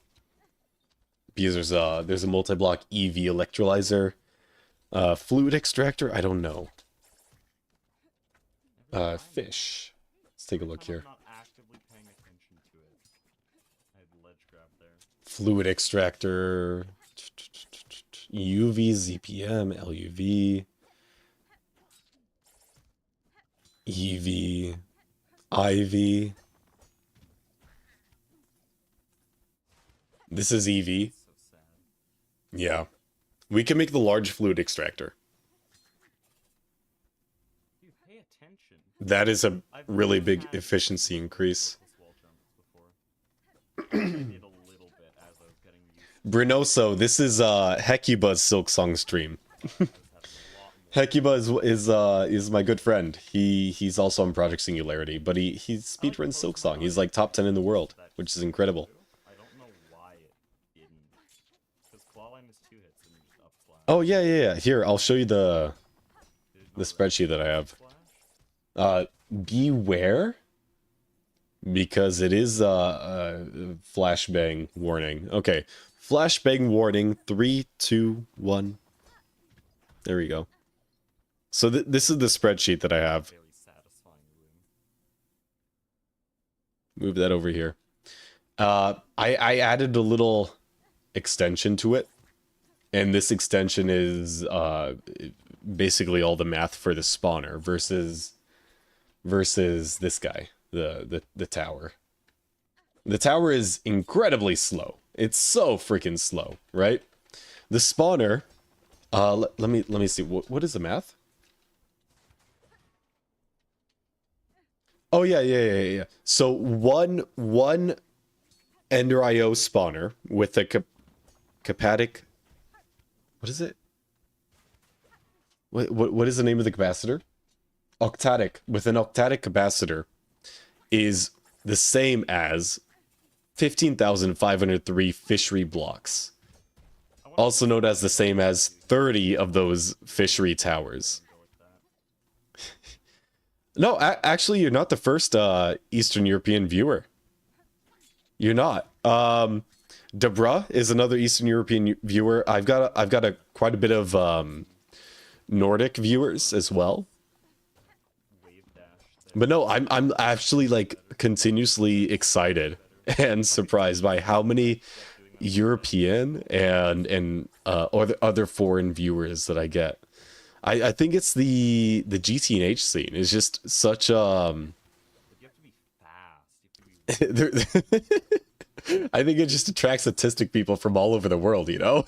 Because there's a multi-block EV electrolyzer. Fluid extractor, I don't know. Fish. Let's take a look here. Fluid extractor. UV, ZPM, LUV. EV. IV. This is EV. Yeah. We can make the large fluid extractor. That is a really big efficiency increase. Brinoso, this is Hecuba's Silk Song stream. Hecuba is my good friend. He's also on Project Singularity, but he speedruns Silk Song. He's like top 10 in the world, which is incredible. Oh yeah. Here, I'll show you the spreadsheet that I have. Beware, because it is a flashbang warning. Okay, flashbang warning. 3, 2, 1. There we go. So this is the spreadsheet that I have. Move that over here. I added a little extension to it, and this extension is basically all the math for the spawner versus this guy, the tower. The tower is incredibly slow. It's so freaking slow, right? The spawner, let me see. What is the math? Oh yeah. So one Ender IO spawner with a capacitic. What is it? What is the name of the capacitor? Octatic, with an octatic capacitor, is the same as 15,503 fishery blocks. Also known as the same as 30 of those fishery towers. No, actually, you're not the first Eastern European viewer. You're not. Debra is another Eastern European viewer. I've got quite a bit of Nordic viewers as well. But no, I'm actually like continuously excited and surprised by how many European and other foreign viewers that I get. I think it's the GTNH scene. It's just such I think it just attracts autistic people from all over the world, you know?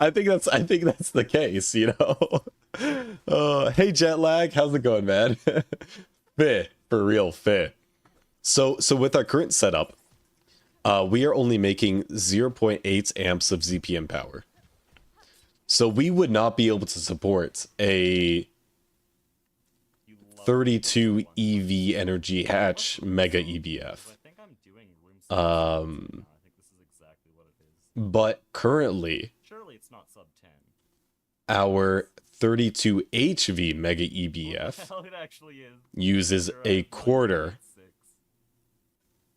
I think that's the case, you know. Hey Jetlag, how's it going, man? Fit, for real, fit. So with our current setup, we are only making 0.8 amps of ZPM power. So we would not be able to support a 32 EV energy hatch mega EBF. But currently, surely it's not sub 10. Our 32 HV mega EBF Well, it actually is. uses a quarter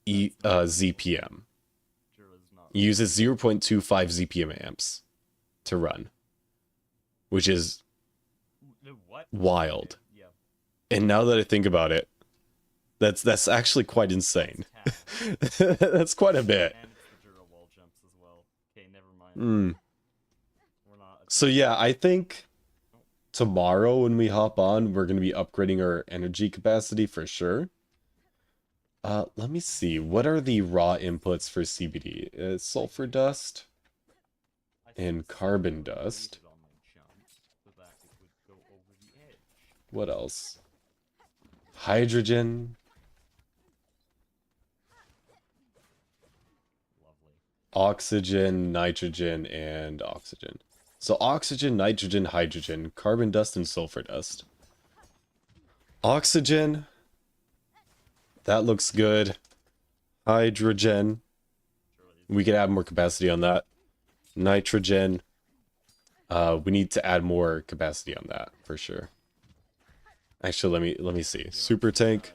ZPM. Uses 0.25 ZPM amps to run, which is wild. And now that I think about it, that's actually quite insane. That's quite a bit. So yeah, I think tomorrow when we hop on, we're going to be upgrading our energy capacity for sure. Let me see. What are the raw inputs for CBD? Sulfur dust and carbon dust. What else? Hydrogen. Oxygen, nitrogen, and oxygen. So oxygen, nitrogen, hydrogen, carbon dust, and sulfur dust. Oxygen. That looks good. Hydrogen. We could add more capacity on that. Nitrogen. We need to add more capacity on that for sure. Actually, let me see. Super tank.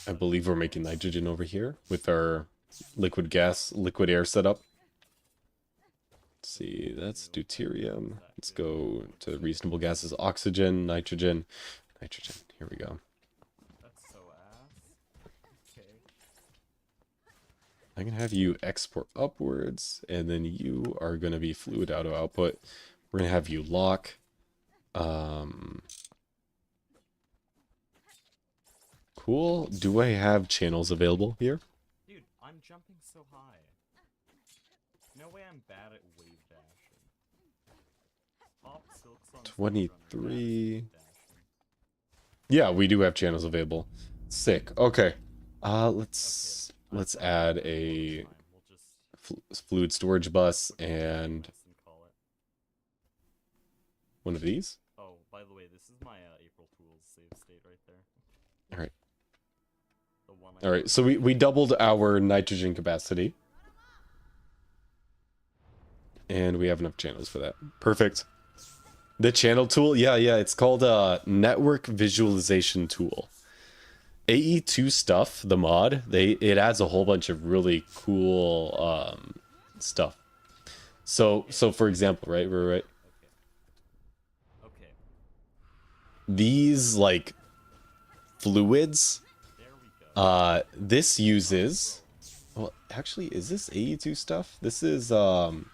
I believe we're making nitrogen over here with our liquid air setup. Let's see, that's deuterium. Let's go to reasonable gases. Oxygen, nitrogen, nitrogen. Here we go. I can have you export upwards, and then you are going to be fluid auto output. We're going to have you lock. Cool. Do I have channels available here? Dude, I'm jumping so high. No way I'm bad at wave dashing. Pop silks on 23. Yeah, we do have channels available. Sick. Okay. Let's add a fluid storage bus and one of these. Oh, by the way, this is my April Fool's save state right there. All right. All right, so we doubled our nitrogen capacity. And we have enough channels for that. Perfect. The channel tool, yeah, it's called a network visualization tool. AE2 stuff, the mod, it adds a whole bunch of really cool stuff. So for example, right, Okay. These like fluids, this uses, well, actually, is this AE2 stuff? This is oh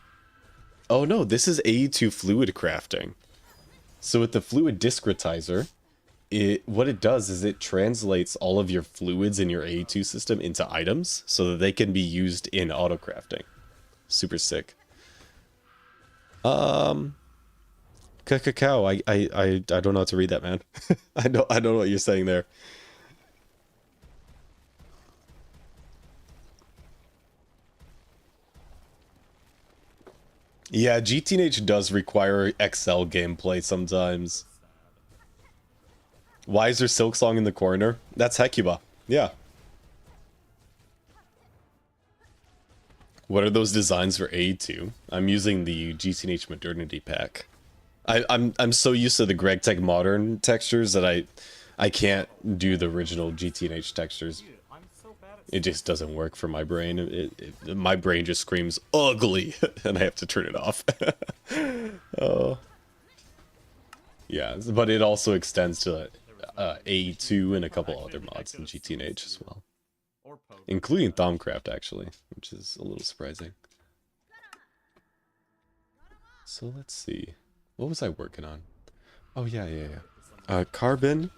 no, this is AE2 fluid crafting. So with the fluid discretizer, what it does is it translates all of your fluids in your AE2 system into items so that they can be used in auto crafting. Super sick. Cacao, I don't know how to read that, man. I don't know what you're saying there. Yeah, GTNH does require XL gameplay sometimes. Why is there Silksong in the corner? That's Hecuba. Yeah. What are those designs for A2? I'm using the GTNH Modernity pack. I'm so used to the GregTech Modern textures that I can't do the original GTNH textures. It just doesn't work for my brain. My brain just screams ugly, and I have to turn it off. Oh. Yeah, but it also extends to A2 and a couple other mods in GTNH as well. Including Thaumcraft, actually, which is a little surprising. So let's see. What was I working on? Oh, yeah. Carbon.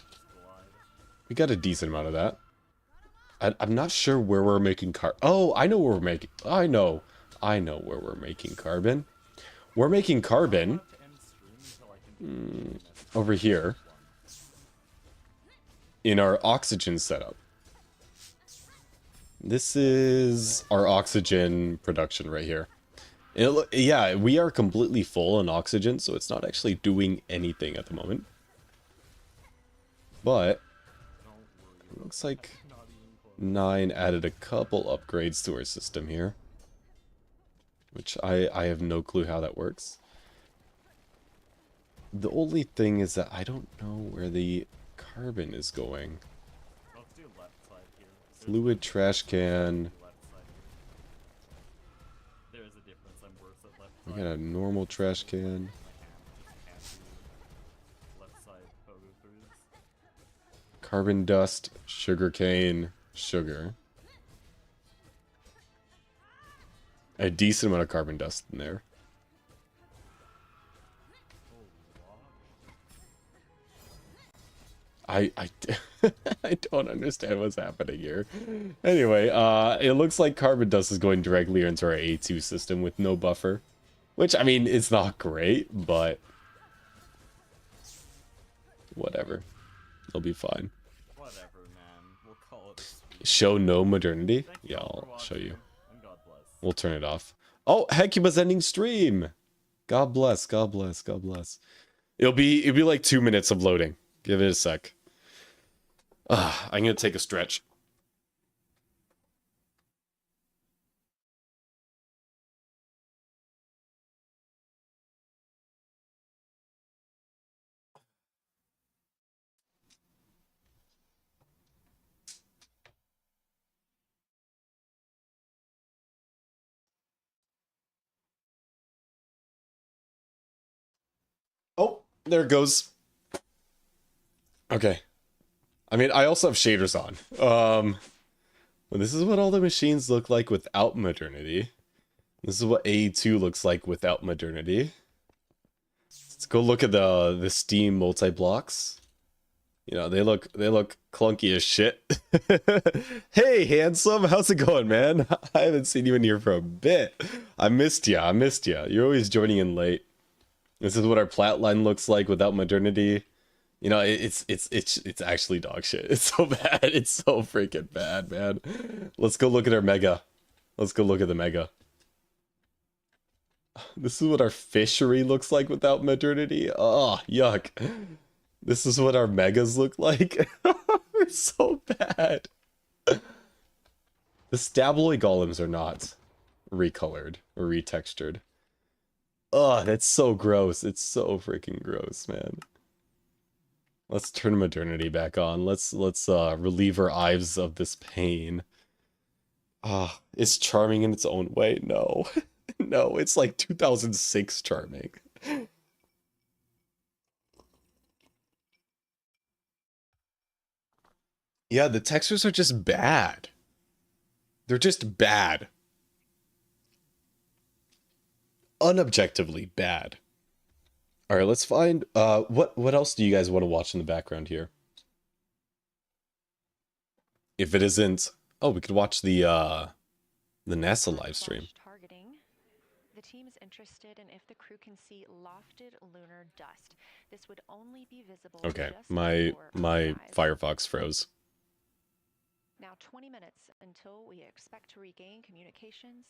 We got a decent amount of that. I'm not sure where we're making Oh, I know where we're making. I know where we're making carbon. We're making carbon over here. in our oxygen setup. This is our oxygen production right here. Yeah, we are completely full on oxygen, so it's not actually doing anything at the moment. But it looks like 9 added a couple upgrades to our system here, which I have no clue how that works. The only thing is that I don't know where the carbon is going. Let's do left side here. Fluid trash can. Left side here. There is a difference. I'm worse at left We side. got a normal trash can. My hand just can't do left side pogo throughs. Carbon dust, sugarcane, sugar. A decent amount of carbon dust in there. I I don't understand what's happening here. Anyway, it looks like carbon dust is going directly into our A2 system with no buffer. Which, I mean, it's not great, but whatever. It'll be fine. Whatever, man. We'll call it a sweet. Show no modernity? Thank Yeah, all for I'll show watching, you. and God bless. We'll turn it off. Oh, Hecuba's ending stream! God bless, God bless, God bless. It'll be like 2 minutes of loading. Give it a sec. I'm gonna take a stretch. Oh, there it goes. Okay. I mean, I also have shaders on. Well, this is what all the machines look like without modernity. This is what A2 looks like without modernity. Let's go look at the Steam multi-blocks. You know, they look clunky as shit. Hey, handsome, how's it going, man? I haven't seen you in here for a bit. I missed ya. You're always joining in late. This is what our plat line looks like without modernity. You know, it's actually dog shit. It's so bad. It's so freaking bad, man. Let's go look at our mega. Let's go look at the mega. This is what our fishery looks like without modernity. Oh, yuck. This is what our megas look like. It's so bad. The stabloid golems are not recolored or retextured. Oh, that's so gross. It's so freaking gross, man. Let's turn modernity back on. Let's relieve our eyes of this pain. Ah, it's charming in its own way. No. No, it's like 2006 charming. Yeah, the textures are just bad. They're just bad. Unobjectively bad. All right, let's find what else do you guys want to watch in the background here? If it isn't, oh, we could watch the NASA live stream. Targeting. The team is interested in if the crew can see lofted lunar dust. This would only be visible. Okay, just my before sunrise. Firefox froze. Now 20 minutes until we expect to regain communications.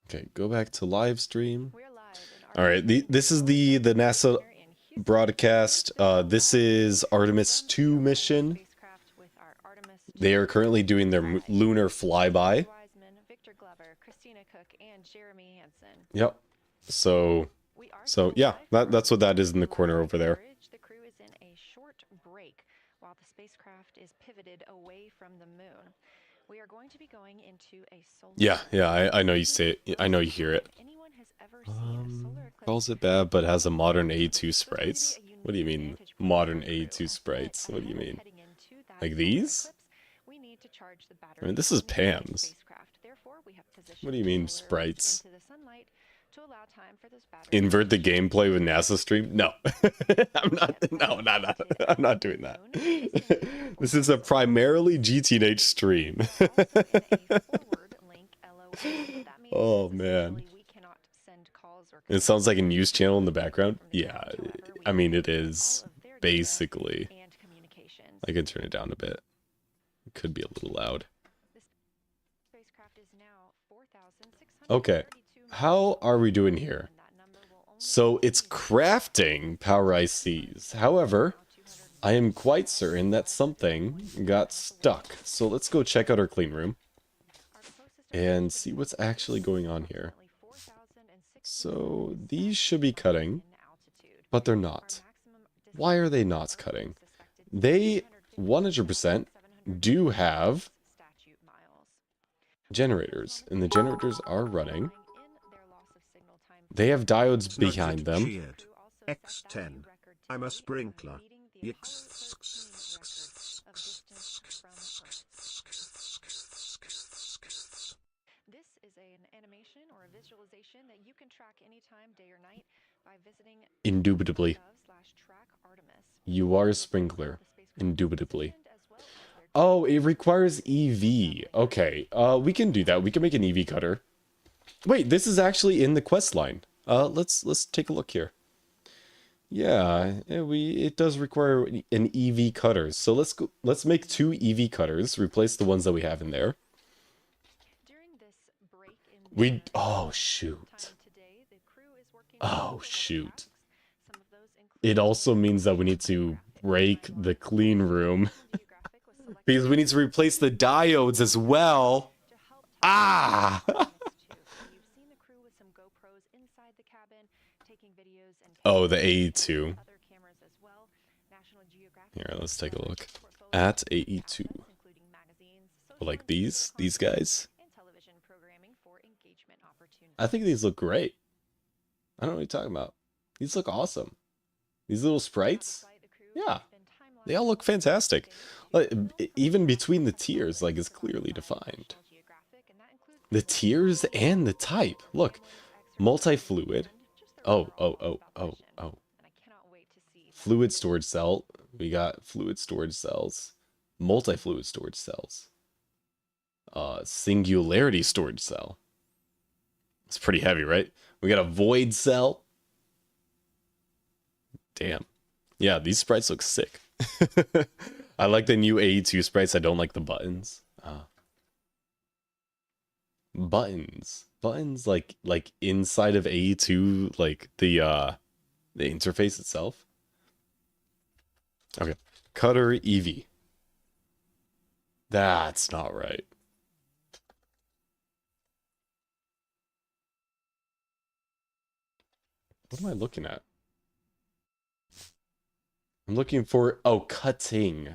Okay, go back to live stream. We're live in All right, this is the NASA broadcast. This is Artemis 2 mission. They are currently doing their lunar flyby. Yep. So yeah, that's what that is in the corner over there. The crew is in a short break while the spacecraft is pivoted away from the moon. We are going to be going into a solar. Yeah, I know you say it. I know you hear it. Calls it bad, but has a modern A2 sprites. What do you mean modern A2 sprites? What do you mean? Like these? I mean, this is Pam's. What do you mean sprites? Invert the gameplay with NASA stream? No. I'm not doing that. This is a primarily GTNH stream. Oh man. It sounds like a news channel in the background. Yeah, I mean it is basically. I can turn it down a bit. It could be a little loud. Okay, how are we doing here? So it's crafting power ICs. However, I am quite certain that something got stuck. So let's go check out our clean room and see what's actually going on here. So these should be cutting, but they're not. Why are they not cutting? They 100% do have generators, and the generators are running. They have diodes behind them. X10. I'm a sprinkler. This is an animation or a visualization that you can track anytime, day or night, by visiting Indubitably. You are a sprinkler. Indubitably. Oh, it requires EV. Okay, we can do that. We can make an EV cutter. Wait, this is actually in the quest line. Let's take a look here. Yeah, it does require an EV cutter. So let's make 2 EV cutters, replace the ones that we have in there. Oh shoot. Oh shoot. It also means that we need to break the clean room because we need to replace the diodes as well. Ah! Oh, the AE2. Here, let's take a look at AE2. Like these guys. I think these look great. I don't know what you're talking about. These look awesome. These little sprites, yeah, they all look fantastic. Like, even between the tiers, like, is clearly defined. The tiers and the type. Look, multi-fluid. Oh. Fluid storage cell. We got fluid storage cells. Multi-fluid storage cells. Singularity storage cell. It's pretty heavy, right? We got a void cell. Damn. Yeah, these sprites look sick. I like the new AE2 sprites. I don't like the buttons. Buttons. Buttons like inside of AE2, like the interface itself. Okay. Cutter EV. That's not right. What am I looking at? I'm looking for, oh, cutting.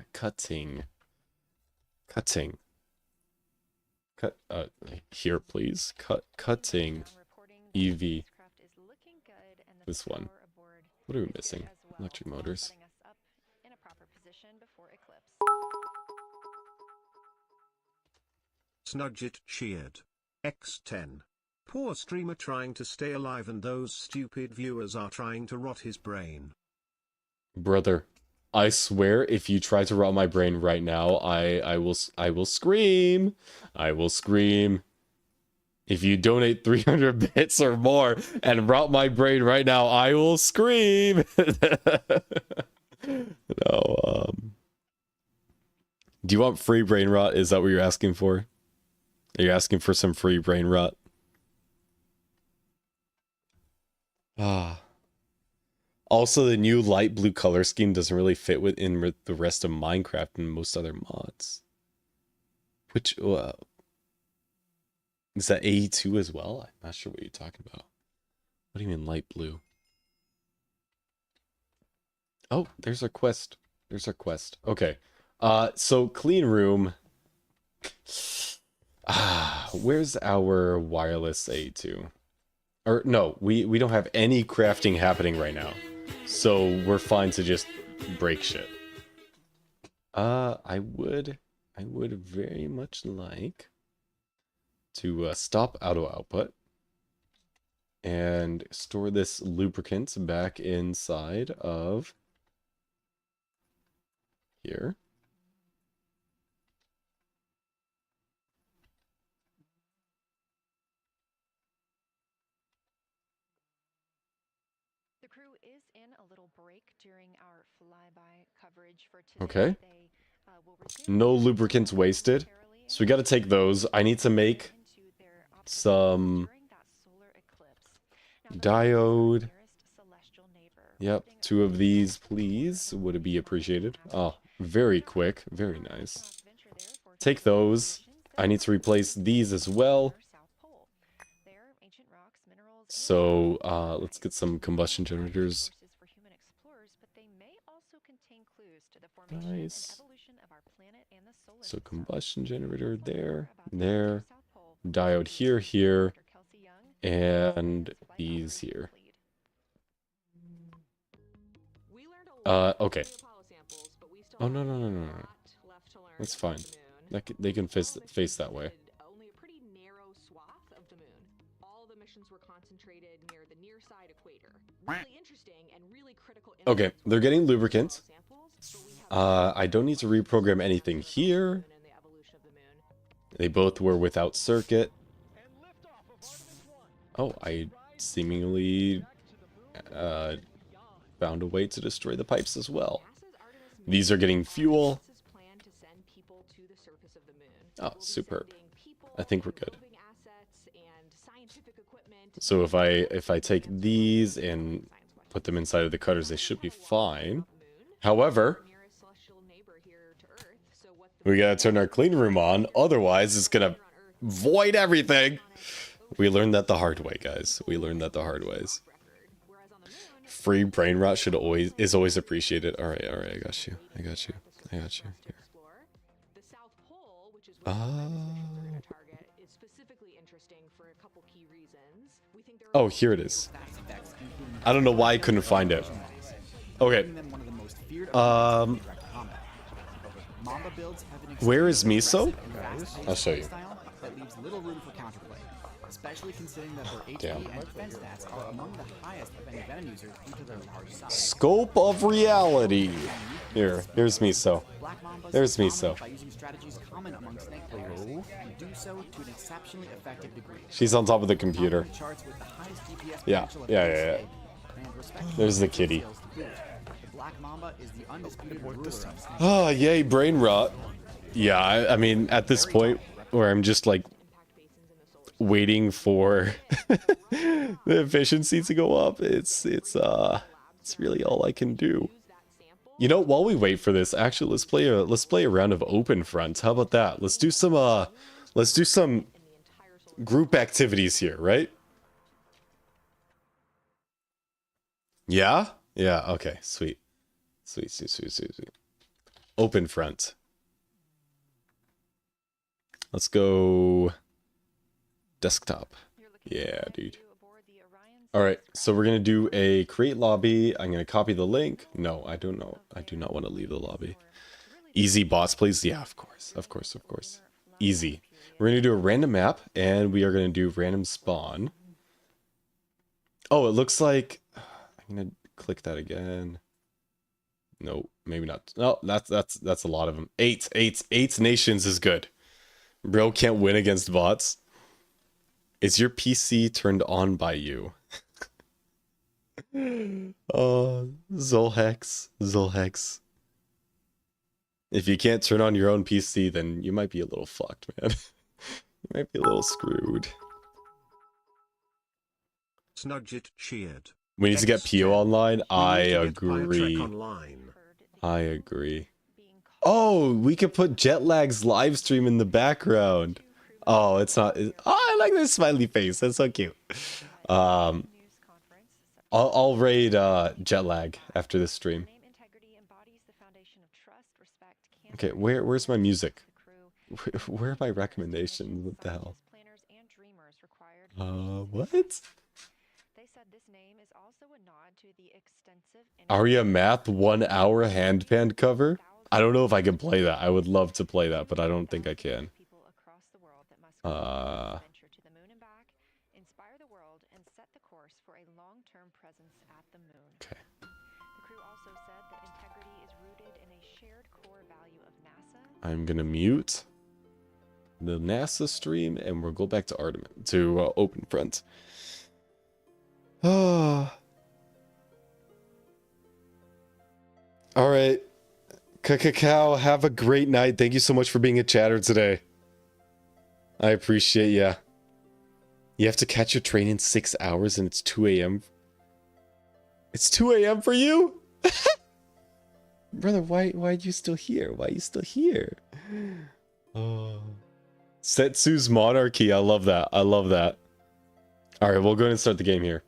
Here, please. Cutting EV. This one. What are we missing? Electric motors. Snudget cheered. X10. Poor streamer trying to stay alive and those stupid viewers are trying to rot his brain. Brother, I swear if you try to rot my brain right now, I will scream. I will scream. If you donate 300 bits or more and rot my brain right now, I will scream. No, do you want free brain rot? Is that what you're asking for? Are you asking for some free brain rot? Also, the new light blue color scheme doesn't really fit within the rest of Minecraft and most other mods. Which, is that AE2 as well? I'm not sure what you're talking about. What do you mean light blue? Oh, there's our quest. There's our quest. Okay. So clean room. Where's our wireless AE2? Or no, we don't have any crafting happening right now. So we're fine to just break shit. I would very much like to stop auto output and store this lubricant back inside of here. crew is in a little break during our flyby coverage for today. Okay. They, will resume No their lubricants wasted. momentarily So we got to take those. I need to make into their some during that solar eclipse. Now, the moon is diode. our nearest celestial neighbor, Yep, holding 2 of these, approximately please. Would it be 1 appreciated? kilometer Oh, very quick. Very nice. south venture there for Take those. I need to replace these as well. South Pole. There, ancient rocks, minerals, and So, let's get some combustion generators. resources for human explorers, but they may also contain clues to the formation and Nice. evolution of our planet and the solar So, system. combustion generator Let's learn more there, about the there. South Pole. Diode here, here, Dr. Kelsey Young, and Flight these Operations here. Lead. Okay. Oh, no, no, no, no, no. That's fine. They can face that way. Only a pretty narrow swath of the moon. All the missions were concentrated near the near side equator. Really interesting and really critical. Okay, they're getting lubricant. I don't need to reprogram anything here. They both were without circuit. Oh, I seemingly found a way to destroy the pipes as well. These are getting fuel. Oh, superb. I think we're good. So if I take these and put them inside of the cutters, they should be fine. However, we gotta turn our clean room on, otherwise it's gonna void everything. We learned that the hard way, guys. We learned that the hard ways. Free brain rot is always appreciated. Alright, I got you. I got you. I got you. Here. Oh, here it is. I don't know why I couldn't find it. Okay. Where is Miso? I'll show you. Especially considering that their HP and defense stats are among the highest of any Venom users due to their large size. Scope of reality. Here's Miso. There's Miso. By using strategies common among snake players, and do so to an exceptionally effective degree. She's on top of the computer. Yeah. There's the kitty. The Black Mamba is the undisputed ruler of snake. Oh, yay, brain rot. Yeah, I mean, at this point where I'm just like waiting for the efficiency to go up, it's really all I can do. You know, while we wait for this, actually let's play a round of open front. How about that? Let's do some group activities here, right? Yeah? Yeah, okay, sweet. Sweet. Open front. Let's go desktop. Yeah, dude. Alright, so we're gonna do a create lobby. I'm gonna copy the link. No, I don't know. I do not want to leave the lobby. Easy bots, please. Yeah, of course. Easy. We're gonna do a random map, and we are gonna do random spawn. Oh, it looks like I'm gonna click that again. No, maybe not. No, that's a lot of them. Eight nations is good. Bro can't win against bots. Is your PC turned on by you? Oh, Zolhex. If you can't turn on your own PC, then you might be a little fucked, man. You might be a little screwed. Snudget cheered. We need to get PO online. I agree. Online. I agree. Oh, we could put Jetlag's live stream in the background. Oh, it's not. Oh, I like this smiley face. That's so cute. I'll raid Jetlag after this stream. Okay, where's my music? Where are my recommendations? What the hell? What? Aria Math 1 hour handpan cover? I don't know if I can play that. I would love to play that, but I don't think I can. Okay. I'm gonna mute the NASA stream, and we'll go back to Open Front. All right. Cacao, have a great night. Thank you so much for being a chatter today. I appreciate ya. You have to catch your train in 6 hours and it's 2 a.m. It's 2 a.m. for you? Brother, why are you still here? Why are you still here? Oh. Setsu's Monarchy. I love that. I love that. All right, we'll go ahead and start the game here.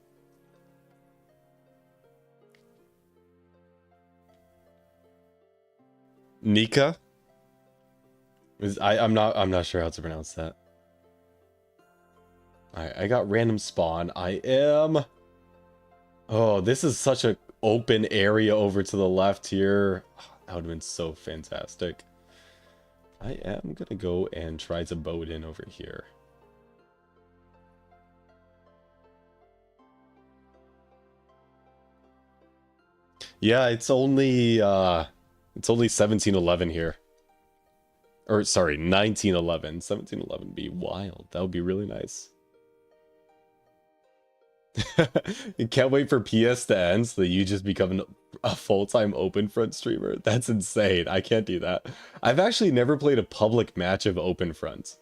Nika? I'm not sure how to pronounce that. Alright, I got random spawn. I am... Oh, this is such an open area over to the left here. Oh, that would have been so fantastic. I am gonna go and try to bow it in over here. Yeah, it's only 1711 here. Or sorry, 1911. 1711 would be wild. That would be really nice. You can't wait for PS to end so that you just become a full-time OpenFront streamer. That's insane. I can't do that. I've actually never played a public match of OpenFront.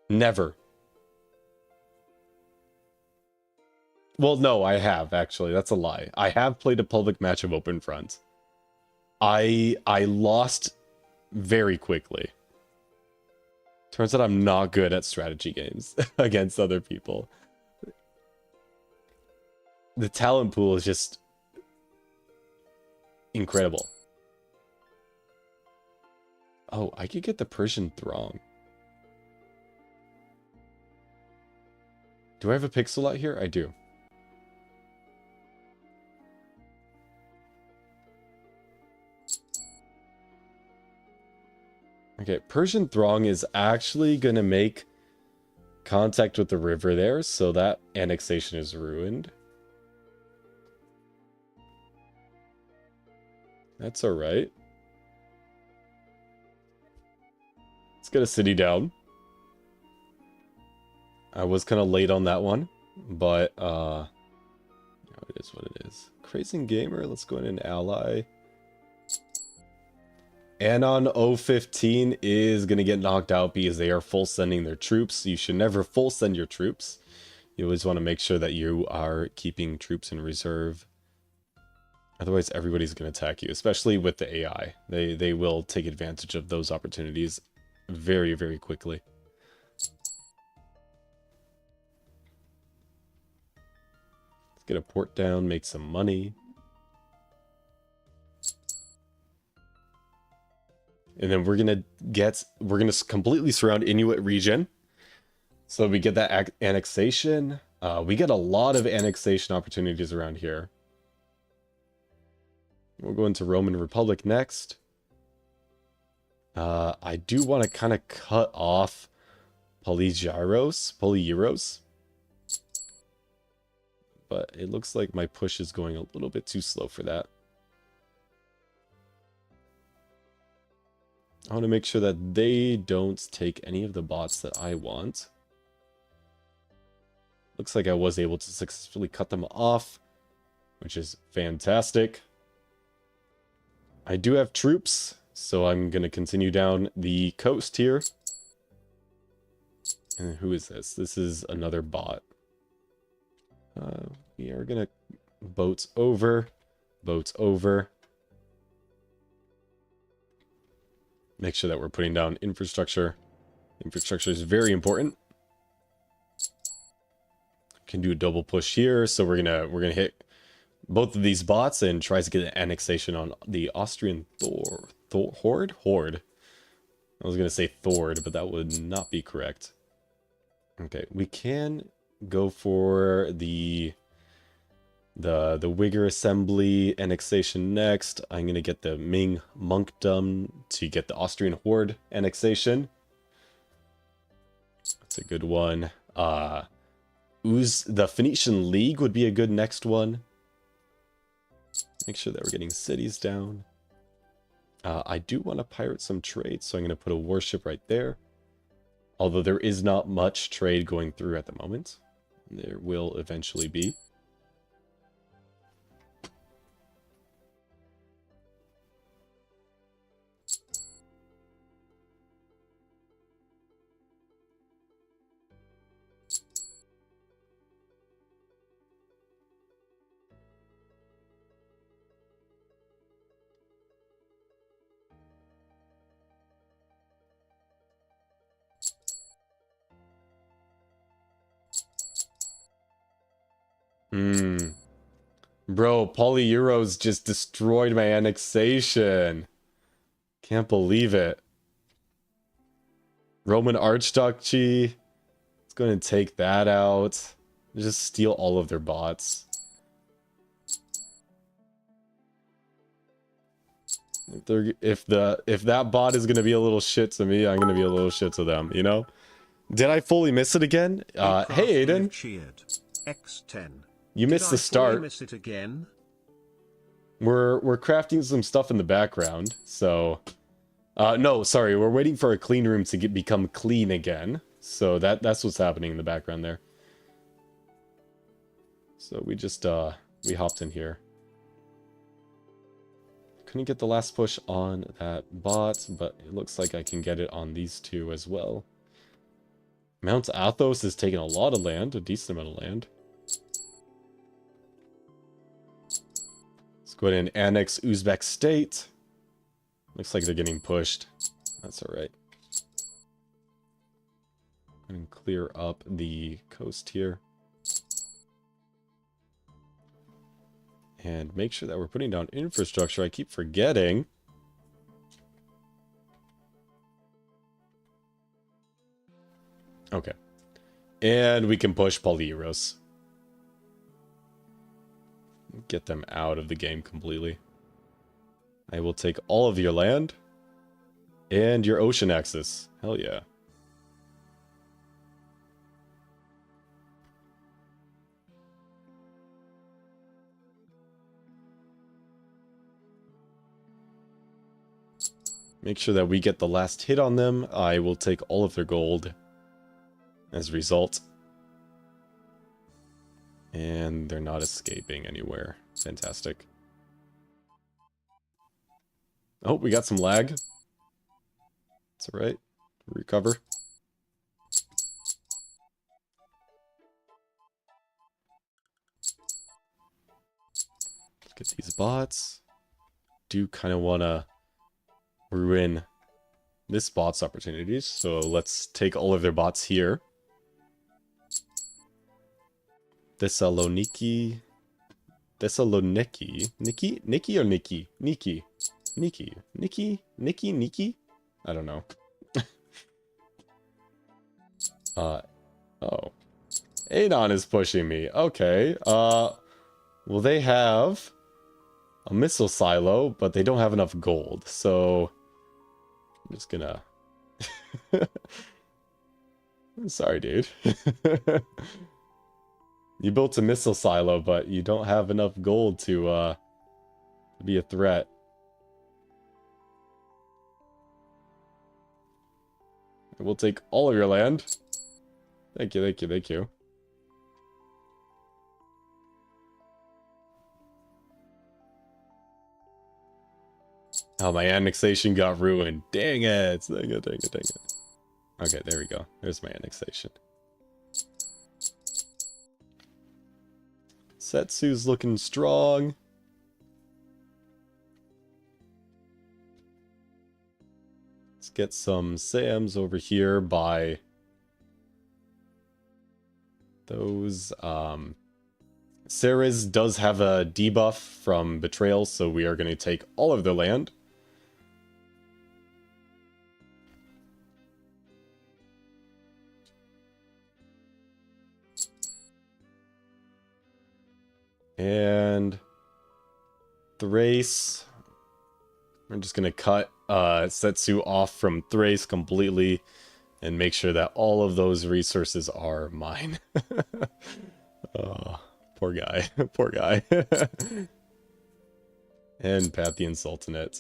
Never. Well, no, I have, actually. That's a lie. I have played a public match of OpenFront. I lost very quickly. Turns out I'm not good at strategy games against other people. The talent pool is just incredible. Oh, I could get the Persian Throng. Do I have a pixel out here? I do. Okay, Persian Throng is actually going to make contact with the river there, so that annexation is ruined. That's alright. Let's get a city down. I was kind of late on that one, but it is what it is. Crazing Gamer, let's go in and ally. Anon 015 is going to get knocked out because they are full sending their troops. You should never full send your troops. You always want to make sure that you are keeping troops in reserve. Otherwise, everybody's going to attack you, especially with the AI. They will take advantage of those opportunities very, very quickly. Let's get a port down, make some money. And then we're going to completely surround Inuit region. So we get that annexation. We get a lot of annexation opportunities around here. We'll go into Roman Republic next. I do want to kind of cut off Polygyros. But it looks like my push is going a little bit too slow for that. I want to make sure that they don't take any of the bots that I want. Looks like I was able to successfully cut them off, which is fantastic. I do have troops, so I'm going to continue down the coast here. And who is this? This is another bot. We are going to boats over. Make sure that we're putting down infrastructure. Infrastructure is very important. Can do a double push here, so we're gonna hit both of these bots and try to get an annexation on the Austrian horde. I was gonna say Thord, but that would not be correct. Okay, we can go for the Uyghur Assembly annexation next. I'm gonna get the Ming Monkdom to get the Austrian horde annexation. That's a good one. The Phoenician League would be a good next one. Make sure that we're getting cities down. I do want to pirate some trade, so I'm going to put a warship right there. Although there is not much trade going through at the moment. There will eventually be. Bro, Polyeuros just destroyed my annexation. Can't believe it. Roman Archduchy. It's going to take that out. Just steal all of their bots. If that bot is going to be a little shit to me, I'm going to be a little shit to them, you know? Did I fully miss it again? Hey, Aiden. X10. You missed the start. Miss it again? We're crafting some stuff in the background, so... no, sorry, we're waiting for a clean room to become clean again. So that's what's happening in the background there. So we just, we hopped in here. Couldn't get the last push on that bot, but it looks like I can get it on these two as well. Mount Athos is taking a lot of land, a decent amount of land. Let's go ahead and annex Uzbek state. Looks like they're getting pushed. That's alright. And clear up the coast here. And make sure that we're putting down infrastructure. I keep forgetting. Okay. And we can push Polyeuros. Get them out of the game completely. I will take all of your land. And your ocean axis. Hell yeah. Make sure that we get the last hit on them. I will take all of their gold as a result. And they're not escaping anywhere. Fantastic. Oh, we got some lag. It's alright. Recover. Look at these bots. Do kind of want to ruin this bot's opportunities, so let's take all of their bots here. Thessaloniki. Nikki or Nikki? Nikki? I don't know. Oh. Adon is pushing me. Okay. Well, they have a missile silo, but they don't have enough gold, so I'm just gonna... I'm sorry, dude. You built a missile silo, but you don't have enough gold to be a threat. I will take all of your land. Thank you, thank you, thank you. Oh, my annexation got ruined. Dang it. Dang it, dang it, dang it. Okay, there we go. There's my annexation. Setsu's looking strong. Let's get some Sams over here by those. Ceres does have a debuff from Betrayal, so we are going to take all of their land. And Thrace, we're just going to cut Setsu off from Thrace completely and make sure that all of those resources are mine. Oh, poor guy. Poor guy. And Pathian Sultanate.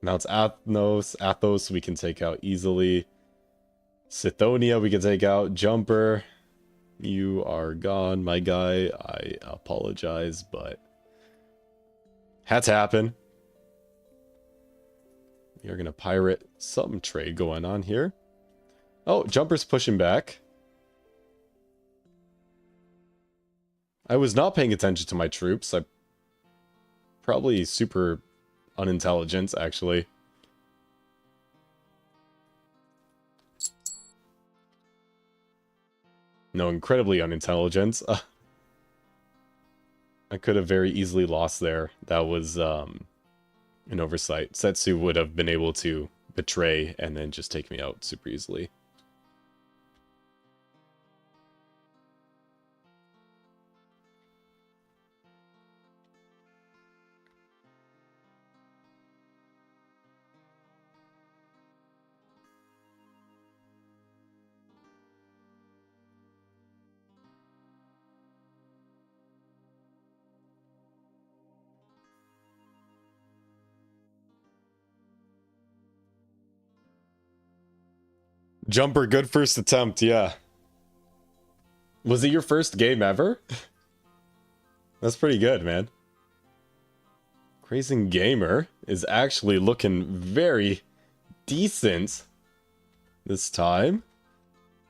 Mount Athos we can take out easily. Sithonia we can take out. Jumper. You are gone, my guy. I apologize, but had to happen. We are going to pirate some trade going on here. Oh, Jumper's pushing back. I was not paying attention to my troops. I probably super unintelligent, actually. No, incredibly unintelligent. I could have very easily lost there. That was an oversight. Setsu would have been able to betray and then just take me out super easily. Jumper, good first attempt, yeah. Was it your first game ever? That's pretty good, man. Crazy Gamer is actually looking very decent this time.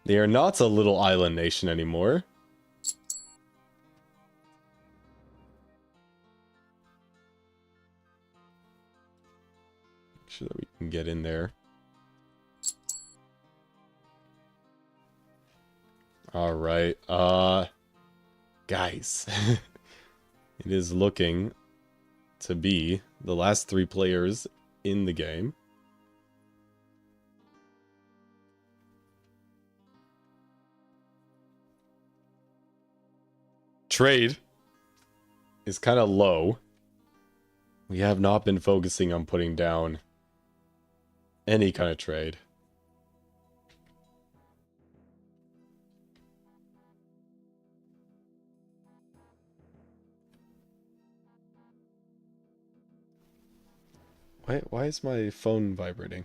They are not a little island nation anymore. Make sure that we can get in there. All right, guys, it is looking to be the last 3 players in the game. Trade is kind of low. We have not been focusing on putting down any kind of trade. Why is my phone vibrating?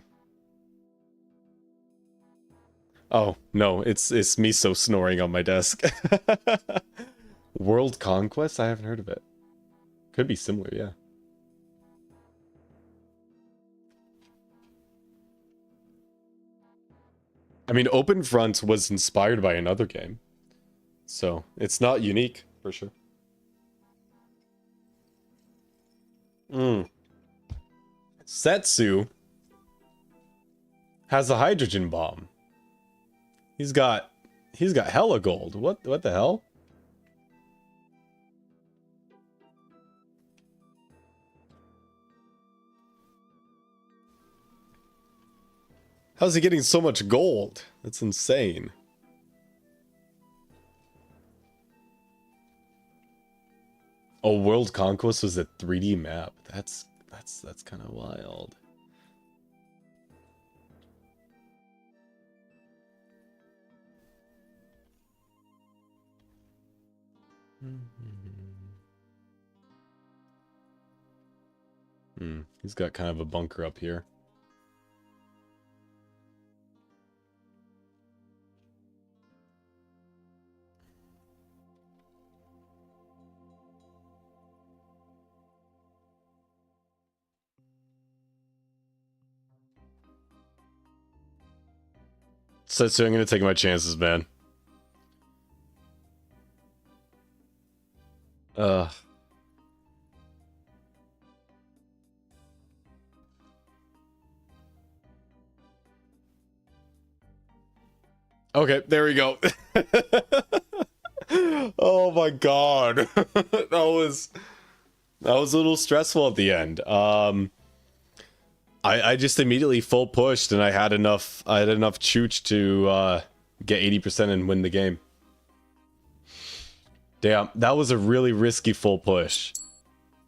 Oh, no, it's Miso snoring on my desk. World Conquest? I haven't heard of it. Could be similar, yeah. I mean, Open Front was inspired by another game. So, it's not unique, for sure. Setsu has a hydrogen bomb. He's got hella gold. What the hell? How's he getting so much gold? That's insane. Oh, World Conquest was a 3D map. That's kind of wild. He's got kind of a bunker up here. So I'm gonna take my chances, man. Okay, there we go. Oh my god. that was a little stressful at the end. I just immediately full pushed and I had enough chooch to get 80% and win the game. Damn, that was a really risky full push.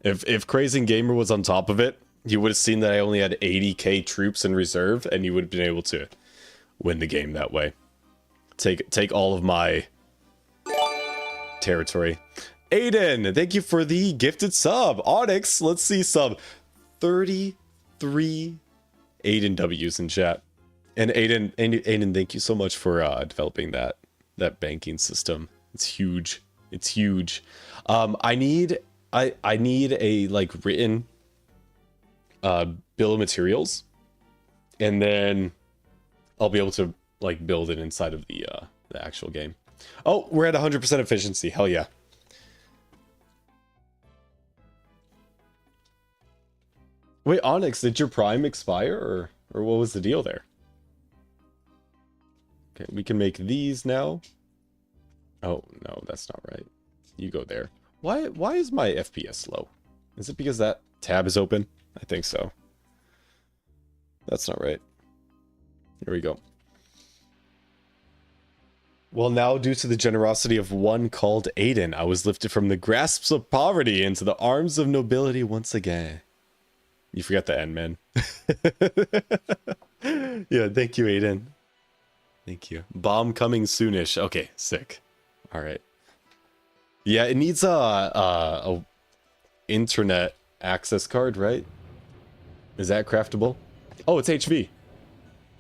If Crazy Gamer was on top of it, you would have seen that I only had 80k troops in reserve and you would have been able to win the game that way. Take all of my territory. Aiden, thank you for the gifted sub. Onyx, let's see sub. 33 Aiden W's in chat. And Aiden, thank you so much for developing that banking system. It's huge. It's huge. I need a like written bill of materials, and then I'll be able to like build it inside of the actual game. Oh, we're at 100% efficiency. Hell yeah. Wait, Onyx, did your Prime expire or what was the deal there? Okay, we can make these now. Oh, no, that's not right. You go there. Why is my FPS low? Is it because that tab is open? I think so. That's not right. Here we go. Well, now, due to the generosity of one called Aiden, I was lifted from the grasps of poverty into the arms of nobility once again. You forgot the end, man. Yeah, thank you, Aiden. Thank you. Bomb coming soonish. Okay, sick. All right. Yeah, it needs a internet access card, right? Is that craftable? Oh, it's HV.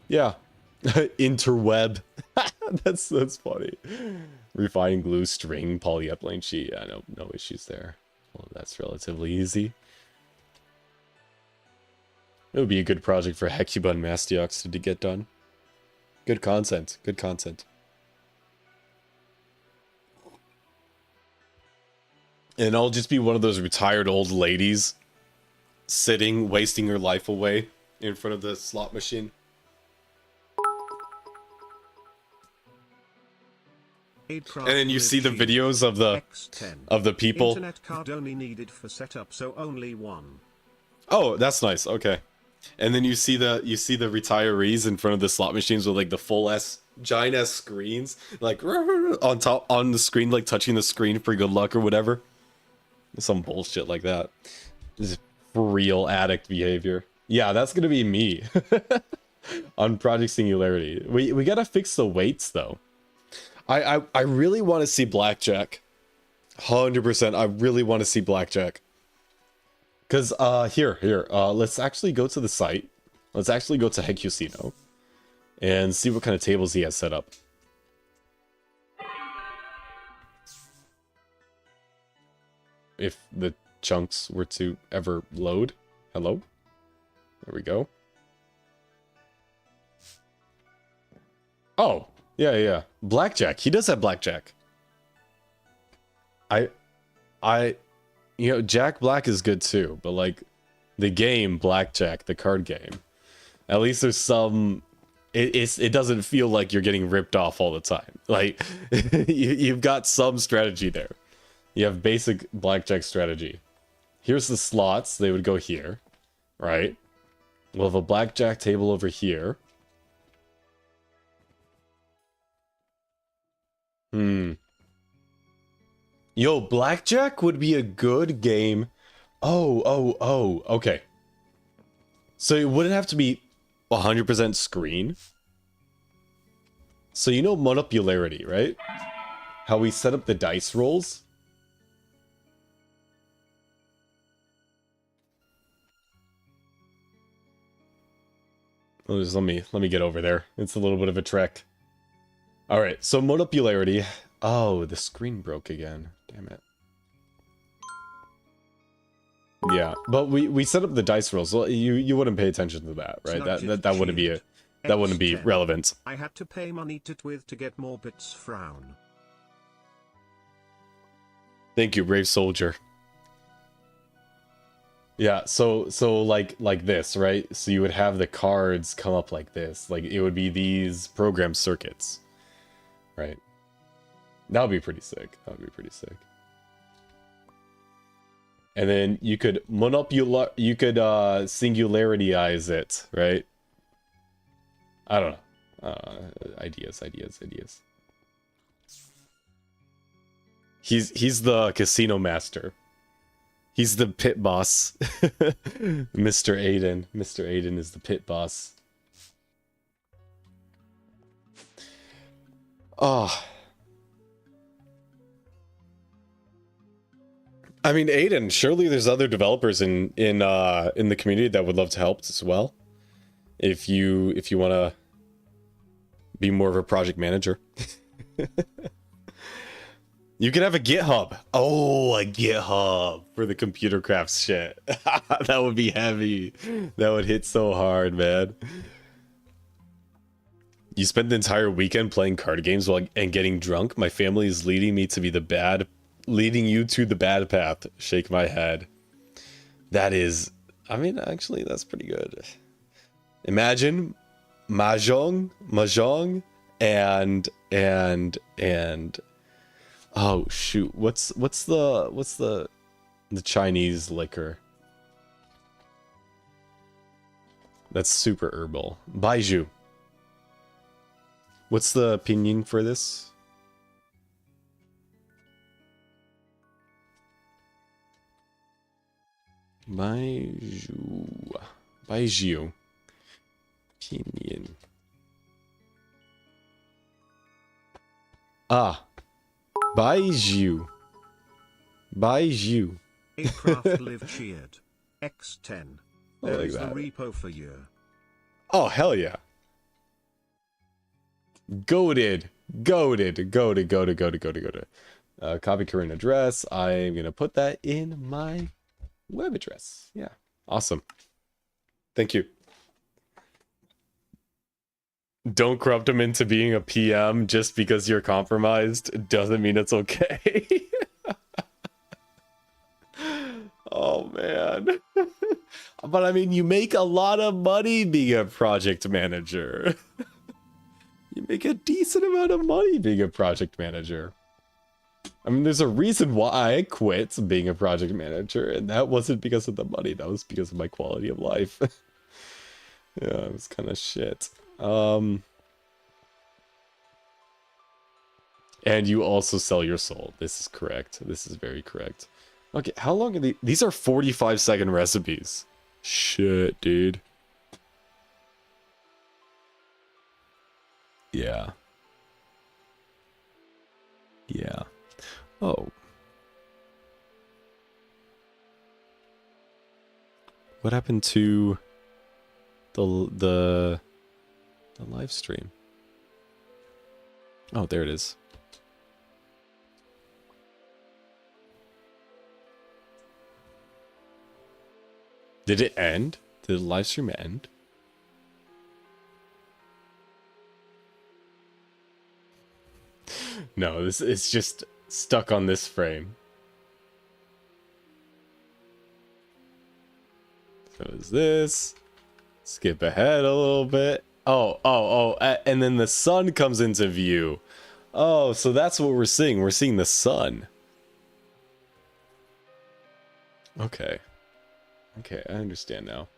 Yeah. Interweb. that's funny. Refined glue, string, polyethylene sheet. Yeah, no issues there. Well, that's relatively easy. It would be a good project for Hecuba and Mastiox to get done. Good content. Good content. And I'll just be one of those retired old ladies sitting, wasting her life away in front of the slot machine. And then you see the videos of the people. Internet card only needed for setup, so only one. Oh, that's nice. Okay. And then you see the retirees in front of the slot machines with like the full giant S screens, like on the screen, like touching the screen for good luck or whatever. Some bullshit like that. This is real addict behavior. Yeah, that's gonna be me on Project Singularity. We gotta fix the weights though. I really want to see Blackjack. 100%. I really want to see Blackjack. Because, here, let's actually go to the site. Let's actually go to Hecusino and see what kind of tables he has set up. If the chunks were to ever load. Hello? There we go. Oh, yeah. Blackjack. He does have Blackjack. You know, Jack Black is good too, but like the game Blackjack, the card game, at least there's some. It doesn't feel like you're getting ripped off all the time. Like you've got some strategy there. You have basic Blackjack strategy. Here's the slots. They would go here, right? We'll have a Blackjack table over here. Yo, Blackjack would be a good game. Oh, okay. So it wouldn't have to be 100% screen. So you know Monopularity, right? How we set up the dice rolls? Let me get over there. It's a little bit of a trek. Alright, so Monopularity. Oh, the screen broke again. Damn it. Yeah, but we set up the dice rolls. Well, you wouldn't pay attention to that, right? That wouldn't be relevant. I had to pay money to get more bits. Frown. Thank you, brave soldier. Yeah, so like this, right? So you would have the cards come up like this. Like it would be these program circuits. Right. That would be pretty sick. And then you could singularity-ize it, right? I don't know. Ideas. He's the casino master. He's the pit boss. Mr. Aiden. Mr. Aiden is the pit boss. Oh. I mean, Aiden, surely there's other developers in the community that would love to help as well. If you want to be more of a project manager. You could have a GitHub. Oh, a GitHub for the computer crafts shit. That would be heavy. That would hit so hard, man. You spent the entire weekend playing card games and getting drunk. My family is leading you to the bad path. Shake my head. That is, I mean, actually, that's pretty good. Imagine mahjong, and Oh shoot, what's the Chinese liquor? That's super herbal. Baiju. What's the pinyin for this? Baiju. Baiju. Pinyin. Ah. Baiju. Baiju. Craft live cheered. X10. I like There's the that. repo for you. Oh, hell yeah. Goated. Copy current address. I'm going to put that in my web address. Yeah. Awesome. Thank you. Don't corrupt him into being a PM just because you're compromised. Doesn't mean it's okay. Oh, man. But I mean, you make a lot of money being a project manager. You make a decent amount of money being a project manager. I mean, there's a reason why I quit being a project manager, and that wasn't because of the money. That was because of my quality of life. Yeah, it was kind of shit. And you also sell your soul. This is correct. This is very correct. Okay, how long are these? These are 45-second recipes. Shit, dude. Yeah. Yeah. Oh. What happened to the live stream? Oh, there it is. Did it end? Did the live stream end? No, this is just stuck on this frame. So is this? Skip ahead a little bit. Oh, and then the sun comes into view. Oh, so that's what we're seeing. We're seeing the sun. Okay. Okay, I understand now.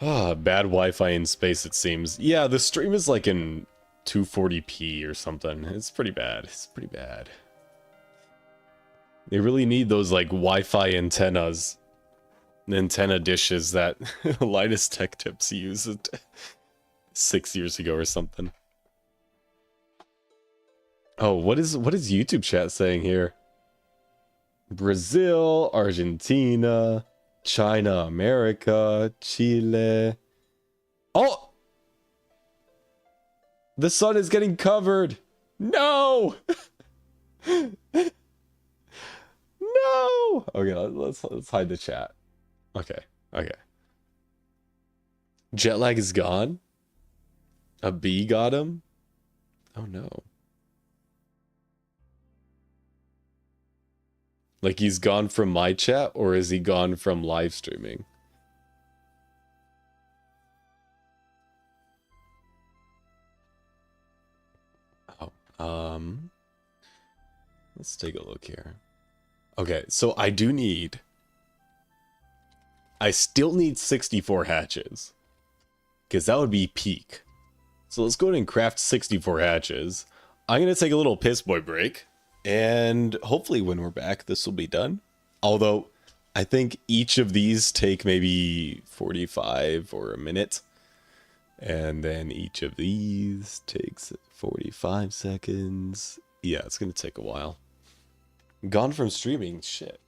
Ah, bad Wi-Fi in space, it seems. Yeah, the stream is like in 240p or something. It's pretty bad. It's pretty bad. They really need those like Wi-Fi antennas. Antenna dishes that Linus Tech Tips used 6 years ago or something. Oh, what is YouTube chat saying here? Brazil, Argentina, China, America, Chile. Oh! The sun is getting covered. No! No! Okay, let's hide the chat. Okay. Jet lag is gone? A bee got him? Oh no. Like he's gone from my chat, or is he gone from live streaming? Oh, let's take a look here. Okay, so I still need 64 hatches. Because that would be peak. So let's go ahead and craft 64 hatches. I'm going to take a little piss boy break. And hopefully when we're back, this will be done. Although, I think each of these take maybe 45 or a minute. And then each of these takes 45 seconds. Yeah, it's going to take a while. Gone from streaming, shit.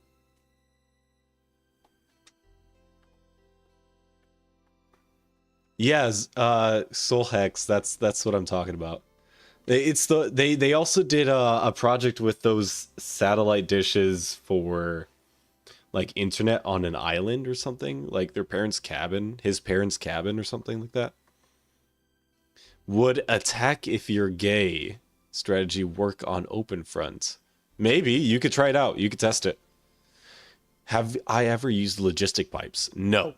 Yeah, Soul Hex, that's what I'm talking about. It's they also did a project with those satellite dishes for like internet on an island or something, like their parents' cabin, his parents' cabin or something like that. Would attack if you're gay strategy work on OpenFront? Maybe you could try it out. You could test it. Have I ever used logistic pipes? No.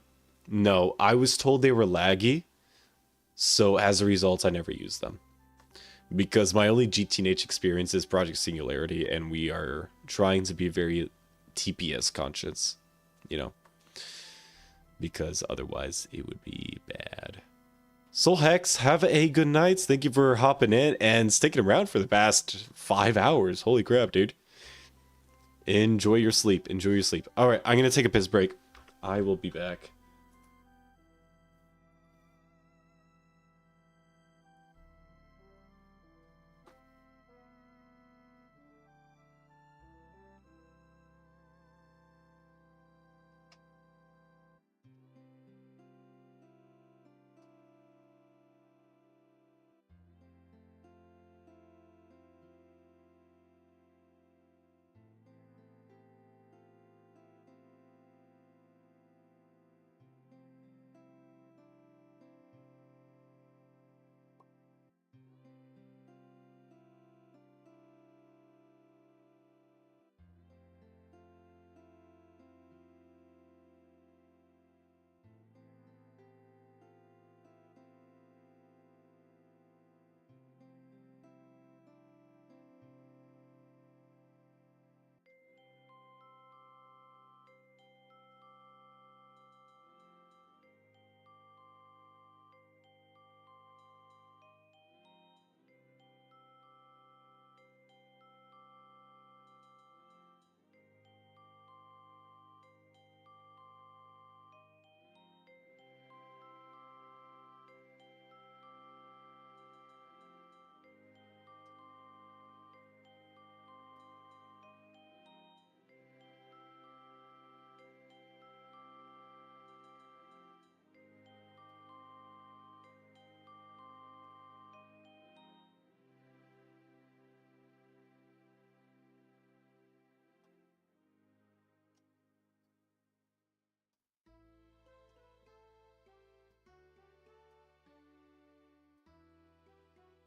I was told they were laggy. So as a result, I never use them. Because my only GTNH experience is Project Singularity, and we are trying to be very TPS conscious, you know, because otherwise it would be bad. Soul Hex, have a good night. Thank you for hopping in and sticking around for the past 5 hours. Holy crap, dude. Enjoy your sleep. Enjoy your sleep. All right, I'm going to take a piss break. I will be back.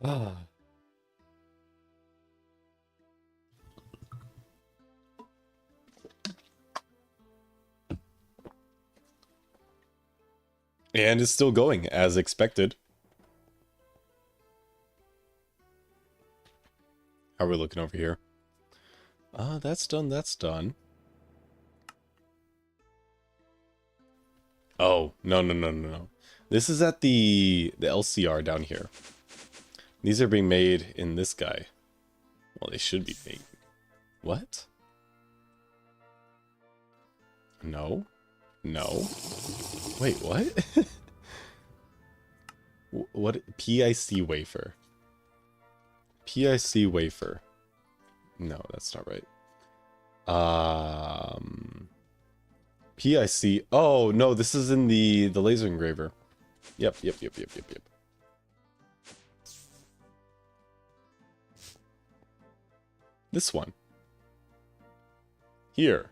Ah. And it's still going as expected. How are we looking over here? That's done, that's done. Oh, no, no, no, no, no. This is at the LCR down here. These are being made in this guy. Well, they should be made. What? No. No. Wait, what? What? PIC wafer. PIC wafer. No, that's not right. PIC. Oh, no, this is in the laser engraver. Yep. This one. Here.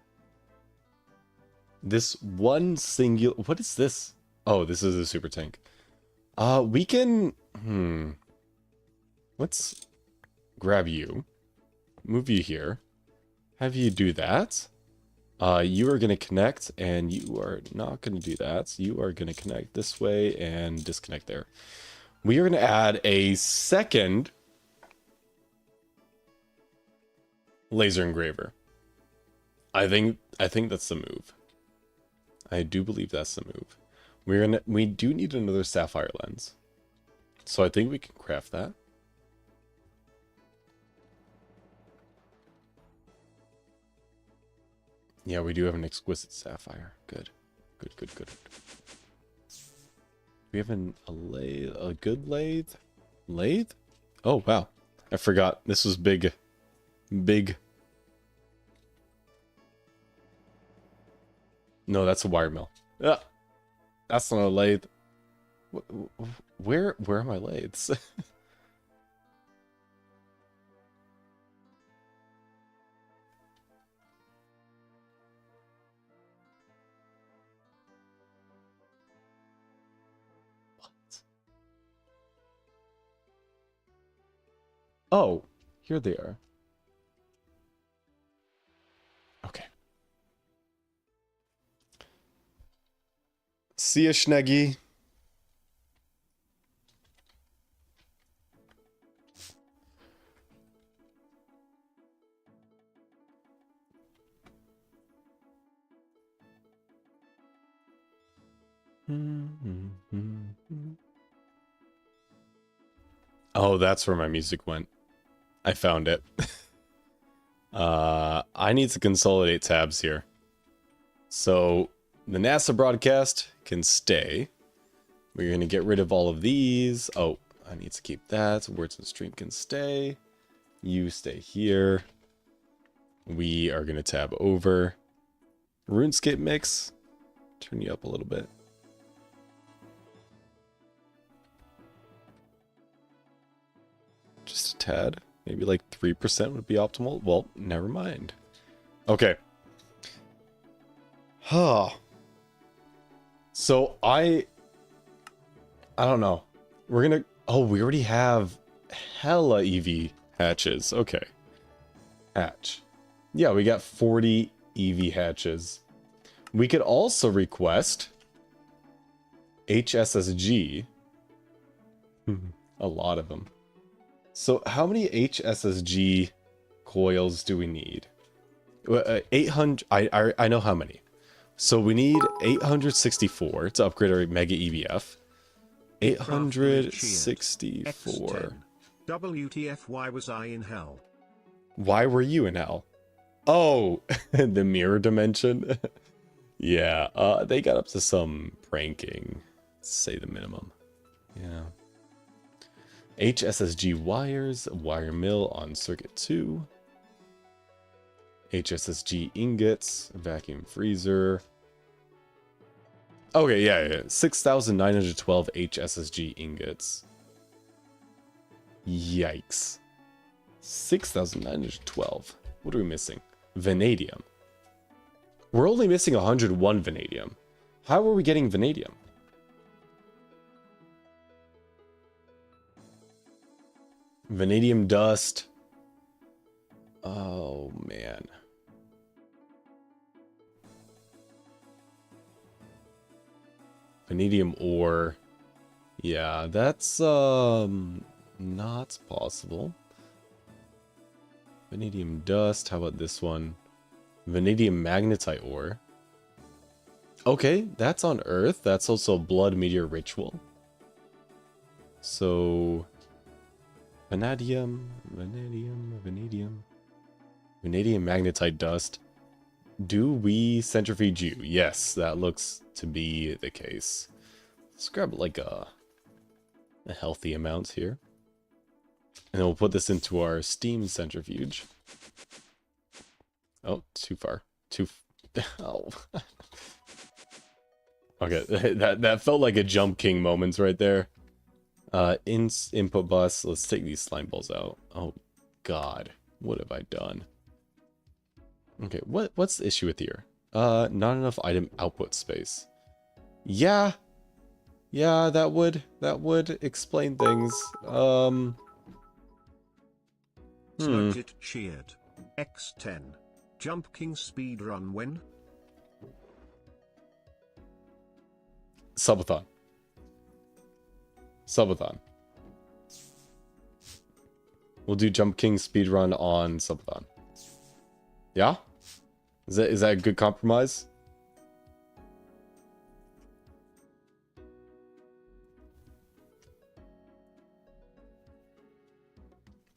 This one singular... What is this? Oh, this is a super tank. We can... Let's grab you. Move you here. Have you do that. You are going to connect, and you are not going to do that. You are going to connect this way and disconnect there. We are going to add a second laser engraver. I think that's the move. I do believe that's the move. We do need another sapphire lens. So I think we can craft that. Yeah, we do have an exquisite sapphire. Good. Good. We have a good lathe? Lathe? Oh, wow. I forgot. This was big. No, that's a wire mill. That's not a lathe. Where are my lathes? Oh, here they are. Okay. See ya, Schneggy. Oh, that's where my music went. I found it. I need to consolidate tabs here. So the NASA broadcast can stay. We're going to get rid of all of these. Oh, I need to keep that. Words and stream can stay. You stay here. We are going to tab over. RuneScape mix. Turn you up a little bit. Just a tad. Maybe like 3% would be optimal. Well, never mind. Okay. Huh. So I don't know. We're gonna... Oh, we already have hella EV hatches. Okay. Hatch. Yeah, we got 40 EV hatches. We could also request HSSG. A lot of them. So how many HSSG coils do we need? 800. I know how many. So we need 864 to upgrade our Mega EBF. 864. WTF, why was I in hell? Why were you in hell? Oh, the mirror dimension. Yeah, they got up to some pranking, to say the minimum. Yeah. HSSG wires, wire mill on circuit 2. HSSG ingots, vacuum freezer. Okay, yeah. 6,912 HSSG ingots. Yikes. 6,912. What are we missing? Vanadium. We're only missing 101 vanadium. How are we getting vanadium? Vanadium dust. Oh, man. Vanadium ore. Yeah, that's not possible. Vanadium dust. How about this one? Vanadium magnetite ore. Okay, that's on Earth. That's also blood meteor ritual. So vanadium magnetite dust. Do we centrifuge you? Yes, that looks to be the case. Let's grab like a healthy amount here. And then we'll put this into our steam centrifuge. Oh, too far. Oh. Okay, that felt like a Jump King moment right there. Input bus. Let's take these slime balls out. Oh, God. What have I done? Okay, what's the issue with here? Not enough item output space. Yeah. Yeah, that would explain things. Snugget cheered. X10. Jump King speedrun when? Subathon. We'll do Jump King speedrun on Subathon. Yeah? Is that a good compromise?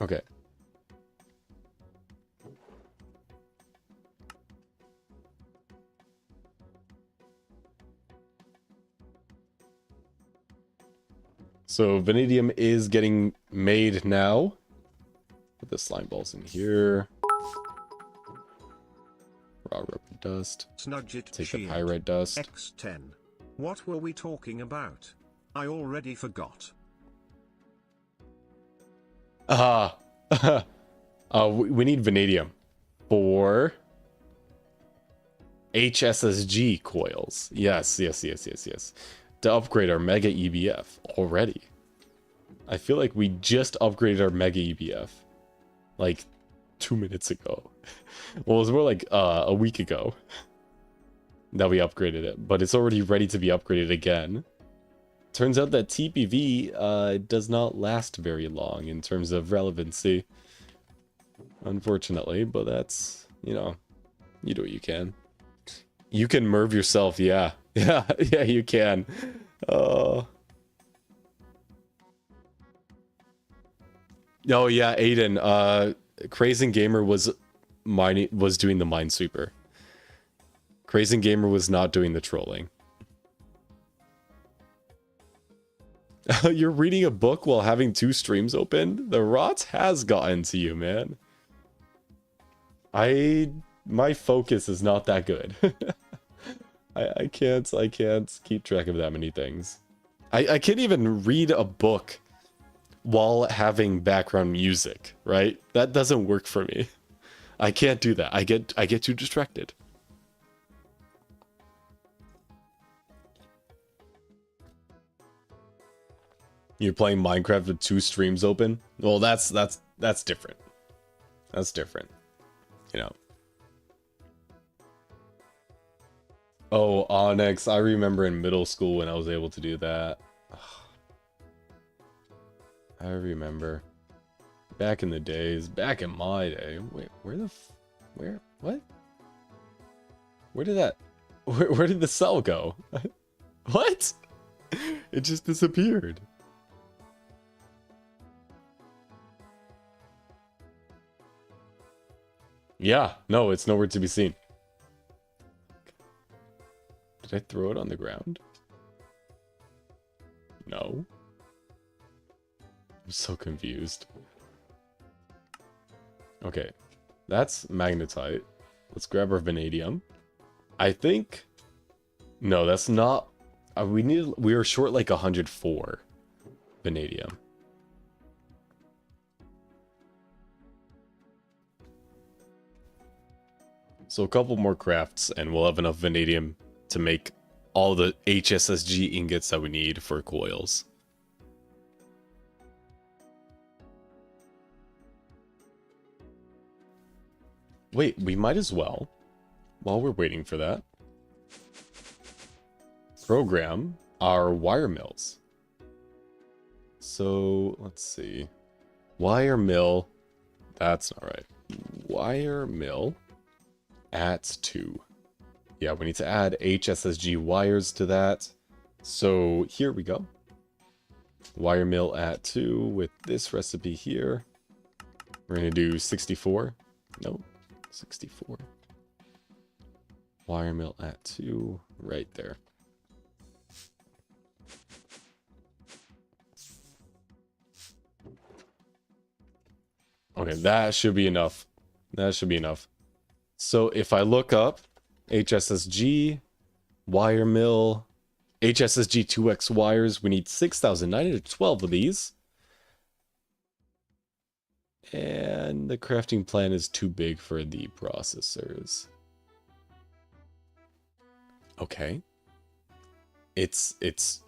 Okay. So vanadium is getting made now. Put the slime balls in here. Raw rubber dust. Snugget Take cheered. the pyrite dust. X10. What were we talking about? I already forgot. We need vanadium for HSSG coils. Yes. To upgrade our Mega EBF already. I feel like we just upgraded our Mega EBF like 2 minutes ago. Well, it was more like a week ago that we upgraded it, but it's already ready to be upgraded again. Turns out that TPV does not last very long in terms of relevancy, unfortunately, but that's, you know, you do what you can. You can merv yourself, yeah. Yeah, yeah, you can. Oh yeah, Aiden. Crazen Gamer was doing the Minesweeper. Crazen Gamer was not doing the trolling. You're reading a book while having 2 streams open? The rot has gotten to you, man. My focus is not that good. I can't keep track of that many things. I can't even read a book while having background music, right? That doesn't work for me. I can't do that. I get too distracted. You're playing Minecraft with 2 streams open? Well, that's different. That's different. You know. Oh, Onyx. I remember in middle school when I was able to do that. I remember. Back in the days. Back in my day. Wait, what? Where did the cell go? What? It just disappeared. Yeah, no, it's nowhere to be seen. Did I throw it on the ground? No. I'm so confused. Okay, that's magnetite. Let's grab our vanadium. I think... No, that's not... we were short like 104 vanadium. So a couple more crafts and we'll have enough vanadium to make all the HSSG ingots that we need for coils. Wait, we might as well, while we're waiting for that, program our wire mills. So, let's see. Wire mill, that's not right. Wire mill at 2. Yeah, we need to add HSSG wires to that. So here we go. Wire mill at 2 with this recipe here. We're going to do 64. Nope, 64. Wire mill at 2 right there. Okay, that should be enough. That should be enough. So if I look up HSSG, wire mill, HSSG 2X wires, we need 6,912 of these. And the crafting plan is too big for the processors. Okay. It's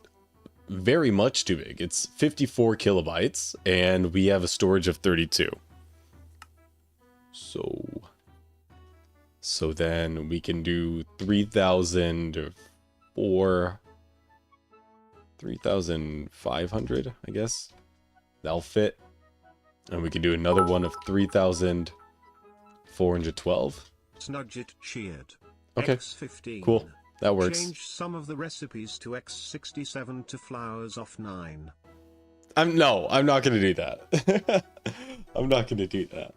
very much too big. It's 54 kilobytes, and we have a storage of 32. So then we can do 3,500, I guess. That'll fit. And we can do another one of 3,412. Snudget cheered. Okay, X15. cool. That works. Change some of the recipes to X67 to flowers off 9. No, I'm not gonna do that. I'm not gonna do that.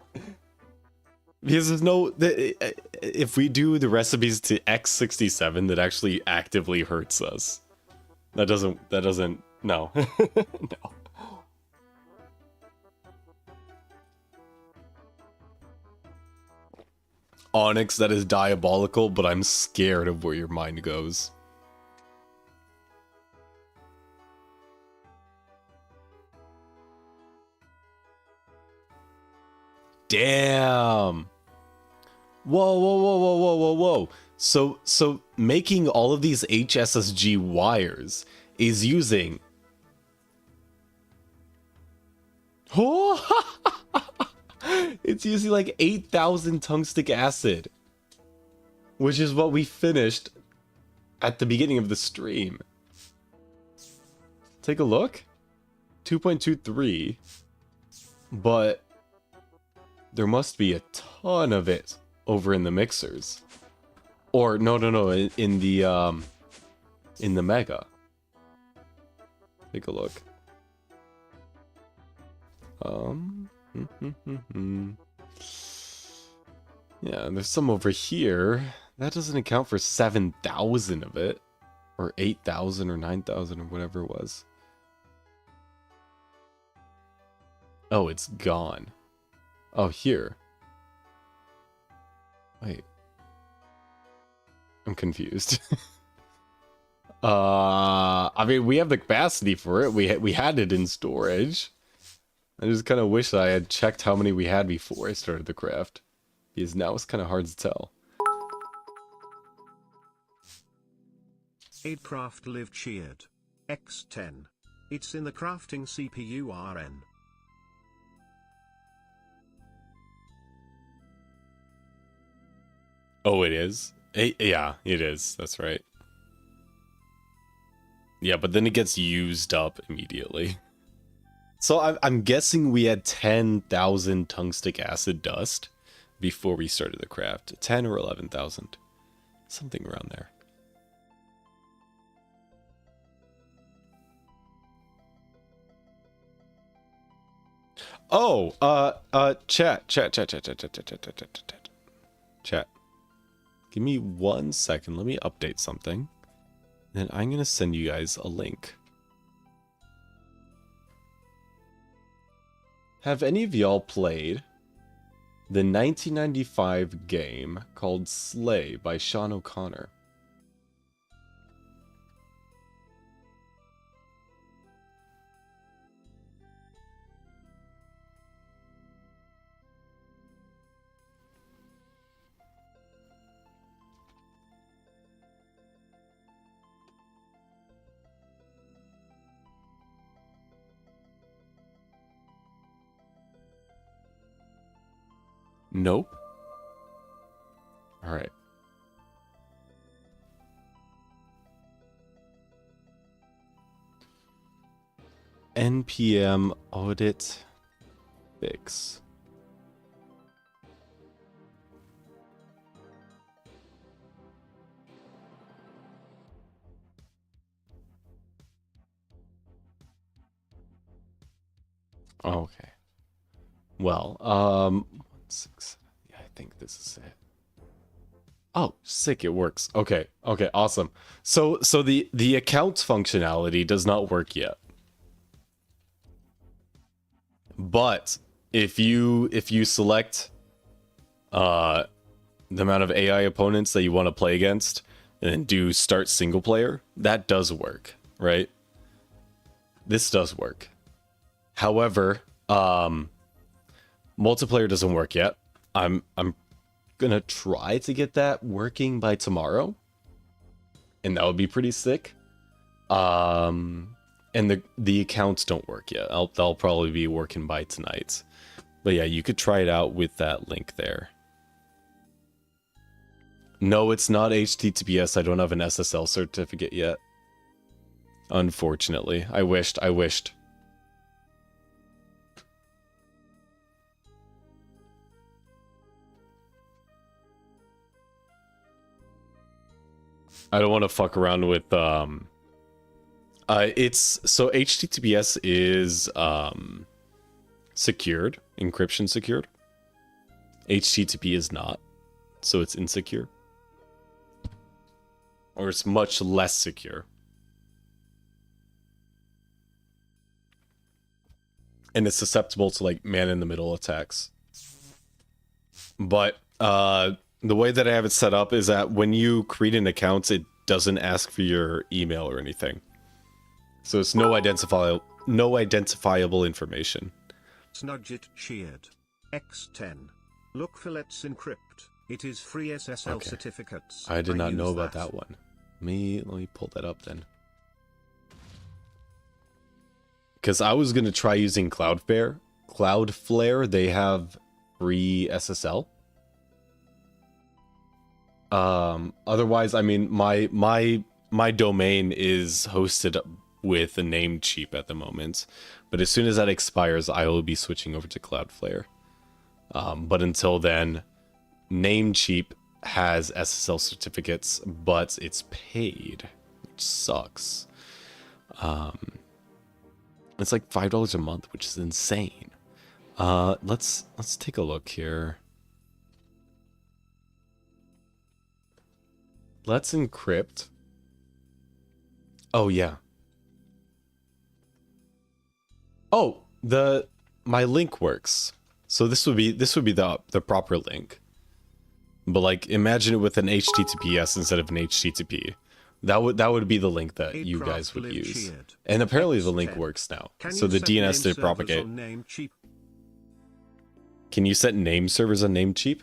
Because there's no... if we do the recipes to X67, that actually actively hurts us. That doesn't... No. No. Onyx, that is diabolical, but I'm scared of where your mind goes. Damn! Whoa, whoa, whoa, whoa, whoa, whoa, whoa. So making all of these HSSG wires is using... Oh! It's using like 8,000 tungstic acid. Which is what we finished at the beginning of the stream. Take a look. 2.23. But there must be a ton of it over in the mixers. Or no, in the mega. Take a look. Yeah, there's some over here. That doesn't account for 7,000 of it. Or 8,000 or 9,000 or whatever it was. Oh, it's gone. Oh, here. Wait. I'm confused. I mean, we have the capacity for it. We had it in storage. I just kind of wish I had checked how many we had before I started the craft. Because now it's kind of hard to tell. Aidcraft live cheered. X10. It's in the crafting CPU RN. Oh, it is? Yeah, it is. That's right. Yeah, but then it gets used up immediately. So I'm guessing we had 10,000 tungstic acid dust before we started the craft. 10 or 11,000. Something around there. Oh, chat. Give me 1 second. Let me update something. Then I'm going to send you guys a link. Have any of y'all played the 1995 game called Slay by Sean O'Connor? Nope. All right. NPM audit fix. Okay. Well, 6. Yeah, I think this is it. Oh, sick, it works. Okay, awesome. So the accounts functionality does not work yet. But if you select the amount of AI opponents that you want to play against and then do start single player, that does work, right? This does work. However, multiplayer doesn't work yet. I'm gonna try to get that working by tomorrow, and that would be pretty sick. And the accounts don't work yet. They'll probably be working by tonight. But yeah, you could try it out with that link there. No, it's not HTTPS. I don't have an SSL certificate yet. Unfortunately. I wished. I don't want to fuck around with it's so HTTPS is secured, encryption secured. HTTP is not, so it's insecure, or it's much less secure, and it's susceptible to like man-in-the-middle attacks. But the way that I have it set up is that when you create an account, it doesn't ask for your email or anything. So it's no identifiable information. Snudget cheered. X10. Look for Let's Encrypt. It is free SSL certificates. I did not know about that one. Let me pull that up then. Because I was going to try using Cloudflare. They have free SSL. Otherwise, I mean, my domain is hosted with a Namecheap at the moment, but as soon as that expires, I will be switching over to Cloudflare. But until then, Namecheap has SSL certificates, but it's paid, which sucks. It's like $5 a month, which is insane. Let's take a look here. Let's encrypt. Oh yeah. Oh, my link works. So this would be the proper link. But like imagine it with an HTTPS instead of an HTTP. That would be the link that you guys would use. And apparently the link works now. So the DNS did propagate. Can you set name servers on Namecheap?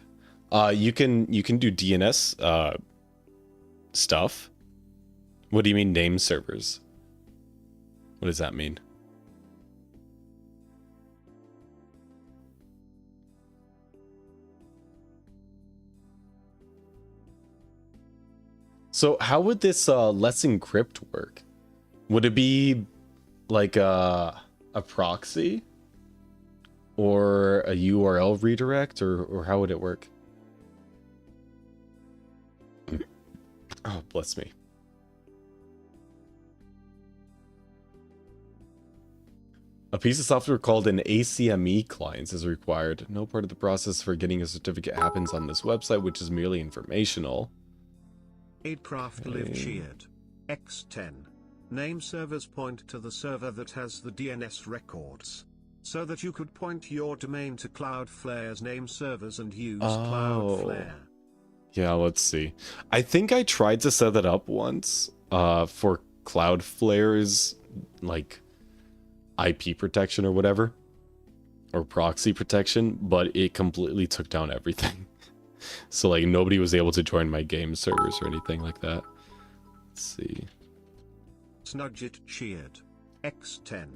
You can do DNS stuff. What do you mean name servers? What does that mean? So how would this Let's Encrypt work? Would it be like a proxy or a URL redirect, or how would it work? Oh, bless me. A piece of software called an ACME client is required. No part of the process for getting a certificate happens on this website, which is merely informational. Aidcraft live cheered. X10. Name servers point to the server that has the DNS records, so that you could point your domain to Cloudflare's name servers and use Cloudflare. Yeah, let's see. I think I tried to set that up once for Cloudflare's like IP protection or whatever, or proxy protection, but it completely took down everything. So like nobody was able to join my game servers or anything like that. Let's see. Snudgit cheered. X10.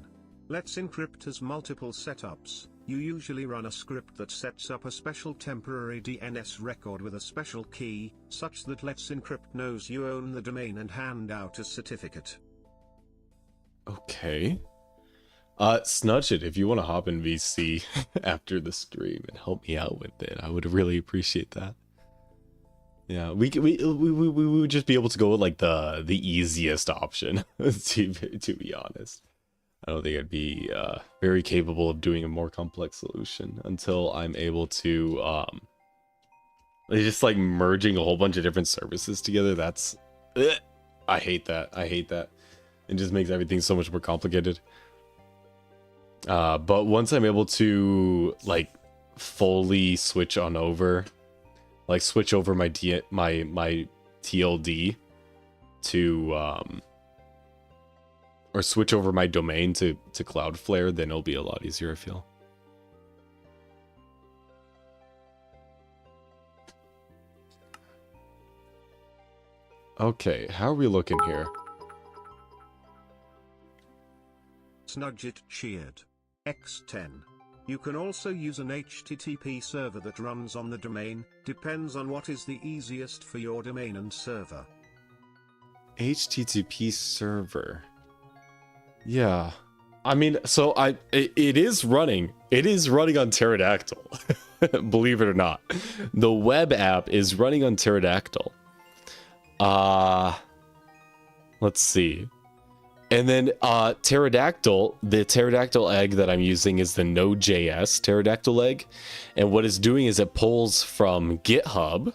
Let's Encrypt has multiple setups. You usually run a script that sets up a special temporary DNS record with a special key, such that Let's Encrypt knows you own the domain and hand out a certificate. Okay. Snudgit, if you want to hop in VC after the stream and help me out with it, I would really appreciate that. Yeah, we would just be able to go with like the easiest option, to be honest. I don't think I'd be very capable of doing a more complex solution until I'm able to just like merging a whole bunch of different services together. That's I hate that. It just makes everything so much more complicated. But once I'm able to like fully switch over my TLD to or switch over my domain to Cloudflare, then it'll be a lot easier, I feel. Okay, how are we looking here? Snudgit cheered. X10. You can also use an HTTP server that runs on the domain, depends on what is the easiest for your domain and server. HTTP server. Yeah. I mean, so it is running. It is running on Pterodactyl. Believe it or not. The web app is running on Pterodactyl. Let's see. And then Pterodactyl, the Pterodactyl egg that I'm using is the Node.js Pterodactyl egg. And what it's doing is it pulls from GitHub,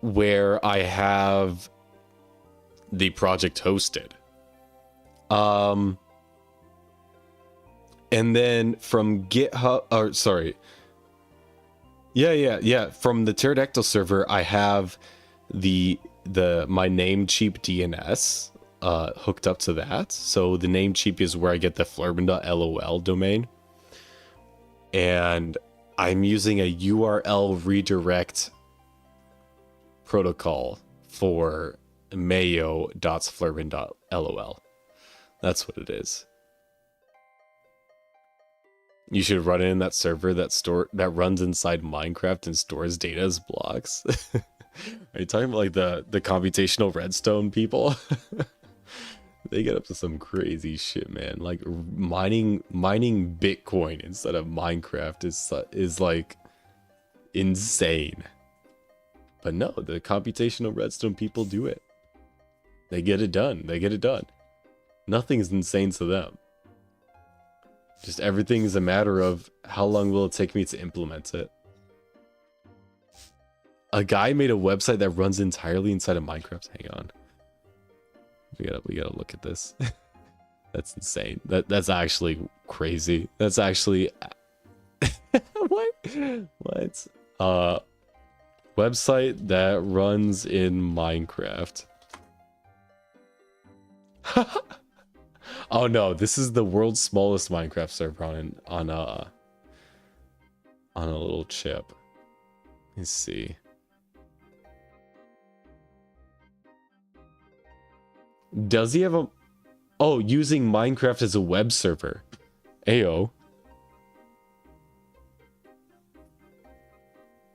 where I have the project hosted. And then from GitHub, or sorry. Yeah. From the Pterodactyl server, I have my Namecheap DNS hooked up to that. So the Namecheap is where I get the flurban.lol domain. And I'm using a URL redirect protocol for mayo.flurban.lol. That's what it is. You should run it in that server that runs inside Minecraft and stores data as blocks. Are you talking about like the computational redstone people? They get up to some crazy shit, man. Like mining Bitcoin instead of Minecraft is like insane. But no, the computational redstone people do it. They get it done. They get it done. Nothing's insane to them. Just everything is a matter of how long will it take me to implement it. A guy made a website that runs entirely inside of Minecraft. Hang on. We gotta look at this. That's insane. That's actually crazy. That's actually what? Website that runs in Minecraft. Oh no, this is the world's smallest Minecraft server on a little chip. Let's see. Does he have a... Oh, using Minecraft as a web server. Ayo.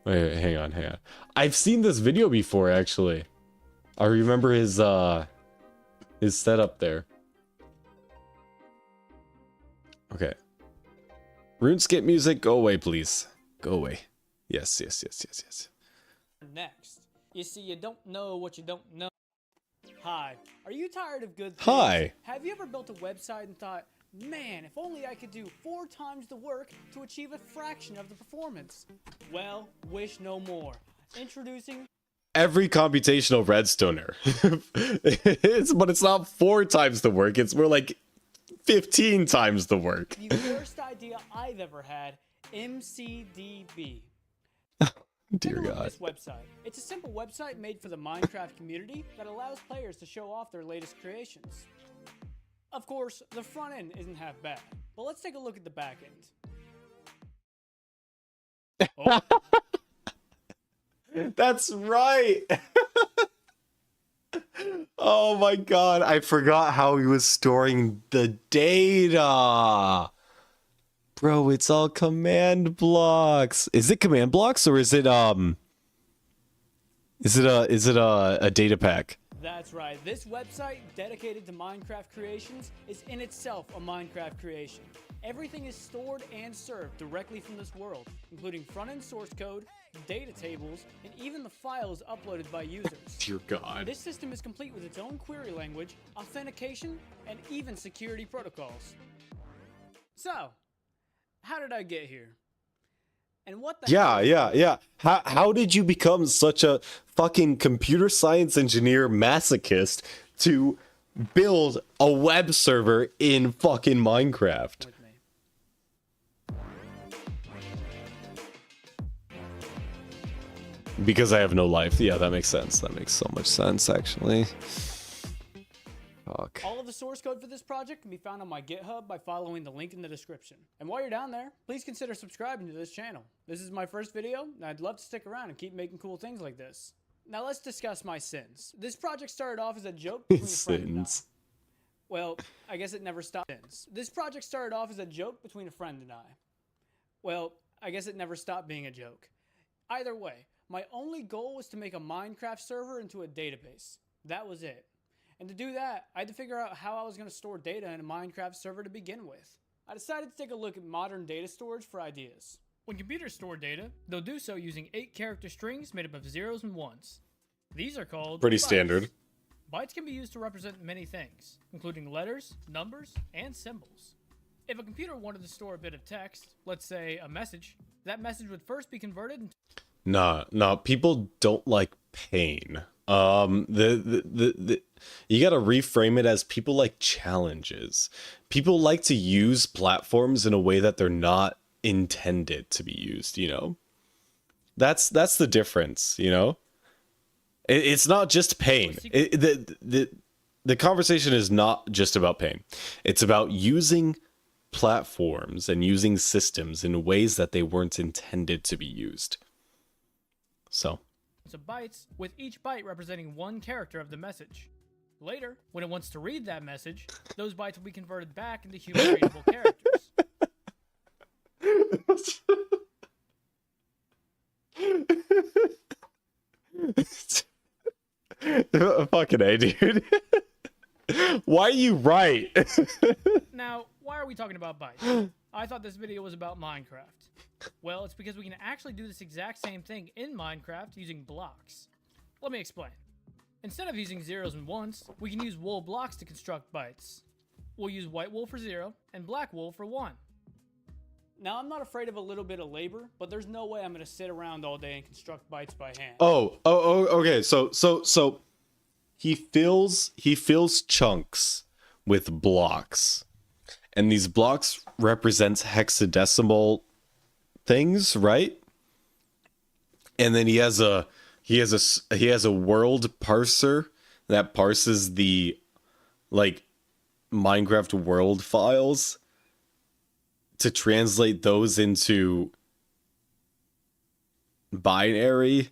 Wait, hang on. I've seen this video before, actually. I remember his setup there. Okay. RuneScape music, go away, please. Go away. Yes. Next. You see, you don't know what you don't know. Hi. Are you tired of good things? Hi. Have you ever built a website and thought, man, if only I could do 4 times the work to achieve a fraction of the performance? Well, wish no more. Introducing... Every computational redstoner. But it's not 4 times the work. It's more like 15 times the work. The worst idea I've ever had, MCDB. Dear God. This website. It's a simple website made for the Minecraft community that allows players to show off their latest creations. Of course, the front end isn't half bad, but let's take a look at the back end. Oh. That's right. Oh my God, I forgot how he was storing the data. Bro, it's all command blocks. Is it command blocks or is it a data pack? That's right. This website dedicated to Minecraft creations is in itself a Minecraft creation. Everything is stored and served directly from this world, including front-end source code, data tables, and even the files uploaded by users. Dear God. This system is complete with its own query language, authentication, and even security protocols. So, how did I get here? And what the hell? Yeah. How did you become such a fucking computer science engineer masochist to build a web server in fucking Minecraft? Because I have no life. Yeah, that makes sense. That makes so much sense, actually. Fuck. All of the source code for this project can be found on my GitHub by following the link in the description. And while you're down there, please consider subscribing to this channel. This is my first video, and I'd love to stick around and keep making cool things like this. Now let's discuss my sins. This project started off as a joke between a friend and I. Well, I guess it never stopped. This project started off as a joke between a friend and I. Well, I guess it never stopped being a joke. Either way, my only goal was to make a Minecraft server into a database. That was it. And to do that, I had to figure out how I was going to store data in a Minecraft server to begin with. I decided to take a look at modern data storage for ideas. When computers store data, they'll do so using 8-character strings made up of zeros and ones. These are called pretty bytes. standard. Bytes can be used to represent many things, including letters, numbers, and symbols. If a computer wanted to store a bit of text, let's say a message, that message would first be converted into... Nah, people don't like pain. You gotta reframe it as people like challenges. People like to use platforms in a way that they're not intended to be used, you know? That's the difference, you know? It's not just pain. The conversation is not just about pain. It's about using platforms and using systems in ways that they weren't intended to be used. So bytes, with each byte representing one character of the message. Later, when it wants to read that message, those bytes will be converted back into human readable characters. Fucking A, dude. Why are you right? Now, why are we talking about bytes? I thought this video was about Minecraft. Well, it's because we can actually do this exact same thing in Minecraft using blocks. Let me explain. Instead of using zeros and ones, we can use wool blocks to construct bytes. We'll use white wool for 0 and black wool for 1. Now, I'm not afraid of a little bit of labor, but there's no way I'm going to sit around all day and construct bytes by hand. Okay. So he fills chunks with blocks, and these blocks represents hexadecimal things, right? And then he has a world parser that parses the like Minecraft world files to translate those into binary.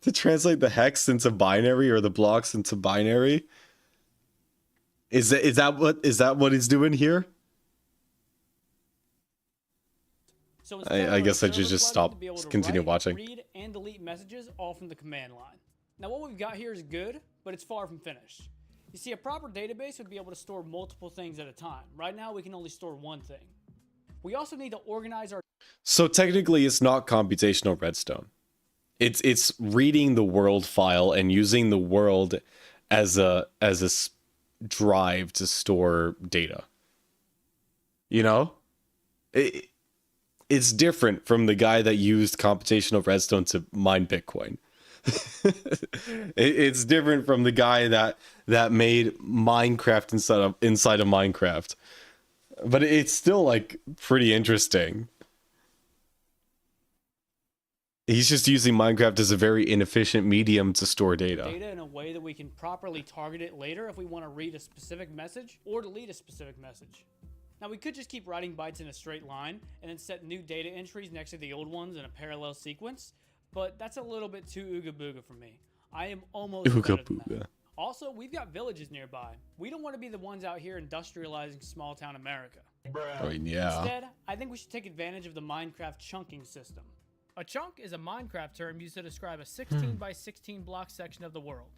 To translate the hex into binary or the blocks into binary. Is that what he's doing here? So I guess I should just stop, continue watching. Read and delete messages all from the command line. Now what we've got here is good, but it's far from finished. You see, a proper database would be able to store multiple things at a time. Right now we can only store one thing. We also need to organize our... So technically it's not computational redstone. It's reading the world file and using the world as a drive to store data. You know? It's different from the guy that used computational redstone to mine Bitcoin. It's different from the guy that made Minecraft inside of Minecraft. But it's still like pretty interesting. He's just using Minecraft as a very inefficient medium to store data. Data in a way that we can properly target it later if we want to read a specific message or delete a specific message. Now we could just keep writing bytes in a straight line and then set new data entries next to the old ones in a parallel sequence, but that's a little bit too ooga booga for me. I am almost better than that. Also, we've got villages nearby. We don't want to be the ones out here industrializing small town America. I mean, yeah. Instead, I think we should take advantage of the Minecraft chunking system. A chunk is a Minecraft term used to describe a 16 by 16 block section of the world.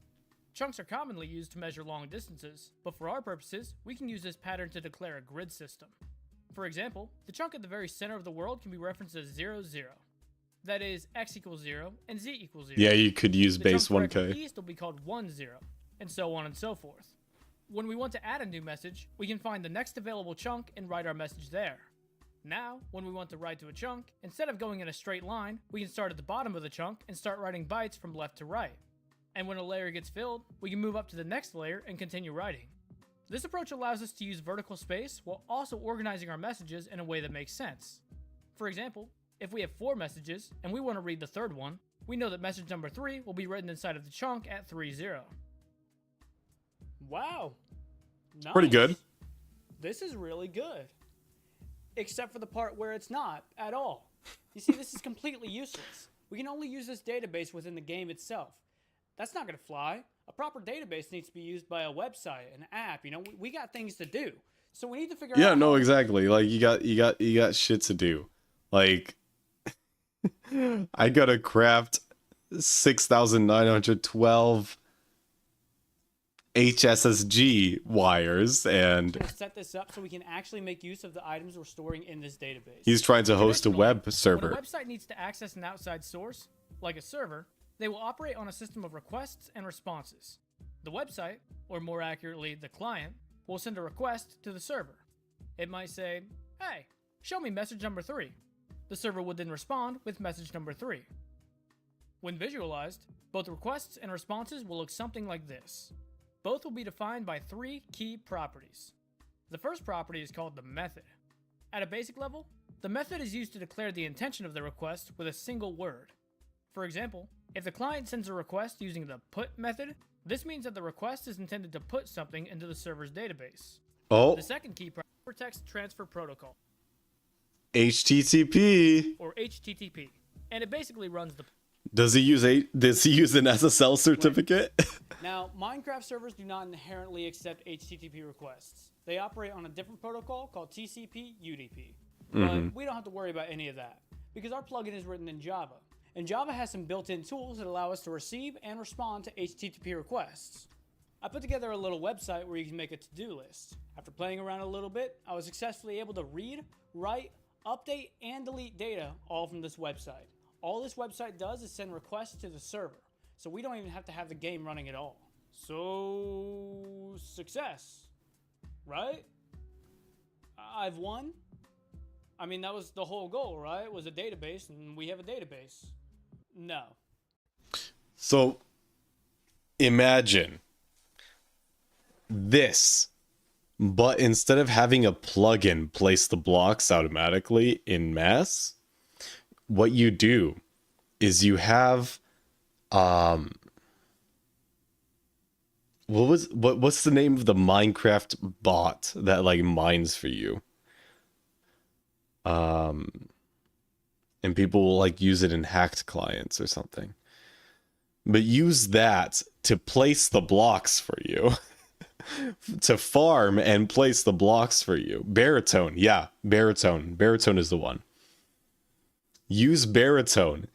Chunks are commonly used to measure long distances, but for our purposes, we can use this pattern to declare a grid system. For example, the chunk at the very center of the world can be referenced as 0, 0. That is, x equals 0 and z equals 0. Yeah, you could use the base chunk 1k. east will be called 1, 0, and so on and so forth. When we want to add a new message, we can find the next available chunk and write our message there. Now, when we want to write to a chunk, instead of going in a straight line, we can start at the bottom of the chunk and start writing bytes from left to right. And when a layer gets filled, we can move up to the next layer and continue writing. This approach allows us to use vertical space while also organizing our messages in a way that makes sense. For example, if we have 4 messages and we want to read the third one, we know that message number 3 will be written inside of the chunk at 3, 0. Wow. Nice. Pretty good. This is really good. Except for the part where it's not at all. You see, this is completely useless. We can only use this database within the game itself. That's not going to fly. A proper database needs to be used by a website, an app. You know, we got things to do. So we need to figure out. Yeah, no, exactly. Like you got shit to do. Like I gotta craft 6,912 HSSG wires and set this up so we can actually make use of the items we're storing in this database. He's trying to host a web server. When a website needs to access an outside source, like a server, they will operate on a system of requests and responses. The website, or more accurately, the client, will send a request to the server. It might say, "Hey, show me message number 3." The server would then respond with message number 3. When visualized, both requests and responses will look something like this. Both will be defined by 3 key properties. The first property is called the method. At a basic level, the method is used to declare the intention of the request with a single word. For example, if the client sends a request using the put method, this means that the request is intended to put something into the server's database. Oh. The second key property is Text Transfer Protocol. HTTP. Or HTTP. And it basically runs the... Does he use an SSL certificate? Now, Minecraft servers do not inherently accept HTTP requests. They operate on a different protocol called TCP UDP. But we don't have to worry about any of that because our plugin is written in Java. And Java has some built-in tools that allow us to receive and respond to HTTP requests. I put together a little website where you can make a to-do list. After playing around a little bit, I was successfully able to read, write, update, and delete data all from this website. All this website does is send requests to the server, so we don't even have to have the game running at all. So, success, right? I've won. I mean, that was the whole goal, right? Was a database, and we have a database. No. So, imagine this, but instead of having a plugin place the blocks automatically in mass, what you do is you have what's the name of the Minecraft bot that like mines for you? And people will like use it in hacked clients or something. But use that to place the blocks for you. To farm and place the blocks for you. Baritone, yeah, Baritone. Baritone is the one. Use Baritone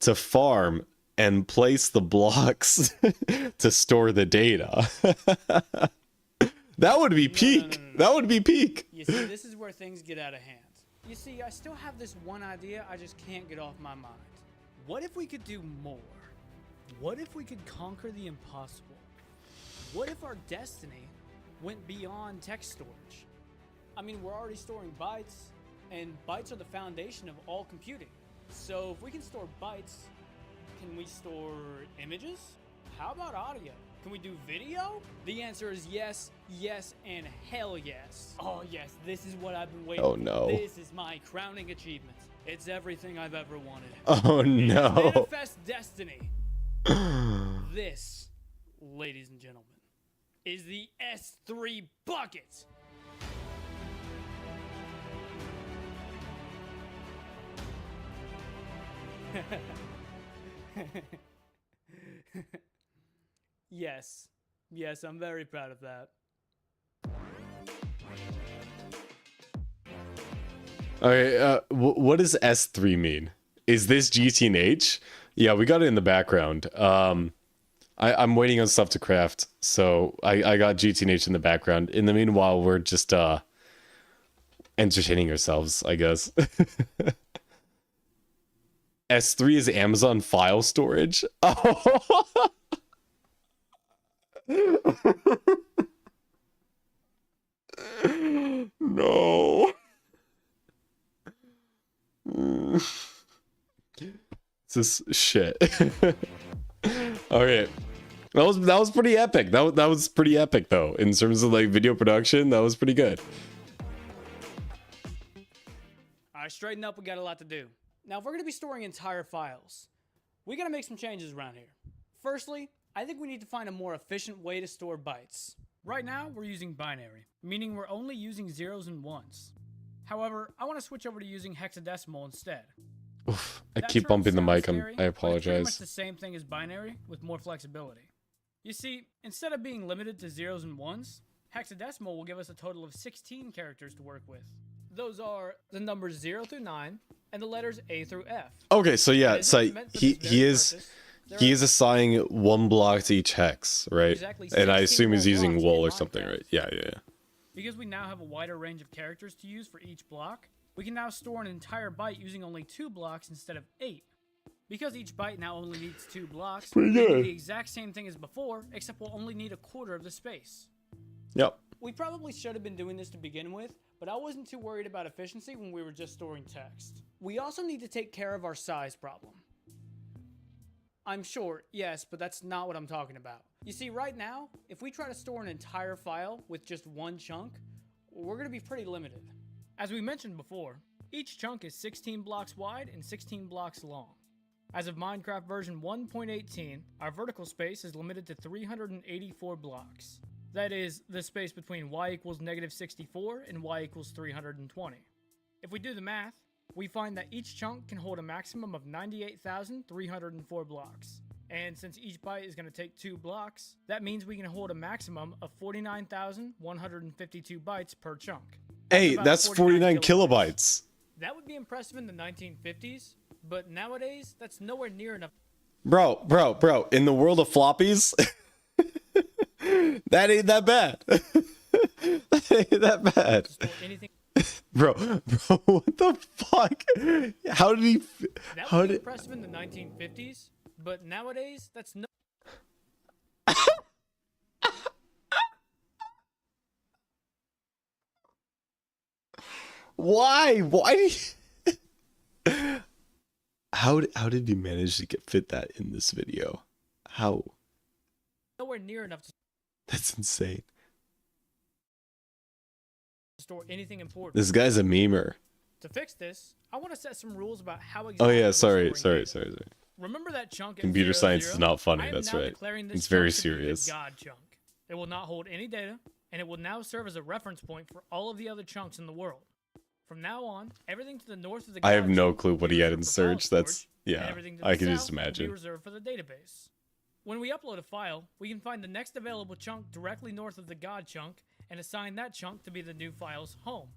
to farm and place the blocks to store the data. That would be peak. No. That would be peak. You see, this is where things get out of hand. You see, I still have this one idea I just can't get off my mind. What if we could do more? What if we could conquer the impossible? What if our destiny went beyond text storage? I mean, we're already storing bytes, and bytes are the foundation of all computing. So if we can store bytes, can we store images? How about audio? Can we do video? The answer is yes, yes, and hell yes. Oh yes, this is what I've been waiting for. No. This is my crowning achievement. It's everything I've ever wanted. Oh no. Manifest destiny. This, ladies and gentlemen, is the S3 bucket. Yes. Yes, I'm very proud of that. Okay, what does S3 mean? Is this GTNH? Yeah, we got it in the background. I'm waiting on stuff to craft, so I got GTNH in the background. In the meanwhile, we're just entertaining ourselves, I guess. S3 is Amazon file storage. Oh. No. This is shit. Okay. That was pretty epic. That was pretty epic though. In terms of like video production, that was pretty good. Alright, straighten up, we got a lot to do. Now if we're gonna be storing entire files, we gotta make some changes around here. Firstly, I think we need to find a more efficient way to store bytes. Right now, we're using binary, meaning we're only using zeros and ones. However, I want to switch over to using hexadecimal instead. Oof, I keep bumping the mic, I apologize. It's pretty much the same thing as binary, with more flexibility. You see, instead of being limited to zeros and ones, hexadecimal will give us a total of 16 characters to work with. Those are the numbers 0 through 9, and the letters A through F. Okay, so yeah, so he is assigning one block to each hex, right? Exactly, and I assume he's using wool or Minecraft. something, right? Yeah. Because we now have a wider range of characters to use for each block, we can now store an entire byte using only 2 blocks instead of 8. Because each byte now only needs 2 blocks, we need the exact same thing as before, except we'll only need a quarter of the space. Yep. We probably should have been doing this to begin with, but I wasn't too worried about efficiency when we were just storing text. We also need to take care of our size problem. I'm short, yes, but that's not what I'm talking about. You see, right now, if we try to store an entire file with just one chunk, we're going to be pretty limited. As we mentioned before, each chunk is 16 blocks wide and 16 blocks long. As of Minecraft version 1.18, our vertical space is limited to 384 blocks. That is, the space between y equals -64 and y equals 320. If we do the math, we find that each chunk can hold a maximum of 98,304 blocks. And since each byte is going to take 2 blocks, that means we can hold a maximum of 49,152 bytes per chunk. Hey, that's 49 kilobytes. That would be impressive in the 1950s, but nowadays, that's nowhere near enough. Bro, in the world of floppies, That ain't that bad. That ain't that bad. Anything. Bro, what the fuck? How did he? That How was did? impressive in the 1950s, but nowadays that's no. Why? Why? How did you manage to fit that in this video? How? Nowhere near enough to That's insane. store anything important. This guy's a memer. To fix this, I want to set some rules about how exactly Oh yeah, we're sorry. storing data. Remember that chunk at Computer 0, science 0? is not funny. I am That's now right. declaring this It's very chunk to be the serious. God chunk. It will not hold any data, and it will now serve as a reference point for all of the other chunks in the world. From now on, everything to the north of the God I have no chunk clue will what be he had reserved in for file search. That's storage, and yeah. everything to I the can just south will be imagine. reserved for the database. When we upload a file, we can find the next available chunk directly north of the God chunk and assign that chunk to be the new file's home.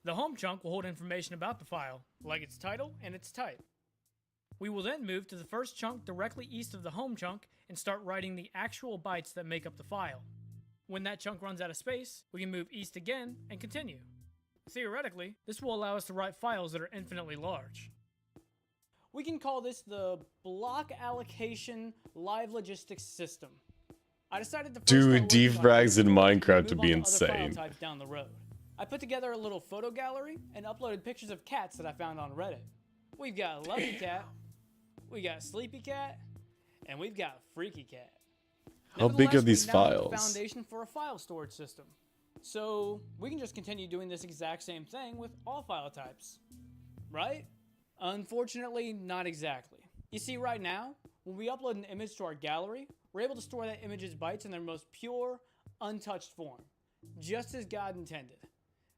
The home chunk will hold information about the file, like its title and its type. We will then move to the first chunk directly east of the home chunk and start writing the actual bytes that make up the file. When that chunk runs out of space, we can move east again and continue. Theoretically, this will allow us to write files that are infinitely large. We can call this the block allocation live logistics system. I decided to first Dude, start working on defrags in it Minecraft and would move be on to other file insane. types down the road. I put together a little photo gallery and uploaded pictures of cats that I found on Reddit. We've got Lucky Cat, we got Sleepy Cat, and we've got Freaky Cat. How big are Nevertheless, these we now have the files? foundation for a file storage system. So we can just continue doing this exact same thing with all file types. Right? Unfortunately, not exactly. You see, right now, when we upload an image to our gallery, we're able to store that image's bytes in their most pure, untouched form, just as God intended.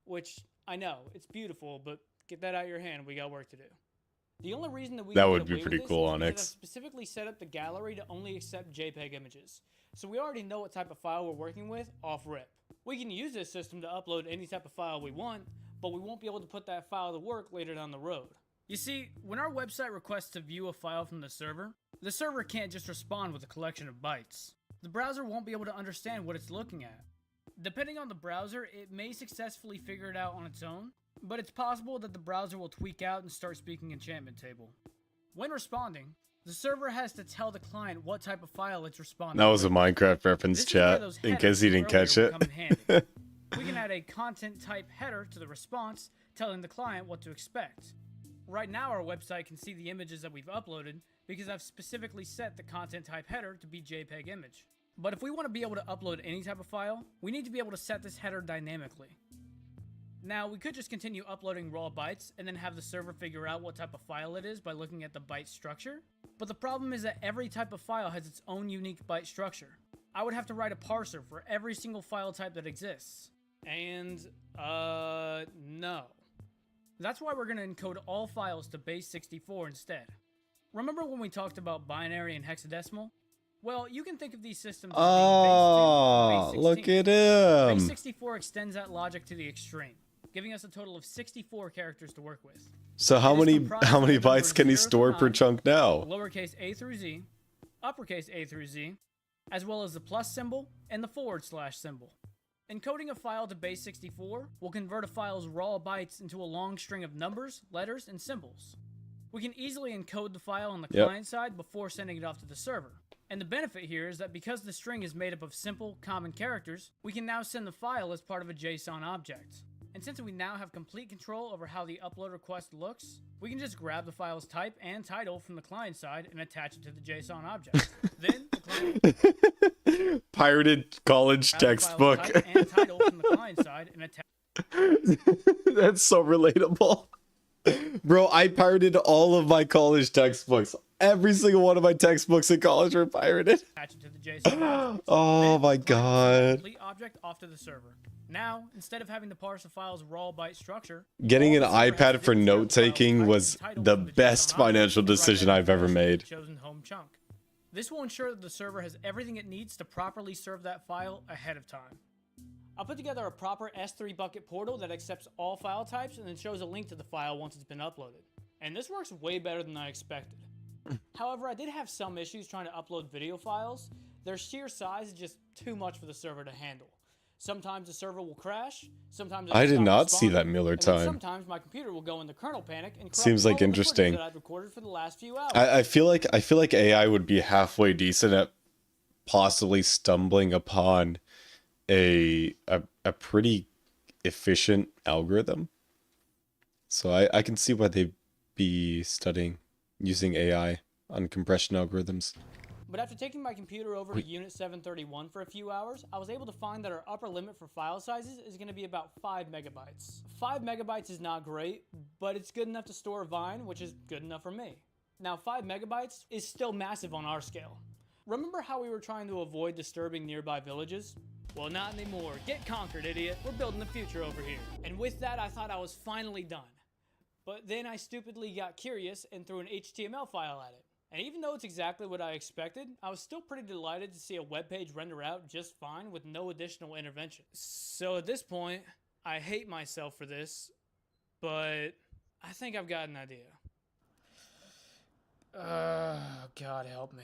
Which, I know, it's beautiful, but get that out of your hand, we got work to do. The only reason that we That can would get be away with pretty this cool is on because X. I've specifically set up the gallery to only accept JPEG images. So we already know what type of file we're working with off rip. We can use this system to upload any type of file we want, but we won't be able to put that file to work later down the road. You see, when our website requests to view a file from the server can't just respond with a collection of bytes. The browser won't be able to understand what it's looking at. Depending on the browser, it may successfully figure it out on its own, but it's possible that the browser will tweak out and start speaking enchantment table. When responding, the server has to tell the client what type of file it's responding That was a with. Minecraft reference, This is where chat. those In headers case you from didn't catch earlier it. will come in handy. We can add a content type header to the response, telling the client what to expect. Right now our website can see the images that we've uploaded because I've specifically set the content type header to be JPEG image. But if we want to be able to upload any type of file, we need to be able to set this header dynamically. Now, we could just continue uploading raw bytes and then have the server figure out what type of file it is by looking at the byte structure. But the problem is that every type of file has its own unique byte structure. I would have to write a parser for every single file type that exists. And, no. That's why we're going to encode all files to base 64 instead. Remember when we talked about binary and hexadecimal? Well, you can think of these systems as Oh, being base 2 and base 16. look at him. Base 64 extends that logic to the extreme, giving us a total of 64 characters to work with. So how It is many comprised how of many the numbers bytes can he 0 through store per 9, chunk now? Lowercase a through z, uppercase a through z, as well as the plus symbol and the / symbol. Encoding a file to base 64 will convert a file's raw bytes into a long string of numbers, letters, and symbols. We can easily encode the file on the client side before sending it off to the server. And the benefit here is that because the string is made up of simple, common characters, we can now send the file as part of a JSON object. And since we now have complete control over how the upload request looks, we can just grab the file's type and title from the client side and attach it to the JSON object. Then the client Pirated college grab the file's textbook. type and title from the client side and attach. That's so relatable. Bro, I pirated all of my college textbooks. Every single one of my textbooks in college were pirated. Attach it to the JSON object. Oh Then my the client will send the god. complete object off to the server. Now, instead of having to parse the file's raw byte structure, Getting an all the server has iPad to for do is grab the note file's taking type was and title the from the best JSON financial object and write decision that I've ever information to made. the chosen home chunk. This will ensure that the server has everything it needs to properly serve that file ahead of time. I'll put together a proper S3 bucket portal that accepts all file types and then shows a link to the file once it's been uploaded. And this works way better than I expected. However, I did have some issues trying to upload video files their sheer size is just too much for the server to handle. Sometimes the server will crash, sometimes I it'll did stop not see responding, that Miller and then time. sometimes my computer will go into kernel panic and corrupt Seems like all of the footage interesting. that I've recorded for the last few hours. I feel like AI would be halfway decent at possibly stumbling upon a pretty efficient algorithm. So I can see why they'd be studying using AI on compression algorithms. But after taking my computer over to Unit 731 for a few hours, I was able to find that our upper limit for file sizes is going to be about 5 megabytes. 5 megabytes is not great, but it's good enough to store Vine, which is good enough for me. Now 5 megabytes is still massive on our scale. Remember how we were trying to avoid disturbing nearby villages? Well, not anymore. Get conquered, idiot. We're building the future over here. And with that, I thought I was finally done. But then I stupidly got curious and threw an HTML file at it. And even though it's exactly what I expected, I was still pretty delighted to see a web page render out just fine with no additional intervention. So at this point, I hate myself for this, but I think I've got an idea. God help me.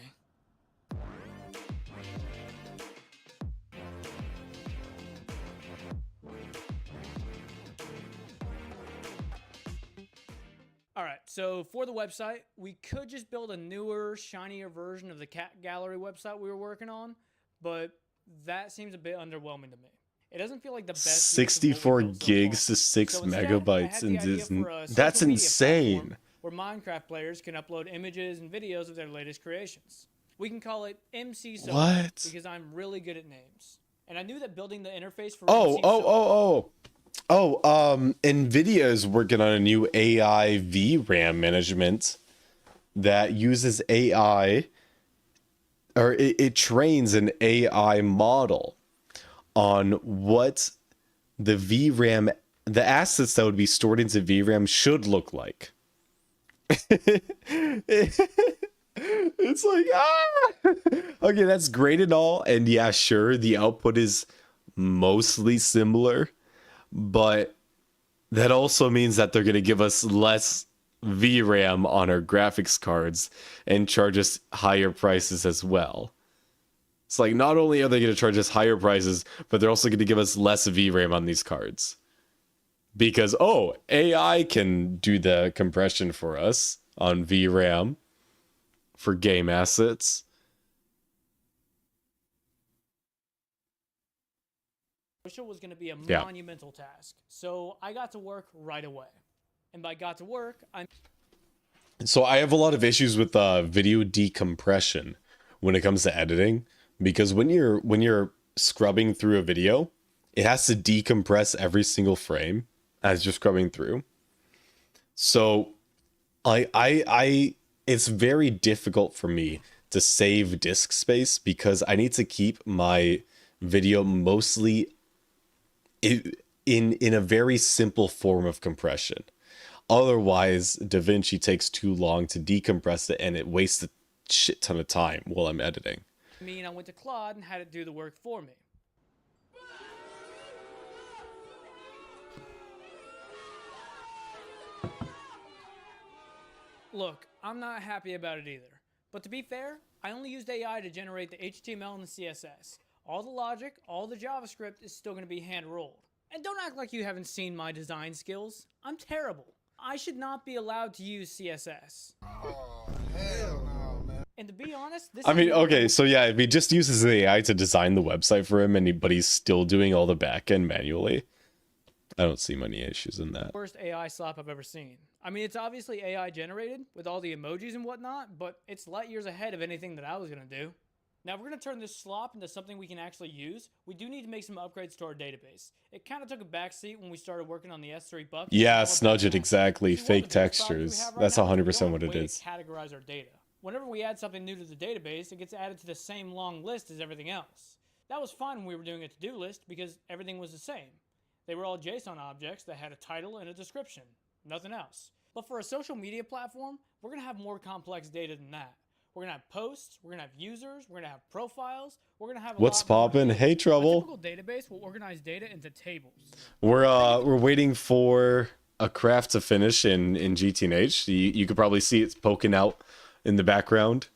Alright, so for the website, we could just build a newer, shinier version of the cat gallery website we were working on, but that seems a bit underwhelming to me. It doesn't feel like the best 64 gigs to 6 megabytes, and that's insane. Where Minecraft players can upload images and videos of their latest creations. We can call it MC Social What? because I'm really good at names. And I knew that building the interface for NVIDIA is working on a new AI VRAM management that uses AI, or it trains an AI model on what the VRAM, the assets that would be stored into VRAM should look like. It's like, okay, that's great and all, and yeah, sure, the output is mostly similar, but that also means that they're going to give us less VRAM on our graphics cards and charge us higher prices as well. It's like, not only are they going to charge us higher prices, but they're also going to give us less VRAM on these cards. Because, oh, AI can do the compression for us on VRAM for game assets. Social was going to be a monumental task, so I got to work right away. And by got to work, So I have a lot of issues with video decompression when it comes to editing, because when you're scrubbing through a video, it has to decompress every single frame as you're scrubbing through. So it's very difficult for me to save disk space because I need to keep my video mostly in a very simple form of compression. Otherwise, DaVinci takes too long to decompress it and it wastes a shit ton of time while I'm editing. I went to Claude and had it do the work for me. Look, I'm not happy about it either. But to be fair, I only used AI to generate the HTML and the CSS. All the logic, all the JavaScript is still going to be hand-rolled. And don't act like you haven't seen my design skills. I'm terrible. I should not be allowed to use CSS. Oh, hell no, man. And to be honest, this okay, so yeah, if he just uses AI to design the website for him, but he's still doing all the backend manually, I don't see many issues in that. Worst AI slap I've ever seen. It's obviously AI generated with all the emojis and whatnot, but it's light years ahead of anything that I was going to do. Now, if we're going to turn this slop into something we can actually use, we do need to make some upgrades to our database. It kind of took a backseat when we started working on the S3 bucks. Yeah, snudge it, exactly. Fake textures. That's 100% what it is. Categorize our data. Whenever we add something new to the database, it gets added to the same long list as everything else. That was fine when we were doing a to-do list because everything was the same. They were all JSON objects that had a title and a description. Nothing else. But for a social media platform, we're going to have more complex data than that. We're going to have posts, we're going to have users, we're going to have profiles, we're going to have What's poppin'? Hey, Trouble. A typical database will organize data into tables. We're waiting for a craft to finish in GTNH. You could probably see it's poking out in the background.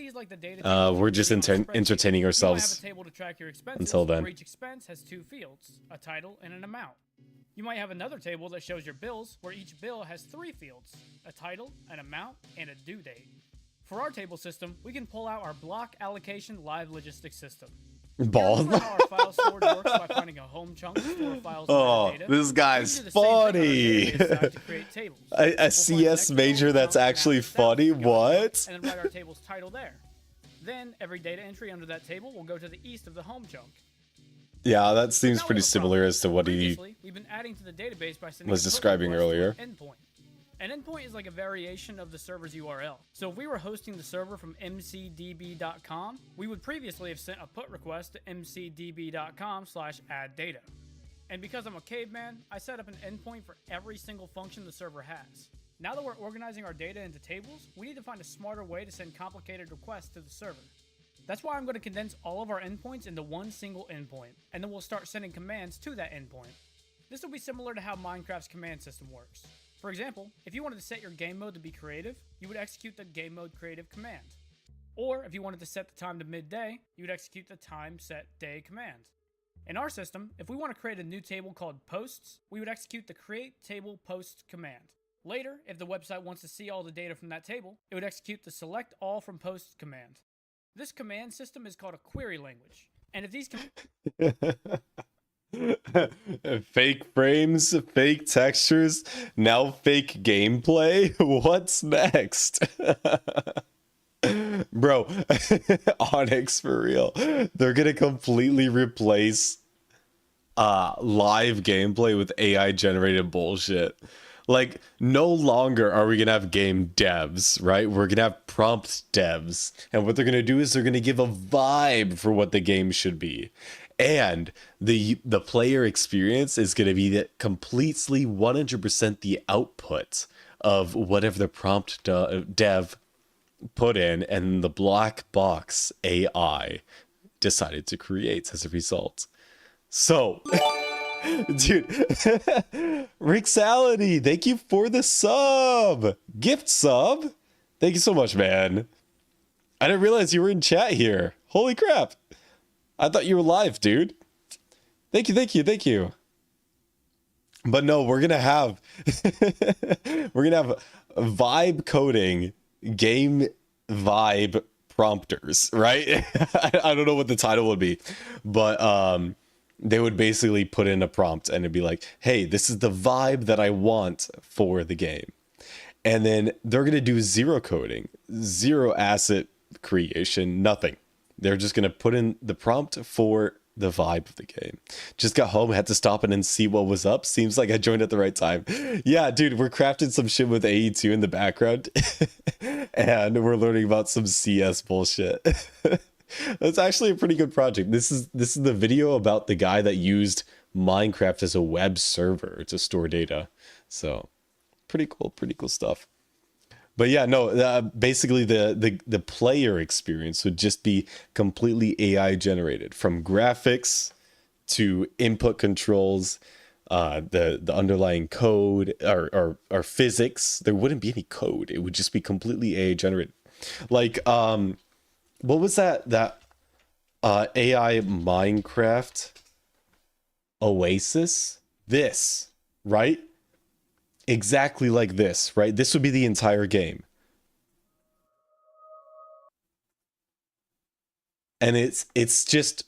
like the data we're just entertaining You might ourselves have a table to track your expenses, until then. where each expense has 2 fields, a title and an amount. You might have another table that shows your bills, where each bill has 3 fields, a title, an amount, and a due date. For our table system, we can pull out our block allocation live logistics system. Balls. How our file storage works by finding a home chunk to store files and Oh, data. this guy's funny. A CS major that's actually funny. What? And then write our table's title there. Then every data entry under that table will go to the east of the home chunk. Yeah, that seems pretty similar as to what he We've been adding to the database by sending was a pull describing request to earlier. an endpoint. An endpoint is like a variation of the server's URL. So if we were hosting the server from mcdb.com, we would previously have sent a put request to mcdb.com/add-data. And because I'm a caveman, I set up an endpoint for every single function the server has. Now that we're organizing our data into tables, we need to find a smarter way to send complicated requests to the server. That's why I'm going to condense all of our endpoints into one single endpoint, and then we'll start sending commands to that endpoint. This will be similar to how Minecraft's command system works. For example, if you wanted to set your game mode to be creative, you would execute the game mode creative command. Or if you wanted to set the time to midday, you would execute the time set day command. In our system, if we want to create a new table called posts, we would execute the create table post command. Later, if the website wants to see all the data from that table, it would execute the select all from posts command. This command system is called a query language. And if these Fake frames, fake textures, now fake gameplay. What's next? Bro, Onyx for real. They're gonna completely replace live gameplay with AI generated bullshit. Like, no longer are we gonna have game devs, right? We're gonna have prompt devs. And what they're gonna do is they're gonna give a vibe for what the game should be. And the player experience is going to be that completely 100% the output of whatever the prompt dev put in and the black box AI decided to create as a result. So, dude, Rixality, thank you for the sub. Gift sub. Thank you so much, man. I didn't realize you were in chat here. Holy crap. I thought you were live, dude. Thank you, thank you, thank you. But no, we're gonna have vibe coding game vibe prompters, right? I don't know what the title would be, but they would basically put in a prompt and it'd be like, hey, this is the vibe that I want for the game. And then they're gonna do zero coding, zero asset creation, nothing. They're just going to put in the prompt for the vibe of the game. Just got home, had to stop in and see what was up. Seems like I joined at the right time. Yeah, dude, we're crafting some shit with AE2 in the background. And we're learning about some CS bullshit. That's actually a pretty good project. This is the video about the guy that used Minecraft as a web server to store data. So, pretty cool stuff. But yeah, no, basically the player experience would just be completely AI generated, from graphics to input controls, the underlying code or physics. There wouldn't be any code. It would just be completely AI generated. Like, what was that AI Minecraft Oasis? This, right? Exactly like this, right? This would be the entire game. And it's just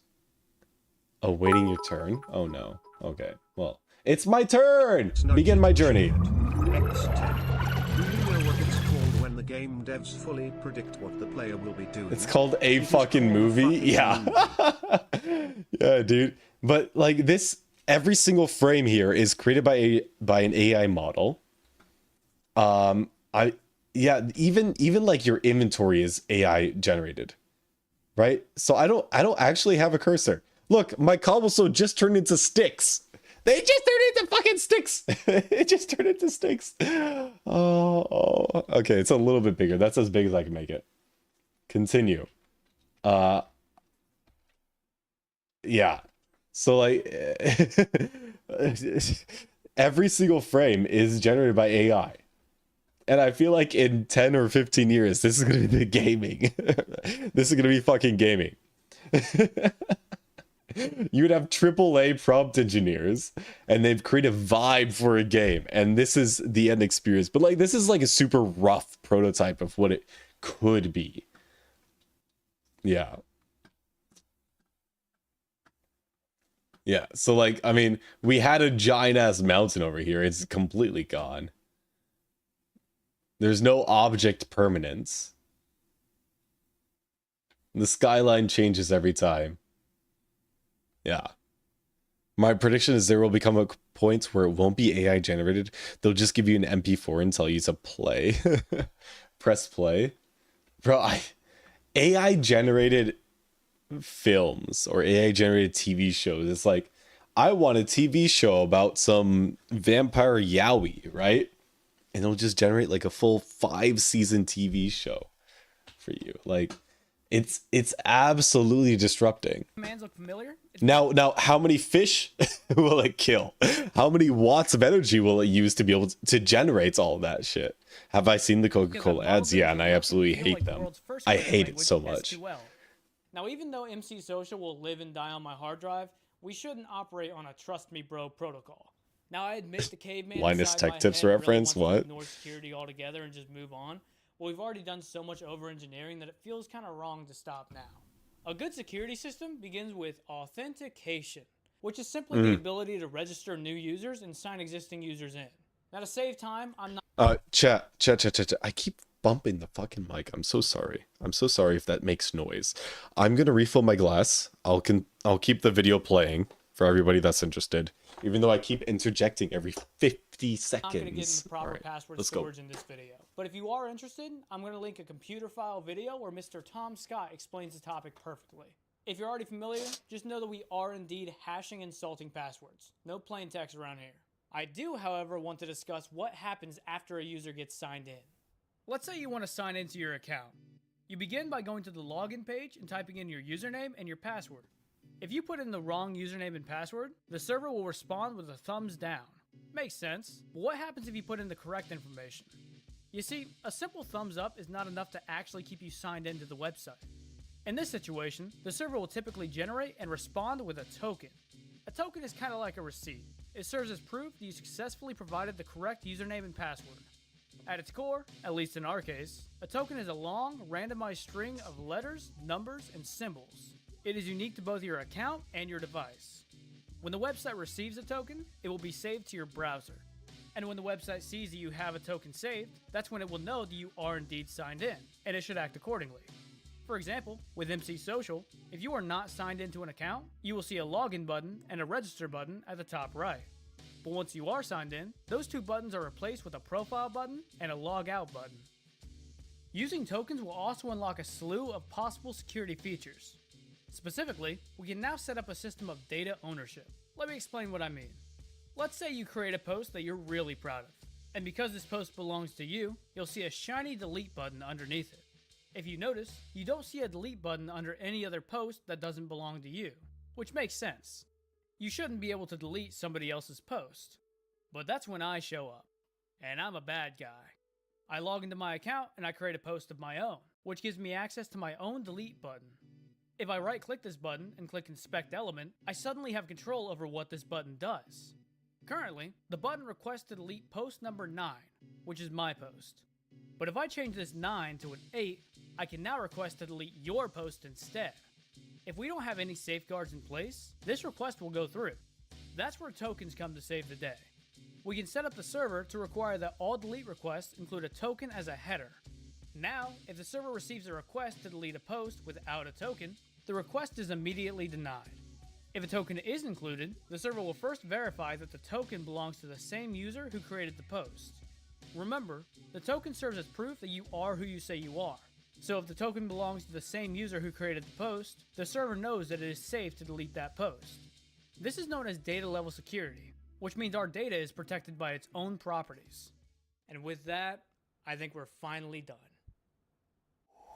awaiting your turn. Oh no. Okay. Well, it's my turn. Begin my journey. Do you know what it's called when the game devs fully predict what the player will be doing? It's called a fucking movie. Yeah. Yeah, dude. But like this, every single frame here is created by an AI model. Even like your inventory is AI generated, right? So I don't actually have a cursor. Look, my cobblestone just turned into sticks. They just turned into fucking sticks. It just turned into sticks. Oh, okay. It's a little bit bigger. That's as big as I can make it. Continue. Yeah. So like every single frame is generated by AI. And I feel like in 10 or 15 years, this is going to be the gaming. This is going to be fucking gaming. You would have AAA prompt engineers, and they've created a vibe for a game, and this is the end experience. But like, this is like a super rough prototype of what it could be. Yeah. Yeah, so like, I mean, we had a giant ass mountain over here. It's completely gone. There's no object permanence. The skyline changes every time. Yeah. My prediction is there will become a point where it won't be AI generated. They'll just give you an MP4 and tell you to play. Press play. Bro, AI generated films or AI generated TV shows. It's like, I want a TV show about some vampire yaoi, right? And it'll just generate like a full 5-season TV show for you. Like, it's absolutely disrupting. Commands look familiar? Now, how many fish will it kill? How many watts of energy will it use to be able to generate all of that shit? Have I seen the Coca-Cola ads? Yeah, and I absolutely hate them. I hate it so much. Now, even though MC Social will live and die on my hard drive, we shouldn't operate on a trust me bro protocol. Now, I admit the caveman Linus inside Tech my Tips head reference? really wants to What? ignore security altogether and just move on. Well, we've already done so much over-engineering that it feels kind of wrong to stop now. A good security system begins with authentication, which is simply the ability to register new users and sign existing users in. Now, to save time, I'm not... Chat. I keep bumping the fucking mic. I'm so sorry. I'm so sorry if that makes noise. I'm gonna refill my glass. I'll keep the video playing for everybody that's interested, even though I keep interjecting every 50 seconds. I'm not going to get into proper All right, password let's storage go. in this video. But if you are interested, I'm going to link a computer file video where Mr. Tom Scott explains the topic perfectly. If you're already familiar, just know that we are indeed hashing and salting passwords. No plain text around here. I do, however, want to discuss what happens after a user gets signed in. Let's say you want to sign into your account. You begin by going to the login page and typing in your username and your password. If you put in the wrong username and password, the server will respond with a thumbs down. Makes sense, but what happens if you put in the correct information? You see, a simple thumbs up is not enough to actually keep you signed into the website. In this situation, the server will typically generate and respond with a token. A token is kind of like a receipt. It serves as proof that you successfully provided the correct username and password. At its core, at least in our case, a token is a long, randomized string of letters, numbers, and symbols. It is unique to both your account and your device. When the website receives a token, it will be saved to your browser. And when the website sees that you have a token saved, that's when it will know that you are indeed signed in, and it should act accordingly. For example, with MC Social, if you are not signed into an account, you will see a login button and a register button at the top right. But once you are signed in, those two buttons are replaced with a profile button and a log out button. Using tokens will also unlock a slew of possible security features. Specifically, we can now set up a system of data ownership. Let me explain what I mean. Let's say you create a post that you're really proud of, and because this post belongs to you, you'll see a shiny delete button underneath it. If you notice, you don't see a delete button under any other post that doesn't belong to you, which makes sense. You shouldn't be able to delete somebody else's post. But that's when I show up, and I'm a bad guy. I log into my account and I create a post of my own, which gives me access to my own delete button. If I right-click this button and click Inspect Element, I suddenly have control over what this button does. Currently, the button requests to delete post number 9, which is my post. But if I change this 9 to an 8, I can now request to delete your post instead. If we don't have any safeguards in place, this request will go through. That's where tokens come to save the day. We can set up the server to require that all delete requests include a token as a header. Now, if the server receives a request to delete a post without a token, the request is immediately denied. If a token is included, the server will first verify that the token belongs to the same user who created the post. Remember, the token serves as proof that you are who you say you are. So if the token belongs to the same user who created the post, the server knows that it is safe to delete that post. This is known as data level security, which means our data is protected by its own properties. And with that, I think we're finally done.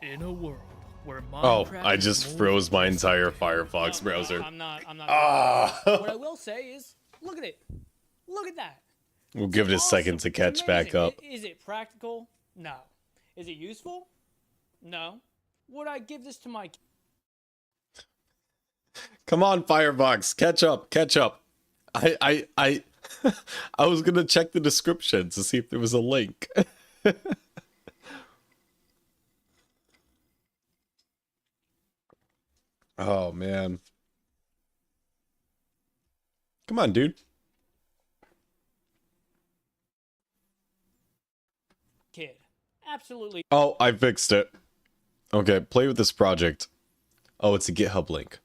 In a world where Minecraft I just froze my entire Firefox browser. I'm not. Ah. What I will say is, look at it. Look at that. We'll give it a second to catch back up. Is it practical? No. Is it useful? No. Would I give this to my... Come on, Firebox, catch up, catch up. I was gonna check the description to see if there was a link. Oh man. Come on, dude. Kid. Absolutely. Oh, I fixed it. Okay, play with this project. Oh, it's a GitHub link.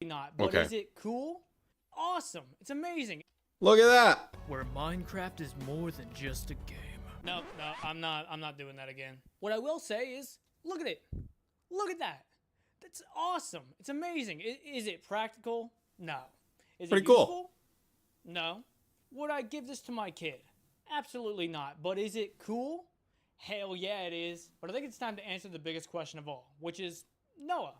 Not, but Okay. is it cool? Awesome. It's amazing. Look at that. Where Minecraft is more than just a game. No, I'm not doing that again. What I will say is, look at it. Look at that. That's awesome. It's amazing. Is it practical? No. Is Pretty it cool. useful? No. Would I give this to my kid? Absolutely not. But is it cool? Hell yeah, it is. But I think it's time to answer the biggest question of all, which is, Noah,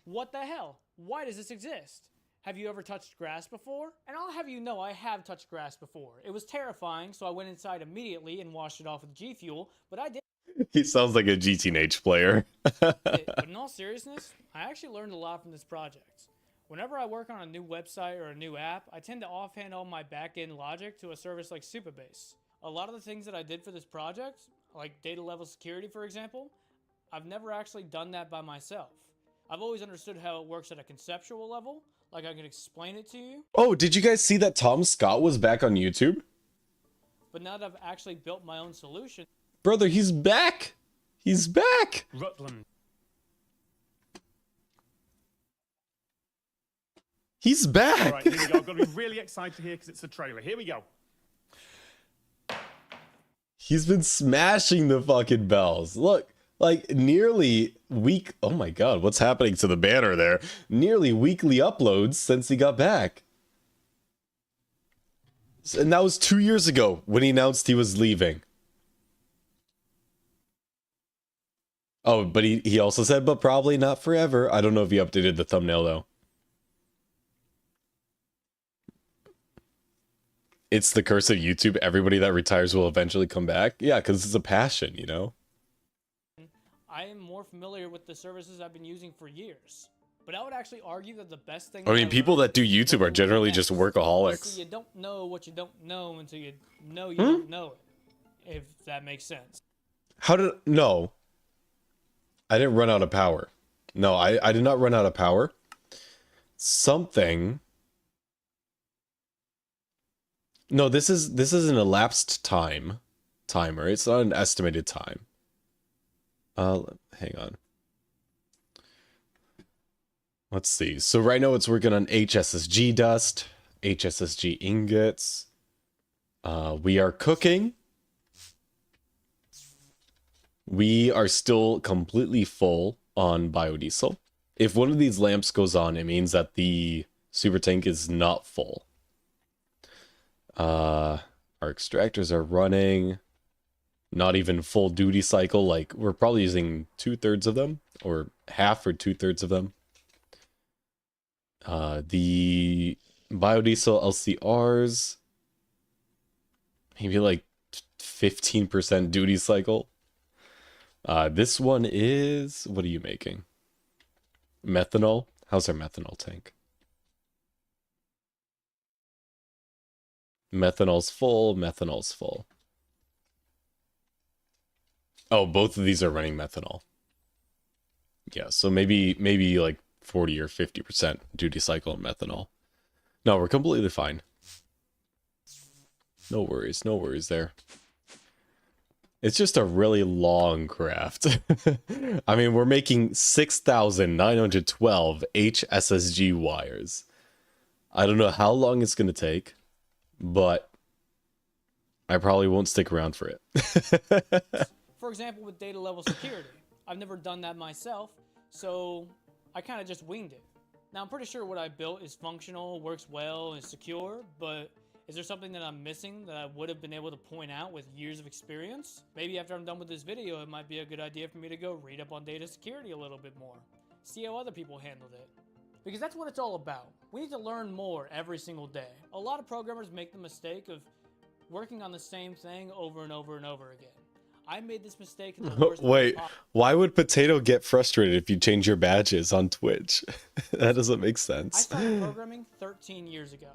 what the hell? Why does this exist? Have you ever touched grass before? And I'll have you know I have touched grass before. It was terrifying, so I went inside immediately and washed it off with G Fuel, but I did. He sounds like a GTNH player. But in all seriousness, I actually learned a lot from this project. Whenever I work on a new website or a new app, I tend to offhand all my back-end logic to a service like Supabase. A lot of the things that I did for this project, like data level security for example, I've never actually done that by myself. I've always understood how it works at a conceptual level, like I can explain it to you. Oh, did you guys see that Tom Scott was back on YouTube? But now that I've actually built my own solution... Brother, he's back! He's back! Rutland. He's back! Alright, here we go. I've got to be really excited here because it's a trailer. Here we go. He's been smashing the fucking bells. Look, like nearly oh my god, what's happening to the banner there? Nearly weekly uploads since he got back. And that was 2 years ago when he announced he was leaving. Oh, but he also said, but probably not forever. I don't know if he updated the thumbnail though. It's the curse of YouTube. Everybody that retires will eventually come back. Yeah, because it's a passion, you know? I am more familiar with the services I've been using for years. But I would actually argue that the best thing... I mean, people that do YouTube are generally just workaholics. So you don't know what you don't know until you know you don't know it. If that makes sense. No. I didn't run out of power. No, I did not run out of power. Something... No, this is an elapsed timer. It's not an estimated time. Hang on. Let's see. So right now it's working on HSSG dust, HSSG ingots. We are cooking. We are still completely full on biodiesel. If one of these lamps goes on, it means that the super tank is not full. Our extractors are running. Not even full duty cycle. Like, we're probably using 2/3 of them, or half or 2/3 of them. The biodiesel LCRs, maybe like 15% duty cycle. This one is, what are you making? Methanol? How's our methanol tank? Methanol's full. Oh, both of these are running methanol. Yeah, so maybe like 40 or 50% duty cycle on methanol. No, we're completely fine. No worries there. It's just a really long craft. I mean, we're making 6,912 HSSG wires. I don't know how long it's going to take, but I probably won't stick around for it. For example, with data level security. I've never done that myself, so I kind of just winged it. Now, I'm pretty sure what I built is functional, works well, and is secure, but is there something that I'm missing that I would have been able to point out with years of experience? Maybe after I'm done with this video, it might be a good idea for me to go read up on data security a little bit more. see how other people handled it. Because that's what it's all about. We need to learn more every single day. A lot of programmers make the mistake of working on the same thing over and over and over again. I made this mistake in the worst way Wait, possible. why would Potato get frustrated if you change your badges on Twitch? That doesn't make I sense. started programming 13 years ago.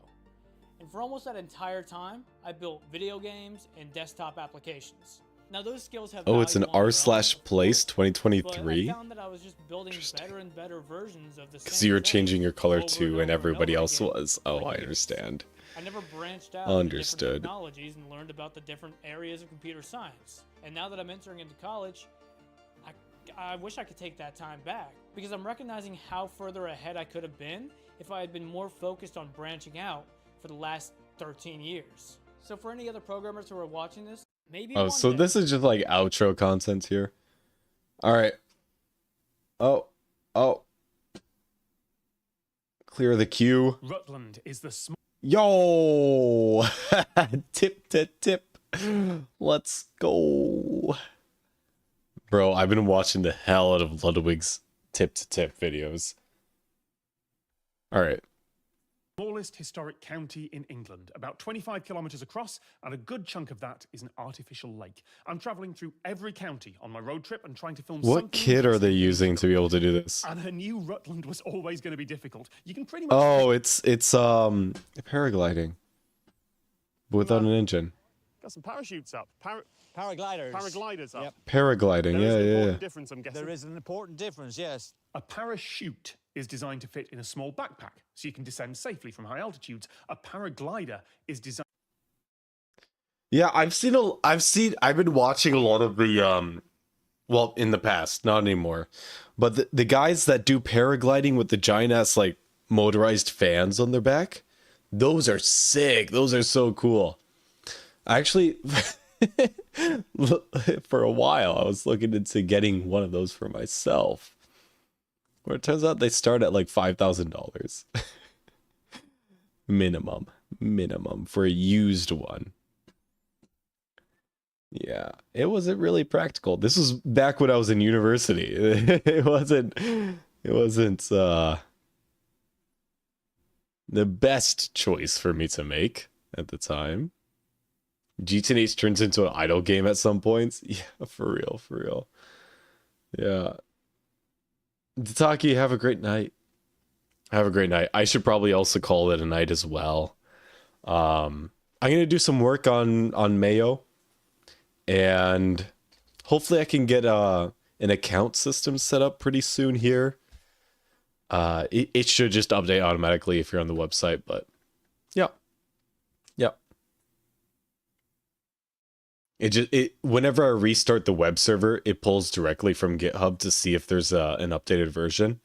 And for almost that entire time, I built video games and desktop applications. Now those skills have Oh, it's an value on their own, r/place but I 2023? found that I was just building better and better versions of the Because same you were thing changing your color over too, and everybody else was. Oh, I understand. I never branched out into different Understood. technologies and learned about the different areas of computer science. And now that I'm entering into college, I wish I could take that time back, because I'm recognizing how further ahead I could have been if I had been more focused on branching out for the last 13 years. So for any other programmers who are watching this, maybe Oh, one so day, this is just like outro content here. Alright. Oh. Clear the queue. Rutland is the small. Yo! Tip to tip. Let's go. Bro, I've been watching the hell out of Ludwig's tip to tip videos. Alright. Smallest historic county in England, about 25 kilometers across, and a good chunk of that is an artificial lake. I'm traveling through every county on my road trip and trying to film What kit are they using to be able to do this? And I knew Rutland was always going to be difficult. You can pretty much Oh, it's paragliding. Without an engine. got some parachutes up. Paragliders. Paragliders up. Yep. Paragliding, There is an yeah. important difference, I'm guessing. There is an important difference, yes. A parachute is designed to fit in a small backpack, so you can descend safely from high altitudes. A paraglider is designed. Yeah, I've been watching a lot of the well, in the past, not anymore. But the guys that do paragliding with the giant ass like motorized fans on their back, those are sick. Those are so cool. Actually, for a while I was looking into getting one of those for myself. Where it turns out they start at like $5,000 minimum for a used one. Yeah, it wasn't really practical. This was back when I was in university. It wasn't the best choice for me to make at the time. GTNH turns into an idle game at some points. Yeah, for real. Yeah. Tataki, have a great night. Have a great night. I should probably also call it a night as well. I'm gonna do some work on Mayo, and hopefully I can get an account system set up pretty soon here. It should just update automatically if you're on the website, but yeah. Whenever I restart the web server, it pulls directly from GitHub to see if there's an updated version.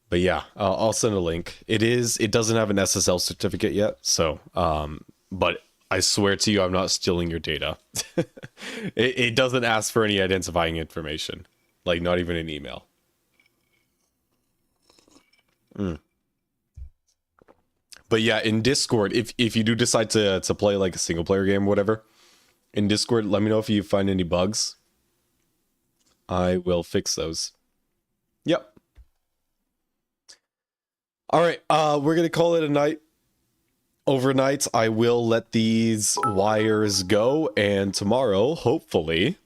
But yeah, I'll send a link. It doesn't have an SSL certificate yet, so but I swear to you, I'm not stealing your data. It doesn't ask for any identifying information, like not even an email. But yeah, in Discord, if you do decide to play like a single player game or whatever, in Discord, let me know if you find any bugs. I will fix those. Yep. All right, we're gonna call it a night. Overnight, I will let these wires go, and tomorrow, hopefully,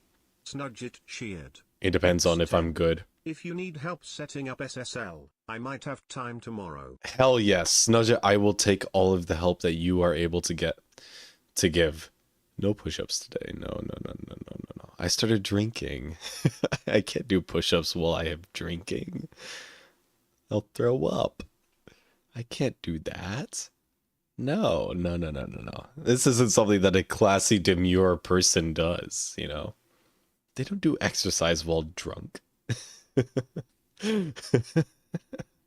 Snudge it cheered. it depends on if I'm good. If you need help setting up SSL, I might have time tomorrow. Hell yes, Nudge it, I will take all of the help that you are able to give. No push-ups today. No. I started drinking. I can't do push-ups while I am drinking. I'll throw up. I can't do that. No. This isn't something that a classy, demure person does, you know? They don't do exercise while drunk.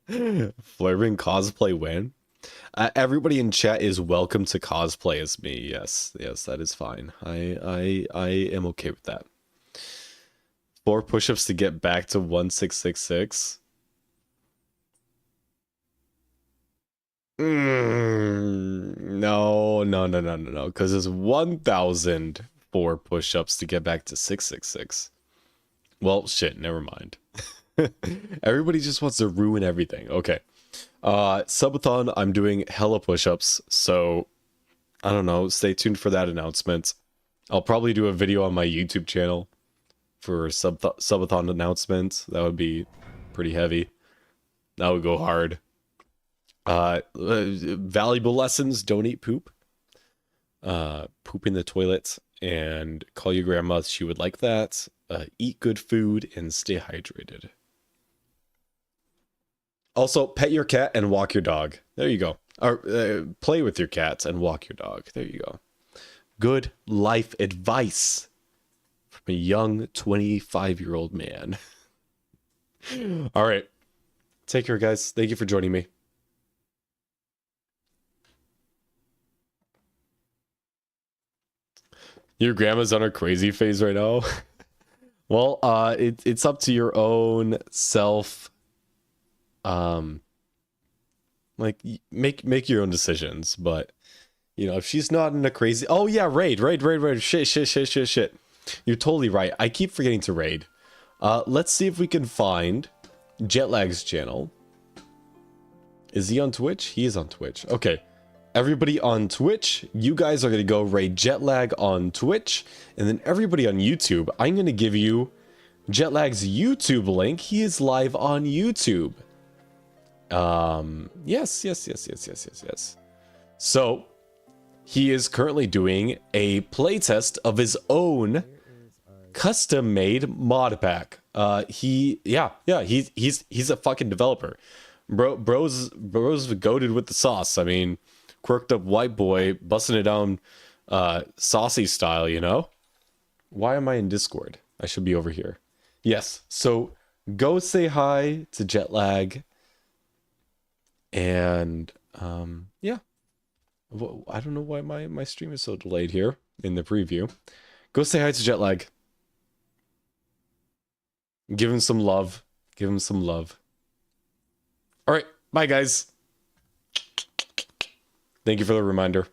Flirbing cosplay when? Everybody in chat is welcome to cosplay as me. Yes, that is fine. I am okay with that. 4 push-ups to get back to 1666. No. Because it's 1,004 push-ups to get back to 666. Well, shit, never mind. Everybody just wants to ruin everything. Okay. Subathon, I'm doing hella push-ups, so I don't know. Stay tuned for that announcement. I'll probably do a video on my YouTube channel for subathon announcement. That would be pretty heavy. That would go hard. Valuable lessons: don't eat poop. Poop in the toilet, and call your grandma. She would like that. Eat good food and stay hydrated. Also, pet your cat and walk your dog. There you go. Or play with your cats and walk your dog. There you go. Good life advice from a young 25-year-old man. All right. Take care, guys. Thank you for joining me. Your grandma's on her crazy phase right now. Well, it's up to your own self. Like make your own decisions, but you know, if she's not in a crazy, oh yeah, raid, shit. You're totally right. I keep forgetting to raid. Let's see if we can find Jetlag's channel. Is he on Twitch? He is on Twitch. Okay. Everybody on Twitch, you guys are going to go raid Jetlag on Twitch. And then everybody on YouTube, I'm going to give you Jetlag's YouTube link. He is live on YouTube. Yes. So, he is currently doing a playtest of his own custom-made mod pack. He's a fucking developer. Bro's goated with the sauce. I mean, quirked up white boy, busting it down saucy style, you know? Why am I in Discord? I should be over here. Yes, so go say hi to Jetlag. And, yeah. I don't know why my stream is so delayed here in the preview. Go say hi to Jetlag. Give him some love. Give him some love. All right, bye guys. Thank you for the reminder.